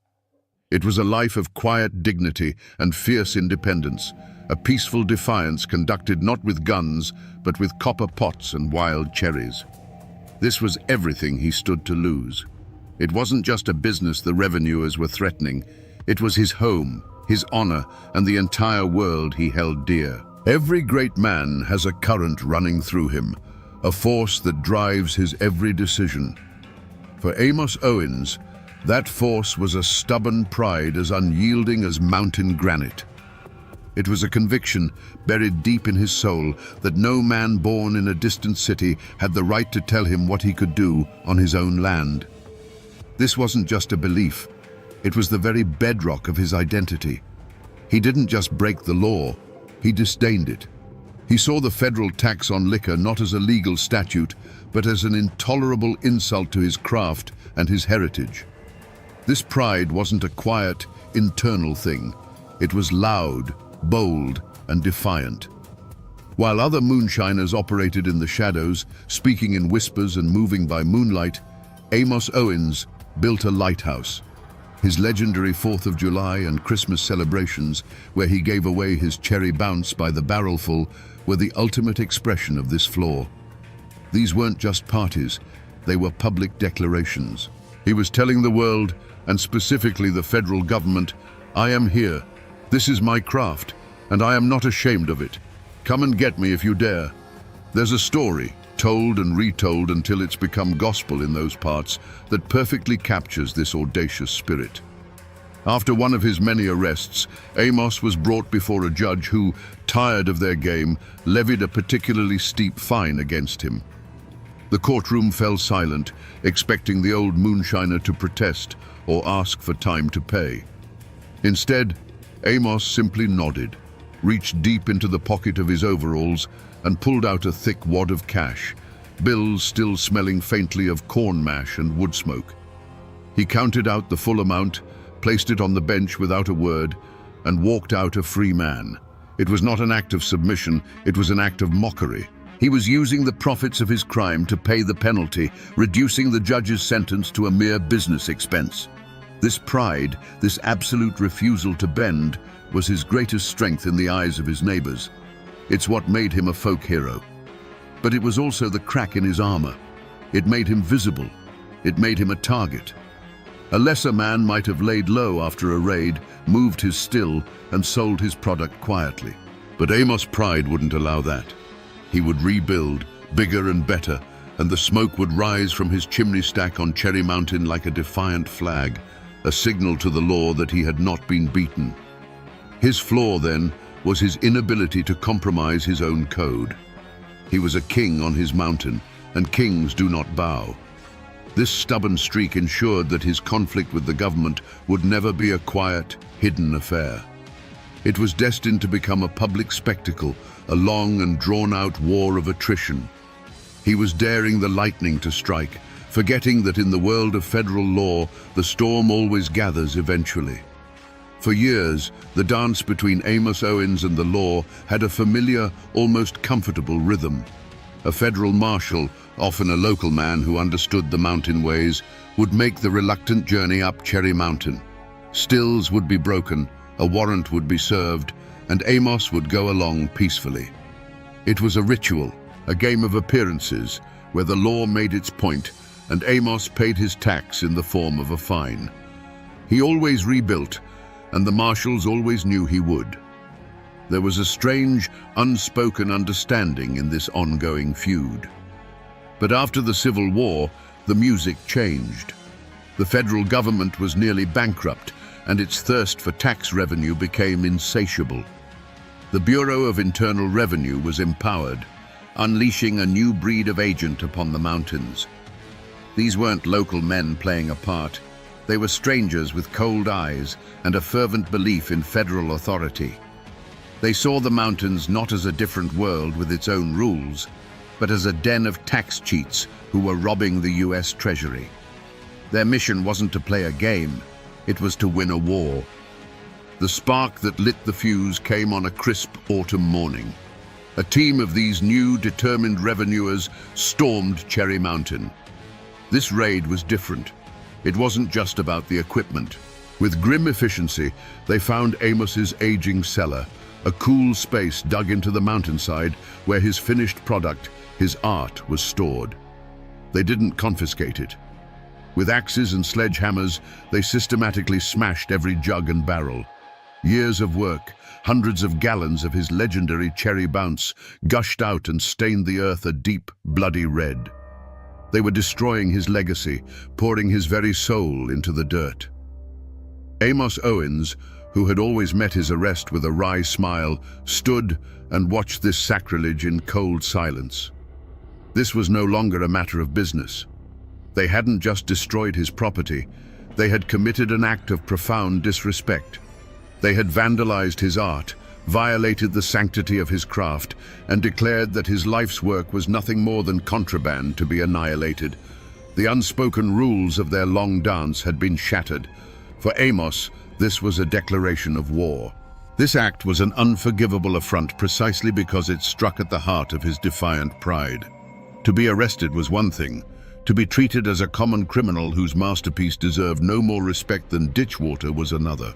It was a life of quiet dignity and fierce independence, a peaceful defiance conducted not with guns, but with copper pots and wild cherries. This was everything he stood to lose. It wasn't just a business the revenuers were threatening. It was his home, his honor, and the entire world he held dear. Every great man has a current running through him, a force that drives his every decision. For Amos Owens, that force was a stubborn pride as unyielding as mountain granite. It was a conviction buried deep in his soul that no man born in a distant city had the right to tell him what he could do on his own land. This wasn't just a belief, it was the very bedrock of his identity. He didn't just break the law, he disdained it. He saw the federal tax on liquor not as a legal statute, but as an intolerable insult to his craft and his heritage. This pride wasn't a quiet, internal thing. It was loud, bold, and defiant. While other moonshiners operated in the shadows, speaking in whispers and moving by moonlight, Amos Owens built a lighthouse. His legendary 4th of July and Christmas celebrations, where he gave away his cherry bounce by the barrelful, were the ultimate expression of this flaw. These weren't just parties, they were public declarations. He was telling the world, and specifically the federal government, I am here. This is my craft, and I am not ashamed of it. Come and get me if you dare. There's a story, told and retold until it's become gospel in those parts, that perfectly captures this audacious spirit. After one of his many arrests, Amos was brought before a judge who, tired of their game, levied a particularly steep fine against him. The courtroom fell silent, expecting the old moonshiner to protest or ask for time to pay. Instead, Amos simply nodded, reached deep into the pocket of his overalls and pulled out a thick wad of cash, bills still smelling faintly of corn mash and wood smoke. He counted out the full amount, placed it on the bench without a word, and walked out a free man. It was not an act of submission, it was an act of mockery. He was using the profits of his crime to pay the penalty, reducing the judge's sentence to a mere business expense. This pride, this absolute refusal to bend, was his greatest strength in the eyes of his neighbors. It's what made him a folk hero. But it was also the crack in his armor. It made him visible. It made him a target. A lesser man might have laid low after a raid, moved his still, and sold his product quietly. But Amos' pride wouldn't allow that. He would rebuild, bigger and better, and the smoke would rise from his chimney stack on Cherry Mountain like a defiant flag, a signal to the law that he had not been beaten. His flaw, then, was his inability to compromise his own code. He was a king on his mountain, and kings do not bow. This stubborn streak ensured that his conflict with the government would never be a quiet, hidden affair. It was destined to become a public spectacle, a long and drawn-out war of attrition. He was daring the lightning to strike, forgetting that in the world of federal law, the storm always gathers eventually. For years, the dance between Amos Owens and the law had a familiar, almost comfortable rhythm. A federal marshal, often a local man who understood the mountain ways, would make the reluctant journey up Cherry Mountain. Stills would be broken, a warrant would be served, and Amos would go along peacefully. It was a ritual, a game of appearances, where the law made its point, and Amos paid his tax in the form of a fine. He always rebuilt, and the marshals always knew he would. There was a strange, unspoken understanding in this ongoing feud. But after the Civil War, the music changed. The federal government was nearly bankrupt, and its thirst for tax revenue became insatiable. The Bureau of Internal Revenue was empowered, unleashing a new breed of agent upon the mountains. These weren't local men playing a part. They were strangers with cold eyes and a fervent belief in federal authority. They saw the mountains not as a different world with its own rules, but as a den of tax cheats who were robbing the US Treasury. Their mission wasn't to play a game, it was to win a war. The spark that lit the fuse came on a crisp autumn morning. A team of these new, determined revenuers stormed Cherry Mountain. This raid was different. It wasn't just about the equipment. With grim efficiency, they found Amos's aging cellar, a cool space dug into the mountainside where his finished product, his art, was stored. They didn't confiscate it. With axes and sledgehammers, they systematically smashed every jug and barrel. Years of work, hundreds of gallons of his legendary cherry bounce, gushed out and stained the earth a deep, bloody red. They were destroying his legacy, pouring his very soul into the dirt. Amos Owens, who had always met his arrest with a wry smile, stood and watched this sacrilege in cold silence. This was no longer a matter of business. They hadn't just destroyed his property, they had committed an act of profound disrespect. They had vandalized his art, violated the sanctity of his craft, and declared that his life's work was nothing more than contraband to be annihilated. The unspoken rules of their long dance had been shattered. For Amos, this was a declaration of war. This act was an unforgivable affront precisely because it struck at the heart of his defiant pride. To be arrested was one thing. To be treated as a common criminal whose masterpiece deserved no more respect than ditch water was another.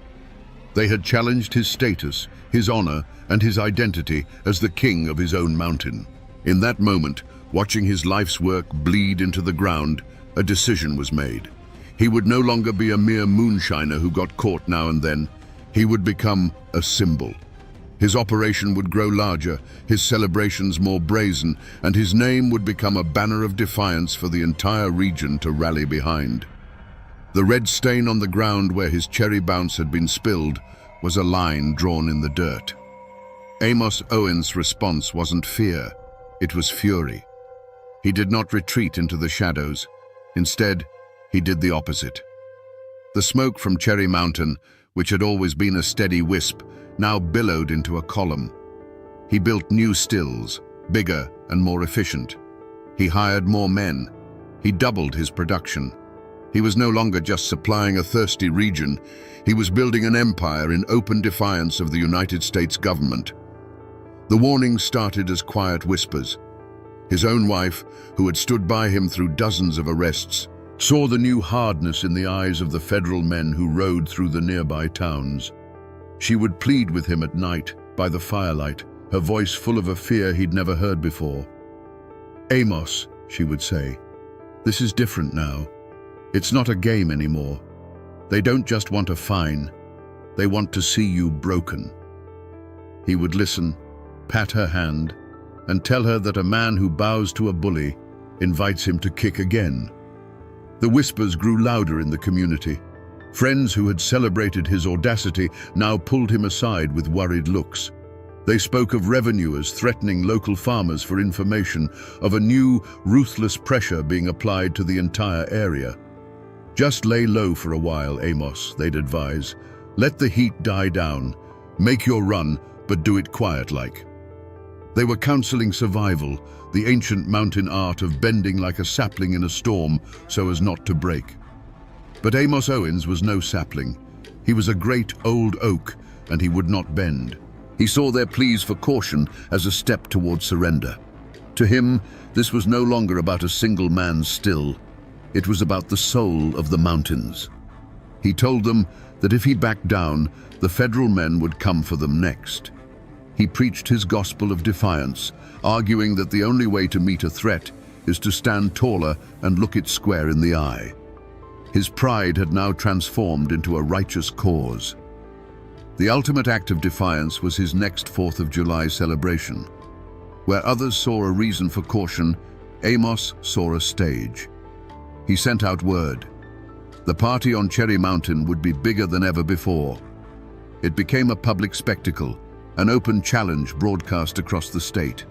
They had challenged his status, his honor, and his identity as the king of his own mountain. In that moment, watching his life's work bleed into the ground, a decision was made. He would no longer be a mere moonshiner who got caught now and then. He would become a symbol. His operation would grow larger, his celebrations more brazen, and his name would become a banner of defiance for the entire region to rally behind. The red stain on the ground where his cherry bounce had been spilled was a line drawn in the dirt. Amos Owens' response wasn't fear, it was fury. He did not retreat into the shadows. Instead, he did the opposite. The smoke from Cherry Mountain, which had always been a steady wisp, now billowed into a column. He built new stills, bigger and more efficient. He hired more men. He doubled his production. He was no longer just supplying a thirsty region. He was building an empire in open defiance of the United States government. The warnings started as quiet whispers. His own wife, who had stood by him through dozens of arrests, saw the new hardness in the eyes of the federal men who rode through the nearby towns. She would plead with him at night, by the firelight, her voice full of a fear he'd never heard before. "Amos," she would say, "this is different now. It's not a game anymore. They don't just want a fine. They want to see you broken." He would listen, pat her hand, and tell her that a man who bows to a bully invites him to kick again. The whispers grew louder in the community. Friends who had celebrated his audacity now pulled him aside with worried looks. They spoke of revenuers threatening local farmers for information, of a new, ruthless pressure being applied to the entire area. "Just lay low for a while, Amos," they'd advise. "Let the heat die down. Make your run, but do it quiet-like." They were counseling survival, the ancient mountain art of bending like a sapling in a storm so as not to break. But Amos Owens was no sapling. He was a great old oak, and he would not bend. He saw their pleas for caution as a step toward surrender. To him, this was no longer about a single man's still. It was about the soul of the mountains. He told them that if he backed down, the federal men would come for them next. He preached his gospel of defiance, arguing that the only way to meet a threat is to stand taller and look it square in the eye. His pride had now transformed into a righteous cause. The ultimate act of defiance was his next 4th of July celebration. Where others saw a reason for caution, Amos saw a stage. He sent out word. The party on Cherry Mountain would be bigger than ever before. It became a public spectacle, an open challenge broadcast across the state.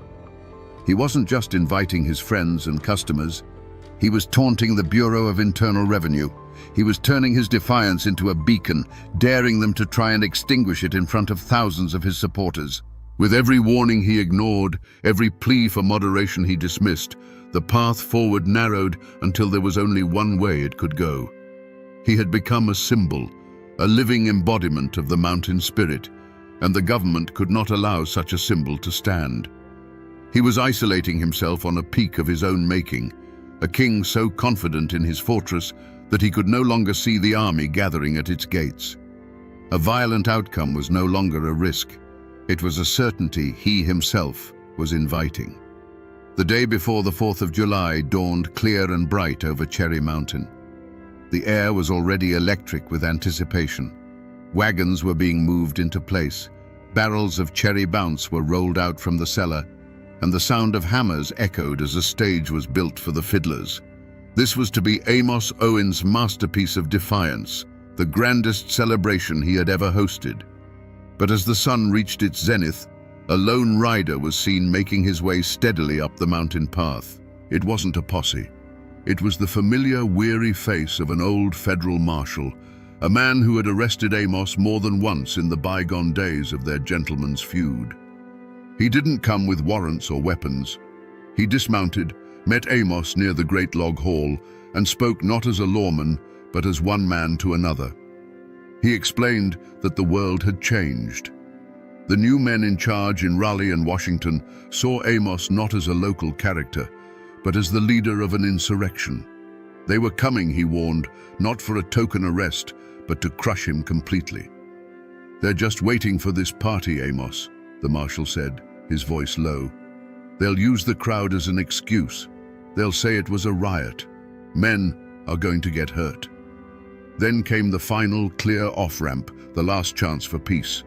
He wasn't just inviting his friends and customers. He was taunting the Bureau of Internal Revenue. He was turning his defiance into a beacon, daring them to try and extinguish it in front of thousands of his supporters. With every warning he ignored, every plea for moderation he dismissed, the path forward narrowed until there was only one way it could go. He had become a symbol, a living embodiment of the mountain spirit, and the government could not allow such a symbol to stand. He was isolating himself on a peak of his own making, a king so confident in his fortress that he could no longer see the army gathering at its gates. A violent outcome was no longer a risk. It was a certainty he himself was inviting. The day before the 4th of July dawned clear and bright over Cherry Mountain. The air was already electric with anticipation. Wagons were being moved into place. Barrels of cherry bounce were rolled out from the cellar, and the sound of hammers echoed as a stage was built for the fiddlers. This was to be Amos Owens' masterpiece of defiance, the grandest celebration he had ever hosted. But as the sun reached its zenith, a lone rider was seen making his way steadily up the mountain path. It wasn't a posse. It was the familiar, weary face of an old federal marshal, a man who had arrested Amos more than once in the bygone days of their gentleman's feud. He didn't come with warrants or weapons. He dismounted, met Amos near the Great Log Hall, and spoke not as a lawman, but as one man to another. He explained that the world had changed. The new men in charge in Raleigh and Washington saw Amos not as a local character, but as the leader of an insurrection. They were coming, he warned, not for a token arrest, but to crush him completely. "They're just waiting for this party, Amos," the marshal said, his voice low. "They'll use the crowd as an excuse. They'll say it was a riot. Men are going to get hurt." Then came the final, clear off-ramp, the last chance for peace.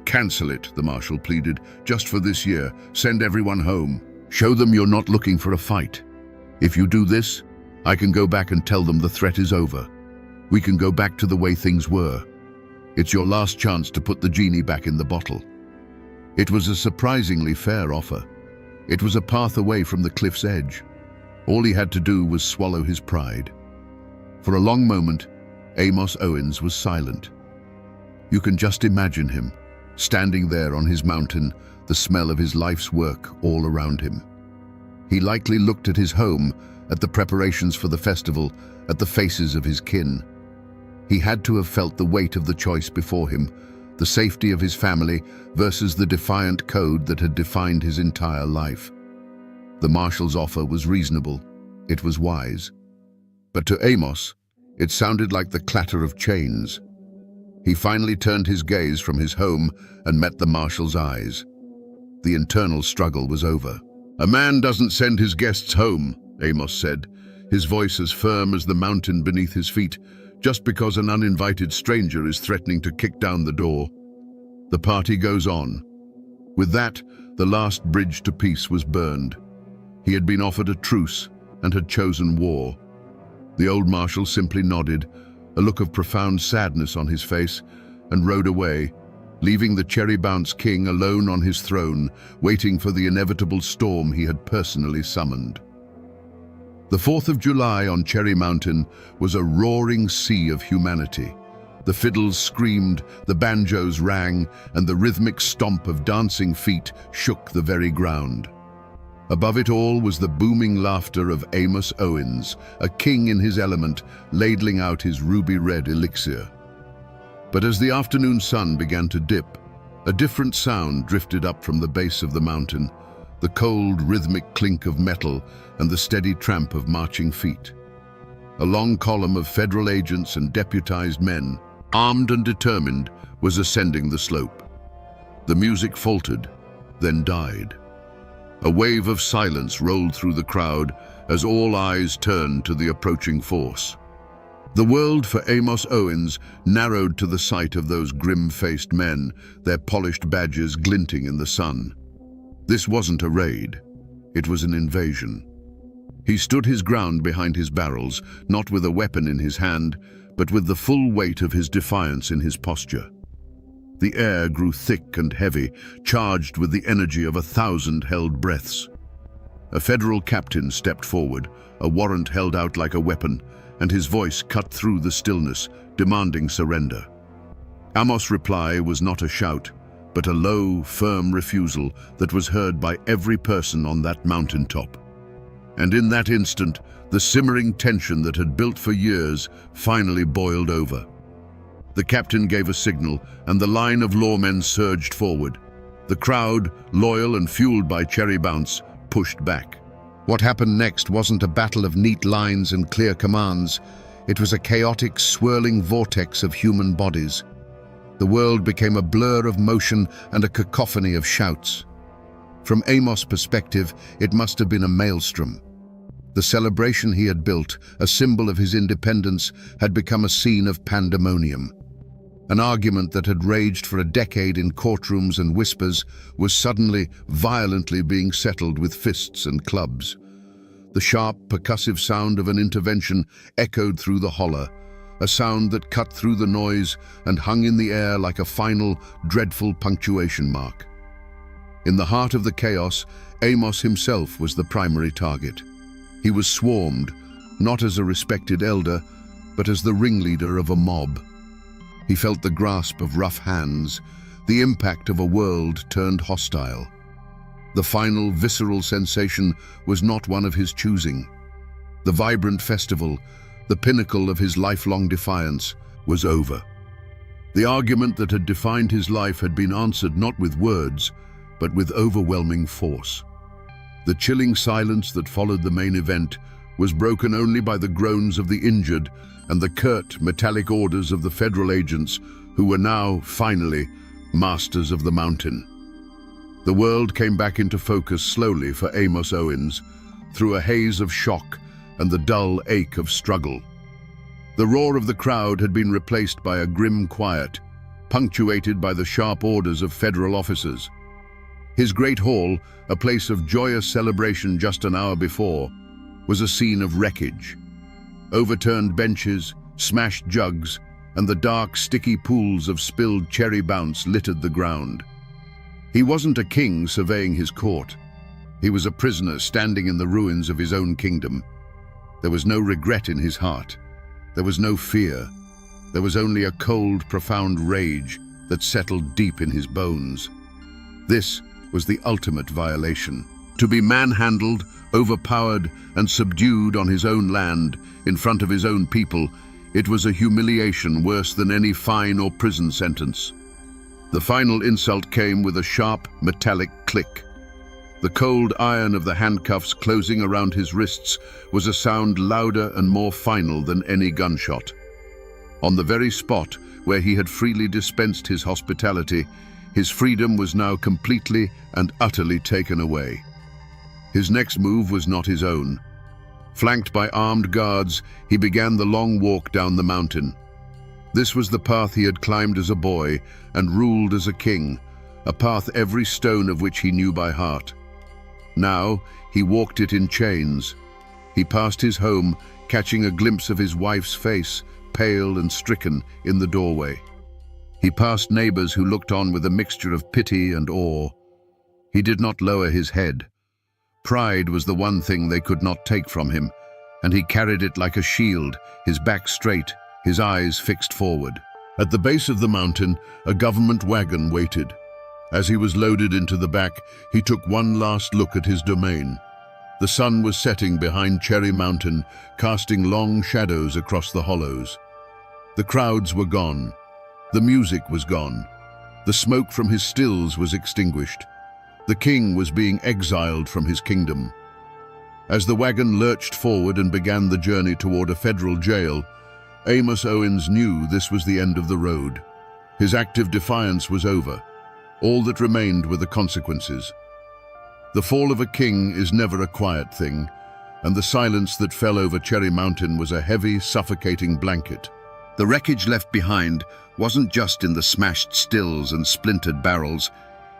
"Cancel it," the marshal pleaded, "just for this year. Send everyone home. Show them you're not looking for a fight. If you do this, I can go back and tell them the threat is over. We can go back to the way things were. It's your last chance to put the genie back in the bottle." It was a surprisingly fair offer. It was a path away from the cliff's edge. All he had to do was swallow his pride. For a long moment, Amos Owens was silent. You can just imagine him, standing there on his mountain, the smell of his life's work all around him. He likely looked at his home, at the preparations for the festival, at the faces of his kin. He had to have felt the weight of the choice before him, the safety of his family versus the defiant code that had defined his entire life. The marshal's offer was reasonable. It was wise. But to Amos, it sounded like the clatter of chains. He finally turned his gaze from his home and met the marshal's eyes. The internal struggle was over. "A man doesn't send his guests home," Amos said, his voice as firm as the mountain beneath his feet, "just because an uninvited stranger is threatening to kick down the door." The party goes on. With that, the last bridge to peace was burned. He had been offered a truce and had chosen war. The old marshal simply nodded, a look of profound sadness on his face, and rode away, leaving the Cherry Bounce king alone on his throne, waiting for the inevitable storm he had personally summoned. The 4th of July on Cherry Mountain was a roaring sea of humanity. The fiddles screamed, the banjos rang, and the rhythmic stomp of dancing feet shook the very ground. Above it all was the booming laughter of Amos Owens, a king in his element, ladling out his ruby-red elixir. But as the afternoon sun began to dip, a different sound drifted up from the base of the mountain, the cold, rhythmic clink of metal and the steady tramp of marching feet. A long column of federal agents and deputized men, armed and determined, was ascending the slope. The music faltered, then died. A wave of silence rolled through the crowd as all eyes turned to the approaching force. The world for Amos Owens narrowed to the sight of those grim-faced men, their polished badges glinting in the sun. This wasn't a raid. It was an invasion. He stood his ground behind his barrels, not with a weapon in his hand, but with the full weight of his defiance in his posture. The air grew thick and heavy, charged with the energy of 1,000 held breaths. A federal captain stepped forward, a warrant held out like a weapon, and his voice cut through the stillness, demanding surrender. Amos' reply was not a shout, but a low, firm refusal that was heard by every person on that mountaintop. And in that instant, the simmering tension that had built for years finally boiled over. The captain gave a signal, and the line of lawmen surged forward. The crowd, loyal and fueled by Cherry Bounce, pushed back. What happened next wasn't a battle of neat lines and clear commands. It was a chaotic, swirling vortex of human bodies. The world became a blur of motion and a cacophony of shouts. From Amos' perspective, it must have been a maelstrom. The celebration he had built, a symbol of his independence, had become a scene of pandemonium. An argument that had raged for a decade in courtrooms and whispers was suddenly, violently being settled with fists and clubs. The sharp, percussive sound of an intervention echoed through the holler, a sound that cut through the noise and hung in the air like a final, dreadful punctuation mark. In the heart of the chaos, Amos himself was the primary target. He was swarmed, not as a respected elder, but as the ringleader of a mob. He felt the grasp of rough hands, the impact of a world turned hostile. The final, visceral sensation was not one of his choosing. The vibrant festival, the pinnacle of his lifelong defiance, was over. The argument that had defined his life had been answered not with words, but with overwhelming force. The chilling silence that followed the main event was broken only by the groans of the injured and the curt, metallic orders of the federal agents who were now, finally, masters of the mountain. The world came back into focus slowly for Amos Owens, through a haze of shock and the dull ache of struggle. The roar of the crowd had been replaced by a grim quiet, punctuated by the sharp orders of federal officers. His great hall, a place of joyous celebration just an hour before, was a scene of wreckage. Overturned benches, smashed jugs, and the dark, sticky pools of spilled Cherry Bounce littered the ground. He wasn't a king surveying his court. He was a prisoner standing in the ruins of his own kingdom. There was no regret in his heart. There was no fear. There was only a cold, profound rage that settled deep in his bones. This was the ultimate violation. To be manhandled, overpowered, and subdued on his own land, in front of his own people, it was a humiliation worse than any fine or prison sentence. The final insult came with a sharp, metallic click. The cold iron of the handcuffs closing around his wrists was a sound louder and more final than any gunshot. On the very spot where he had freely dispensed his hospitality, his freedom was now completely and utterly taken away. His next move was not his own. Flanked by armed guards, he began the long walk down the mountain. This was the path he had climbed as a boy and ruled as a king, a path every stone of which he knew by heart. Now he walked it in chains. He passed his home, catching a glimpse of his wife's face, pale and stricken, in the doorway. He passed neighbors who looked on with a mixture of pity and awe. He did not lower his head. Pride was the one thing they could not take from him, and he carried it like a shield, his back straight, his eyes fixed forward. At the base of the mountain, a government wagon waited. As he was loaded into the back, he took one last look at his domain. The sun was setting behind Cherry Mountain, casting long shadows across the hollows. The crowds were gone. The music was gone. The smoke from his stills was extinguished. The king was being exiled from his kingdom. As the wagon lurched forward and began the journey toward a federal jail, Amos Owens knew this was the end of the road. His active defiance was over. All that remained were the consequences. The fall of a king is never a quiet thing, and the silence that fell over Cherry Mountain was a heavy, suffocating blanket. The wreckage left behind wasn't just in the smashed stills and splintered barrels.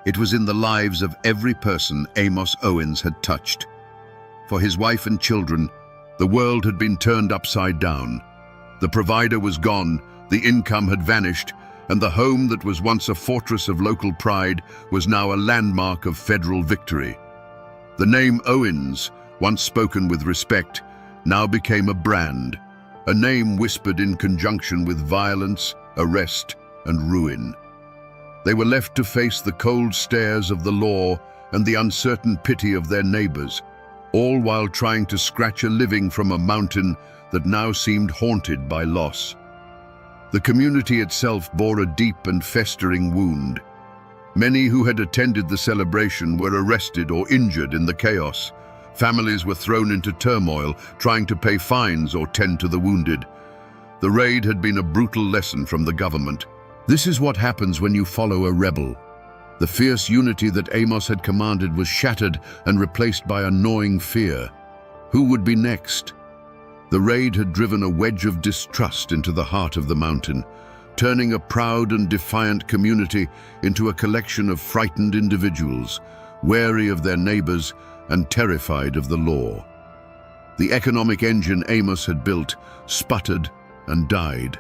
It was in the lives of every person Amos Owens had touched. For his wife and children, the world had been turned upside down. The provider was gone, the income had vanished, and the home that was once a fortress of local pride was now a landmark of federal victory. The name Owens, once spoken with respect, now became a brand, a name whispered in conjunction with violence, arrest, and ruin. They were left to face the cold stares of the law and the uncertain pity of their neighbors, all while trying to scratch a living from a mountain that now seemed haunted by loss. The community itself bore a deep and festering wound. Many who had attended the celebration were arrested or injured in the chaos. Families were thrown into turmoil, trying to pay fines or tend to the wounded. The raid had been a brutal lesson from the government. This is what happens when you follow a rebel. The fierce unity that Amos had commanded was shattered and replaced by a gnawing fear. Who would be next? The raid had driven a wedge of distrust into the heart of the mountain, turning a proud and defiant community into a collection of frightened individuals, wary of their neighbors and terrified of the law. The economic engine Amos had built sputtered and died.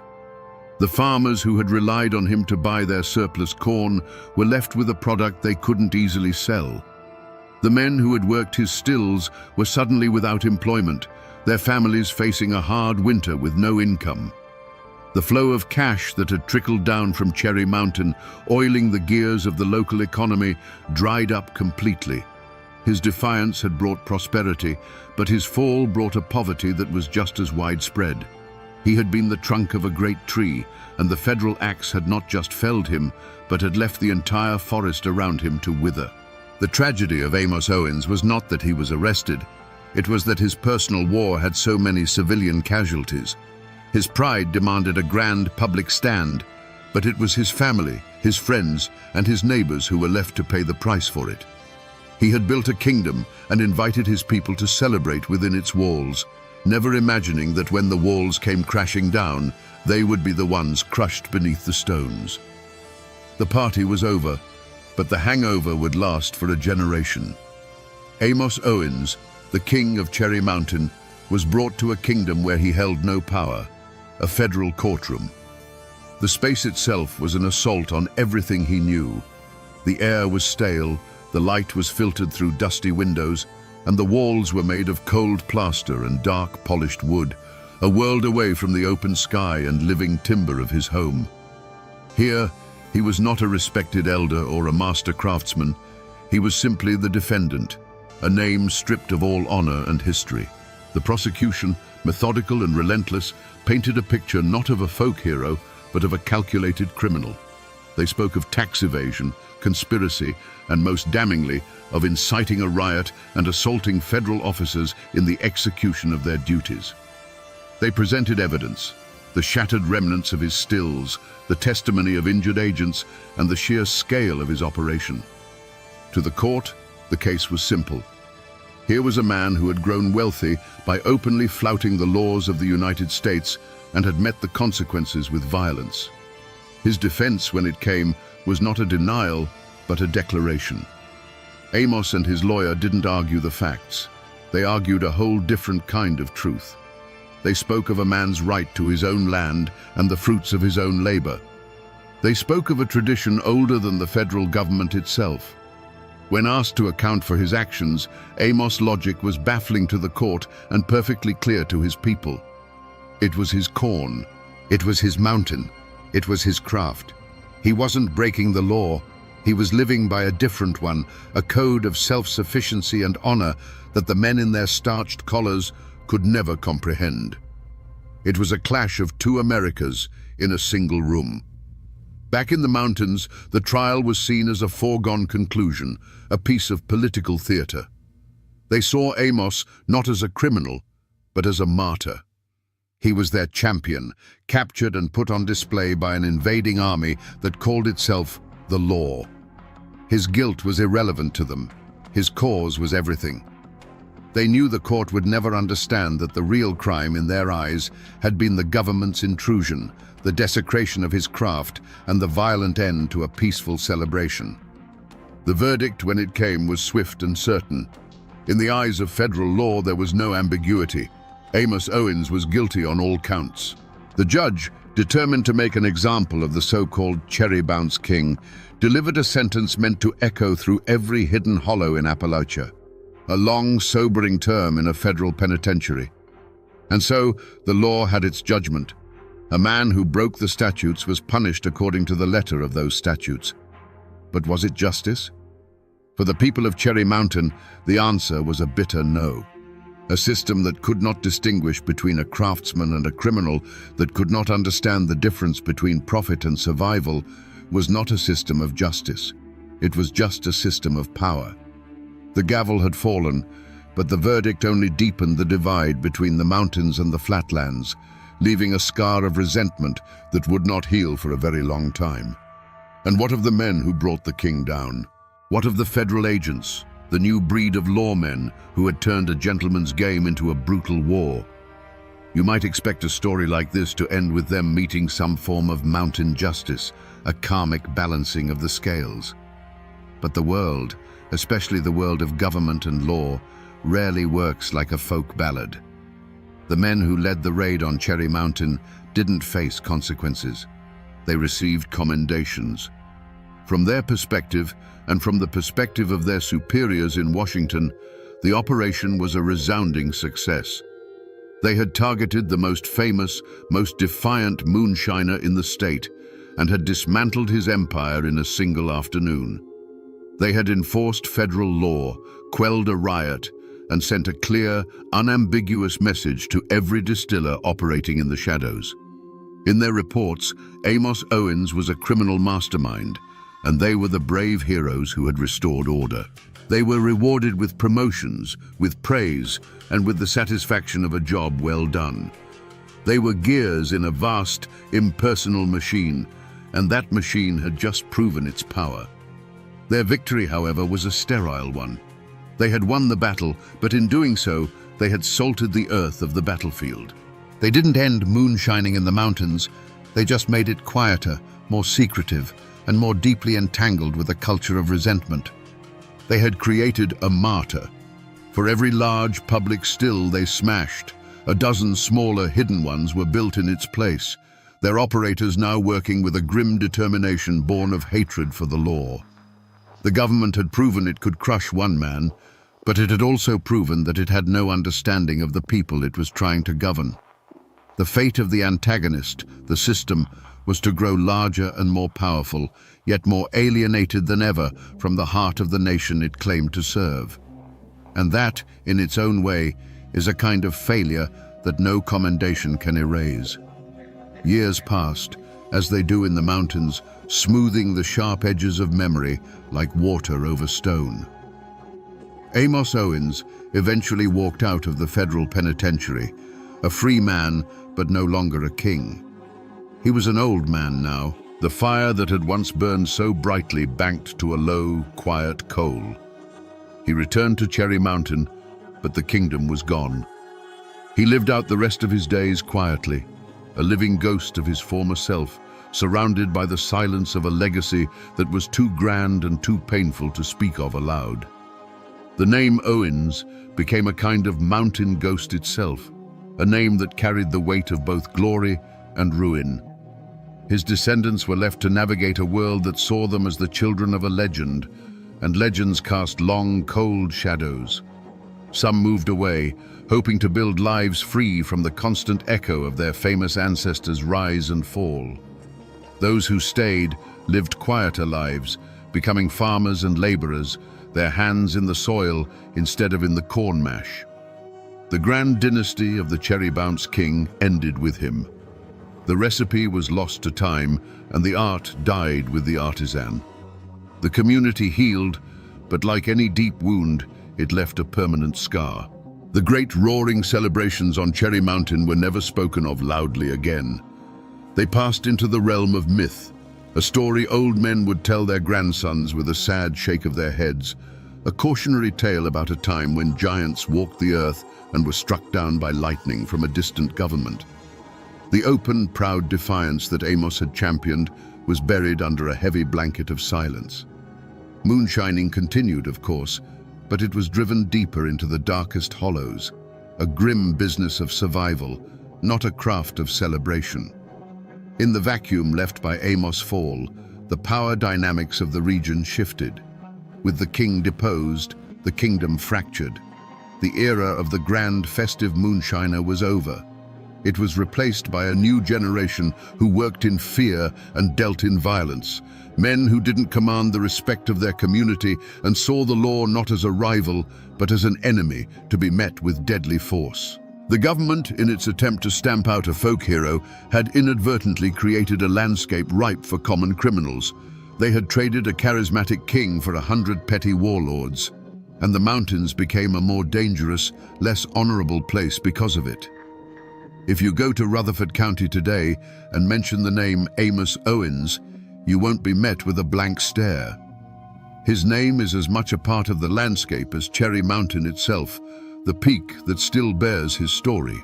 The farmers who had relied on him to buy their surplus corn were left with a product they couldn't easily sell. The men who had worked his stills were suddenly without employment, their families facing a hard winter with no income. The flow of cash that had trickled down from Cherry Mountain, oiling the gears of the local economy, dried up completely. His defiance had brought prosperity, but his fall brought a poverty that was just as widespread. He had been the trunk of a great tree, and the federal axe had not just felled him, but had left the entire forest around him to wither. The tragedy of Amos Owens was not that he was arrested. It was that his personal war had so many civilian casualties. His pride demanded a grand public stand, but it was his family, his friends, and his neighbors who were left to pay the price for it. He had built a kingdom and invited his people to celebrate within its walls, never imagining that when the walls came crashing down, they would be the ones crushed beneath the stones. The party was over, but the hangover would last for a generation. Amos Owens, the king of Cherry Mountain, was brought to a kingdom where he held no power, a federal courtroom. The space itself was an assault on everything he knew. The air was stale, the light was filtered through dusty windows, and the walls were made of cold plaster and dark polished wood, a world away from the open sky and living timber of his home. Here, he was not a respected elder or a master craftsman. He was simply the defendant, a name stripped of all honor and history. The prosecution, methodical and relentless, painted a picture not of a folk hero, but of a calculated criminal. They spoke of tax evasion, conspiracy, and most damningly, of inciting a riot and assaulting federal officers in the execution of their duties. They presented evidence, the shattered remnants of his stills, the testimony of injured agents, and the sheer scale of his operation. To the court, the case was simple. Here was a man who had grown wealthy by openly flouting the laws of the United States and had met the consequences with violence. His defense, when it came, was not a denial, but a declaration. Amos and his lawyer didn't argue the facts. They argued a whole different kind of truth. They spoke of a man's right to his own land and the fruits of his own labor. They spoke of a tradition older than the federal government itself. When asked to account for his actions, Amos' logic was baffling to the court and perfectly clear to his people. It was his corn. It was his mountain. It was his craft. He wasn't breaking the law. He was living by a different one, a code of self-sufficiency and honor that the men in their starched collars could never comprehend. It was a clash of two Americas in a single room. Back in the mountains, the trial was seen as a foregone conclusion, a piece of political theater. They saw Amos not as a criminal, but as a martyr. He was their champion, captured and put on display by an invading army that called itself the law. His guilt was irrelevant to them. His cause was everything. They knew the court would never understand that the real crime in their eyes had been the government's intrusion, the desecration of his craft, and the violent end to a peaceful celebration. The verdict, when it came, was swift and certain. In the eyes of federal law, there was no ambiguity. Amos Owens was guilty on all counts. The judge, determined to make an example of the so-called Cherry Bounce King, delivered a sentence meant to echo through every hidden hollow in Appalachia. A long, sobering term in a federal penitentiary. And so, the law had its judgment. A man who broke the statutes was punished according to the letter of those statutes. But was it justice? For the people of Cherry Mountain, the answer was a bitter no. A system that could not distinguish between a craftsman and a criminal, that could not understand the difference between profit and survival, was not a system of justice. It was just a system of power. The gavel had fallen, but the verdict only deepened the divide between the mountains and the flatlands, leaving a scar of resentment that would not heal for a very long time. And what of the men who brought the king down? What of the federal agents, the new breed of lawmen who had turned a gentleman's game into a brutal war? You might expect a story like this to end with them meeting some form of mountain justice, a karmic balancing of the scales. But the world, especially the world of government and law, rarely works like a folk ballad. The men who led the raid on Cherry Mountain didn't face consequences. They received commendations. From their perspective, and from the perspective of their superiors in Washington, the operation was a resounding success. They had targeted the most famous, most defiant moonshiner in the state, and had dismantled his empire in a single afternoon. They had enforced federal law, quelled a riot, and sent a clear, unambiguous message to every distiller operating in the shadows. In their reports, Amos Owens was a criminal mastermind, and they were the brave heroes who had restored order. They were rewarded with promotions, with praise, and with the satisfaction of a job well done. They were gears in a vast, impersonal machine, and that machine had just proven its power. Their victory, however, was a sterile one. They had won the battle, but in doing so, they had salted the earth of the battlefield. They didn't end moonshining in the mountains, they just made it quieter, more secretive, and more deeply entangled with a culture of resentment. They had created a martyr. For every large public still they smashed, a dozen smaller hidden ones were built in its place, their operators now working with a grim determination born of hatred for the law. The government had proven it could crush one man, but it had also proven that it had no understanding of the people it was trying to govern. The fate of the antagonist, the system, was to grow larger and more powerful, yet more alienated than ever from the heart of the nation it claimed to serve. And that, in its own way, is a kind of failure that no commendation can erase. Years passed, as they do in the mountains, smoothing the sharp edges of memory like water over stone. Amos Owens eventually walked out of the federal penitentiary, a free man but no longer a king. He was an old man now, the fire that had once burned so brightly banked to a low, quiet coal. He returned to Cherry Mountain, but the kingdom was gone. He lived out the rest of his days quietly, a living ghost of his former self, surrounded by the silence of a legacy that was too grand and too painful to speak of aloud. The name Owens became a kind of mountain ghost itself, a name that carried the weight of both glory and ruin. His descendants were left to navigate a world that saw them as the children of a legend, and legends cast long, cold shadows. Some moved away, hoping to build lives free from the constant echo of their famous ancestors' rise and fall. Those who stayed lived quieter lives, becoming farmers and laborers, their hands in the soil instead of in the corn mash. The grand dynasty of the Cherry Bounce King ended with him. The recipe was lost to time, and the art died with the artisan. The community healed, but like any deep wound, it left a permanent scar. The great roaring celebrations on Cherry Mountain were never spoken of loudly again. They passed into the realm of myth, a story old men would tell their grandsons with a sad shake of their heads, a cautionary tale about a time when giants walked the earth and were struck down by lightning from a distant government. The open, proud defiance that Amos had championed was buried under a heavy blanket of silence. Moonshining continued, of course, but it was driven deeper into the darkest hollows, a grim business of survival, not a craft of celebration. In the vacuum left by Amos' fall, the power dynamics of the region shifted. With the king deposed, the kingdom fractured. The era of the grand festive moonshiner was over. It was replaced by a new generation who worked in fear and dealt in violence. Men who didn't command the respect of their community and saw the law not as a rival, but as an enemy to be met with deadly force. The government, in its attempt to stamp out a folk hero, had inadvertently created a landscape ripe for common criminals. They had traded a charismatic king for 100 petty warlords, and the mountains became a more dangerous, less honorable place because of it. If you go to Rutherford County today and mention the name Amos Owens, you won't be met with a blank stare. His name is as much a part of the landscape as Cherry Mountain itself, the peak that still bears his story.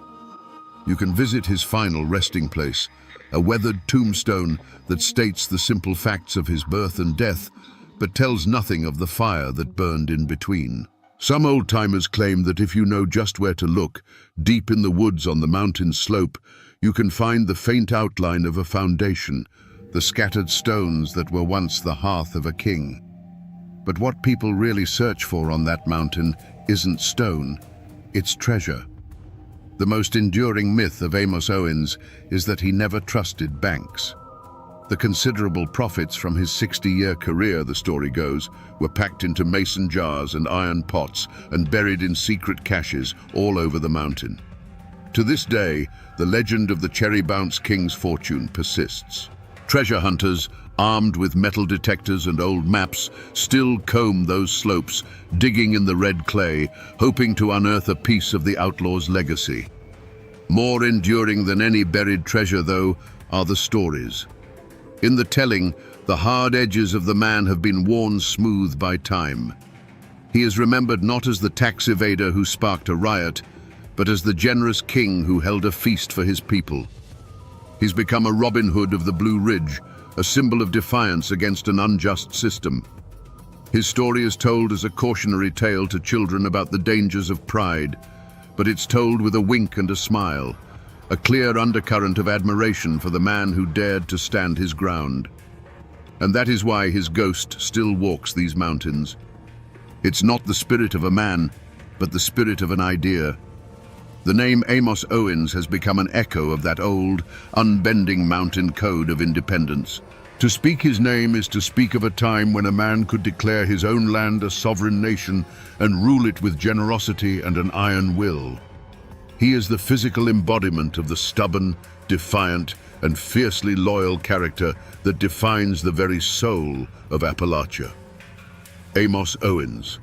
You can visit his final resting place, a weathered tombstone that states the simple facts of his birth and death, but tells nothing of the fire that burned in between. Some old-timers claim that if you know just where to look, deep in the woods on the mountain slope, you can find the faint outline of a foundation, the scattered stones that were once the hearth of a king. But what people really search for on that mountain isn't stone, it's treasure. The most enduring myth of Amos Owens is that he never trusted banks. The considerable profits from his 60-year career, the story goes, were packed into mason jars and iron pots and buried in secret caches all over the mountain. To this day, the legend of the Cherry Bounce King's fortune persists. Treasure hunters, armed with metal detectors and old maps, still comb those slopes, digging in the red clay, hoping to unearth a piece of the outlaw's legacy. More enduring than any buried treasure, though, are the stories. In the telling, the hard edges of the man have been worn smooth by time. He is remembered not as the tax evader who sparked a riot, but as the generous king who held a feast for his people. He's become a Robin Hood of the Blue Ridge, a symbol of defiance against an unjust system. His story is told as a cautionary tale to children about the dangers of pride, but it's told with a wink and a smile, a clear undercurrent of admiration for the man who dared to stand his ground. And that is why his ghost still walks these mountains. It's not the spirit of a man, but the spirit of an idea. The name Amos Owens has become an echo of that old, unbending mountain code of independence. To speak his name is to speak of a time when a man could declare his own land a sovereign nation and rule it with generosity and an iron will. He is the physical embodiment of the stubborn, defiant, and fiercely loyal character that defines the very soul of Appalachia. Amos Owens.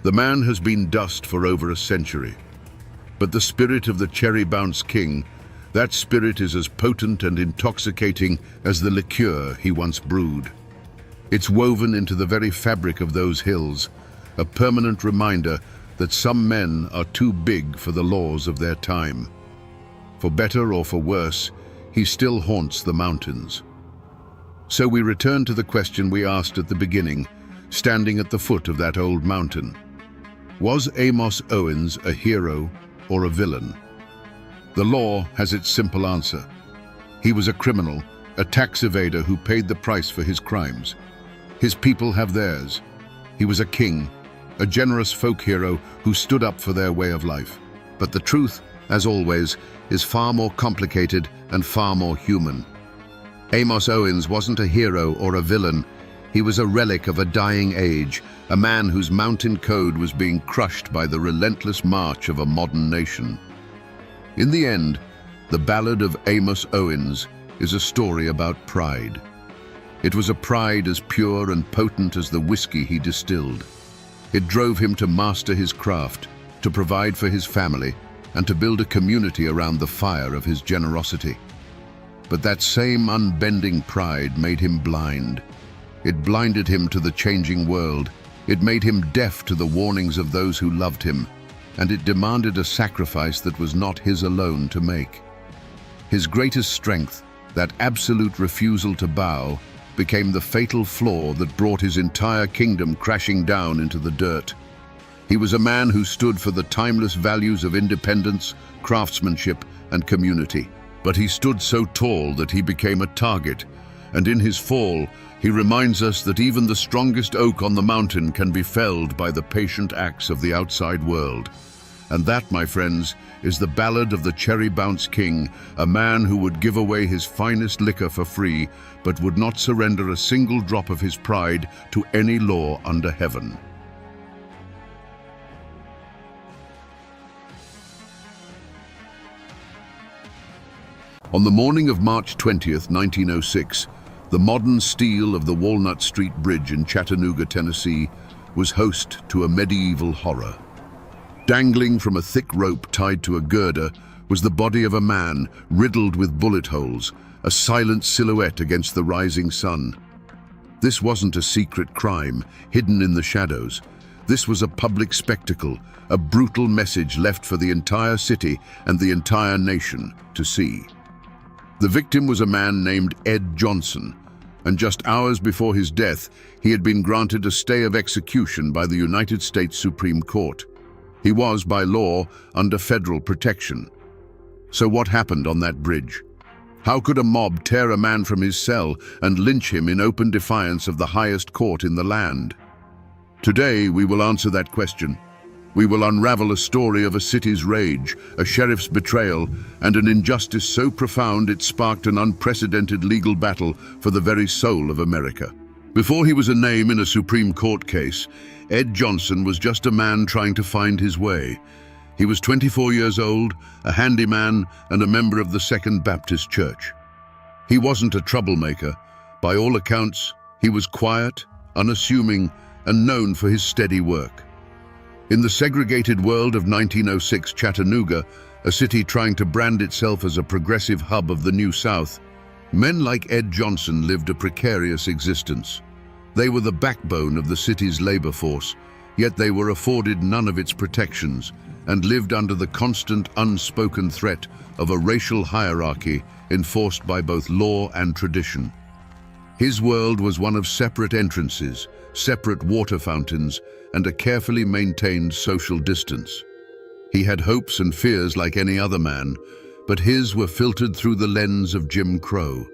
The man has been dust for over a century. But the spirit of the Cherry Bounce King, that spirit is as potent and intoxicating as the liqueur he once brewed. It's woven into the very fabric of those hills, a permanent reminder that some men are too big for the laws of their time. For better or for worse, he still haunts the mountains. So we return to the question we asked at the beginning, standing at the foot of that old mountain. Was Amos Owens a hero or a villain? The law has its simple answer. He was a criminal, a tax evader who paid the price for his crimes. His people have theirs. He was a king, a generous folk hero who stood up for their way of life. But the truth, as always, is far more complicated and far more human. Amos Owens wasn't a hero or a villain. He was a relic of a dying age, a man whose mountain code was being crushed by the relentless march of a modern nation. In the end, the ballad of Amos Owens is a story about pride. It was a pride as pure and potent as the whiskey he distilled. It drove him to master his craft, to provide for his family, and to build a community around the fire of his generosity. But that same unbending pride made him blind. It blinded him to the changing world. It made him deaf to the warnings of those who loved him, and it demanded a sacrifice that was not his alone to make. His greatest strength, that absolute refusal to bow, became the fatal flaw that brought his entire kingdom crashing down into the dirt. He was a man who stood for the timeless values of independence, craftsmanship, and community. But he stood so tall that he became a target, and in his fall, he reminds us that even the strongest oak on the mountain can be felled by the patient axe of the outside world. And that, my friends, is the ballad of the Cherry Bounce King, a man who would give away his finest liquor for free, but would not surrender a single drop of his pride to any law under heaven. On the morning of March 20th, 1906, the modern steel of the Walnut Street Bridge in Chattanooga, Tennessee, was host to a medieval horror. Dangling from a thick rope tied to a girder was the body of a man riddled with bullet holes, a silent silhouette against the rising sun. This wasn't a secret crime, hidden in the shadows. This was a public spectacle, a brutal message left for the entire city and the entire nation to see. The victim was a man named Ed Johnson, and just hours before his death, he had been granted a stay of execution by the United States Supreme Court. He was, by law, under federal protection. So what happened on that bridge? How could a mob tear a man from his cell and lynch him in open defiance of the highest court in the land? Today, we will answer that question. We will unravel a story of a city's rage, a sheriff's betrayal, and an injustice so profound it sparked an unprecedented legal battle for the very soul of America. Before he was a name in a Supreme Court case, Ed Johnson was just a man trying to find his way. He was 24 years old, a handyman, and a member of the Second Baptist Church. He wasn't a troublemaker. By all accounts, he was quiet, unassuming, and known for his steady work. In the segregated world of 1906 Chattanooga, a city trying to brand itself as a progressive hub of the New South, men like Ed Johnson lived a precarious existence. They were the backbone of the city's labor force, yet they were afforded none of its protections and lived under the constant unspoken threat of a racial hierarchy enforced by both law and tradition. His world was one of separate entrances, separate water fountains, and a carefully maintained social distance. He had hopes and fears like any other man, but his were filtered through the lens of Jim Crow.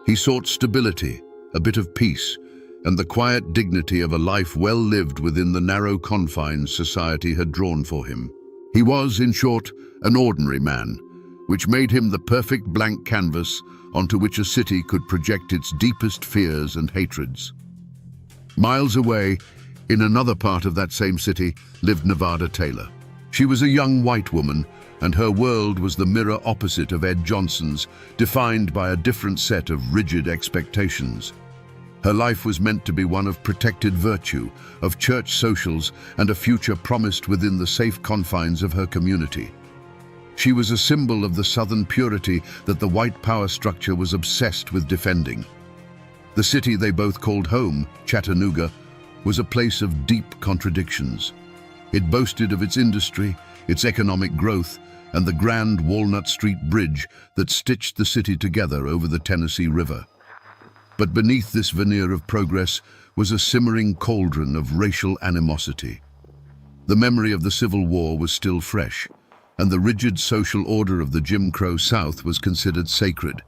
He sought stability, a bit of peace, and the quiet dignity of a life well lived within the narrow confines society had drawn for him. He was, in short, an ordinary man, which made him the perfect blank canvas onto which a city could project its deepest fears and hatreds. Miles away, in another part of that same city, lived Nevada Taylor. She was a young white woman, and her world was the mirror opposite of Ed Johnson's, defined by a different set of rigid expectations. Her life was meant to be one of protected virtue, of church socials, and a future promised within the safe confines of her community. She was a symbol of the Southern purity that the white power structure was obsessed with defending. The city they both called home, Chattanooga, was a place of deep contradictions. It boasted of its industry, its economic growth, and the grand Walnut Street Bridge that stitched the city together over the Tennessee River. But beneath this veneer of progress was a simmering cauldron of racial animosity. The memory of the Civil War was still fresh, and the rigid social order of the Jim Crow South was considered sacred.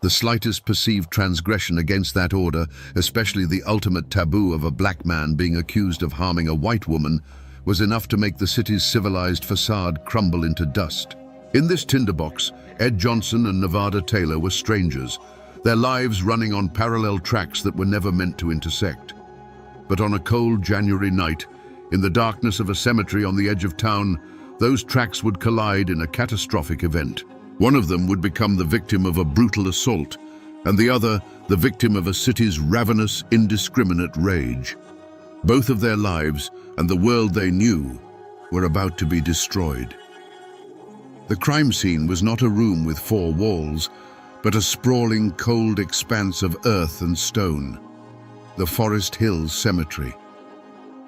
The slightest perceived transgression against that order, especially the ultimate taboo of a black man being accused of harming a white woman, was enough to make the city's civilized facade crumble into dust. In this tinderbox, Ed Johnson and Nevada Taylor were strangers, their lives running on parallel tracks that were never meant to intersect. But on a cold January night, in the darkness of a cemetery on the edge of town, those tracks would collide in a catastrophic event. One of them would become the victim of a brutal assault, and the other the victim of a city's ravenous, indiscriminate rage. Both of their lives and the world they knew were about to be destroyed. The crime scene was not a room with four walls, but a sprawling, cold expanse of earth and stone, the Forest Hills Cemetery.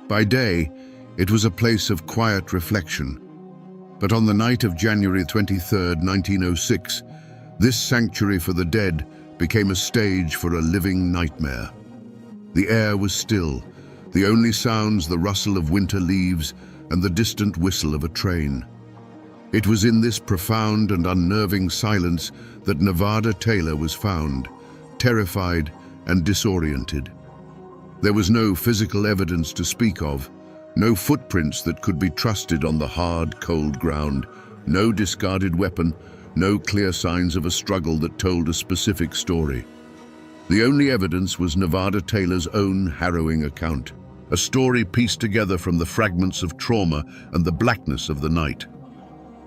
By day, it was a place of quiet reflection, but on the night of January 23, 1906, this sanctuary for the dead became a stage for a living nightmare. The air was still, the only sounds the rustle of winter leaves and the distant whistle of a train. It was in this profound and unnerving silence that Nevada Taylor was found, terrified and disoriented. There was no physical evidence to speak of, no footprints that could be trusted on the hard, cold ground, no discarded weapon, no clear signs of a struggle that told a specific story. The only evidence was Nevada Taylor's own harrowing account, a story pieced together from the fragments of trauma and the blackness of the night.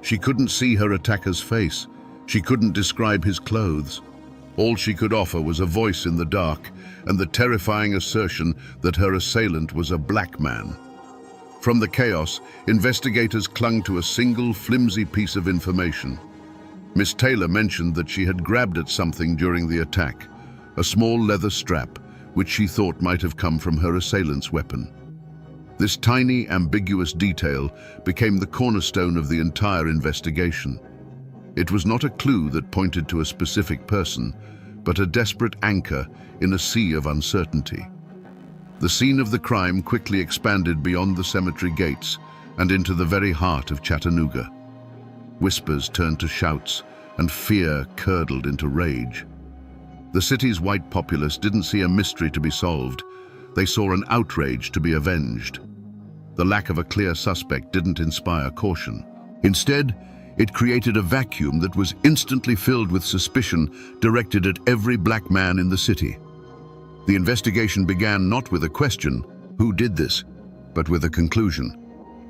She couldn't see her attacker's face. She couldn't describe his clothes. All she could offer was a voice in the dark and the terrifying assertion that her assailant was a black man. From the chaos, investigators clung to a single flimsy piece of information. Miss Taylor mentioned that she had grabbed at something during the attack, a small leather strap, which she thought might have come from her assailant's weapon. This tiny, ambiguous detail became the cornerstone of the entire investigation. It was not a clue that pointed to a specific person, but a desperate anchor in a sea of uncertainty. The scene of the crime quickly expanded beyond the cemetery gates and into the very heart of Chattanooga. Whispers turned to shouts, and fear curdled into rage. The city's white populace didn't see a mystery to be solved. They saw an outrage to be avenged. The lack of a clear suspect didn't inspire caution. Instead, it created a vacuum that was instantly filled with suspicion directed at every black man in the city. The investigation began not with a question, who did this, but with a conclusion.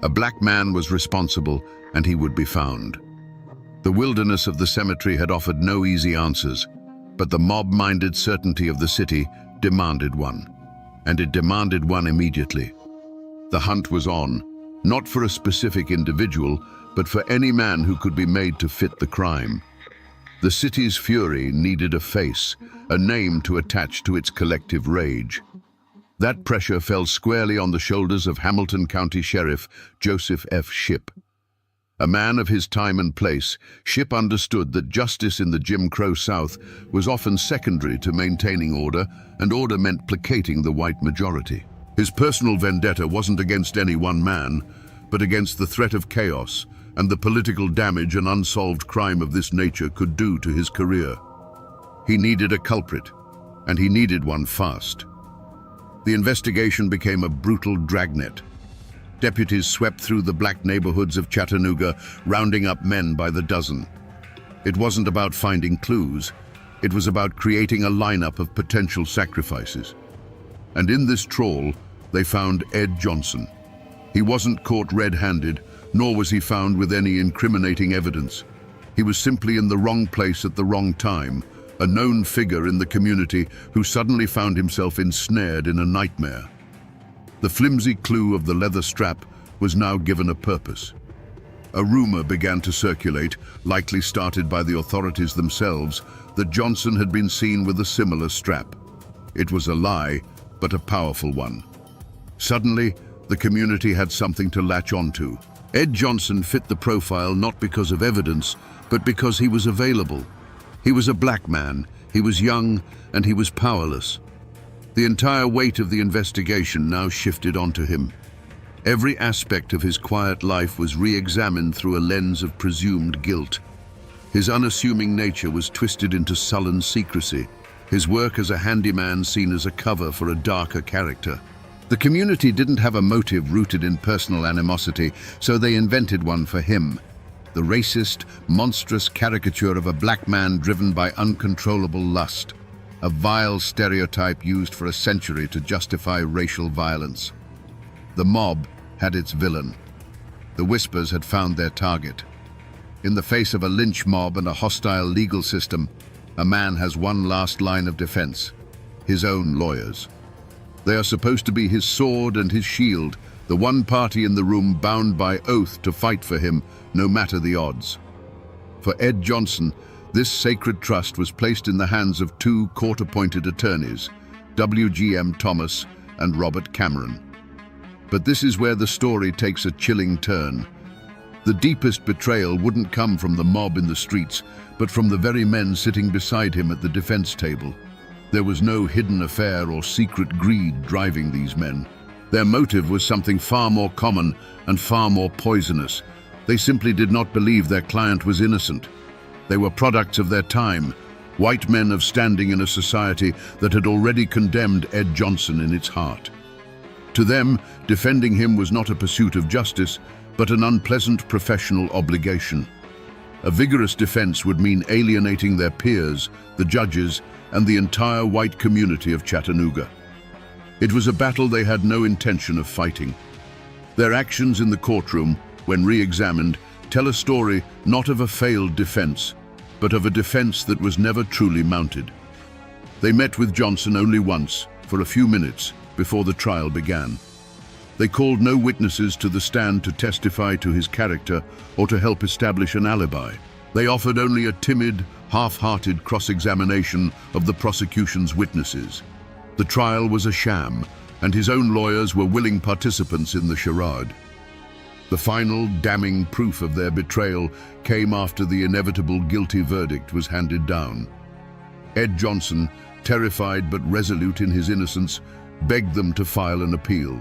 A black man was responsible, and he would be found. The wilderness of the cemetery had offered no easy answers, but the mob-minded certainty of the city demanded one, and it demanded one immediately. The hunt was on, not for a specific individual, but for any man who could be made to fit the crime. The city's fury needed a face, a name to attach to its collective rage. That pressure fell squarely on the shoulders of Hamilton County Sheriff Joseph F. Shipp. A man of his time and place, Shipp understood that justice in the Jim Crow South was often secondary to maintaining order, and order meant placating the white majority. His personal vendetta wasn't against any one man, but against the threat of chaos and the political damage an unsolved crime of this nature could do to his career. He needed a culprit, and he needed one fast. The investigation became a brutal dragnet. Deputies swept through the black neighborhoods of Chattanooga, rounding up men by the dozen. It wasn't about finding clues. It was about creating a lineup of potential sacrifices. And in this trawl, they found Ed Johnson. He wasn't caught red-handed, nor was he found with any incriminating evidence. He was simply in the wrong place at the wrong time, a known figure in the community who suddenly found himself ensnared in a nightmare. The flimsy clue of the leather strap was now given a purpose. A rumor began to circulate, likely started by the authorities themselves, that Johnson had been seen with a similar strap. It was a lie, but a powerful one. Suddenly, the community had something to latch onto. Ed Johnson fit the profile not because of evidence, but because he was available. He was a black man, he was young, and he was powerless. The entire weight of the investigation now shifted onto him. Every aspect of his quiet life was re-examined through a lens of presumed guilt. His unassuming nature was twisted into sullen secrecy, his work as a handyman seen as a cover for a darker character. The community didn't have a motive rooted in personal animosity, so they invented one for him. The racist, monstrous caricature of a black man driven by uncontrollable lust. A vile stereotype used for a century to justify racial violence. The mob had its villain. The Whispers had found their target. In the face of a lynch mob and a hostile legal system, a man has one last line of defense: his own lawyers. They are supposed to be his sword and his shield, the one party in the room bound by oath to fight for him, no matter the odds. For Ed Johnson, this sacred trust was placed in the hands of two court-appointed attorneys, W.G.M. Thomas and Robert Cameron. But this is where the story takes a chilling turn. The deepest betrayal wouldn't come from the mob in the streets, but from the very men sitting beside him at the defense table. There was no hidden affair or secret greed driving these men. Their motive was something far more common and far more poisonous. They simply did not believe their client was innocent. They were products of their time, white men of standing in a society that had already condemned Ed Johnson in its heart. To them, defending him was not a pursuit of justice, but an unpleasant professional obligation. A vigorous defense would mean alienating their peers, the judges, and the entire white community of Chattanooga. It was a battle they had no intention of fighting. Their actions in the courtroom, when re-examined, tell a story not of a failed defense, but of a defense that was never truly mounted. They met with Johnson only once, for a few minutes, before the trial began. They called no witnesses to the stand to testify to his character or to help establish an alibi. They offered only a timid, half-hearted cross-examination of the prosecution's witnesses. The trial was a sham, and his own lawyers were willing participants in the charade. The final, damning proof of their betrayal came after the inevitable guilty verdict was handed down. Ed Johnson, terrified but resolute in his innocence, begged them to file an appeal.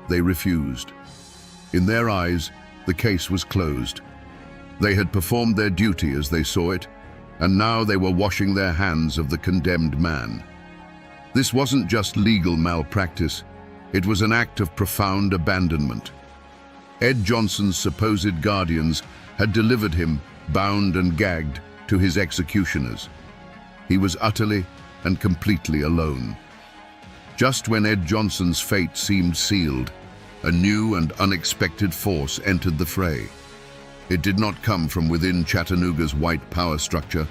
They refused. In their eyes, the case was closed. They had performed their duty as they saw it, and now they were washing their hands of the condemned man. This wasn't just legal malpractice, it was an act of profound abandonment. Ed Johnson's supposed guardians had delivered him, bound and gagged, to his executioners. He was utterly and completely alone. Just when Ed Johnson's fate seemed sealed, a new and unexpected force entered the fray. It did not come from within Chattanooga's white power structure,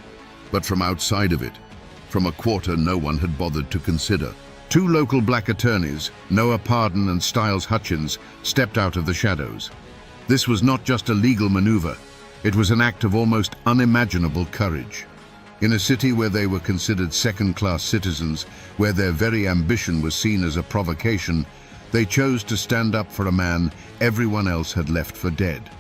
but from outside of it, from a quarter no one had bothered to consider. Two local black attorneys, Noah Pardon and Stiles Hutchins, stepped out of the shadows. This was not just a legal maneuver, it was an act of almost unimaginable courage. In a city where they were considered second-class citizens, where their very ambition was seen as a provocation, they chose to stand up for a man everyone else had left for dead.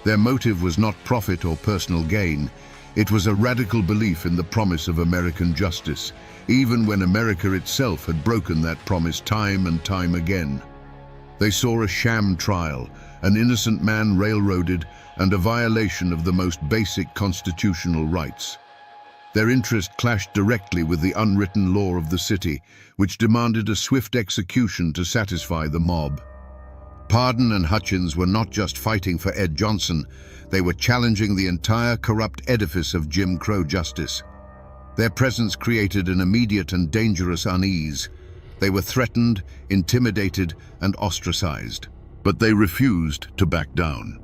Their motive was not profit or personal gain. It was a radical belief in the promise of American justice, even when America itself had broken that promise time and time again. They saw a sham trial, an innocent man railroaded, and a violation of the most basic constitutional rights. Their interest clashed directly with the unwritten law of the city, which demanded a swift execution to satisfy the mob. Pardon and Hutchins were not just fighting for Ed Johnson, they were challenging the entire corrupt edifice of Jim Crow justice. Their presence created an immediate and dangerous unease. They were threatened, intimidated, and ostracized. But they refused to back down.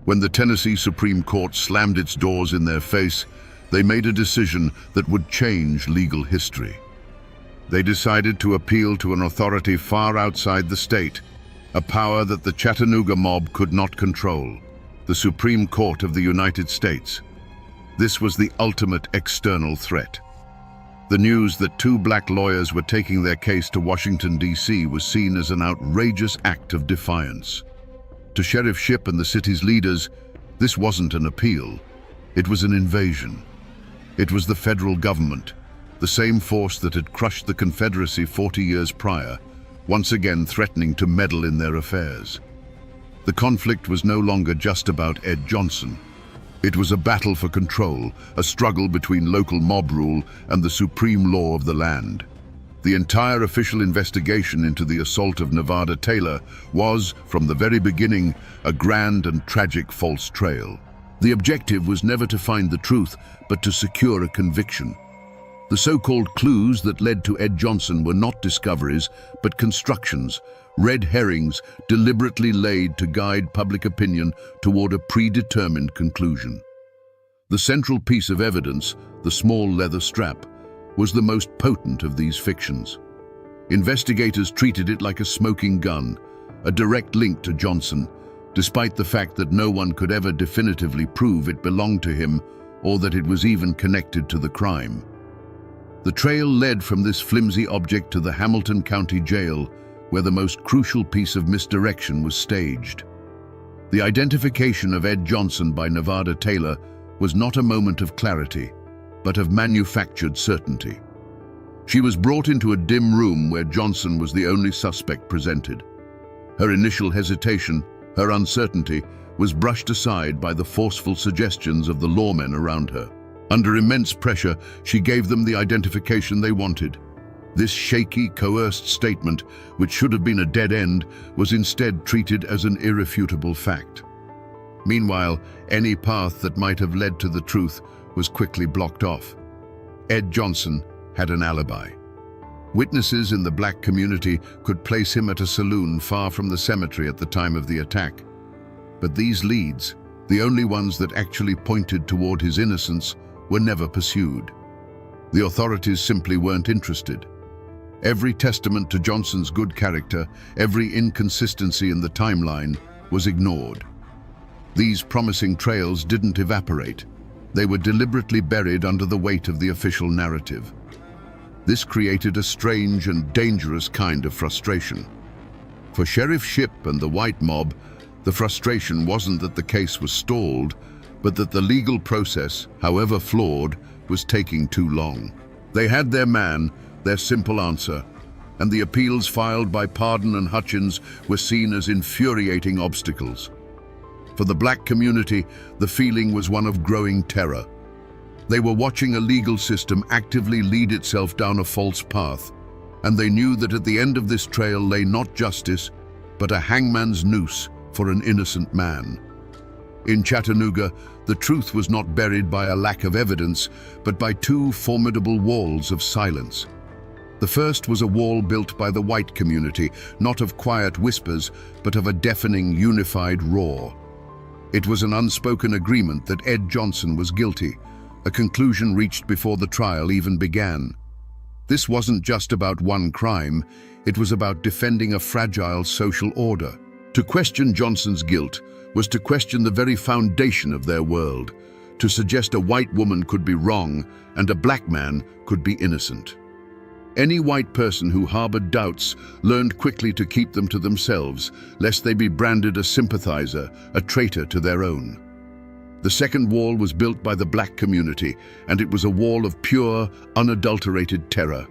When the Tennessee Supreme Court slammed its doors in their face, they made a decision that would change legal history. They decided to appeal to an authority far outside the state, a power that the Chattanooga mob could not control, the Supreme Court of the United States. This was the ultimate external threat. The news that two black lawyers were taking their case to Washington, D.C. was seen as an outrageous act of defiance. To Sheriff Shipp and the city's leaders, this wasn't an appeal. It was an invasion. It was the federal government, the same force that had crushed the Confederacy 40 years prior, once again threatening to meddle in their affairs. The conflict was no longer just about Ed Johnson. It was a battle for control, a struggle between local mob rule and the supreme law of the land. The entire official investigation into the assault of Nevada Taylor was, from the very beginning, a grand and tragic false trail. The objective was never to find the truth, but to secure a conviction. The so-called clues that led to Ed Johnson were not discoveries, but constructions, red herrings deliberately laid to guide public opinion toward a predetermined conclusion. The central piece of evidence, the small leather strap, was the most potent of these fictions. Investigators treated it like a smoking gun, a direct link to Johnson, despite the fact that no one could ever definitively prove it belonged to him or that it was even connected to the crime. The trail led from this flimsy object to the Hamilton County Jail, where the most crucial piece of misdirection was staged. The identification of Ed Johnson by Nevada Taylor was not a moment of clarity, but of manufactured certainty. She was brought into a dim room where Johnson was the only suspect presented. Her initial hesitation, her uncertainty, was brushed aside by the forceful suggestions of the lawmen around her. Under immense pressure, she gave them the identification they wanted. This shaky, coerced statement, which should have been a dead end, was instead treated as an irrefutable fact. Meanwhile, any path that might have led to the truth was quickly blocked off. Ed Johnson had an alibi. Witnesses in the black community could place him at a saloon far from the cemetery at the time of the attack. But these leads, the only ones that actually pointed toward his innocence, were never pursued. The authorities simply weren't interested. Every testament to Johnson's good character, every inconsistency in the timeline, was ignored. These promising trails didn't evaporate. They were deliberately buried under the weight of the official narrative. This created a strange and dangerous kind of frustration. For Sheriff Shipp and the white mob, the frustration wasn't that the case was stalled, but that the legal process, however flawed, was taking too long. They had their man, their simple answer, and the appeals filed by Pardon and Hutchins were seen as infuriating obstacles. For the black community, the feeling was one of growing terror. They were watching a legal system actively lead itself down a false path, and they knew that at the end of this trail lay not justice, but a hangman's noose for an innocent man. In Chattanooga, the truth was not buried by a lack of evidence, but by two formidable walls of silence. The first was a wall built by the white community, not of quiet whispers, but of a deafening, unified roar. It was an unspoken agreement that Ed Johnson was guilty, a conclusion reached before the trial even began. This wasn't just about one crime, it was about defending a fragile social order. To question Johnson's guilt was to question the very foundation of their world, to suggest a white woman could be wrong and a black man could be innocent. Any white person who harbored doubts learned quickly to keep them to themselves, lest they be branded a sympathizer, a traitor to their own. The second wall was built by the black community, and it was a wall of pure, unadulterated terror.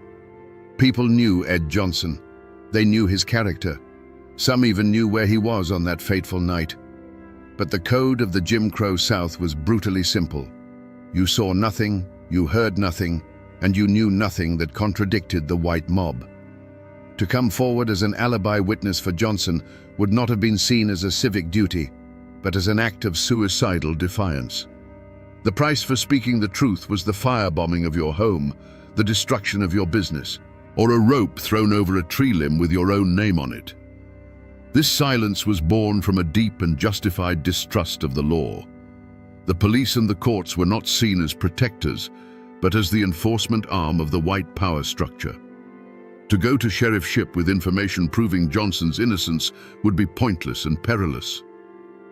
People knew Ed Johnson. They knew his character. Some even knew where he was on that fateful night. But the code of the Jim Crow South was brutally simple. You saw nothing, you heard nothing, and you knew nothing that contradicted the white mob. To come forward as an alibi witness for Johnson would not have been seen as a civic duty, but as an act of suicidal defiance. The price for speaking the truth was the firebombing of your home, the destruction of your business, or a rope thrown over a tree limb with your own name on it. This silence was born from a deep and justified distrust of the law. The police and the courts were not seen as protectors, but as the enforcement arm of the white power structure. To go to Sheriff Shipp with information proving Johnson's innocence would be pointless and perilous.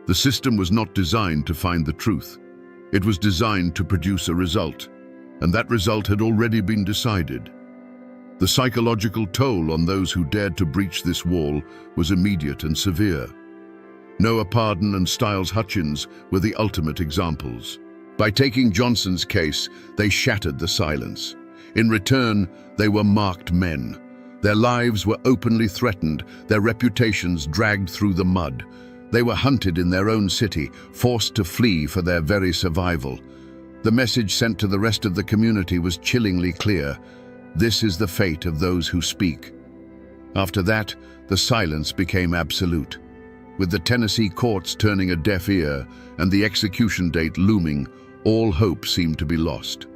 The system was not designed to find the truth. It was designed to produce a result, and that result had already been decided. The psychological toll on those who dared to breach this wall was immediate and severe. Noah Pardon and Styles Hutchins were the ultimate examples. By taking Johnson's case, they shattered the silence. In return, they were marked men. Their lives were openly threatened, their reputations dragged through the mud. They were hunted in their own city, forced to flee for their very survival. The message sent to the rest of the community was chillingly clear. This is the fate of those who speak. After that, the silence became absolute. With the Tennessee courts turning a deaf ear and the execution date looming, all hope seemed to be lost.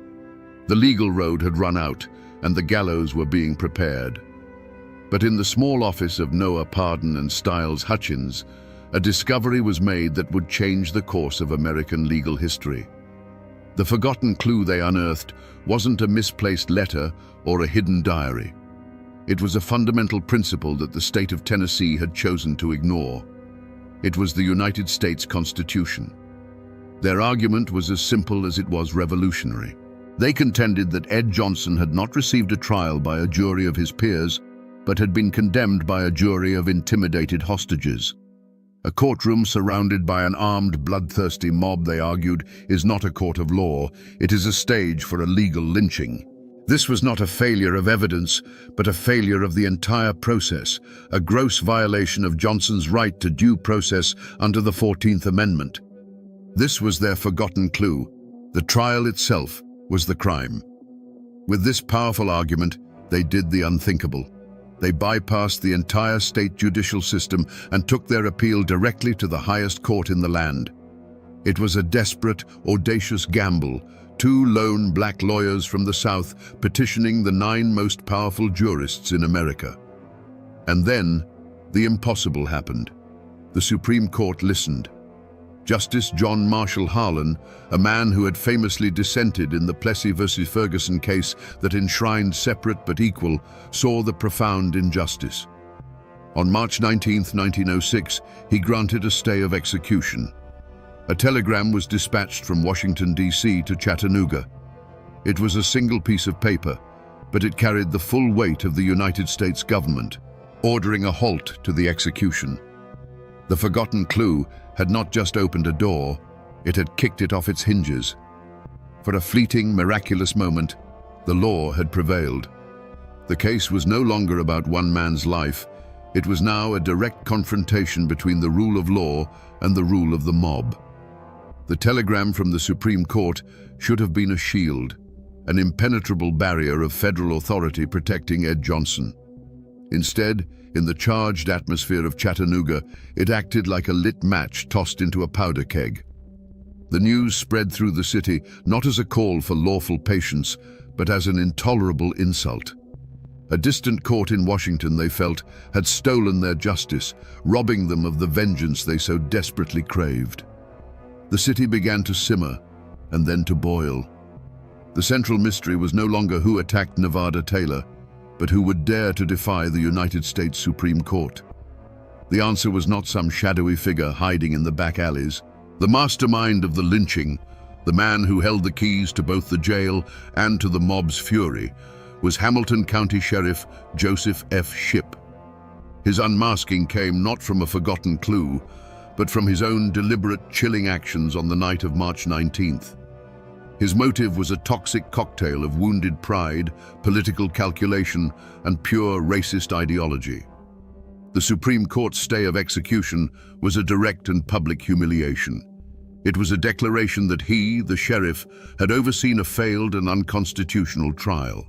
The legal road had run out, and the gallows were being prepared. But in the small office of Noah Pardon and Styles Hutchins, a discovery was made that would change the course of American legal history. The forgotten clue they unearthed wasn't a misplaced letter or a hidden diary. It was a fundamental principle that the state of Tennessee had chosen to ignore. It was the United States Constitution. Their argument was as simple as it was revolutionary. They contended that Ed Johnson had not received a trial by a jury of his peers, but had been condemned by a jury of intimidated hostages. A courtroom surrounded by an armed, bloodthirsty mob, they argued, is not a court of law. It is a stage for a legal lynching. This was not a failure of evidence, but a failure of the entire process, a gross violation of Johnson's right to due process under the 14th Amendment. This was their forgotten clue. The trial itself was the crime. With this powerful argument, they did the unthinkable. They bypassed the entire state judicial system and took their appeal directly to the highest court in the land. It was a desperate, audacious gamble, two lone black lawyers from the South petitioning the 9 most powerful jurists in America. And then, the impossible happened. The Supreme Court listened. Justice John Marshall Harlan, a man who had famously dissented in the Plessy versus Ferguson case that enshrined separate but equal, saw the profound injustice. On March 19, 1906, he granted a stay of execution. A telegram was dispatched from Washington, D.C. to Chattanooga. It was a single piece of paper, but it carried the full weight of the United States government, ordering a halt to the execution. The forgotten clue had not just opened a door, it had kicked it off its hinges. For a fleeting, miraculous moment, the law had prevailed. The case was no longer about one man's life. It was now a direct confrontation between the rule of law and the rule of the mob. The telegram from the Supreme Court should have been a shield, an impenetrable barrier of federal authority protecting Ed Johnson. Instead, in the charged atmosphere of Chattanooga, it acted like a lit match tossed into a powder keg. The news spread through the city not as a call for lawful patience, but as an intolerable insult. A distant court in Washington, they felt, had stolen their justice, robbing them of the vengeance they so desperately craved. The city began to simmer, and then to boil. The central mystery was no longer who attacked Nevada Taylor, but who would dare to defy the United States Supreme Court. The answer was not some shadowy figure hiding in the back alleys. The mastermind of the lynching, the man who held the keys to both the jail and to the mob's fury, was Hamilton County Sheriff Joseph F. Shipp. His unmasking came not from a forgotten clue, but from his own deliberate, chilling actions on the night of March 19th. His motive was a toxic cocktail of wounded pride, political calculation, and pure racist ideology. The Supreme Court's stay of execution was a direct and public humiliation. It was a declaration that he, the sheriff, had overseen a failed and unconstitutional trial.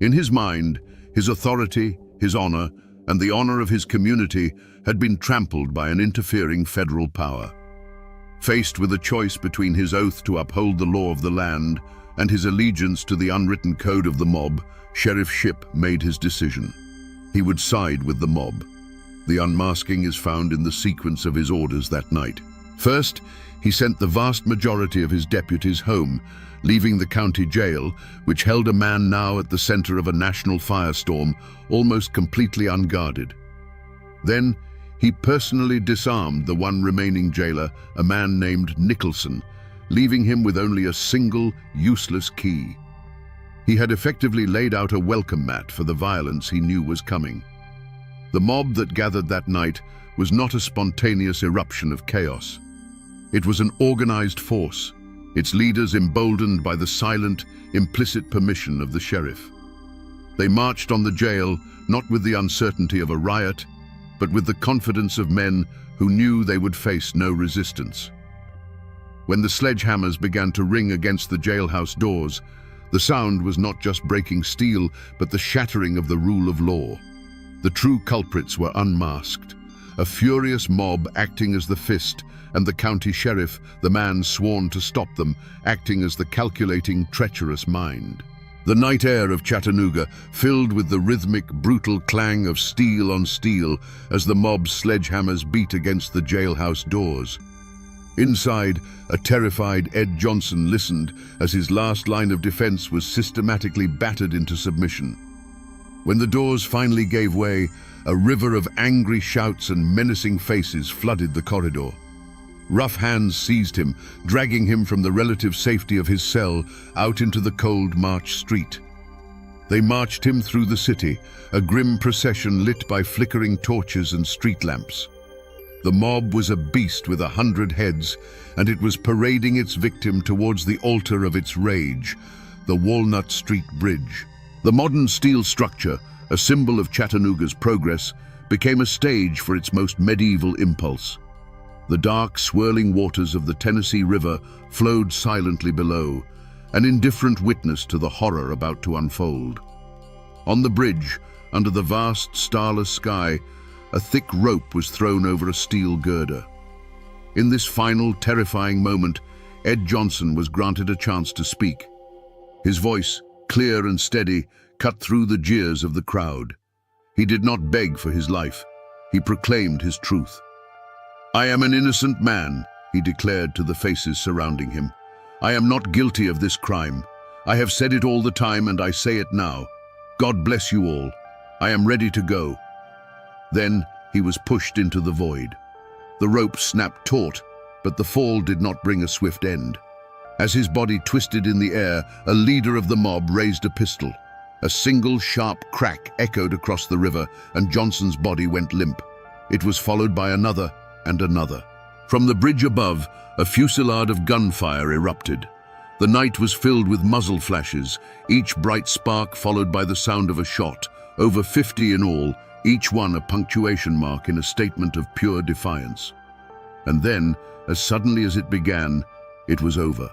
In his mind, his authority, his honor, and the honor of his community had been trampled by an interfering federal power. Faced with a choice between his oath to uphold the law of the land and his allegiance to the unwritten code of the mob, Sheriff Shipp made his decision. He would side with the mob. The unmasking is found in the sequence of his orders that night. First, he sent the vast majority of his deputies home, leaving the county jail, which held a man now at the center of a national firestorm, almost completely unguarded. Then, he personally disarmed the one remaining jailer, a man named Nicholson, leaving him with only a single, useless key. He had effectively laid out a welcome mat for the violence he knew was coming. The mob that gathered that night was not a spontaneous eruption of chaos. It was an organized force, its leaders emboldened by the silent, implicit permission of the sheriff. They marched on the jail not with the uncertainty of a riot, but with the confidence of men who knew they would face no resistance. When the sledgehammers began to ring against the jailhouse doors, the sound was not just breaking steel, but the shattering of the rule of law. The true culprits were unmasked, a furious mob acting as the fist, and the county sheriff, the man sworn to stop them, acting as the calculating, treacherous mind. The night air of Chattanooga filled with the rhythmic, brutal clang of steel on steel as the mob's sledgehammers beat against the jailhouse doors. Inside, a terrified Ed Johnson listened as his last line of defense was systematically battered into submission. When the doors finally gave way, a river of angry shouts and menacing faces flooded the corridor. Rough hands seized him, dragging him from the relative safety of his cell out into the cold March street. They marched him through the city, a grim procession lit by flickering torches and street lamps. The mob was a beast with 100 heads, and it was parading its victim towards the altar of its rage, the Walnut Street Bridge. The modern steel structure, a symbol of Chattanooga's progress, became a stage for its most medieval impulse. The dark, swirling waters of the Tennessee River flowed silently below, an indifferent witness to the horror about to unfold. On the bridge, under the vast, starless sky, a thick rope was thrown over a steel girder. In this final, terrifying moment, Ed Johnson was granted a chance to speak. His voice, clear and steady, cut through the jeers of the crowd. He did not beg for his life. He proclaimed his truth. "I am an innocent man," he declared to the faces surrounding him. "I am not guilty of this crime. I have said it all the time and I say it now. God bless you all. I am ready to go." Then he was pushed into the void. The rope snapped taut, but the fall did not bring a swift end. As his body twisted in the air, a leader of the mob raised a pistol. A single sharp crack echoed across the river, and Johnson's body went limp. It was followed by another and another. From the bridge above, a fusillade of gunfire erupted. The night was filled with muzzle flashes, each bright spark followed by the sound of a shot, over 50 in all, each one a punctuation mark in a statement of pure defiance. And then, as suddenly as it began, it was over.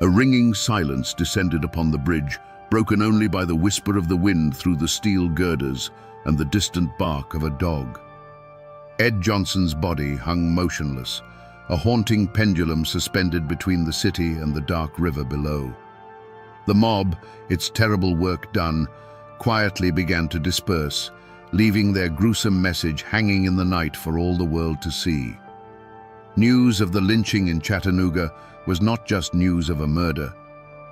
A ringing silence descended upon the bridge, broken only by the whisper of the wind through the steel girders and the distant bark of a dog. Ed Johnson's body hung motionless, a haunting pendulum suspended between the city and the dark river below. The mob, its terrible work done, quietly began to disperse, leaving their gruesome message hanging in the night for all the world to see. News of the lynching in Chattanooga was not just news of a murder,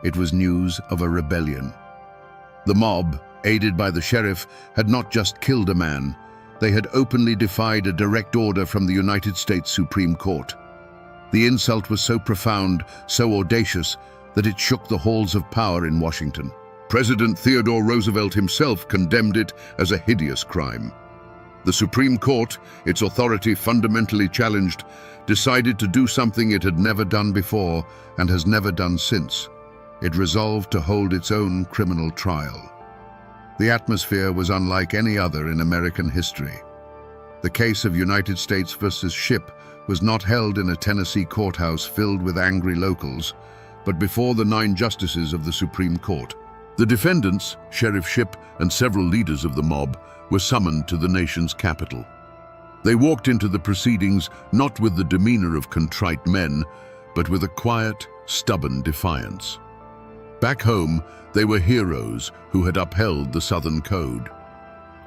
it was news of a rebellion. The mob, aided by the sheriff, had not just killed a man, they had openly defied a direct order from the United States Supreme Court. The insult was so profound, so audacious, that it shook the halls of power in Washington. President Theodore Roosevelt himself condemned it as a hideous crime. The Supreme Court, its authority fundamentally challenged, decided to do something it had never done before and has never done since. It resolved to hold its own criminal trial. The atmosphere was unlike any other in American history. The case of United States versus Shipp was not held in a Tennessee courthouse filled with angry locals, but before the 9 justices of the Supreme Court. The defendants, Sheriff Shipp and several leaders of the mob, were summoned to the nation's capital. They walked into the proceedings not with the demeanor of contrite men, but with a quiet, stubborn defiance. Back home, they were heroes who had upheld the Southern Code.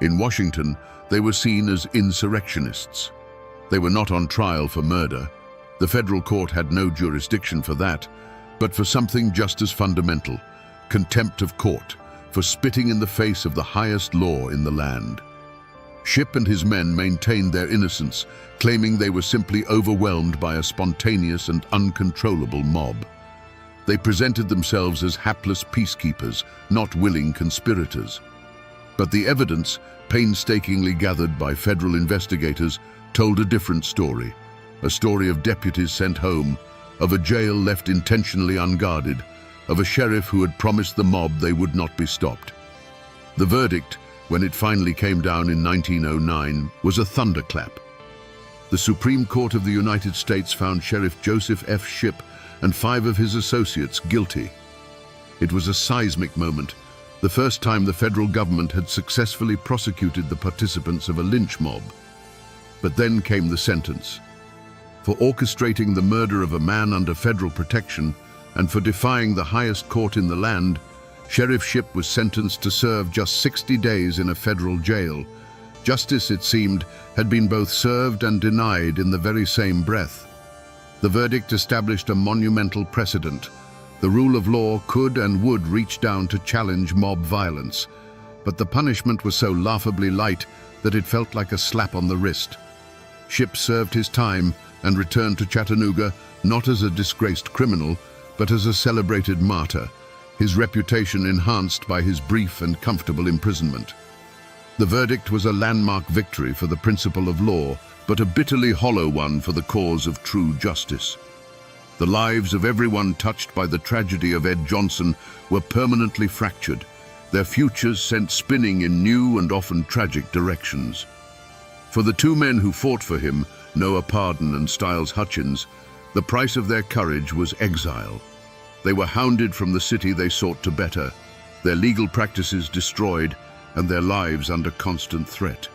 In Washington, they were seen as insurrectionists. They were not on trial for murder. The federal court had no jurisdiction for that, but for something just as fundamental: contempt of court, for spitting in the face of the highest law in the land. Shipp and his men maintained their innocence, claiming they were simply overwhelmed by a spontaneous and uncontrollable mob. They presented themselves as hapless peacekeepers, not willing conspirators. But the evidence, painstakingly gathered by federal investigators, told a different story. A story of deputies sent home, of a jail left intentionally unguarded, of a sheriff who had promised the mob they would not be stopped. The verdict, when it finally came down in 1909, was a thunderclap. The Supreme Court of the United States found Sheriff Joseph F. Shipp and 5 of his associates guilty. It was a seismic moment, the first time the federal government had successfully prosecuted the participants of a lynch mob. But then came the sentence. For orchestrating the murder of a man under federal protection and for defying the highest court in the land, Sheriff Shipp was sentenced to serve just 60 days in a federal jail. Justice, it seemed, had been both served and denied in the very same breath. The verdict established a monumental precedent. The rule of law could and would reach down to challenge mob violence, but the punishment was so laughably light that it felt like a slap on the wrist. Shipp served his time and returned to Chattanooga not as a disgraced criminal, but as a celebrated martyr, his reputation enhanced by his brief and comfortable imprisonment. The verdict was a landmark victory for the principle of law, but a bitterly hollow one for the cause of true justice. The lives of everyone touched by the tragedy of Ed Johnson were permanently fractured, their futures sent spinning in new and often tragic directions. For the 2 men who fought for him, Noah Pardon and Styles Hutchins, the price of their courage was exile. They were hounded from the city they sought to better, their legal practices destroyed, and their lives under constant threat.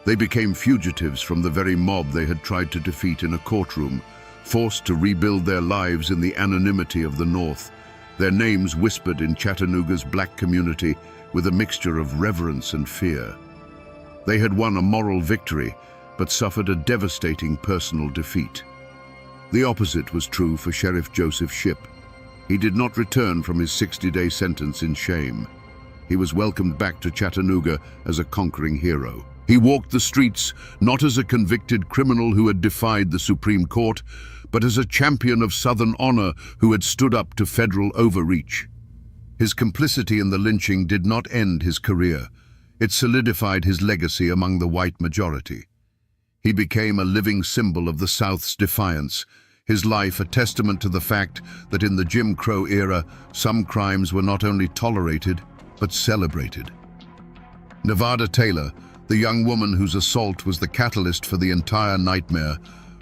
They became fugitives from the very mob they had tried to defeat in a courtroom, forced to rebuild their lives in the anonymity of the North, their names whispered in Chattanooga's black community with a mixture of reverence and fear. They had won a moral victory, but suffered a devastating personal defeat. The opposite was true for Sheriff Joseph Shipp. He did not return from his 60-day sentence in shame. He was welcomed back to Chattanooga as a conquering hero. He walked the streets not as a convicted criminal who had defied the Supreme Court, but as a champion of Southern honor who had stood up to federal overreach. His complicity in the lynching did not end his career. It solidified his legacy among the white majority. He became a living symbol of the South's defiance, his life a testament to the fact that in the Jim Crow era, some crimes were not only tolerated, but celebrated. Nevada Taylor, the young woman whose assault was the catalyst for the entire nightmare,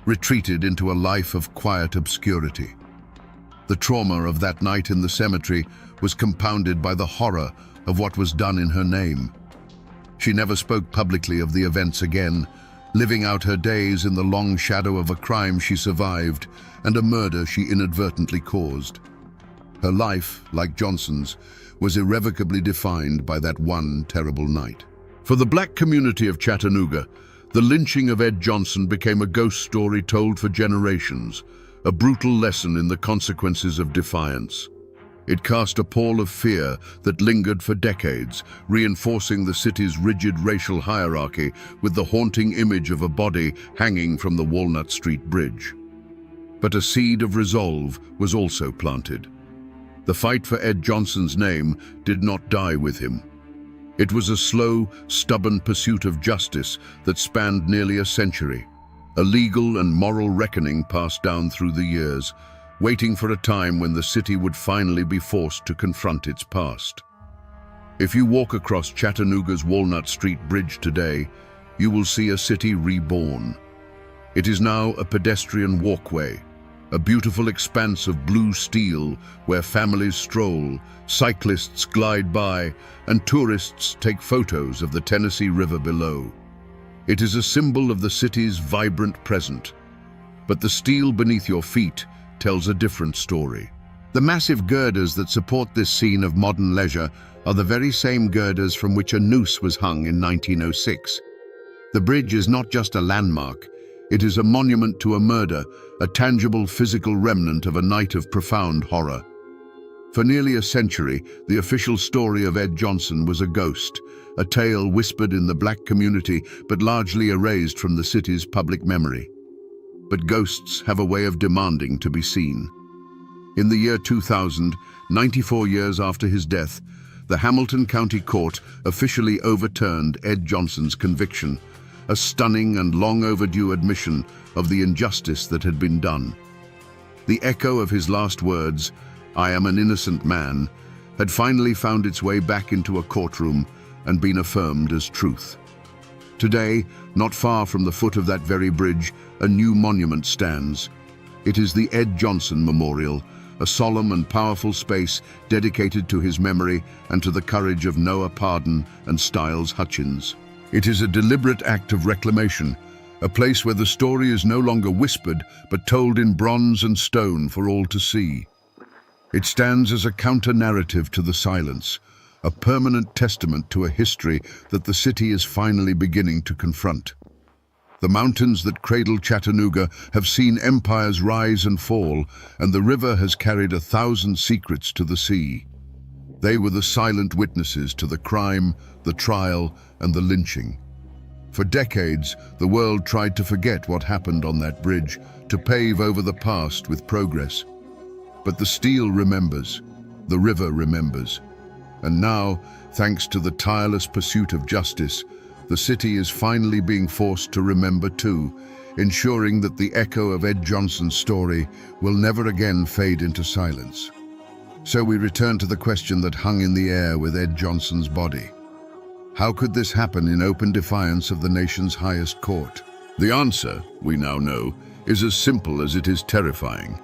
retreated into a life of quiet obscurity. The trauma of that night in the cemetery was compounded by the horror of what was done in her name. She never spoke publicly of the events again, living out her days in the long shadow of a crime she survived and a murder she inadvertently caused. Her life, like Johnson's, was irrevocably defined by that one terrible night. For the black community of Chattanooga, the lynching of Ed Johnson became a ghost story told for generations, a brutal lesson in the consequences of defiance. It cast a pall of fear that lingered for decades, reinforcing the city's rigid racial hierarchy with the haunting image of a body hanging from the Walnut Street Bridge. But a seed of resolve was also planted. The fight for Ed Johnson's name did not die with him. It was a slow, stubborn pursuit of justice that spanned nearly a century, a legal and moral reckoning passed down through the years, waiting for a time when the city would finally be forced to confront its past. If you walk across Chattanooga's Walnut Street Bridge today, you will see a city reborn. It is now a pedestrian walkway, a beautiful expanse of blue steel where families stroll, cyclists glide by, and tourists take photos of the Tennessee River below. It is a symbol of the city's vibrant present. But the steel beneath your feet tells a different story. The massive girders that support this scene of modern leisure are the very same girders from which a noose was hung in 1906. The bridge is not just a landmark, it is a monument to a murder, a tangible physical remnant of a night of profound horror. For nearly a century, the official story of Ed Johnson was a ghost, a tale whispered in the black community but largely erased from the city's public memory. But ghosts have a way of demanding to be seen. In the year 2000, 94 years after his death, the Hamilton County Court officially overturned Ed Johnson's conviction, a stunning and long overdue admission of the injustice that had been done. The echo of his last words, "I am an innocent man," had finally found its way back into a courtroom and been affirmed as truth. Today, not far from the foot of that very bridge, a new monument stands. It is the Ed Johnson Memorial, a solemn and powerful space dedicated to his memory and to the courage of Noah Pardon and Styles Hutchins. It is a deliberate act of reclamation, a place where the story is no longer whispered but told in bronze and stone for all to see. It stands as a counter-narrative to the silence, a permanent testament to a history that the city is finally beginning to confront. The mountains that cradle Chattanooga have seen empires rise and fall, and the river has carried 1,000 secrets to the sea. They were the silent witnesses to the crime, the trial, and the lynching. For decades, the world tried to forget what happened on that bridge, to pave over the past with progress. But the steel remembers, the river remembers. And now, thanks to the tireless pursuit of justice, the city is finally being forced to remember too, ensuring that the echo of Ed Johnson's story will never again fade into silence. So we return to the question that hung in the air with Ed Johnson's body. How could this happen in open defiance of the nation's highest court? The answer, we now know, is as simple as it is terrifying.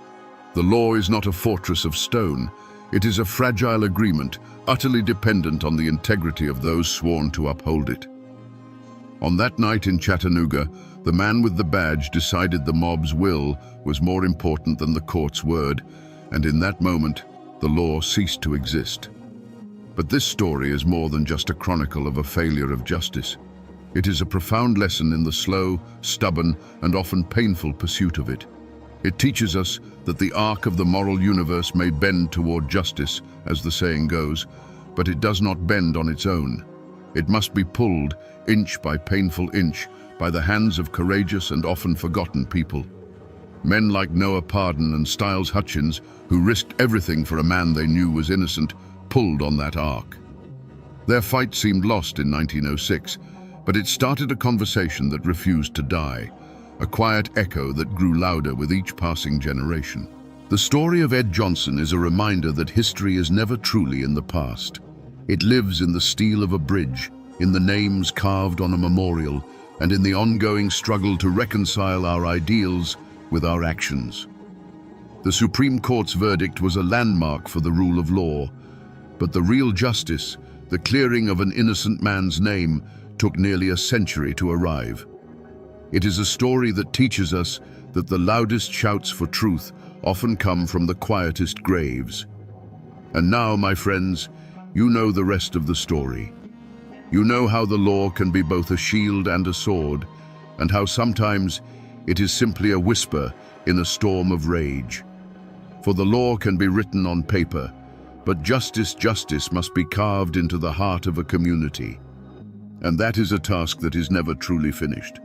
The law is not a fortress of stone. It is a fragile agreement, utterly dependent on the integrity of those sworn to uphold it. On that night in Chattanooga, the man with the badge decided the mob's will was more important than the court's word, and in that moment, the law ceased to exist. But this story is more than just a chronicle of a failure of justice. It is a profound lesson in the slow, stubborn, and often painful pursuit of it. It teaches us that the arc of the moral universe may bend toward justice, as the saying goes, but it does not bend on its own. It must be pulled, inch by painful inch, by the hands of courageous and often forgotten people. Men like Noah Pardon and Styles Hutchins, who risked everything for a man they knew was innocent, pulled on that arc. Their fight seemed lost in 1906, but it started a conversation that refused to die, a quiet echo that grew louder with each passing generation. The story of Ed Johnson is a reminder that history is never truly in the past. It lives in the steel of a bridge, in the names carved on a memorial, and in the ongoing struggle to reconcile our ideals with our actions. The Supreme Court's verdict was a landmark for the rule of law, but the real justice, the clearing of an innocent man's name, took nearly a century to arrive. It is a story that teaches us that the loudest shouts for truth often come from the quietest graves. And now, my friends, you know the rest of the story. You know how the law can be both a shield and a sword, and how sometimes it is simply a whisper in a storm of rage. For the law can be written on paper, but justice must be carved into the heart of a community. And that is a task that is never truly finished.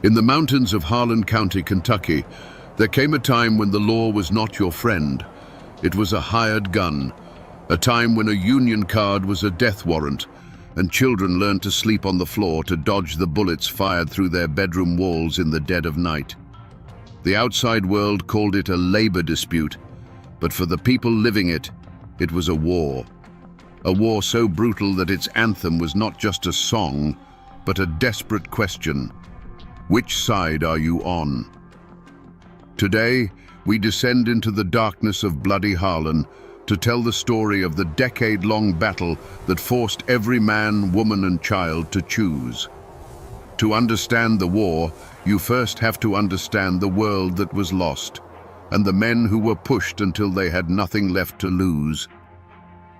In the mountains of Harlan County, Kentucky, there came a time when the law was not your friend. It was a hired gun, a time when a union card was a death warrant, and children learned to sleep on the floor to dodge the bullets fired through their bedroom walls in the dead of night. The outside world called it a labor dispute, but for the people living it, it was a war. A war so brutal that its anthem was not just a song, but a desperate question. Which side are you on? Today, we descend into the darkness of bloody Harlan to tell the story of the decade-long battle that forced every man, woman, and child to choose. To understand the war, you first have to understand the world that was lost, and the men who were pushed until they had nothing left to lose.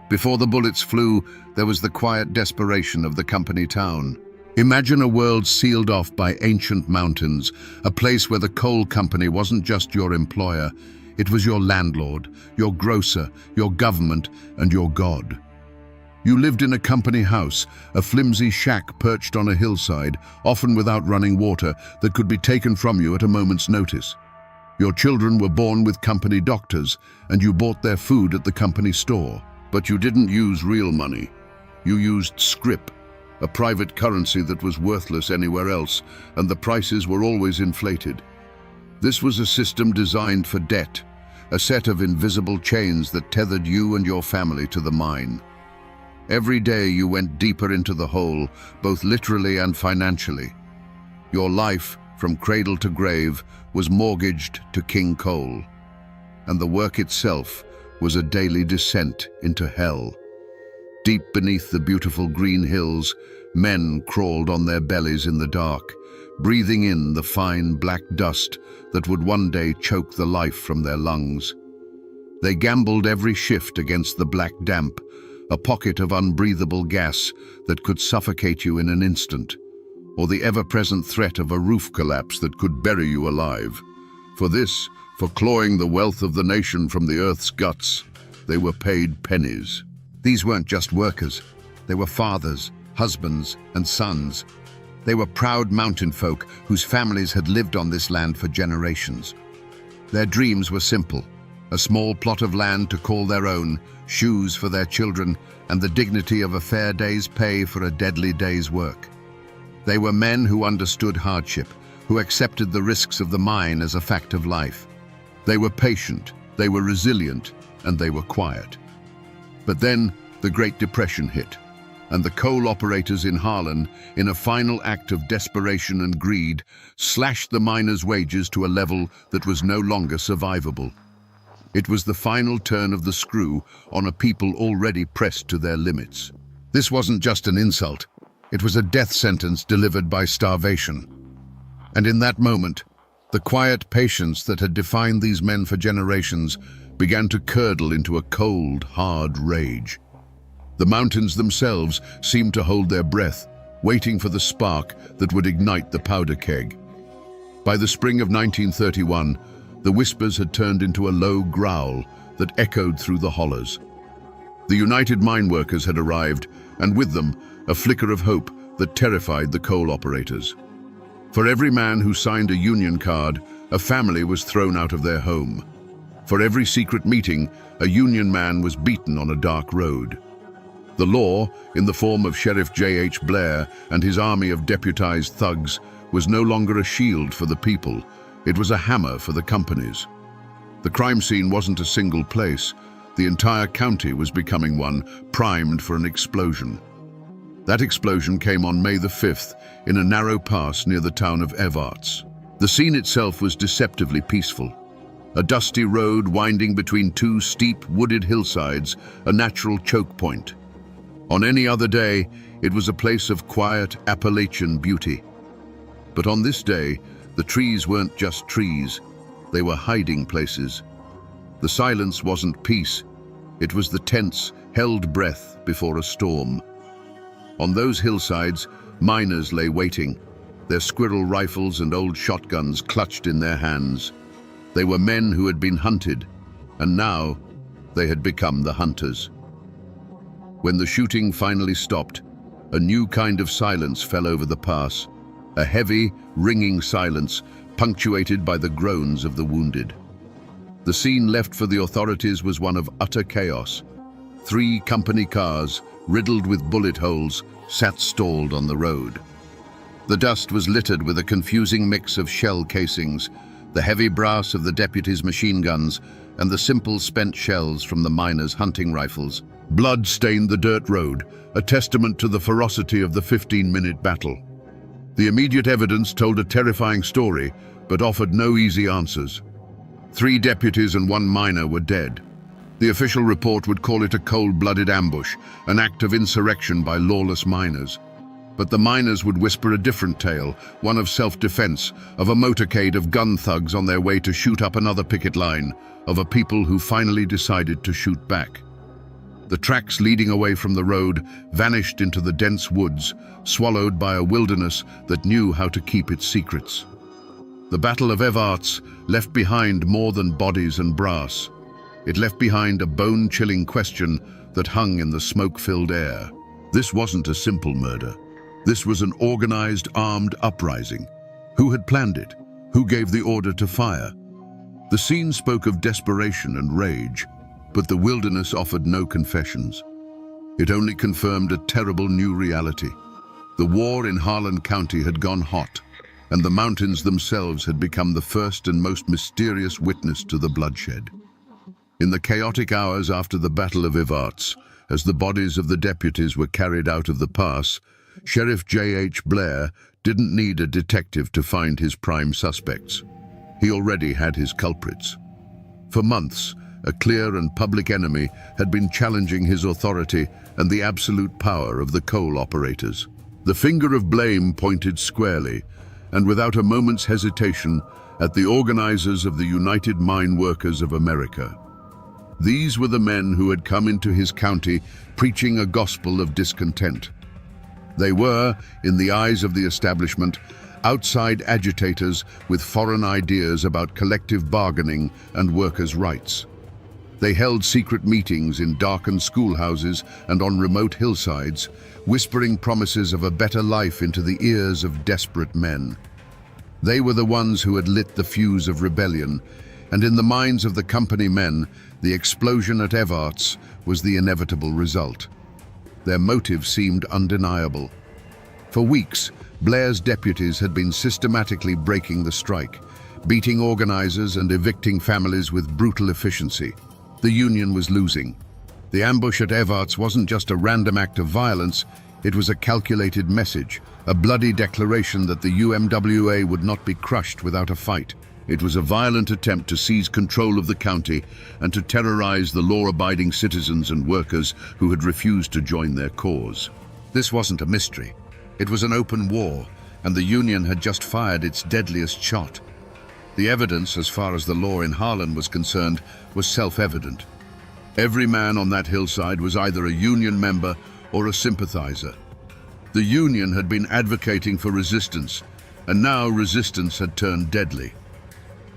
Before the bullets flew, there was the quiet desperation of the company town. Imagine a world sealed off by ancient mountains, a place where the coal company wasn't just your employer, it was your landlord, your grocer, your government, and your god. You lived in a company house, a flimsy shack perched on a hillside, often without running water, that could be taken from you at a moment's notice. Your children were born with company doctors, and you bought their food at the company store. But you didn't use real money. You used scrip, a private currency that was worthless anywhere else, and the prices were always inflated. This was a system designed for debt, a set of invisible chains that tethered you and your family to the mine. Every day you went deeper into the hole, both literally and financially. Your life, from cradle to grave, was mortgaged to King Coal, and the work itself was a daily descent into hell. Deep beneath the beautiful green hills, men crawled on their bellies in the dark, breathing in the fine black dust that would one day choke the life from their lungs. They gambled every shift against the black damp, a pocket of unbreathable gas that could suffocate you in an instant, or the ever-present threat of a roof collapse that could bury you alive. For clawing the wealth of the nation from the earth's guts, they were paid pennies. These weren't just workers. They were fathers, husbands, and sons. They were proud mountain folk whose families had lived on this land for generations. Their dreams were simple: a small plot of land to call their own, shoes for their children, and the dignity of a fair day's pay for a deadly day's work. They were men who understood hardship, who accepted the risks of the mine as a fact of life. They were patient, they were resilient, and they were quiet. But then the Great Depression hit, and the coal operators in Harlan, in a final act of desperation and greed, slashed the miners' wages to a level that was no longer survivable. It was the final turn of the screw on a people already pressed to their limits. This wasn't just an insult, it was a death sentence delivered by starvation. And in that moment, the quiet patience that had defined these men for generations began to curdle into a cold, hard rage. The mountains themselves seemed to hold their breath, waiting for the spark that would ignite the powder keg. By the spring of 1931, the whispers had turned into a low growl that echoed through the hollows. The United Mine Workers had arrived, and with them, a flicker of hope that terrified the coal operators. For every man who signed a union card, a family was thrown out of their home. For every secret meeting, a union man was beaten on a dark road. The law, in the form of Sheriff J.H. Blair and his army of deputized thugs, was no longer a shield for the people, it was a hammer for the companies. The crime scene wasn't a single place, the entire county was becoming one, primed for an explosion. That explosion came on May the 5th in a narrow pass near the town of Evarts. The scene itself was deceptively peaceful. A dusty road winding between two steep wooded hillsides, a natural choke point. On any other day, it was a place of quiet Appalachian beauty. But on this day, the trees weren't just trees, they were hiding places. The silence wasn't peace, it was the tense, held breath before a storm. On those hillsides, miners lay waiting, their squirrel rifles and old shotguns clutched in their hands. They were men who had been hunted, and now they had become the hunters. When the shooting finally stopped, a new kind of silence fell over the pass, a heavy, ringing silence punctuated by the groans of the wounded. The scene left for the authorities was one of utter chaos. 3 company cars, riddled with bullet holes, sat stalled on the road. The dust was littered with a confusing mix of shell casings, the heavy brass of the deputies' machine guns, and the simple spent shells from the miners' hunting rifles. Blood stained the dirt road, a testament to the ferocity of the 15-minute battle. The immediate evidence told a terrifying story, but offered no easy answers. 3 deputies and 1 miner were dead. The official report would call it a cold-blooded ambush, an act of insurrection by lawless miners. But the miners would whisper a different tale, one of self-defense, of a motorcade of gun thugs on their way to shoot up another picket line, of a people who finally decided to shoot back. The tracks leading away from the road vanished into the dense woods, swallowed by a wilderness that knew how to keep its secrets. The Battle of Evarts left behind more than bodies and brass. It left behind a bone-chilling question that hung in the smoke-filled air. This wasn't a simple murder. This was an organized, armed uprising. Who had planned it? Who gave the order to fire? The scene spoke of desperation and rage, but the wilderness offered no confessions. It only confirmed a terrible new reality. The war in Harlan County had gone hot, and the mountains themselves had become the first and most mysterious witness to the bloodshed. In the chaotic hours after the Battle of Evarts, as the bodies of the deputies were carried out of the pass, Sheriff J.H. Blair didn't need a detective to find his prime suspects. He already had his culprits. For months, a clear and public enemy had been challenging his authority and the absolute power of the coal operators. The finger of blame pointed squarely, and without a moment's hesitation, at the organizers of the United Mine Workers of America. These were the men who had come into his county preaching a gospel of discontent. They were, in the eyes of the establishment, outside agitators with foreign ideas about collective bargaining and workers' rights. They held secret meetings in darkened schoolhouses and on remote hillsides, whispering promises of a better life into the ears of desperate men. They were the ones who had lit the fuse of rebellion, and in the minds of the company men, the explosion at Evarts was the inevitable result. Their motive seemed undeniable. For weeks, Blair's deputies had been systematically breaking the strike, beating organizers and evicting families with brutal efficiency. The union was losing. The ambush at Evarts wasn't just a random act of violence, it was a calculated message, a bloody declaration that the UMWA would not be crushed without a fight. It was a violent attempt to seize control of the county and to terrorize the law-abiding citizens and workers who had refused to join their cause. This wasn't a mystery. It was an open war, and the Union had just fired its deadliest shot. The evidence, as far as the law in Harlan was concerned, was self-evident. Every man on that hillside was either a Union member or a sympathizer. The Union had been advocating for resistance, and now resistance had turned deadly.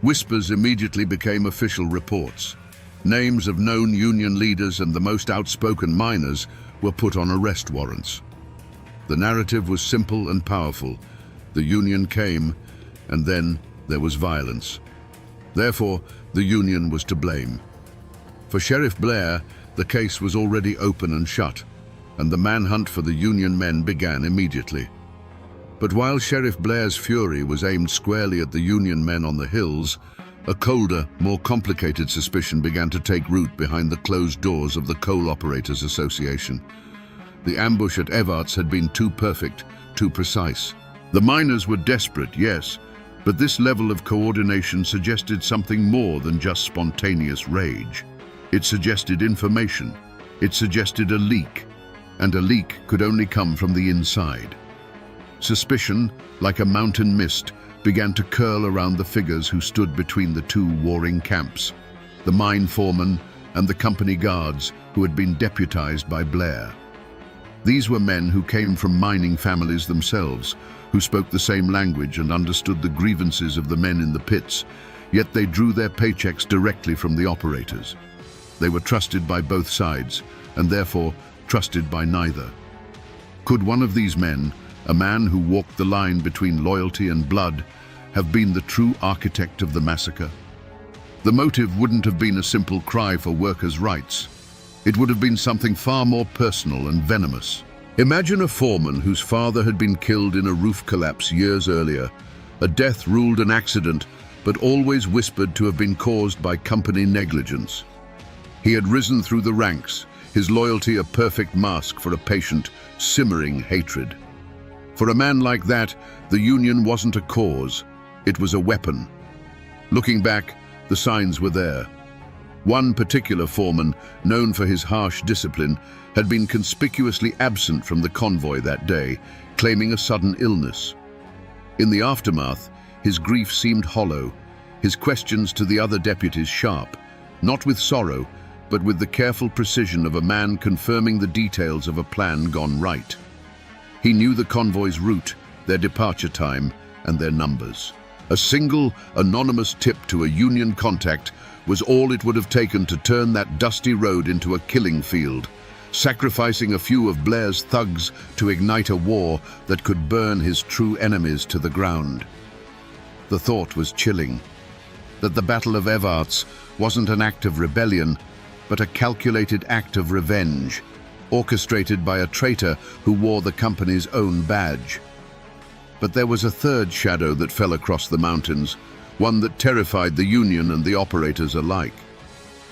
Whispers immediately became official reports. Names of known Union leaders and the most outspoken miners were put on arrest warrants. The narrative was simple and powerful. The Union came, and then there was violence. Therefore, the Union was to blame. For Sheriff Blair, the case was already open and shut, and the manhunt for the Union men began immediately. But while Sheriff Blair's fury was aimed squarely at the Union men on the hills, a colder, more complicated suspicion began to take root behind the closed doors of the Coal Operators Association. The ambush at Evarts had been too perfect, too precise. The miners were desperate, yes, but this level of coordination suggested something more than just spontaneous rage. It suggested information. It suggested a leak, and a leak could only come from the inside. Suspicion, like a mountain mist, began to curl around the figures who stood between the two warring camps, the mine foreman and the company guards who had been deputized by Blair. These were men who came from mining families themselves, who spoke the same language and understood the grievances of the men in the pits, yet they drew their paychecks directly from the operators. They were trusted by both sides, and therefore trusted by neither. Could one of these men, a man who walked the line between loyalty and blood, have been the true architect of the massacre? The motive wouldn't have been a simple cry for workers' rights. It would have been something far more personal and venomous. Imagine a foreman whose father had been killed in a roof collapse years earlier, a death ruled an accident, but always whispered to have been caused by company negligence. He had risen through the ranks, his loyalty a perfect mask for a patient, simmering hatred. For a man like that, the Union wasn't a cause, it was a weapon. Looking back, the signs were there. One particular foreman, known for his harsh discipline, had been conspicuously absent from the convoy that day, claiming a sudden illness. In the aftermath, his grief seemed hollow, his questions to the other deputies sharp, not with sorrow, but with the careful precision of a man confirming the details of a plan gone right. He knew the convoy's route, their departure time, and their numbers. A single, anonymous tip to a Union contact was all it would have taken to turn that dusty road into a killing field, sacrificing a few of Blair's thugs to ignite a war that could burn his true enemies to the ground. The thought was chilling, that the Battle of Evarts wasn't an act of rebellion, but a calculated act of revenge, orchestrated by a traitor who wore the company's own badge. But there was a third shadow that fell across the mountains, one that terrified the Union and the operators alike.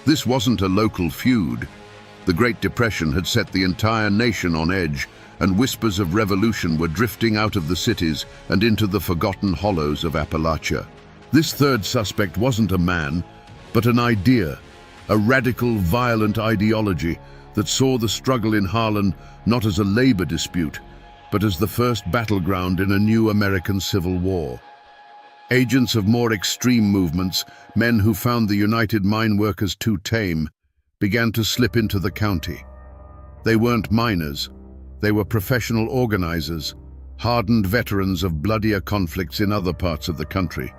This wasn't a local feud. The Great Depression had set the entire nation on edge, and whispers of revolution were drifting out of the cities and into the forgotten hollows of Appalachia. This third suspect wasn't a man, but an idea, a radical, violent ideology that saw the struggle in Harlan not as a labor dispute, but as the first battleground in a new American Civil War. Agents of more extreme movements, men who found the United Mine Workers too tame, began to slip into the county. They weren't miners, they were professional organizers, hardened veterans of bloodier conflicts in other parts of the country.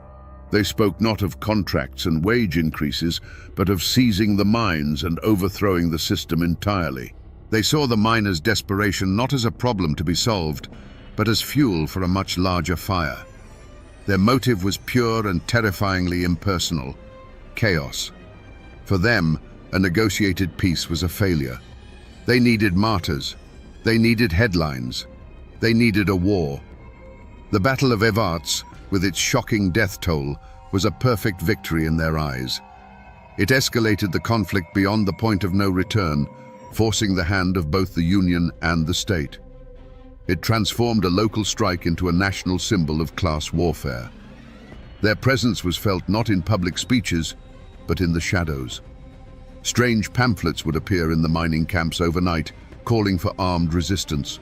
They spoke not of contracts and wage increases, but of seizing the mines and overthrowing the system entirely. They saw the miners' desperation not as a problem to be solved, but as fuel for a much larger fire. Their motive was pure and terrifyingly impersonal: chaos. For them, a negotiated peace was a failure. They needed martyrs. They needed headlines. They needed a war. The Battle of Evarts, with its shocking death toll, was a perfect victory in their eyes. It escalated the conflict beyond the point of no return, forcing the hand of both the Union and the state. It transformed a local strike into a national symbol of class warfare. Their presence was felt not in public speeches, but in the shadows. Strange pamphlets would appear in the mining camps overnight, calling for armed resistance.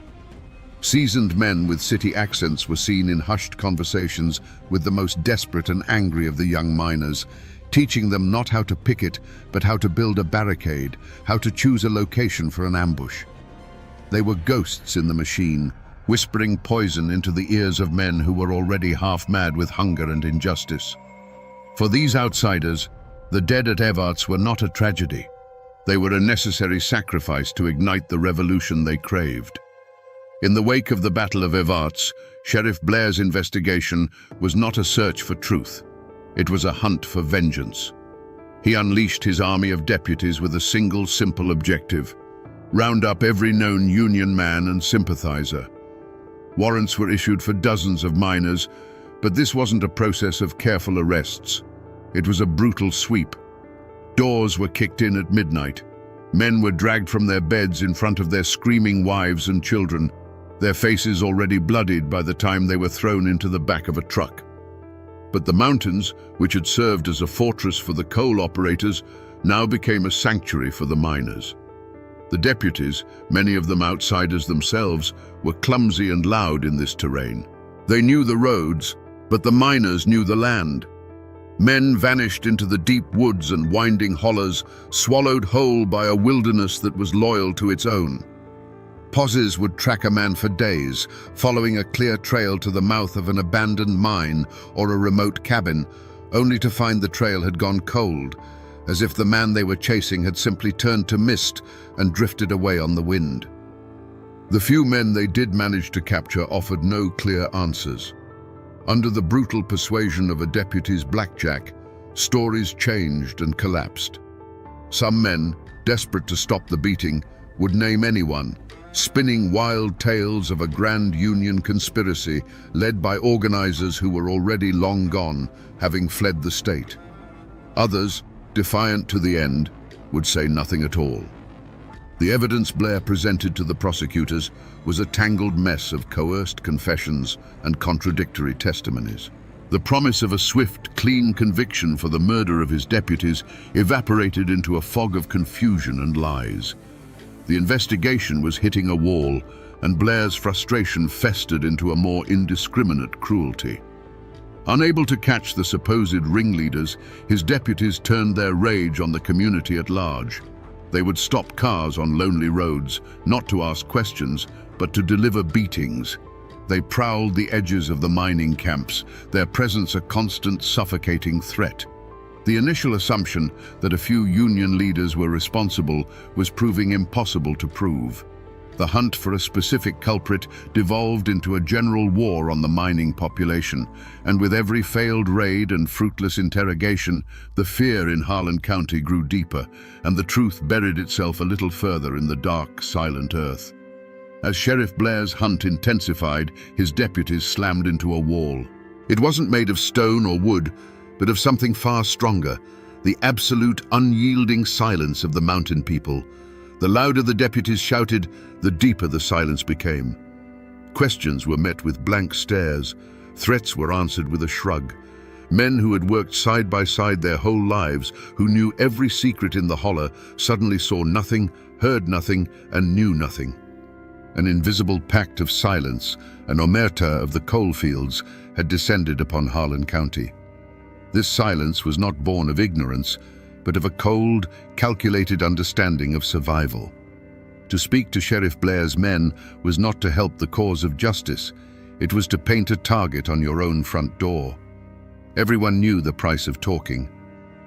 Seasoned men with city accents were seen in hushed conversations with the most desperate and angry of the young miners, teaching them not how to picket, but how to build a barricade, how to choose a location for an ambush. They were ghosts in the machine, whispering poison into the ears of men who were already half-mad with hunger and injustice. For these outsiders, the dead at Evarts were not a tragedy. They were a necessary sacrifice to ignite the revolution they craved. In the wake of the Battle of Evarts, Sheriff Blair's investigation was not a search for truth. It was a hunt for vengeance. He unleashed his army of deputies with a single simple objective: round up every known Union man and sympathizer. Warrants were issued for dozens of miners, but this wasn't a process of careful arrests. It was a brutal sweep. Doors were kicked in at midnight. Men were dragged from their beds in front of their screaming wives and children, their faces already bloodied by the time they were thrown into the back of a truck. But the mountains, which had served as a fortress for the coal operators, now became a sanctuary for the miners. The deputies, many of them outsiders themselves, were clumsy and loud in this terrain. They knew the roads, but the miners knew the land. Men vanished into the deep woods and winding hollows, swallowed whole by a wilderness that was loyal to its own. Posses would track a man for days, following a clear trail to the mouth of an abandoned mine or a remote cabin, only to find the trail had gone cold, as if the man they were chasing had simply turned to mist and drifted away on the wind. The few men they did manage to capture offered no clear answers. Under the brutal persuasion of a deputy's blackjack, stories changed and collapsed. Some men, desperate to stop the beating, would name anyone, spinning wild tales of a grand Union conspiracy led by organizers who were already long gone, having fled the state. Others, defiant to the end, would say nothing at all. The evidence Blair presented to the prosecutors was a tangled mess of coerced confessions and contradictory testimonies. The promise of a swift, clean conviction for the murder of his deputies evaporated into a fog of confusion and lies. The investigation was hitting a wall, and Blair's frustration festered into a more indiscriminate cruelty. Unable to catch the supposed ringleaders, his deputies turned their rage on the community at large. They would stop cars on lonely roads, not to ask questions, but to deliver beatings. They prowled the edges of the mining camps, their presence a constant, suffocating threat. The initial assumption that a few union leaders were responsible was proving impossible to prove. The hunt for a specific culprit devolved into a general war on the mining population, and with every failed raid and fruitless interrogation, the fear in Harlan County grew deeper, and the truth buried itself a little further in the dark, silent earth. As Sheriff Blair's hunt intensified, his deputies slammed into a wall. It wasn't made of stone or wood, but of something far stronger, the absolute, unyielding silence of the mountain people. The louder the deputies shouted, the deeper the silence became. Questions were met with blank stares. Threats were answered with a shrug. Men who had worked side by side their whole lives, who knew every secret in the holler, suddenly saw nothing, heard nothing, and knew nothing. An invisible pact of silence, an omerta of the coalfields, had descended upon Harlan County. This silence was not born of ignorance, but of a cold, calculated understanding of survival. To speak to Sheriff Blair's men was not to help the cause of justice. It was to paint a target on your own front door. Everyone knew the price of talking.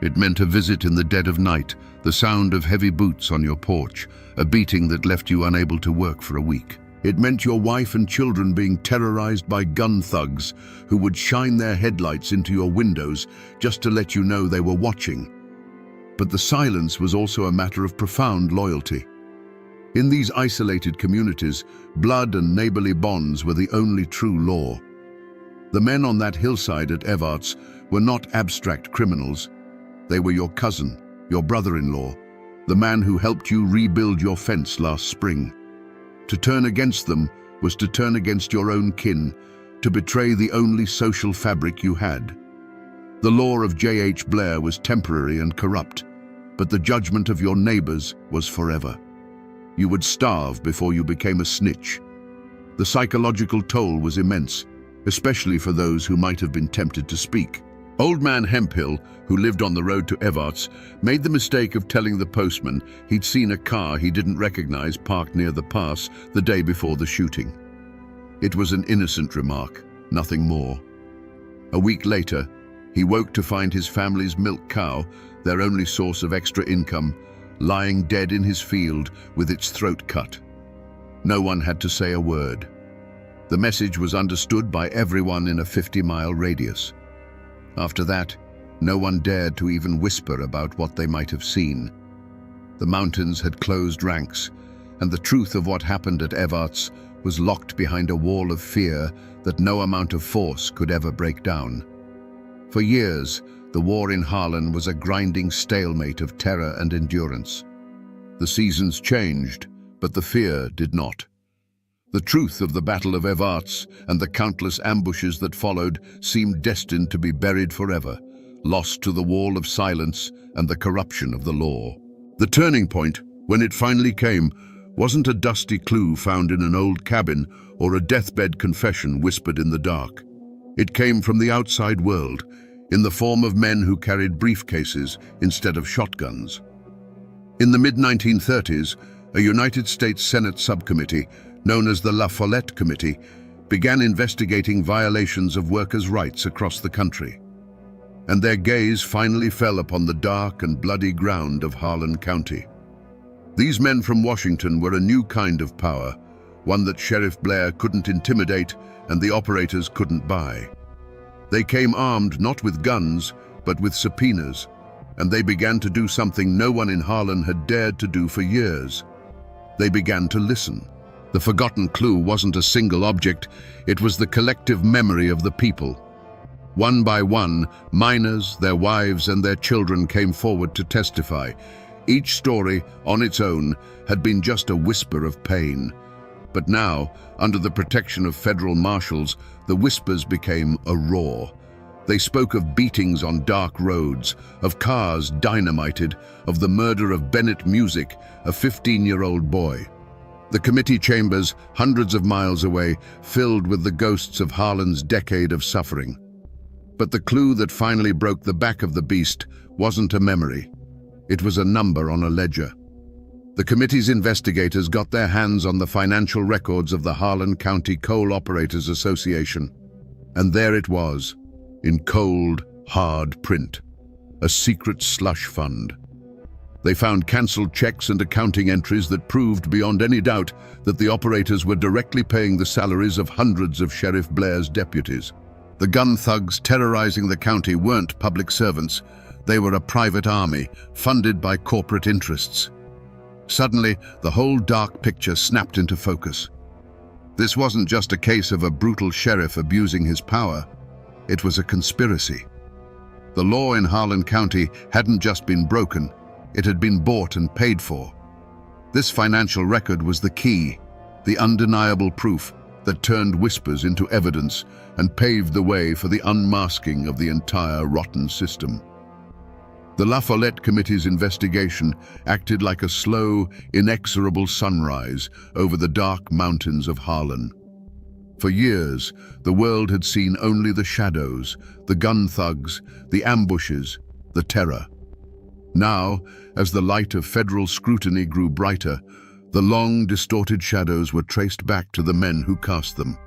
It meant a visit in the dead of night, the sound of heavy boots on your porch, a beating that left you unable to work for a week. It meant your wife and children being terrorized by gun thugs who would shine their headlights into your windows just to let you know they were watching. But the silence was also a matter of profound loyalty. In these isolated communities, blood and neighborly bonds were the only true law. The men on that hillside at Evarts were not abstract criminals. They were your cousin, your brother-in-law, the man who helped you rebuild your fence last spring. To turn against them was to turn against your own kin, to betray the only social fabric you had. The law of J.H. Blair was temporary and corrupt, but the judgment of your neighbors was forever. You would starve before you became a snitch. The psychological toll was immense, especially for those who might have been tempted to speak. Old man Hemphill, who lived on the road to Evarts, made the mistake of telling the postman he'd seen a car he didn't recognize parked near the pass the day before the shooting. It was an innocent remark, nothing more. A week later, he woke to find his family's milk cow, their only source of extra income, lying dead in his field with its throat cut. No one had to say a word. The message was understood by everyone in a 50-mile radius. After that, no one dared to even whisper about what they might have seen. The mountains had closed ranks, and the truth of what happened at Evarts was locked behind a wall of fear that no amount of force could ever break down. For years, the war in Harlan was a grinding stalemate of terror and endurance. The seasons changed, but the fear did not. The truth of the Battle of Evarts and the countless ambushes that followed seemed destined to be buried forever, lost to the wall of silence and the corruption of the law. The turning point, when it finally came, wasn't a dusty clue found in an old cabin or a deathbed confession whispered in the dark. It came from the outside world, in the form of men who carried briefcases instead of shotguns. In the mid-1930s, a United States Senate subcommittee, known as the La Follette Committee, began investigating violations of workers' rights across the country. And their gaze finally fell upon the dark and bloody ground of Harlan County. These men from Washington were a new kind of power, one that Sheriff Blair couldn't intimidate and the operators couldn't buy. They came armed not with guns, but with subpoenas, and they began to do something no one in Harlan had dared to do for years. They began to listen. The forgotten clue wasn't a single object, it was the collective memory of the people. One by one, miners, their wives, and their children came forward to testify. Each story, on its own, had been just a whisper of pain. But now, under the protection of federal marshals, the whispers became a roar. They spoke of beatings on dark roads, of cars dynamited, of the murder of Bennett Music, a 15-year-old boy. The committee chambers, hundreds of miles away, filled with the ghosts of Harlan's decade of suffering. But the clue that finally broke the back of the beast wasn't a memory. It was a number on a ledger. The committee's investigators got their hands on the financial records of the Harlan County Coal Operators Association. And there it was, in cold, hard print, a secret slush fund. They found cancelled checks and accounting entries that proved beyond any doubt that the operators were directly paying the salaries of hundreds of Sheriff Blair's deputies. The gun thugs terrorizing the county weren't public servants. They were a private army, funded by corporate interests. Suddenly, the whole dark picture snapped into focus. This wasn't just a case of a brutal sheriff abusing his power. It was a conspiracy. The law in Harlan County hadn't just been broken, it had been bought and paid for. This financial record was the key, the undeniable proof that turned whispers into evidence and paved the way for the unmasking of the entire rotten system. The La Follette Committee's investigation acted like a slow, inexorable sunrise over the dark mountains of Harlan. For years, the world had seen only the shadows, the gun thugs, the ambushes, the terror. Now, as the light of federal scrutiny grew brighter, the long, distorted shadows were traced back to the men who cast them.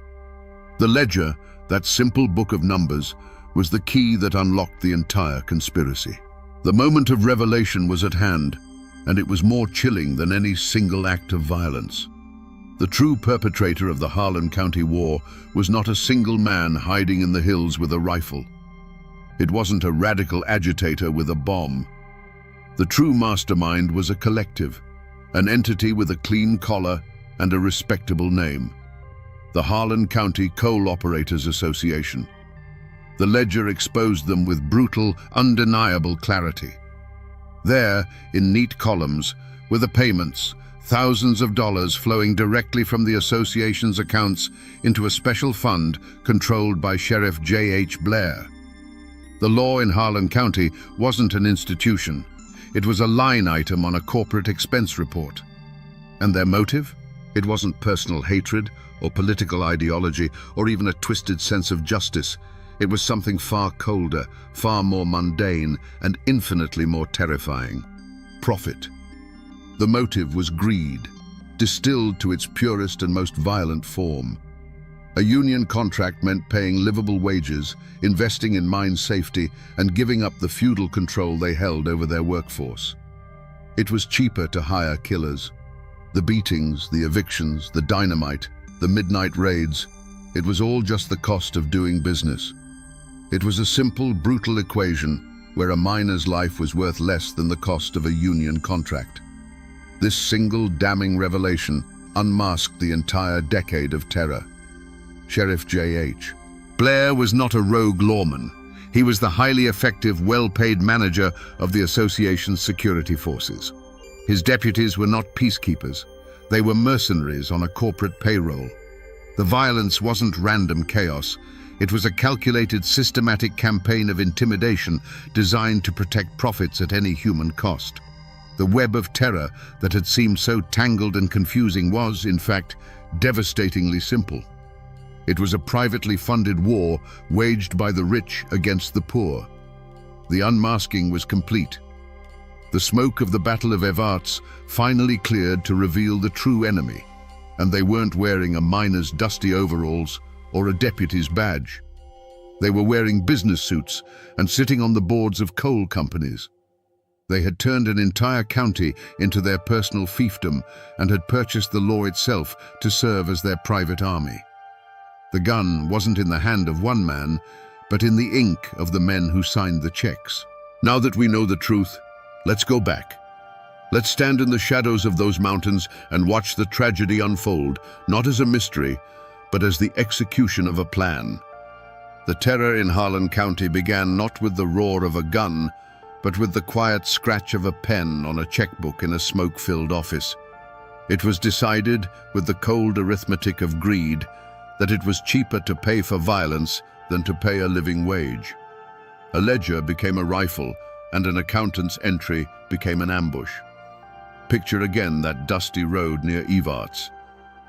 The ledger, that simple book of numbers, was the key that unlocked the entire conspiracy. The moment of revelation was at hand, and it was more chilling than any single act of violence. The true perpetrator of the Harlan County War was not a single man hiding in the hills with a rifle. It wasn't a radical agitator with a bomb. The true mastermind was a collective, an entity with a clean collar and a respectable name. The Harlan County Coal Operators Association. The ledger exposed them with brutal, undeniable clarity. There, in neat columns, were the payments, thousands of dollars flowing directly from the association's accounts into a special fund controlled by Sheriff J.H. Blair. The law in Harlan County wasn't an institution. It was a line item on a corporate expense report. And their motive? It wasn't personal hatred or political ideology or even a twisted sense of justice. It was something far colder, far more mundane, and infinitely more terrifying. Profit. The motive was greed, distilled to its purest and most violent form. A union contract meant paying livable wages, investing in mine safety, and giving up the feudal control they held over their workforce. It was cheaper to hire killers. The beatings, the evictions, the dynamite, the midnight raids, it was all just the cost of doing business. It was a simple, brutal equation where a miner's life was worth less than the cost of a union contract. This single damning revelation unmasked the entire decade of terror. Sheriff J.H. Blair was not a rogue lawman. He was the highly effective, well-paid manager of the association's security forces. His deputies were not peacekeepers. They were mercenaries on a corporate payroll. The violence wasn't random chaos. It was a calculated, systematic campaign of intimidation designed to protect profits at any human cost. The web of terror that had seemed so tangled and confusing was, in fact, devastatingly simple. It was a privately funded war waged by the rich against the poor. The unmasking was complete. The smoke of the Battle of Evarts finally cleared to reveal the true enemy, and they weren't wearing a miner's dusty overalls or a deputy's badge. They were wearing business suits and sitting on the boards of coal companies. They had turned an entire county into their personal fiefdom and had purchased the law itself to serve as their private army. The gun wasn't in the hand of one man, but in the ink of the men who signed the checks. Now that we know the truth, let's go back. Let's stand in the shadows of those mountains and watch the tragedy unfold, not as a mystery, but as the execution of a plan. The terror in Harlan County began not with the roar of a gun, but with the quiet scratch of a pen on a checkbook in a smoke-filled office. It was decided, with the cold arithmetic of greed, that it was cheaper to pay for violence than to pay a living wage. A ledger became a rifle, and an accountant's entry became an ambush. Picture again that dusty road near Evarts.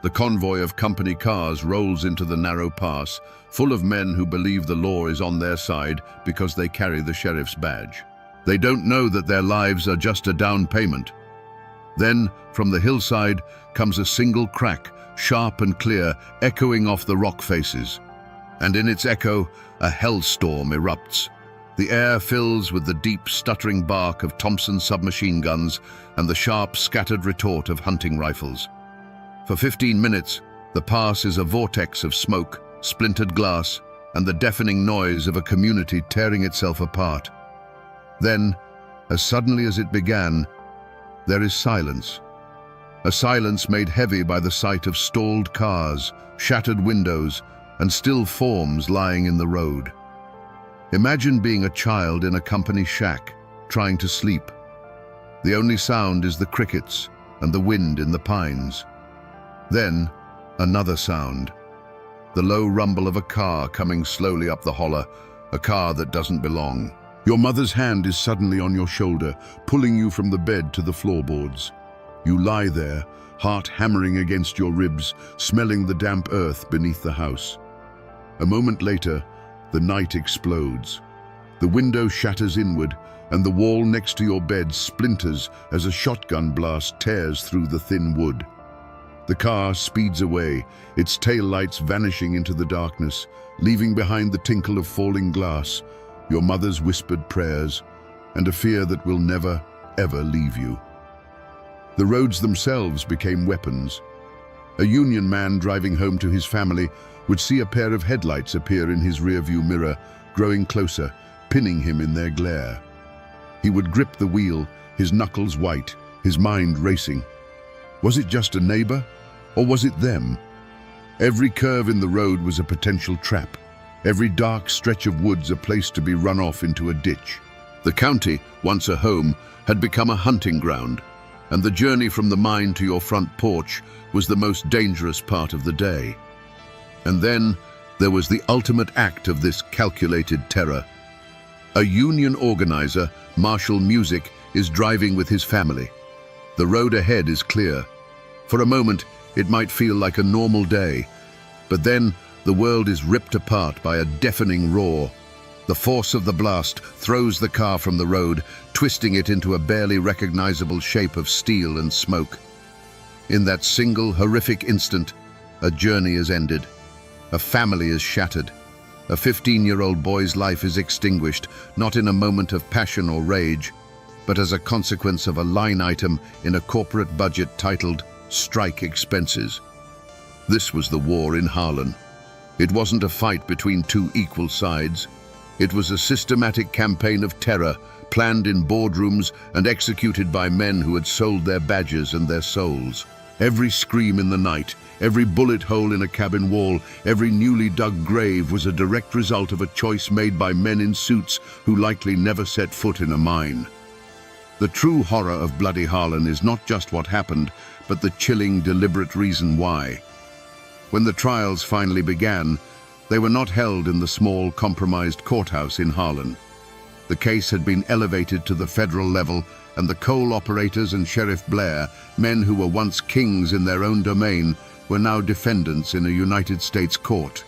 The convoy of company cars rolls into the narrow pass, full of men who believe the law is on their side because they carry the sheriff's badge. They don't know that their lives are just a down payment. Then, from the hillside, comes a single crack, sharp and clear, echoing off the rock faces. And in its echo, a hellstorm erupts. The air fills with the deep, stuttering bark of Thompson submachine guns and the sharp, scattered retort of hunting rifles. For 15 minutes, the pass is a vortex of smoke, splintered glass, and the deafening noise of a community tearing itself apart. Then, as suddenly as it began, there is silence. A silence made heavy by the sight of stalled cars, shattered windows, and still forms lying in the road. Imagine being a child in a company shack, trying to sleep. The only sound is the crickets and the wind in the pines. Then, another sound. The low rumble of a car coming slowly up the holler, a car that doesn't belong. Your mother's hand is suddenly on your shoulder, pulling you from the bed to the floorboards. You lie there, heart hammering against your ribs, smelling the damp earth beneath the house. A moment later, the night explodes. The window shatters inward, and the wall next to your bed splinters as a shotgun blast tears through the thin wood. The car speeds away, its taillights vanishing into the darkness, leaving behind the tinkle of falling glass, your mother's whispered prayers, and a fear that will never, ever leave you. The roads themselves became weapons. A union man driving home to his family would see a pair of headlights appear in his rearview mirror, growing closer, pinning him in their glare. He would grip the wheel, his knuckles white, his mind racing. Was it just a neighbor, or was it them? Every curve in the road was a potential trap. Every dark stretch of woods a place to be run off into a ditch. The county, once a home, had become a hunting ground, and the journey from the mine to your front porch was the most dangerous part of the day. And then there was the ultimate act of this calculated terror. A union organizer, Marshall Music, is driving with his family. The road ahead is clear. For a moment, it might feel like a normal day, but then the world is ripped apart by a deafening roar. The force of the blast throws the car from the road, twisting it into a barely recognizable shape of steel and smoke. In that single horrific instant, a journey is ended. A family is shattered. A 15-year-old boy's life is extinguished, not in a moment of passion or rage, but as a consequence of a line item in a corporate budget titled "Strike Expenses." This was the war in Harlan. It wasn't a fight between two equal sides. It was a systematic campaign of terror, planned in boardrooms and executed by men who had sold their badges and their souls. Every scream in the night, every bullet hole in a cabin wall, every newly dug grave was a direct result of a choice made by men in suits who likely never set foot in a mine. The true horror of Bloody Harlan is not just what happened, but the chilling, deliberate reason why. When the trials finally began, they were not held in the small, compromised courthouse in Harlan. The case had been elevated to the federal level, and the coal operators and Sheriff Blair, men who were once kings in their own domain, were now defendants in a United States court.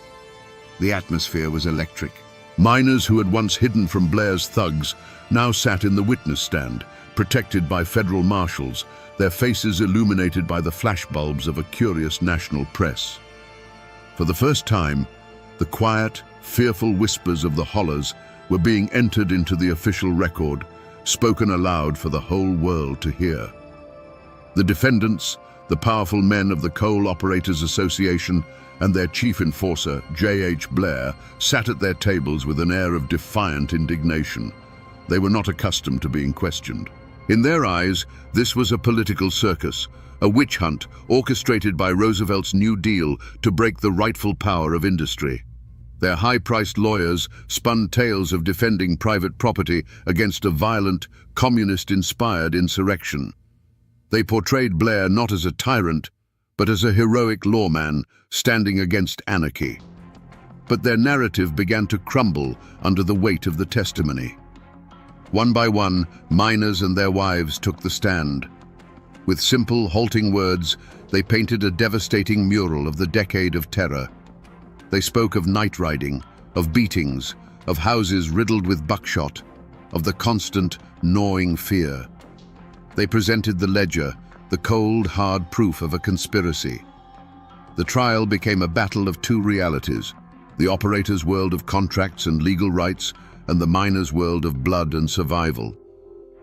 The atmosphere was electric. Miners who had once hidden from Blair's thugs now sat in the witness stand, protected by federal marshals, their faces illuminated by the flashbulbs of a curious national press. For the first time, the quiet, fearful whispers of the hollers were being entered into the official record, spoken aloud for the whole world to hear. The defendants, the powerful men of the Coal Operators Association, and their chief enforcer, J.H. Blair, sat at their tables with an air of defiant indignation. They were not accustomed to being questioned. In their eyes, this was a political circus, a witch hunt orchestrated by Roosevelt's New Deal to break the rightful power of industry. Their high-priced lawyers spun tales of defending private property against a violent, communist-inspired insurrection. They portrayed Blair not as a tyrant, but as a heroic lawman standing against anarchy. But their narrative began to crumble under the weight of the testimony. One by one, miners and their wives took the stand. With simple, halting words, they painted a devastating mural of the decade of terror. They spoke of night riding, of beatings, of houses riddled with buckshot, of the constant, gnawing fear. They presented the ledger, the cold, hard proof of a conspiracy. The trial became a battle of two realities, the operator's world of contracts and legal rights, and the miner's world of blood and survival.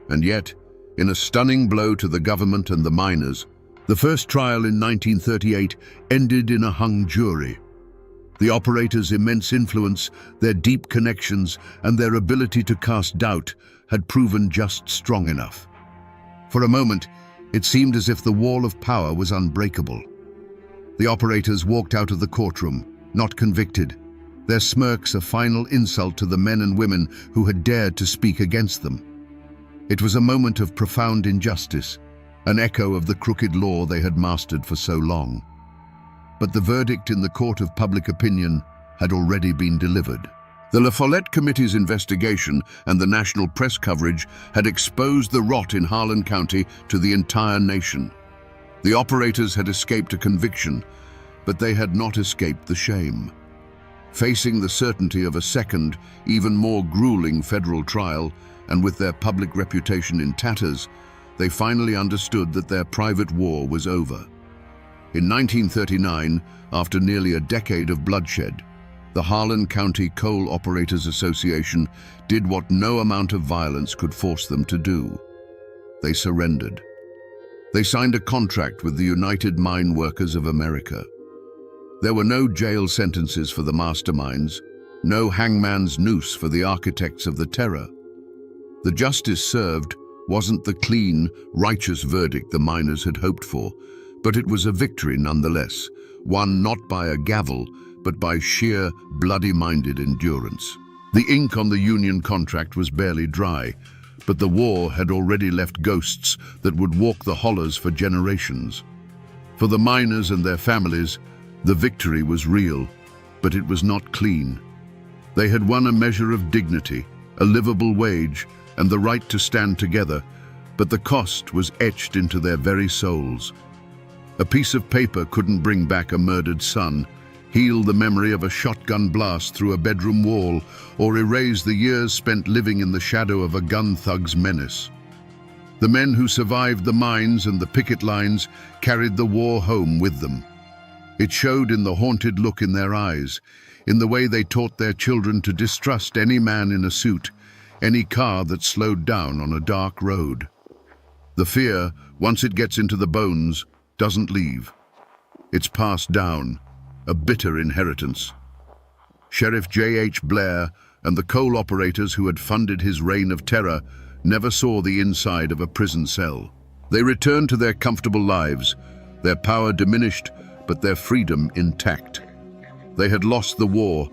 And yet, in a stunning blow to the government and the miners, the first trial in 1938 ended in a hung jury. The operators' immense influence, their deep connections, and their ability to cast doubt had proven just strong enough. For a moment, it seemed as if the wall of power was unbreakable. The operators walked out of the courtroom, not convicted, their smirks a final insult to the men and women who had dared to speak against them. It was a moment of profound injustice, an echo of the crooked law they had mastered for so long. But the verdict in the court of public opinion had already been delivered. The La Follette Committee's investigation and the national press coverage had exposed the rot in Harlan County to the entire nation. The operators had escaped a conviction, but they had not escaped the shame. Facing the certainty of a second, even more grueling federal trial, and with their public reputation in tatters, they finally understood that their private war was over. In 1939, after nearly a decade of bloodshed, the Harlan County Coal Operators Association did what no amount of violence could force them to do. They surrendered. They signed a contract with the United Mine Workers of America. There were no jail sentences for the masterminds, no hangman's noose for the architects of the terror. The justice served wasn't the clean, righteous verdict the miners had hoped for, but it was a victory nonetheless, won not by a gavel, but by sheer, bloody-minded endurance. The ink on the union contract was barely dry, but the war had already left ghosts that would walk the hollows for generations. For the miners and their families, the victory was real, but it was not clean. They had won a measure of dignity, a livable wage, and the right to stand together, but the cost was etched into their very souls. A piece of paper couldn't bring back a murdered son, heal the memory of a shotgun blast through a bedroom wall, or erase the years spent living in the shadow of a gun thug's menace. The men who survived the mines and the picket lines carried the war home with them. It showed in the haunted look in their eyes, in the way they taught their children to distrust any man in a suit, any car that slowed down on a dark road. The fear, once it gets into the bones, doesn't leave. It's passed down, a bitter inheritance. Sheriff J.H. Blair and the coal operators who had funded his reign of terror never saw the inside of a prison cell. They returned to their comfortable lives, their power diminished, but their freedom intact. They had lost the war,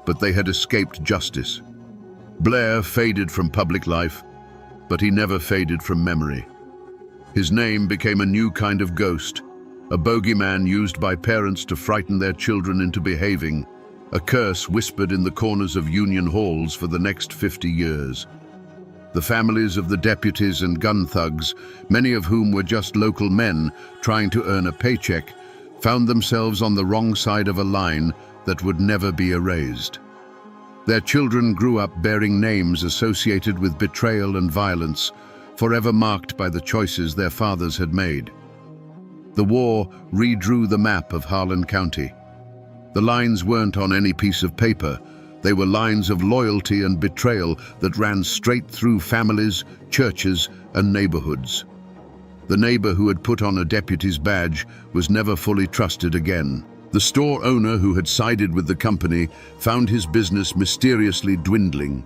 but they had escaped justice. Blair faded from public life, but he never faded from memory. His name became a new kind of ghost, a bogeyman used by parents to frighten their children into behaving, a curse whispered in the corners of union halls for the next 50 years. The families of the deputies and gun thugs, many of whom were just local men trying to earn a paycheck, found themselves on the wrong side of a line that would never be erased. Their children grew up bearing names associated with betrayal and violence, forever marked by the choices their fathers had made. The war redrew the map of Harlan County. The lines weren't on any piece of paper. They were lines of loyalty and betrayal that ran straight through families, churches, and neighborhoods. The neighbor who had put on a deputy's badge was never fully trusted again. The store owner who had sided with the company found his business mysteriously dwindling.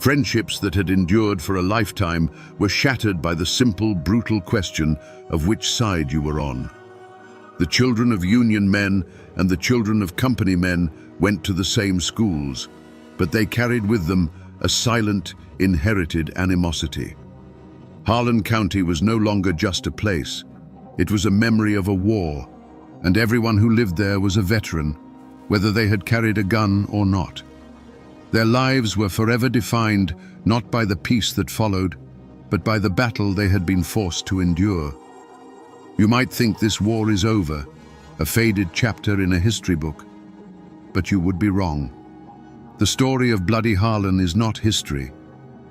Friendships that had endured for a lifetime were shattered by the simple, brutal question of which side you were on. The children of Union men and the children of company men went to the same schools, but they carried with them a silent, inherited animosity. Harlan County was no longer just a place. It was a memory of a war, and everyone who lived there was a veteran, whether they had carried a gun or not. Their lives were forever defined not by the peace that followed, but by the battle they had been forced to endure. You might think this war is over, a faded chapter in a history book, but you would be wrong. The story of Bloody Harlan is not history.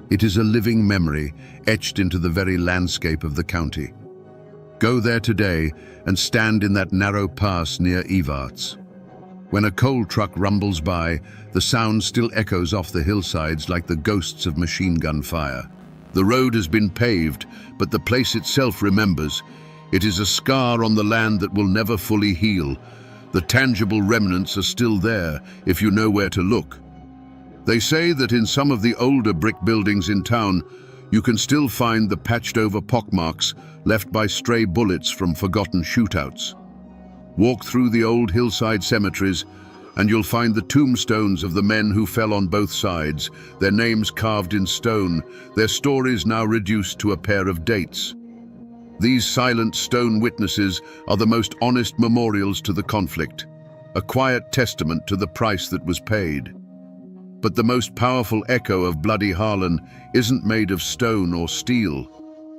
It is a living memory etched into the very landscape of the county. Go there today and stand in that narrow pass near Evarts. When a coal truck rumbles by, the sound still echoes off the hillsides like the ghosts of machine gun fire. The road has been paved, but the place itself remembers. It is a scar on the land that will never fully heal. The tangible remnants are still there if you know where to look. They say that in some of the older brick buildings in town, you can still find the patched-over pockmarks left by stray bullets from forgotten shootouts. Walk through the old hillside cemeteries, and you'll find the tombstones of the men who fell on both sides, their names carved in stone, their stories now reduced to a pair of dates. These silent stone witnesses are the most honest memorials to the conflict, a quiet testament to the price that was paid. But the most powerful echo of Bloody Harlan isn't made of stone or steel.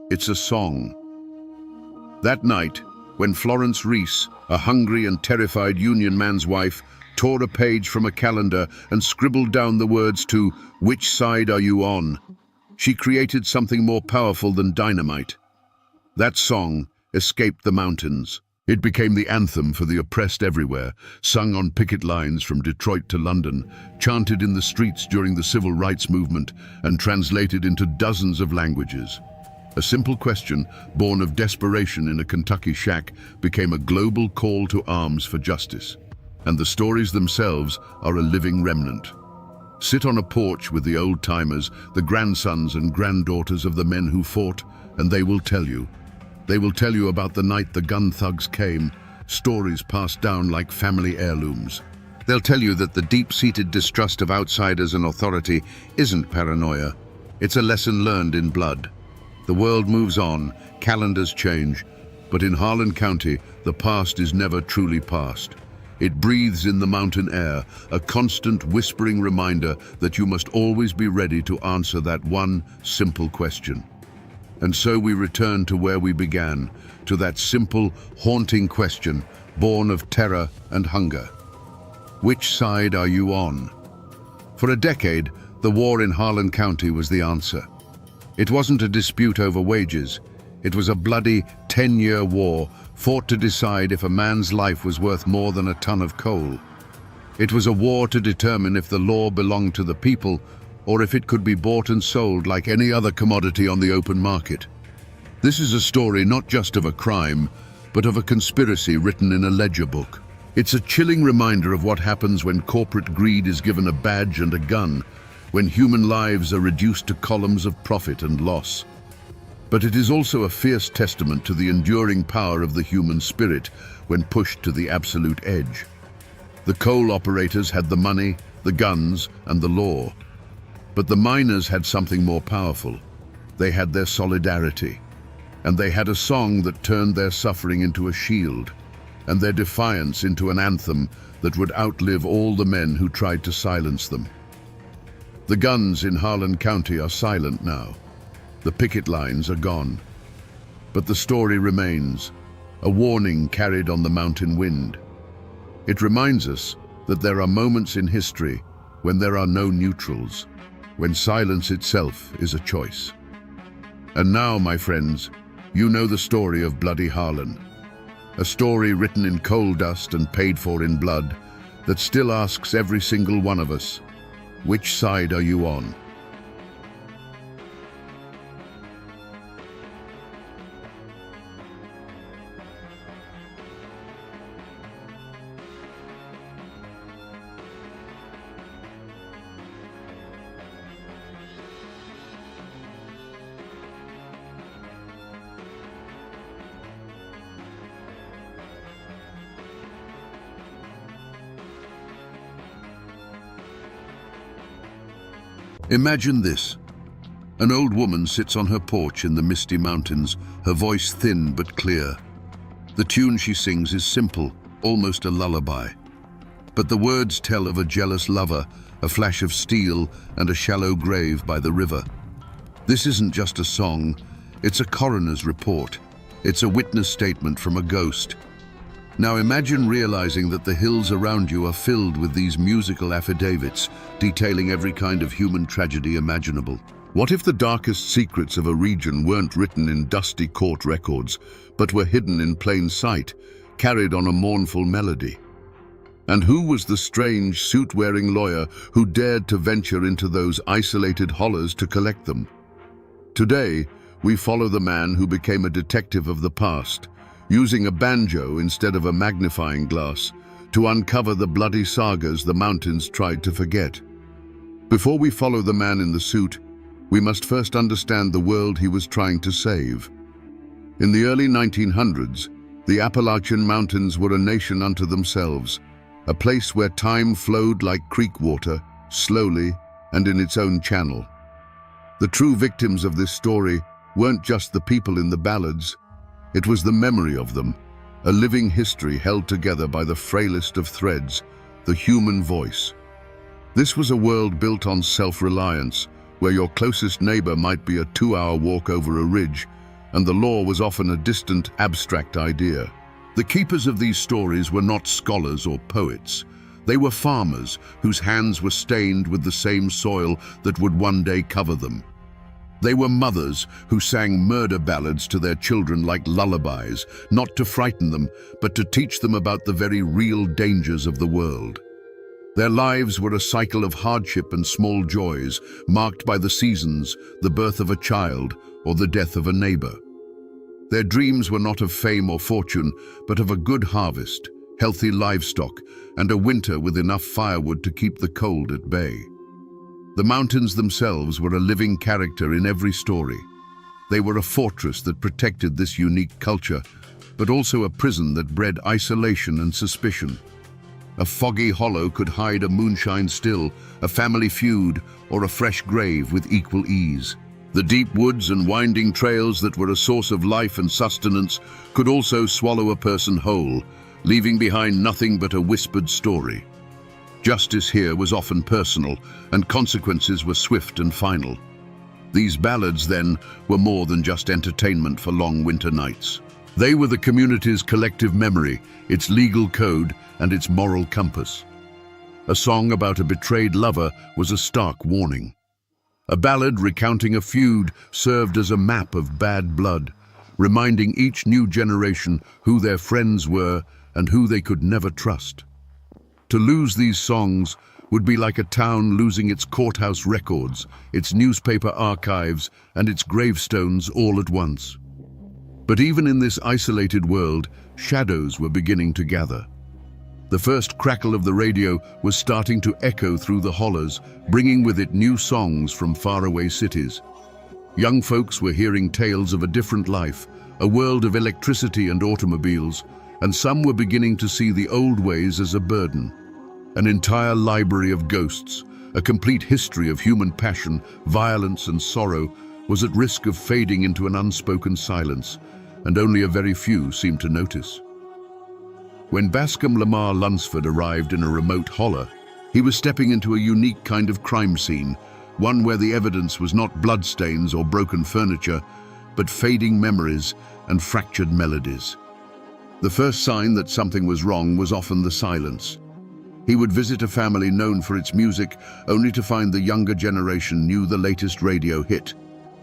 It's a song. That night, when Florence Reese, a hungry and terrified Union man's wife, tore a page from a calendar and scribbled down the words to "Which side are you on?" she created something more powerful than dynamite. That song escaped the mountains. It became the anthem for the oppressed everywhere, sung on picket lines from Detroit to London, chanted in the streets during the civil rights movement, and translated into dozens of languages. A simple question, born of desperation in a Kentucky shack, became a global call to arms for justice. And the stories themselves are a living remnant. Sit on a porch with the old-timers, the grandsons and granddaughters of the men who fought, and they will tell you. They will tell you about the night the gun thugs came, stories passed down like family heirlooms. They'll tell you that the deep-seated distrust of outsiders and authority isn't paranoia. It's a lesson learned in blood. The world moves on, calendars change, but in Harlan County, the past is never truly past. It breathes in the mountain air, a constant whispering reminder that you must always be ready to answer that one simple question. And so we return to where we began, to that simple, haunting question, born of terror and hunger. Which side are you on? For a decade, the war in Harlan County was the answer. It wasn't a dispute over wages. It was a bloody 10-year war fought to decide if a man's life was worth more than a ton of coal. It was a war to determine if the law belonged to the people or if it could be bought and sold like any other commodity on the open market. This is a story not just of a crime, but of a conspiracy written in a ledger book. It's a chilling reminder of what happens when corporate greed is given a badge and a gun, when human lives are reduced to columns of profit and loss. But it is also a fierce testament to the enduring power of the human spirit when pushed to the absolute edge. The coal operators had the money, the guns, and the law. But the miners had something more powerful. They had their solidarity. And they had a song that turned their suffering into a shield, and their defiance into an anthem that would outlive all the men who tried to silence them. The guns in Harlan County are silent now. The picket lines are gone. But the story remains, a warning carried on the mountain wind. It reminds us that there are moments in history when there are no neutrals, when silence itself is a choice. And now, my friends, you know the story of Bloody Harlan, a story written in coal dust and paid for in blood that still asks every single one of us, which side are you on? Imagine this. An old woman sits on her porch in the misty mountains, her voice thin but clear. The tune she sings is simple, almost a lullaby. But the words tell of a jealous lover, a flash of steel, and a shallow grave by the river. This isn't just a song, it's a coroner's report. It's a witness statement from a ghost. Now imagine realizing that the hills around you are filled with these musical affidavits, detailing every kind of human tragedy imaginable. What if the darkest secrets of a region weren't written in dusty court records, but were hidden in plain sight, carried on a mournful melody? And who was the strange, suit-wearing lawyer who dared to venture into those isolated hollows to collect them? Today, we follow the man who became a detective of the past, using a banjo instead of a magnifying glass to uncover the bloody sagas the mountains tried to forget. Before we follow the man in the suit, we must first understand the world he was trying to save. In the early 1900s, the Appalachian Mountains were a nation unto themselves, a place where time flowed like creek water, slowly and in its own channel. The true victims of this story weren't just the people in the ballads, it was the memory of them, a living history held together by the frailest of threads, the human voice. This was a world built on self-reliance, where your closest neighbor might be a 2-hour walk over a ridge, and the law was often a distant, abstract idea. The keepers of these stories were not scholars or poets. They were farmers whose hands were stained with the same soil that would one day cover them. They were mothers who sang murder ballads to their children like lullabies, not to frighten them, but to teach them about the very real dangers of the world. Their lives were a cycle of hardship and small joys, marked by the seasons, the birth of a child, or the death of a neighbor. Their dreams were not of fame or fortune, but of a good harvest, healthy livestock, and a winter with enough firewood to keep the cold at bay. The mountains themselves were a living character in every story. They were a fortress that protected this unique culture, but also a prison that bred isolation and suspicion. A foggy hollow could hide a moonshine still, a family feud, or a fresh grave with equal ease. The deep woods and winding trails that were a source of life and sustenance could also swallow a person whole, leaving behind nothing but a whispered story. Justice here was often personal, and consequences were swift and final. These ballads, then, were more than just entertainment for long winter nights. They were the community's collective memory, its legal code, and its moral compass. A song about a betrayed lover was a stark warning. A ballad recounting a feud served as a map of bad blood, reminding each new generation who their friends were and who they could never trust. To lose these songs would be like a town losing its courthouse records, its newspaper archives, and its gravestones all at once. But even in this isolated world, shadows were beginning to gather. The first crackle of the radio was starting to echo through the hollows, bringing with it new songs from faraway cities. Young folks were hearing tales of a different life, a world of electricity and automobiles, and some were beginning to see the old ways as a burden. An entire library of ghosts, a complete history of human passion, violence and sorrow, was at risk of fading into an unspoken silence, and only a very few seemed to notice. When Bascom Lamar Lunsford arrived in a remote holler, he was stepping into a unique kind of crime scene, one where the evidence was not bloodstains or broken furniture, but fading memories and fractured melodies. The first sign that something was wrong was often the silence. He would visit a family known for its music, only to find the younger generation knew the latest radio hit,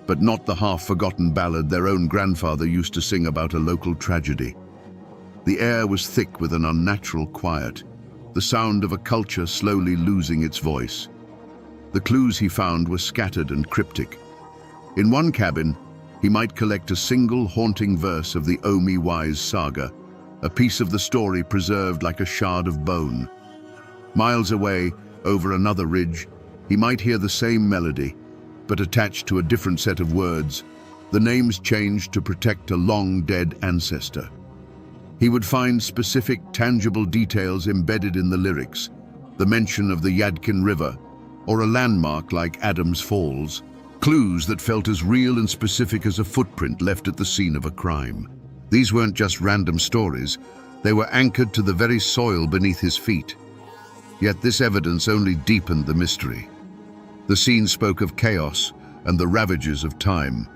but not the half-forgotten ballad their own grandfather used to sing about a local tragedy. The air was thick with an unnatural quiet, the sound of a culture slowly losing its voice. The clues he found were scattered and cryptic. In one cabin, he might collect a single haunting verse of the Omi Wise saga, a piece of the story preserved like a shard of bone. Miles away, over another ridge, he might hear the same melody, but attached to a different set of words, the names changed to protect a long-dead ancestor. He would find specific, tangible details embedded in the lyrics, the mention of the Yadkin River, or a landmark like Adam's Falls, clues that felt as real and specific as a footprint left at the scene of a crime. These weren't just random stories, they were anchored to the very soil beneath his feet. Yet this evidence only deepened the mystery. The scene spoke of chaos and the ravages of time.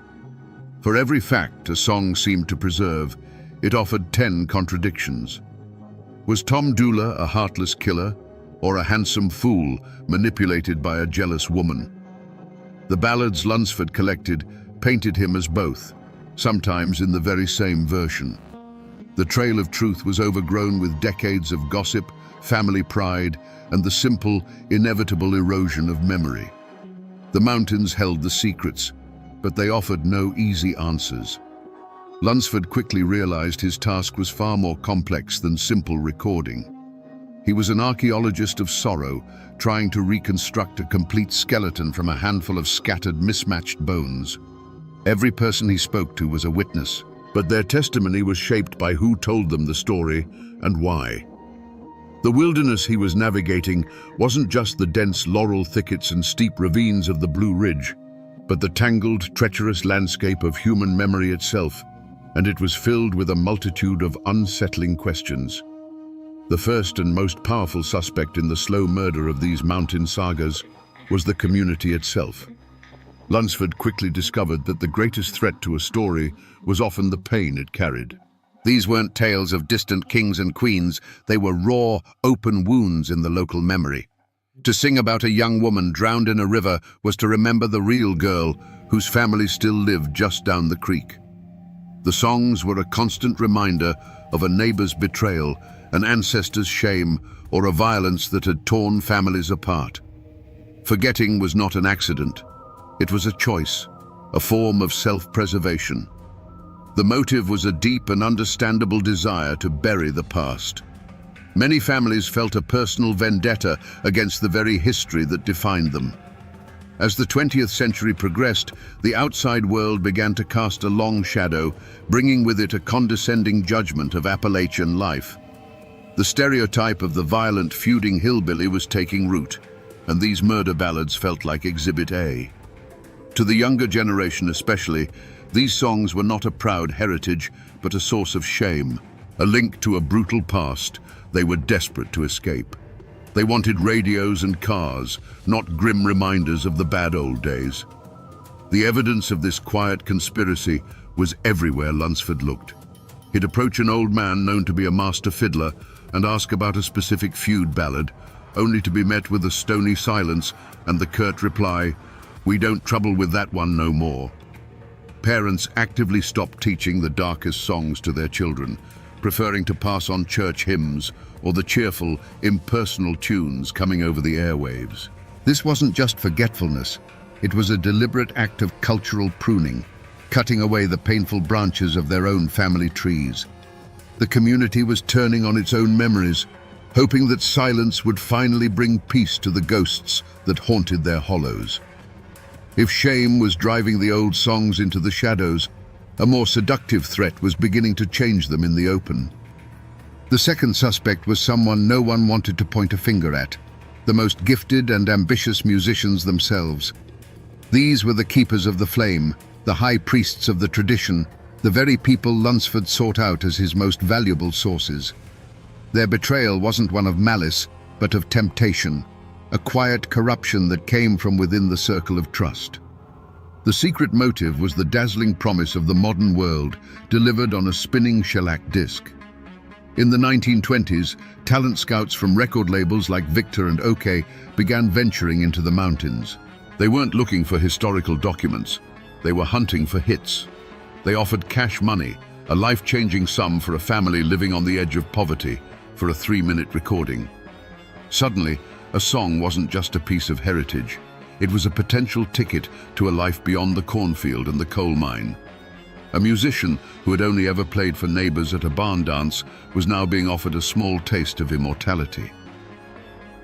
For every fact a song seemed to preserve, it offered 10 contradictions. Was Tom Dula a heartless killer, or a handsome fool manipulated by a jealous woman? The ballads Lunsford collected painted him as both, sometimes in the very same version. The trail of truth was overgrown with decades of gossip, family pride, and the simple, inevitable erosion of memory. The mountains held the secrets, but they offered no easy answers. Lunsford quickly realized his task was far more complex than simple recording. He was an archaeologist of sorrow, trying to reconstruct a complete skeleton from a handful of scattered, mismatched bones. Every person he spoke to was a witness, but their testimony was shaped by who told them the story and why. The wilderness he was navigating wasn't just the dense laurel thickets and steep ravines of the Blue Ridge, but the tangled, treacherous landscape of human memory itself, and it was filled with a multitude of unsettling questions. The first and most powerful suspect in the slow murder of these mountain sagas was the community itself. Lunsford quickly discovered that the greatest threat to a story was often the pain it carried. These weren't tales of distant kings and queens, they were raw, open wounds in the local memory. To sing about a young woman drowned in a river was to remember the real girl whose family still lived just down the creek. The songs were a constant reminder of a neighbor's betrayal, an ancestor's shame, or a violence that had torn families apart. Forgetting was not an accident. It was a choice, a form of self-preservation. The motive was a deep and understandable desire to bury the past. Many families felt a personal vendetta against the very history that defined them. As the 20th century progressed, the outside world began to cast a long shadow, bringing with it a condescending judgment of Appalachian life. The stereotype of the violent, feuding hillbilly was taking root, and these murder ballads felt like Exhibit A. To the younger generation especially, these songs were not a proud heritage, but a source of shame, a link to a brutal past they were desperate to escape. They wanted radios and cars, not grim reminders of the bad old days. The evidence of this quiet conspiracy was everywhere Lunsford looked. He'd approach an old man known to be a master fiddler and ask about a specific feud ballad, only to be met with a stony silence and the curt reply, "We don't trouble with that one no more." Parents actively stopped teaching the darkest songs to their children, preferring to pass on church hymns or the cheerful, impersonal tunes coming over the airwaves. This wasn't just forgetfulness, it was a deliberate act of cultural pruning, cutting away the painful branches of their own family trees. The community was turning on its own memories, hoping that silence would finally bring peace to the ghosts that haunted their hollows. If shame was driving the old songs into the shadows, a more seductive threat was beginning to change them in the open. The second suspect was someone no one wanted to point a finger at, the most gifted and ambitious musicians themselves. These were the keepers of the flame, the high priests of the tradition, the very people Lunsford sought out as his most valuable sources. Their betrayal wasn't one of malice, but of temptation, a quiet corruption that came from within the circle of trust. The secret motive was the dazzling promise of the modern world, delivered on a spinning shellac disc. In the 1920s, talent scouts from record labels like Victor and OK began venturing into the mountains. They weren't looking for historical documents, they were hunting for hits. They offered cash money, a life-changing sum for a family living on the edge of poverty, for a 3-minute recording. Suddenly, a song wasn't just a piece of heritage. It was a potential ticket to a life beyond the cornfield and the coal mine. A musician who had only ever played for neighbors at a barn dance was now being offered a small taste of immortality.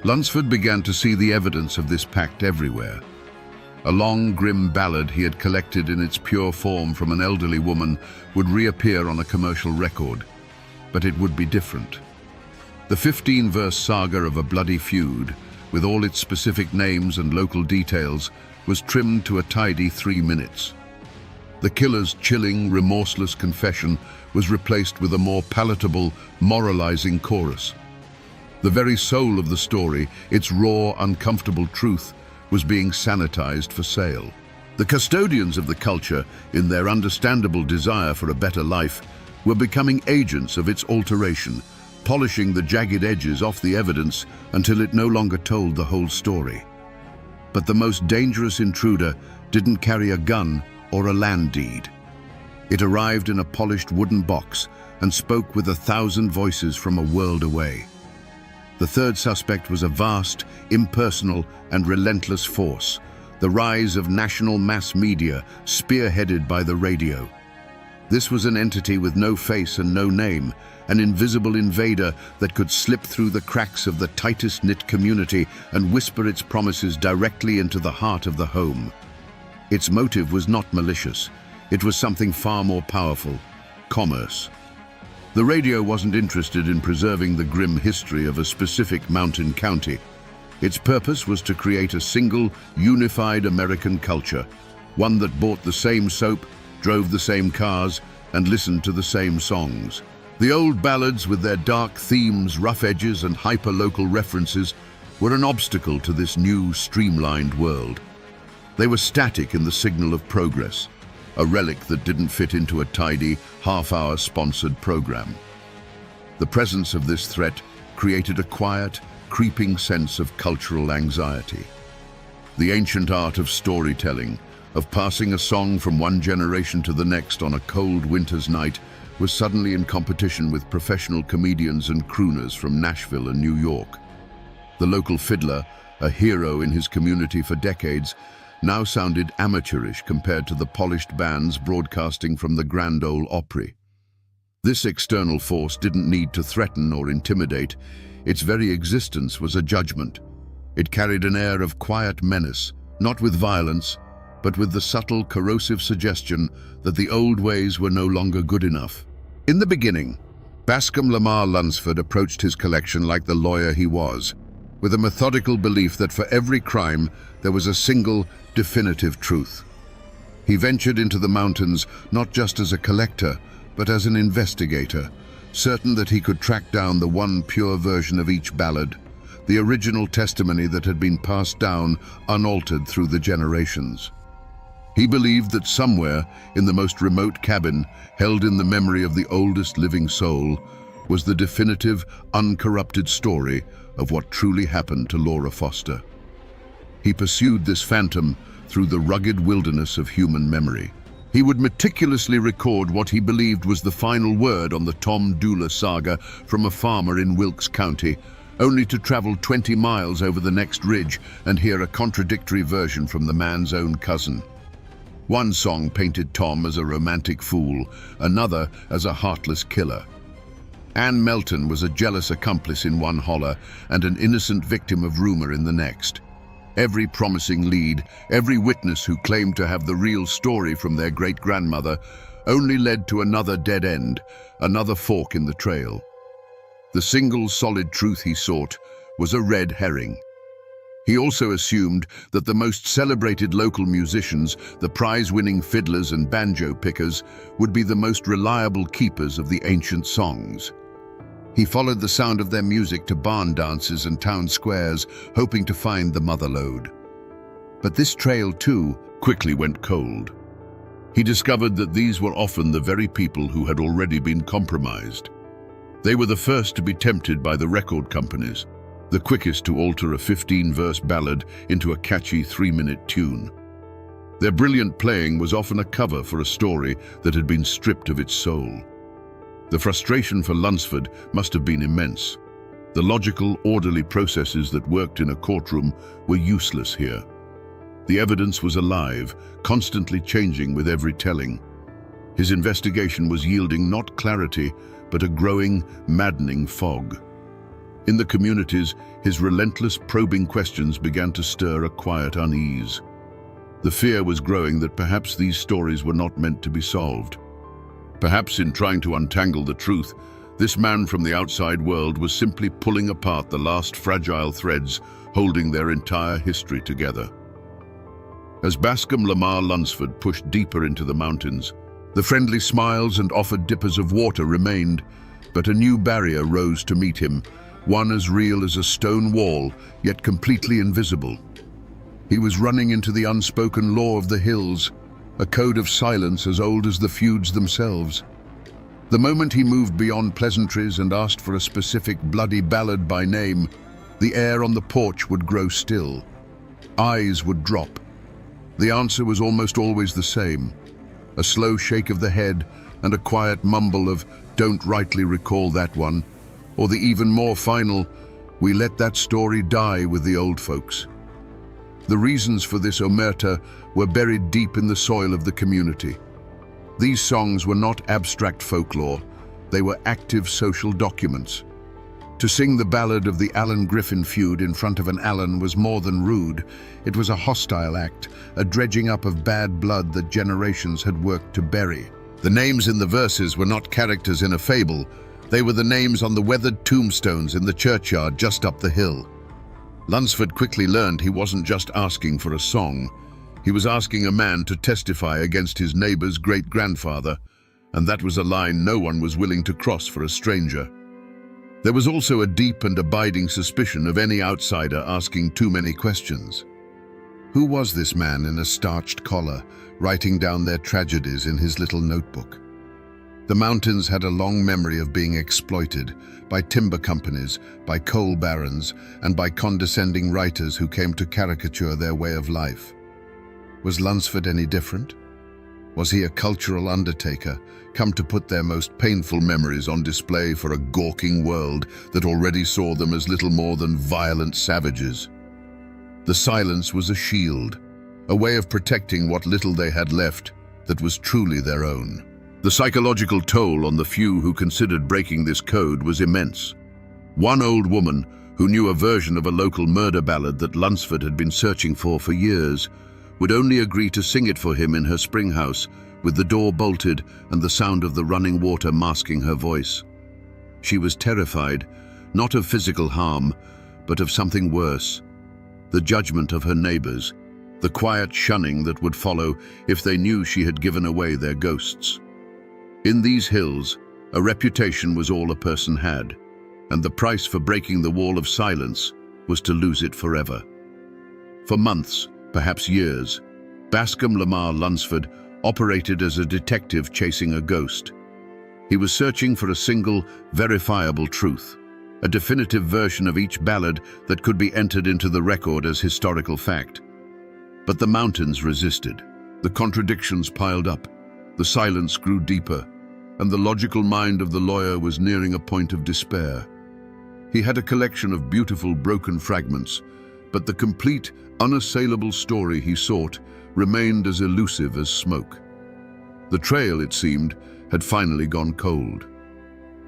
Lunsford began to see the evidence of this pact everywhere. A long, grim ballad he had collected in its pure form from an elderly woman would reappear on a commercial record, but it would be different. The 15-verse saga of a bloody feud, with all its specific names and local details, was trimmed to a tidy 3 minutes. The killer's chilling, remorseless confession was replaced with a more palatable, moralizing chorus. The very soul of the story, its raw, uncomfortable truth, was being sanitized for sale. The custodians of the culture, in their understandable desire for a better life, were becoming agents of its alteration, polishing the jagged edges off the evidence until it no longer told the whole story. But the most dangerous intruder didn't carry a gun or a land deed. It arrived in a polished wooden box and spoke with 1,000 voices from a world away. The third suspect was a vast, impersonal, and relentless force, the rise of national mass media spearheaded by the radio. This was an entity with no face and no name, an invisible invader that could slip through the cracks of the tightest-knit community and whisper its promises directly into the heart of the home. Its motive was not malicious. It was something far more powerful: commerce. The radio wasn't interested in preserving the grim history of a specific mountain county. Its purpose was to create a single, unified American culture, one that bought the same soap, drove the same cars, and listened to the same songs. The old ballads, with their dark themes, rough edges, and hyper-local references, were an obstacle to this new, streamlined world. They were static in the signal of progress, a relic that didn't fit into a tidy, half-hour sponsored program. The presence of this threat created a quiet, creeping sense of cultural anxiety. The ancient art of storytelling, of passing a song from one generation to the next on a cold winter's night, was suddenly in competition with professional comedians and crooners from Nashville and New York. The local fiddler, a hero in his community for decades, now sounded amateurish compared to the polished bands broadcasting from the Grand Ole Opry. This external force didn't need to threaten or intimidate. Its very existence was a judgment. It carried an air of quiet menace, not with violence, but with the subtle, corrosive suggestion that the old ways were no longer good enough. In the beginning, Bascom Lamar Lunsford approached his collection like the lawyer he was, with a methodical belief that for every crime there was a single, definitive truth. He ventured into the mountains not just as a collector, but as an investigator, certain that he could track down the one pure version of each ballad, the original testimony that had been passed down unaltered through the generations. He believed that somewhere, in the most remote cabin, held in the memory of the oldest living soul, was the definitive, uncorrupted story of what truly happened to Laura Foster. He pursued this phantom through the rugged wilderness of human memory. He would meticulously record what he believed was the final word on the Tom Dula saga from a farmer in Wilkes County, only to travel 20 miles over the next ridge and hear a contradictory version from the man's own cousin. One song painted Tom as a romantic fool, another as a heartless killer. Ann Melton was a jealous accomplice in one holler and an innocent victim of rumor in the next. Every promising lead, every witness who claimed to have the real story from their great-grandmother, only led to another dead end, another fork in the trail. The single solid truth he sought was a red herring. He also assumed that the most celebrated local musicians, the prize-winning fiddlers and banjo pickers, would be the most reliable keepers of the ancient songs. He followed the sound of their music to barn dances and town squares, hoping to find the mother lode. But this trail, too, quickly went cold. He discovered that these were often the very people who had already been compromised. They were the first to be tempted by the record companies, the quickest to alter a 15-verse ballad into a catchy 3-minute tune. Their brilliant playing was often a cover for a story that had been stripped of its soul. The frustration for Lunsford must have been immense. The logical, orderly processes that worked in a courtroom were useless here. The evidence was alive, constantly changing with every telling. His investigation was yielding not clarity, but a growing, maddening fog. In the communities, his relentless, probing questions began to stir a quiet unease. The fear was growing that perhaps these stories were not meant to be solved. Perhaps in trying to untangle the truth, This man from the outside world was simply pulling apart the last fragile threads holding their entire history together. As Bascom Lamar Lunsford pushed deeper into the mountains, the friendly smiles and offered dippers of water remained, but a new barrier rose to meet him, one as real as a stone wall, yet completely invisible. He was running into the unspoken law of the hills, a code of silence as old as the feuds themselves. The moment he moved beyond pleasantries and asked for a specific bloody ballad by name, the air on the porch would grow still. Eyes would drop. The answer was almost always the same: a slow shake of the head and a quiet mumble of "don't rightly recall that one," or the even more final, "we let that story die with the old folks." The reasons for this omerta were buried deep in the soil of the community. These songs were not abstract folklore, they were active social documents. To sing the ballad of the Allen Griffin feud in front of an Allen was more than rude. It was a hostile act, a dredging up of bad blood that generations had worked to bury. The names in the verses were not characters in a fable, they were the names on the weathered tombstones in the churchyard just up the hill. Lunsford quickly learned he wasn't just asking for a song. He was asking a man to testify against his neighbor's great-grandfather, and that was a line no one was willing to cross for a stranger. There was also a deep and abiding suspicion of any outsider asking too many questions. Who was this man in a starched collar, writing down their tragedies in his little notebook? The mountains had a long memory of being exploited by timber companies, by coal barons, and by condescending writers who came to caricature their way of life. Was Lunsford any different? Was he a cultural undertaker, come to put their most painful memories on display for a gawking world that already saw them as little more than violent savages? The silence was a shield, a way of protecting what little they had left that was truly their own. The psychological toll on the few who considered breaking this code was immense. One old woman, who knew a version of a local murder ballad that Lunsford had been searching for years, would only agree to sing it for him in her spring house, with the door bolted and the sound of the running water masking her voice. She was terrified, not of physical harm, but of something worse: the judgment of her neighbors, the quiet shunning that would follow if they knew she had given away their ghosts. In these hills, a reputation was all a person had, and the price for breaking the wall of silence was to lose it forever. For months, perhaps years, Bascom Lamar Lunsford operated as a detective chasing a ghost. He was searching for a single, verifiable truth, a definitive version of each ballad that could be entered into the record as historical fact. But the mountains resisted. The contradictions piled up, the silence grew deeper, and the logical mind of the lawyer was nearing a point of despair. He had a collection of beautiful broken fragments, but the complete, unassailable story he sought remained as elusive as smoke. The trail, it seemed, had finally gone cold.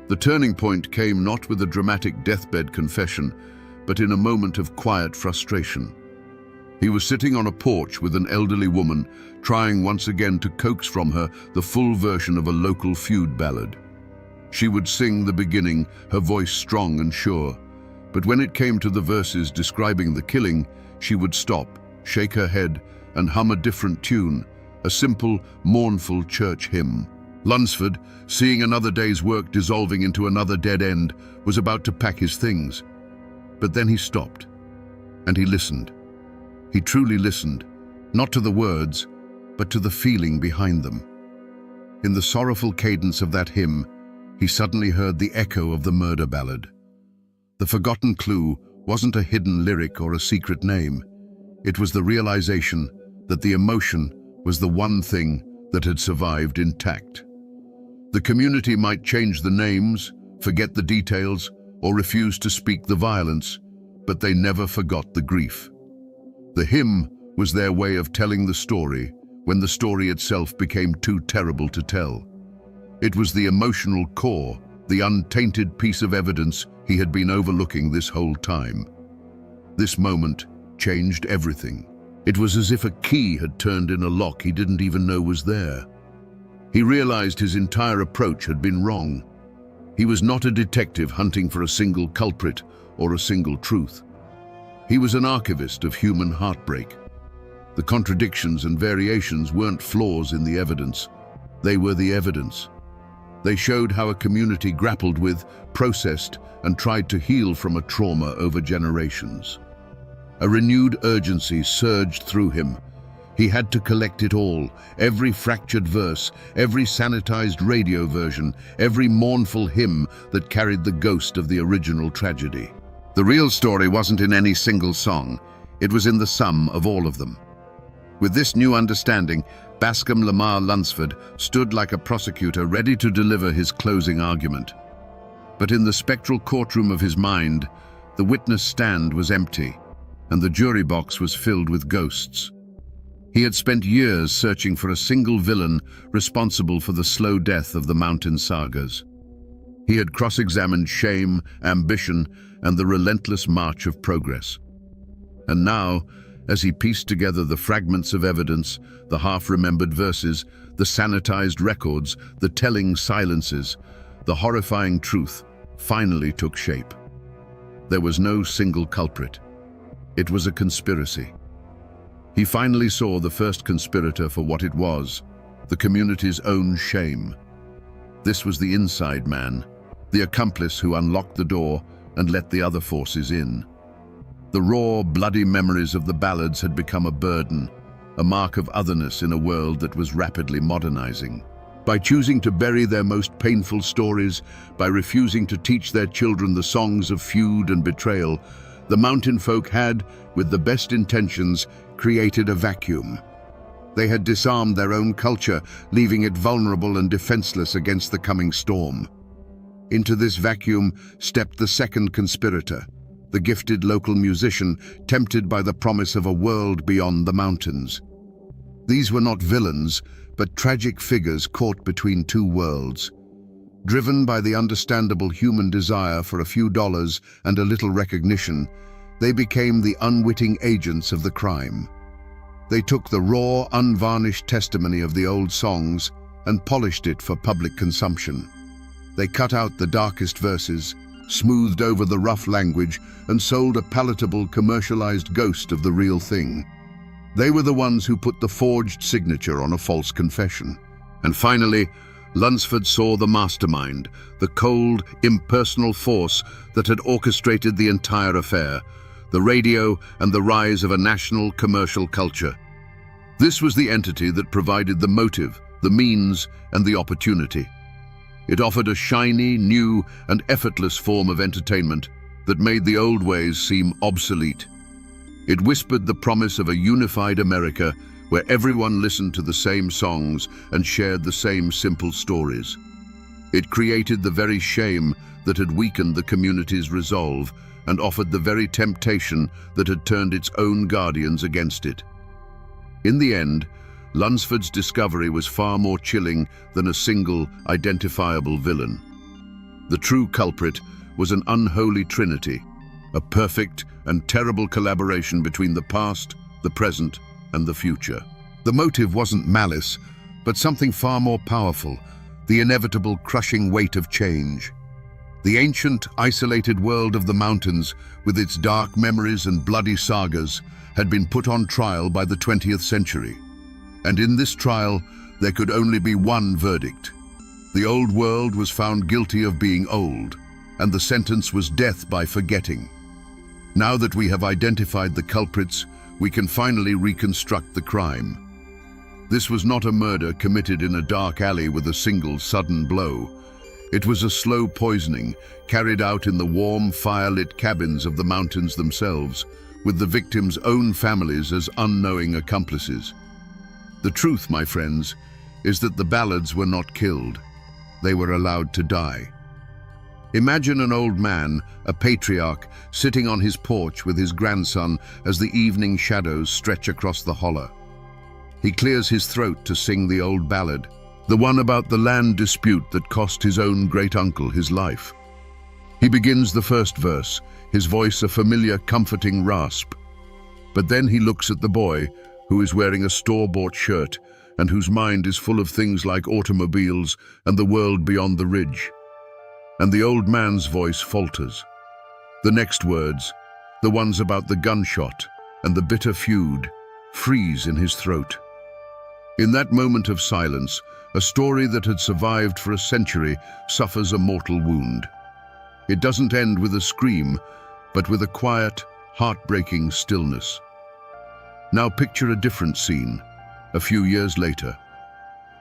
The turning point came not with a dramatic deathbed confession, but in a moment of quiet frustration. He was sitting on a porch with an elderly woman, trying once again to coax from her the full version of a local feud ballad. She would sing the beginning, her voice strong and sure, but when it came to the verses describing the killing, she would stop, shake her head, and hum a different tune, a simple, mournful church hymn. Lunsford, seeing another day's work dissolving into another dead end, was about to pack his things. But then he stopped, and he listened. He truly listened, not to the words, but to the feeling behind them. In the sorrowful cadence of that hymn, he suddenly heard the echo of the murder ballad. The forgotten clue wasn't a hidden lyric or a secret name. It was the realization that the emotion was the one thing that had survived intact. The community might change the names, forget the details, or refuse to speak the violence, but they never forgot the grief. The hymn was their way of telling the story when the story itself became too terrible to tell. It was the emotional core, the untainted piece of evidence he had been overlooking this whole time. This moment changed everything. It was as if a key had turned in a lock he didn't even know was there. He realized his entire approach had been wrong. He was not a detective hunting for a single culprit or a single truth. He was an archivist of human heartbreak. The contradictions and variations weren't flaws in the evidence. They were the evidence. They showed how a community grappled with, processed, and tried to heal from a trauma over generations. A renewed urgency surged through him. He had to collect it all, every fractured verse, every sanitized radio version, every mournful hymn that carried the ghost of the original tragedy. The real story wasn't in any single song. It was in the sum of all of them. With this new understanding, Bascom Lamar Lunsford stood like a prosecutor ready to deliver his closing argument. But in the spectral courtroom of his mind, the witness stand was empty, and the jury box was filled with ghosts. He had spent years searching for a single villain responsible for the slow death of the mountain sagas. He had cross-examined shame, ambition, and the relentless march of progress. And now, as he pieced together the fragments of evidence, the half-remembered verses, the sanitized records, the telling silences, the horrifying truth finally took shape. There was no single culprit. It was a conspiracy. He finally saw the first conspirator for what it was, the community's own shame. This was the inside man, the accomplice who unlocked the door and let the other forces in. The raw, bloody memories of the ballads had become a burden, a mark of otherness in a world that was rapidly modernizing. By choosing to bury their most painful stories, by refusing to teach their children the songs of feud and betrayal, the mountain folk had, with the best intentions, created a vacuum. They had disarmed their own culture, leaving it vulnerable and defenseless against the coming storm. Into this vacuum stepped the second conspirator, the gifted local musician, tempted by the promise of a world beyond the mountains. These were not villains, but tragic figures caught between two worlds. Driven by the understandable human desire for a few dollars and a little recognition, they became the unwitting agents of the crime. They took the raw, unvarnished testimony of the old songs and polished it for public consumption. They cut out the darkest verses, smoothed over the rough language, and sold a palatable, commercialized ghost of the real thing. They were the ones who put the forged signature on a false confession. And finally, Lunsford saw the mastermind, the cold, impersonal force that had orchestrated the entire affair, the radio and the rise of a national commercial culture. This was the entity that provided the motive, the means, and the opportunity. It offered a shiny, new, and effortless form of entertainment that made the old ways seem obsolete. It whispered the promise of a unified America where everyone listened to the same songs and shared the same simple stories. It created the very shame that had weakened the community's resolve and offered the very temptation that had turned its own guardians against it. In the end, Lunsford's discovery was far more chilling than a single, identifiable villain. The true culprit was an unholy trinity, a perfect and terrible collaboration between the past, the present, and the future. The motive wasn't malice, but something far more powerful, the inevitable crushing weight of change. The ancient, isolated world of the mountains, with its dark memories and bloody sagas, had been put on trial by the 20th century. And in this trial, there could only be one verdict. The old world was found guilty of being old, and the sentence was death by forgetting. Now that we have identified the culprits, we can finally reconstruct the crime. This was not a murder committed in a dark alley with a single sudden blow. It was a slow poisoning carried out in the warm, fire-lit cabins of the mountains themselves, with the victims' own families as unknowing accomplices. The truth, my friends, is that the ballads were not killed. They were allowed to die. Imagine an old man, a patriarch, sitting on his porch with his grandson as the evening shadows stretch across the hollow. He clears his throat to sing the old ballad, the one about the land dispute that cost his own great-uncle his life. He begins the first verse, his voice a familiar, comforting rasp. But then he looks at the boy, who is wearing a store-bought shirt and whose mind is full of things like automobiles and the world beyond the ridge. and the old man's voice falters. The next words, the ones about the gunshot and the bitter feud, freeze in his throat. In that moment of silence, a story that had survived for a century suffers a mortal wound. It doesn't end with a scream, but with a quiet, heartbreaking stillness. Now picture a different scene, a few years later.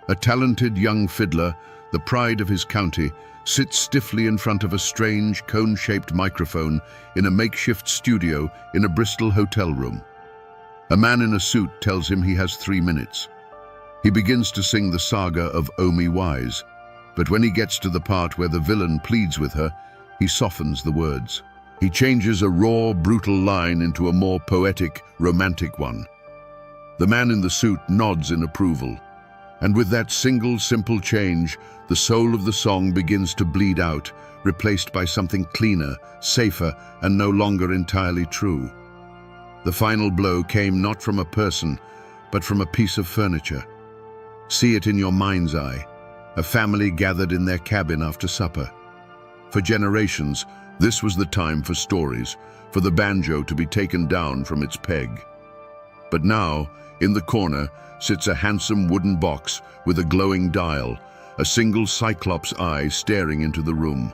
A talented young fiddler, the pride of his county, sits stiffly in front of a strange, cone-shaped microphone in a makeshift studio in a Bristol hotel room. A man in a suit tells him he has 3 minutes. He begins to sing the saga of Omi Wise, but when he gets to the part where the villain pleads with her, he softens the words. He changes a raw, brutal line into a more poetic, romantic one. The man in the suit nods in approval, and with that single, simple change, the soul of the song begins to bleed out, replaced by something cleaner, safer, and no longer entirely true. The final blow came not from a person, but from a piece of furniture. See it in your mind's eye, a family gathered in their cabin after supper. For generations, this was the time for stories, for the banjo to be taken down from its peg. But now, in the corner, sits a handsome wooden box with a glowing dial, a single cyclops eye staring into the room.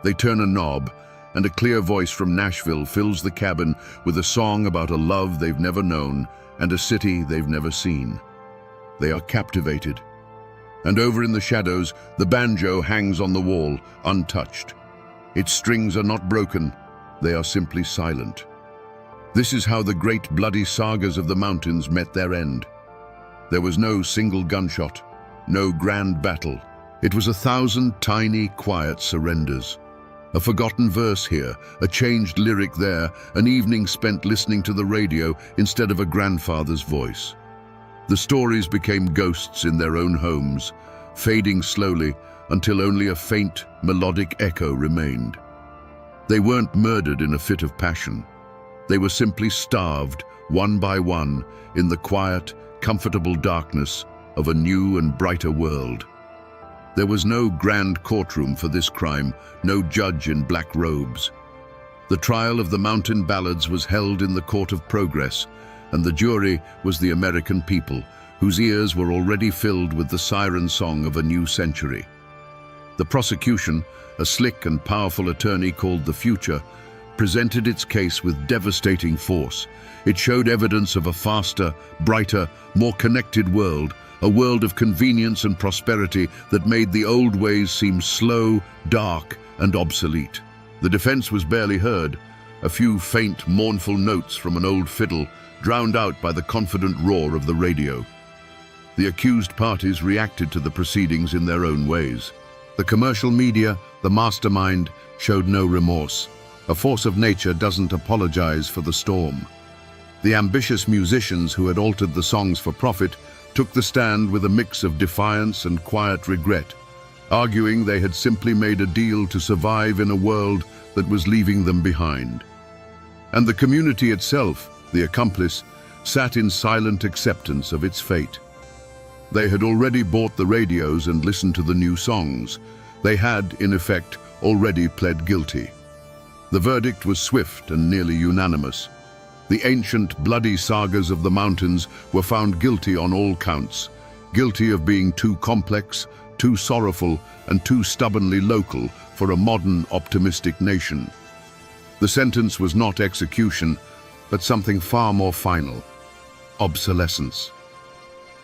They turn a knob, and a clear voice from Nashville fills the cabin with a song about a love they've never known and a city they've never seen. They are captivated. And over in the shadows, the banjo hangs on the wall, untouched. Its strings are not broken, they are simply silent. This is how the great bloody sagas of the mountains met their end. There was no single gunshot, no grand battle. It was 1,000 tiny, quiet surrenders. A forgotten verse here, a changed lyric there, an evening spent listening to the radio instead of a grandfather's voice. The stories became ghosts in their own homes, fading slowly until only a faint, melodic echo remained. They weren't murdered in a fit of passion. They were simply starved, one by one, in the quiet, comfortable darkness of a new and brighter world. There was no grand courtroom for this crime, no judge in black robes. The trial of the mountain ballads was held in the Court of Progress, and the jury was the American people, whose ears were already filled with the siren song of a new century. The prosecution, a slick and powerful attorney called the Future, presented its case with devastating force. It showed evidence of a faster, brighter, more connected world, a world of convenience and prosperity that made the old ways seem slow, dark, and obsolete. The defense was barely heard, a few faint, mournful notes from an old fiddle, drowned out by the confident roar of the radio. The accused parties reacted to the proceedings in their own ways. The commercial media, the mastermind, showed no remorse. A force of nature doesn't apologize for the storm. The ambitious musicians who had altered the songs for profit took the stand with a mix of defiance and quiet regret, arguing they had simply made a deal to survive in a world that was leaving them behind. And the community itself, the accomplice, sat in silent acceptance of its fate. They had already bought the radios and listened to the new songs. They had, in effect, already pled guilty. The verdict was swift and nearly unanimous. The ancient, bloody sagas of the mountains were found guilty on all counts, guilty of being too complex, too sorrowful, and too stubbornly local for a modern, optimistic nation. The sentence was not execution, but something far more final: obsolescence.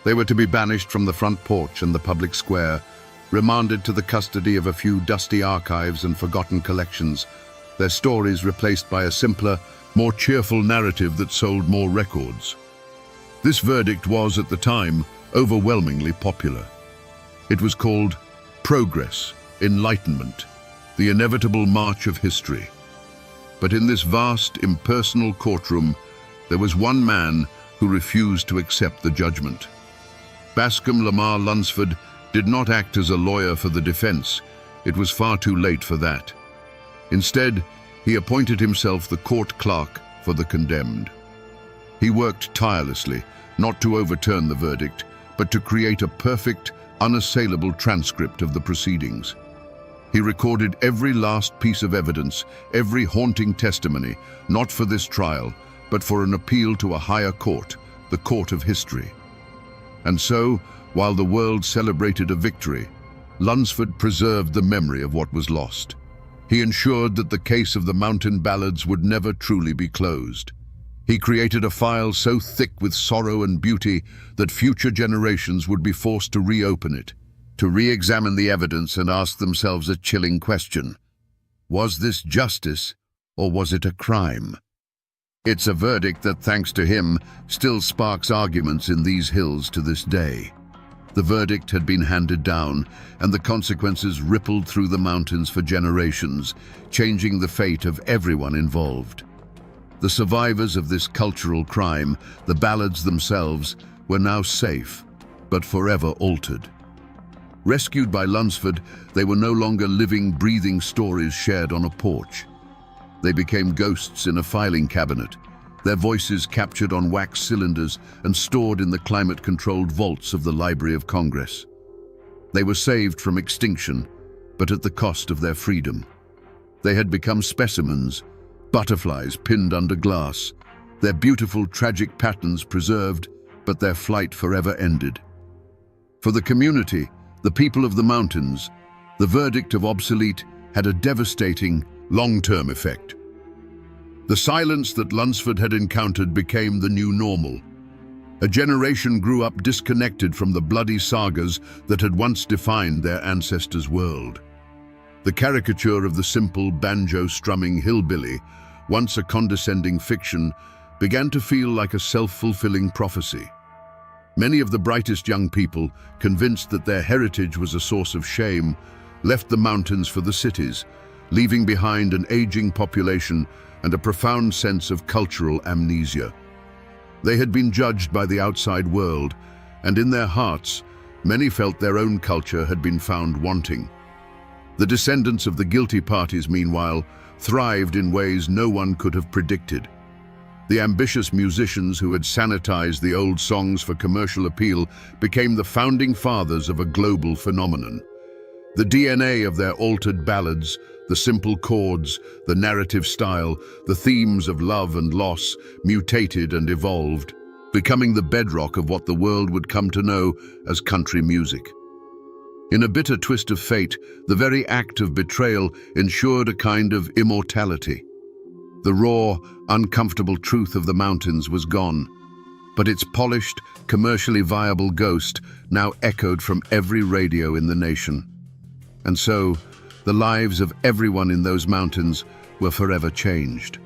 They were to be banished from the front porch and the public square, remanded to the custody of a few dusty archives and forgotten collections, their stories replaced by a simpler, more cheerful narrative that sold more records. This verdict was, at the time, overwhelmingly popular. It was called Progress, Enlightenment, the inevitable march of history. But in this vast, impersonal courtroom, there was one man who refused to accept the judgment. Bascom Lamar Lunsford did not act as a lawyer for the defense. It was far too late for that. Instead, he appointed himself the court clerk for the condemned. He worked tirelessly, not to overturn the verdict, but to create a perfect, unassailable transcript of the proceedings. He recorded every last piece of evidence, every haunting testimony, not for this trial, but for an appeal to a higher court, the court of history. And so, while the world celebrated a victory, Lunsford preserved the memory of what was lost. He ensured that the case of the mountain ballads would never truly be closed. He created a file so thick with sorrow and beauty that future generations would be forced to reopen it, to re-examine the evidence and ask themselves a chilling question. Was this justice, or was it a crime? It's a verdict that, thanks to him, still sparks arguments in these hills to this day. The verdict had been handed down, and the consequences rippled through the mountains for generations, changing the fate of everyone involved. The survivors of this cultural crime, the ballads themselves, were now safe, but forever altered. Rescued by Lunsford, they were no longer living, breathing stories shared on a porch. They became ghosts in a filing cabinet, their voices captured on wax cylinders and stored in the climate-controlled vaults of the Library of Congress. They were saved from extinction, but at the cost of their freedom. They had become specimens, butterflies pinned under glass, their beautiful, tragic patterns preserved, but their flight forever ended. For the community, the people of the mountains, the verdict of obsolete had a devastating, long-term effect. The silence that Lunsford had encountered became the new normal. A generation grew up disconnected from the bloody sagas that had once defined their ancestors' world. The caricature of the simple banjo-strumming hillbilly, once a condescending fiction, began to feel like a self-fulfilling prophecy. Many of the brightest young people, convinced that their heritage was a source of shame, left the mountains for the cities, leaving behind an aging population and a profound sense of cultural amnesia. They had been judged by the outside world, and in their hearts, many felt their own culture had been found wanting. The descendants of the guilty parties, meanwhile, thrived in ways no one could have predicted. The ambitious musicians who had sanitized the old songs for commercial appeal became the founding fathers of a global phenomenon. The DNA of their altered ballads, the simple chords, the narrative style, the themes of love and loss, mutated and evolved, becoming the bedrock of what the world would come to know as country music. In a bitter twist of fate, the very act of betrayal ensured a kind of immortality. The raw, uncomfortable truth of the mountains was gone, but its polished, commercially viable ghost now echoed from every radio in the nation. And so, the lives of everyone in those mountains were forever changed.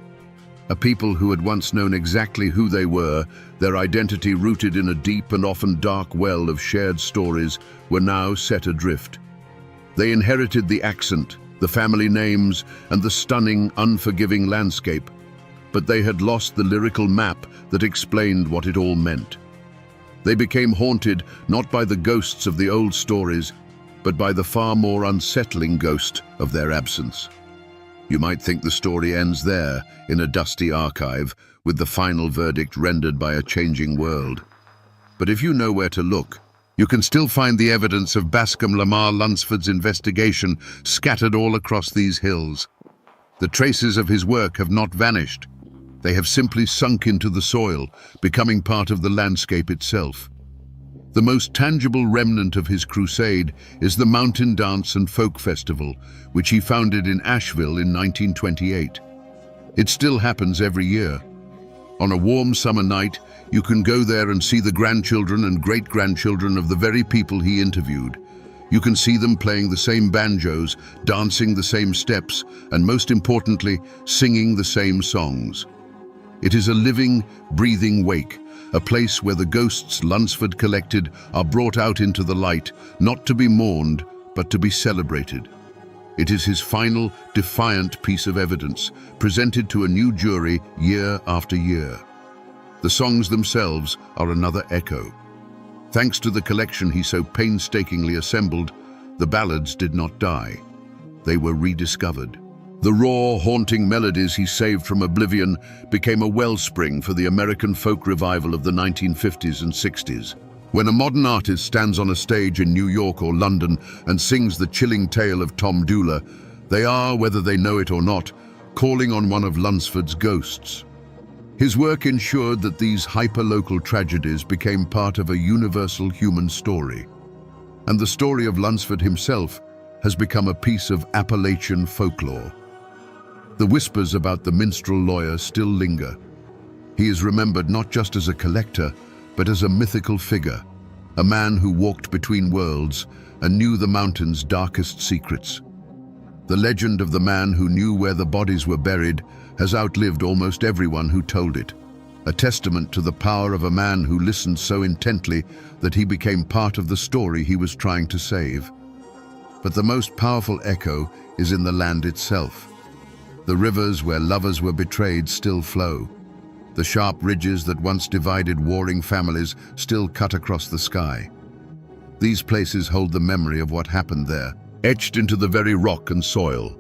A people who had once known exactly who they were, their identity rooted in a deep and often dark well of shared stories, were now set adrift. They inherited the accent, the family names, and the stunning, unforgiving landscape, but they had lost the lyrical map that explained what it all meant. They became haunted not by the ghosts of the old stories, but by the far more unsettling ghost of their absence. You might think the story ends there, in a dusty archive, with the final verdict rendered by a changing world. But if you know where to look, you can still find the evidence of Bascom Lamar Lunsford's investigation scattered all across these hills. The traces of his work have not vanished. They have simply sunk into the soil, becoming part of the landscape itself. The most tangible remnant of his crusade is the Mountain Dance and Folk Festival, which he founded in Asheville in 1928. It still happens every year. On a warm summer night, you can go there and see the grandchildren and great-grandchildren of the very people he interviewed. You can see them playing the same banjos, dancing the same steps, and most importantly, singing the same songs. It is a living, breathing wake, a place where the ghosts Lunsford collected are brought out into the light, not to be mourned, but to be celebrated. It is his final, defiant piece of evidence, presented to a new jury year after year. The songs themselves are another echo. Thanks to the collection he so painstakingly assembled, the ballads did not die. They were rediscovered. The raw, haunting melodies he saved from oblivion became a wellspring for the American folk revival of the 1950s and 60s. When a modern artist stands on a stage in New York or London and sings the chilling tale of Tom Dooley, they are, whether they know it or not, calling on one of Lunsford's ghosts. His work ensured that these hyper-local tragedies became part of a universal human story. And the story of Lunsford himself has become a piece of Appalachian folklore. The whispers about the minstrel lawyer still linger. He is remembered not just as a collector, but as a mythical figure, a man who walked between worlds and knew the mountain's darkest secrets. The legend of the man who knew where the bodies were buried has outlived almost everyone who told it, a testament to the power of a man who listened so intently that he became part of the story he was trying to save. But the most powerful echo is in the land itself. The rivers where lovers were betrayed still flow. The sharp ridges that once divided warring families still cut across the sky. These places hold the memory of what happened there, etched into the very rock and soil.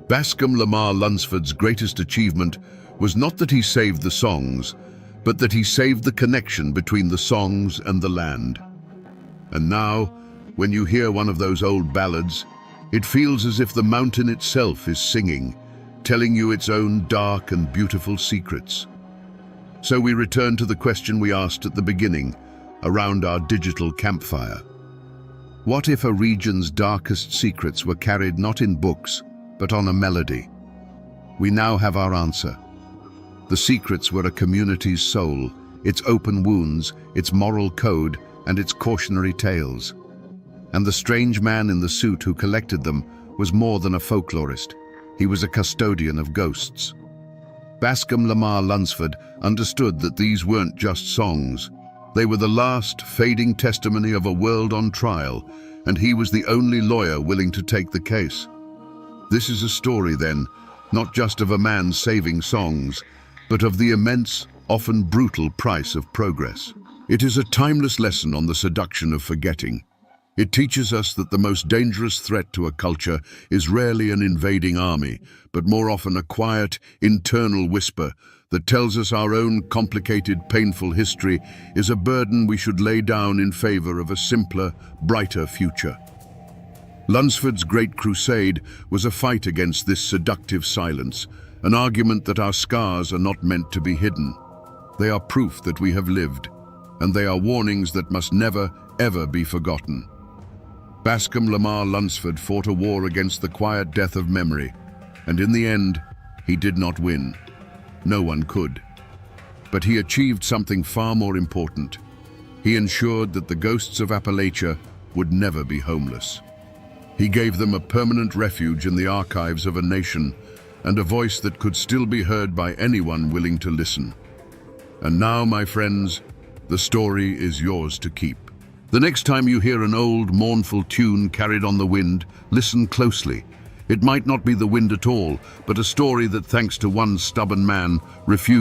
Bascom Lamar Lunsford's greatest achievement was not that he saved the songs, but that he saved the connection between the songs and the land. And now, when you hear one of those old ballads, it feels as if the mountain itself is singing, telling you its own dark and beautiful secrets. So we return to the question we asked at the beginning, around our digital campfire. What if a region's darkest secrets were carried not in books, but on a melody? We now have our answer. The secrets were a community's soul, its open wounds, its moral code, and its cautionary tales. And the strange man in the suit who collected them was more than a folklorist. He was a custodian of ghosts. Bascom Lamar Lunsford understood that these weren't just songs. They were the last, fading testimony of a world on trial, and he was the only lawyer willing to take the case. This is a story, then, not just of a man saving songs, but of the immense, often brutal price of progress. It is a timeless lesson on the seduction of forgetting. It teaches us that the most dangerous threat to a culture is rarely an invading army, but more often a quiet, internal whisper that tells us our own complicated, painful history is a burden we should lay down in favor of a simpler, brighter future. Lunsford's great crusade was a fight against this seductive silence, an argument that our scars are not meant to be hidden. They are proof that we have lived, and they are warnings that must never, ever be forgotten. Bascom Lamar Lunsford fought a war against the quiet death of memory, and in the end, he did not win. No one could. But he achieved something far more important. He ensured that the ghosts of Appalachia would never be homeless. He gave them a permanent refuge in the archives of a nation, and a voice that could still be heard by anyone willing to listen. And now, my friends, the story is yours to keep. The next time you hear an old, mournful tune carried on the wind, listen closely. It might not be the wind at all, but a story that, thanks to one stubborn man, refused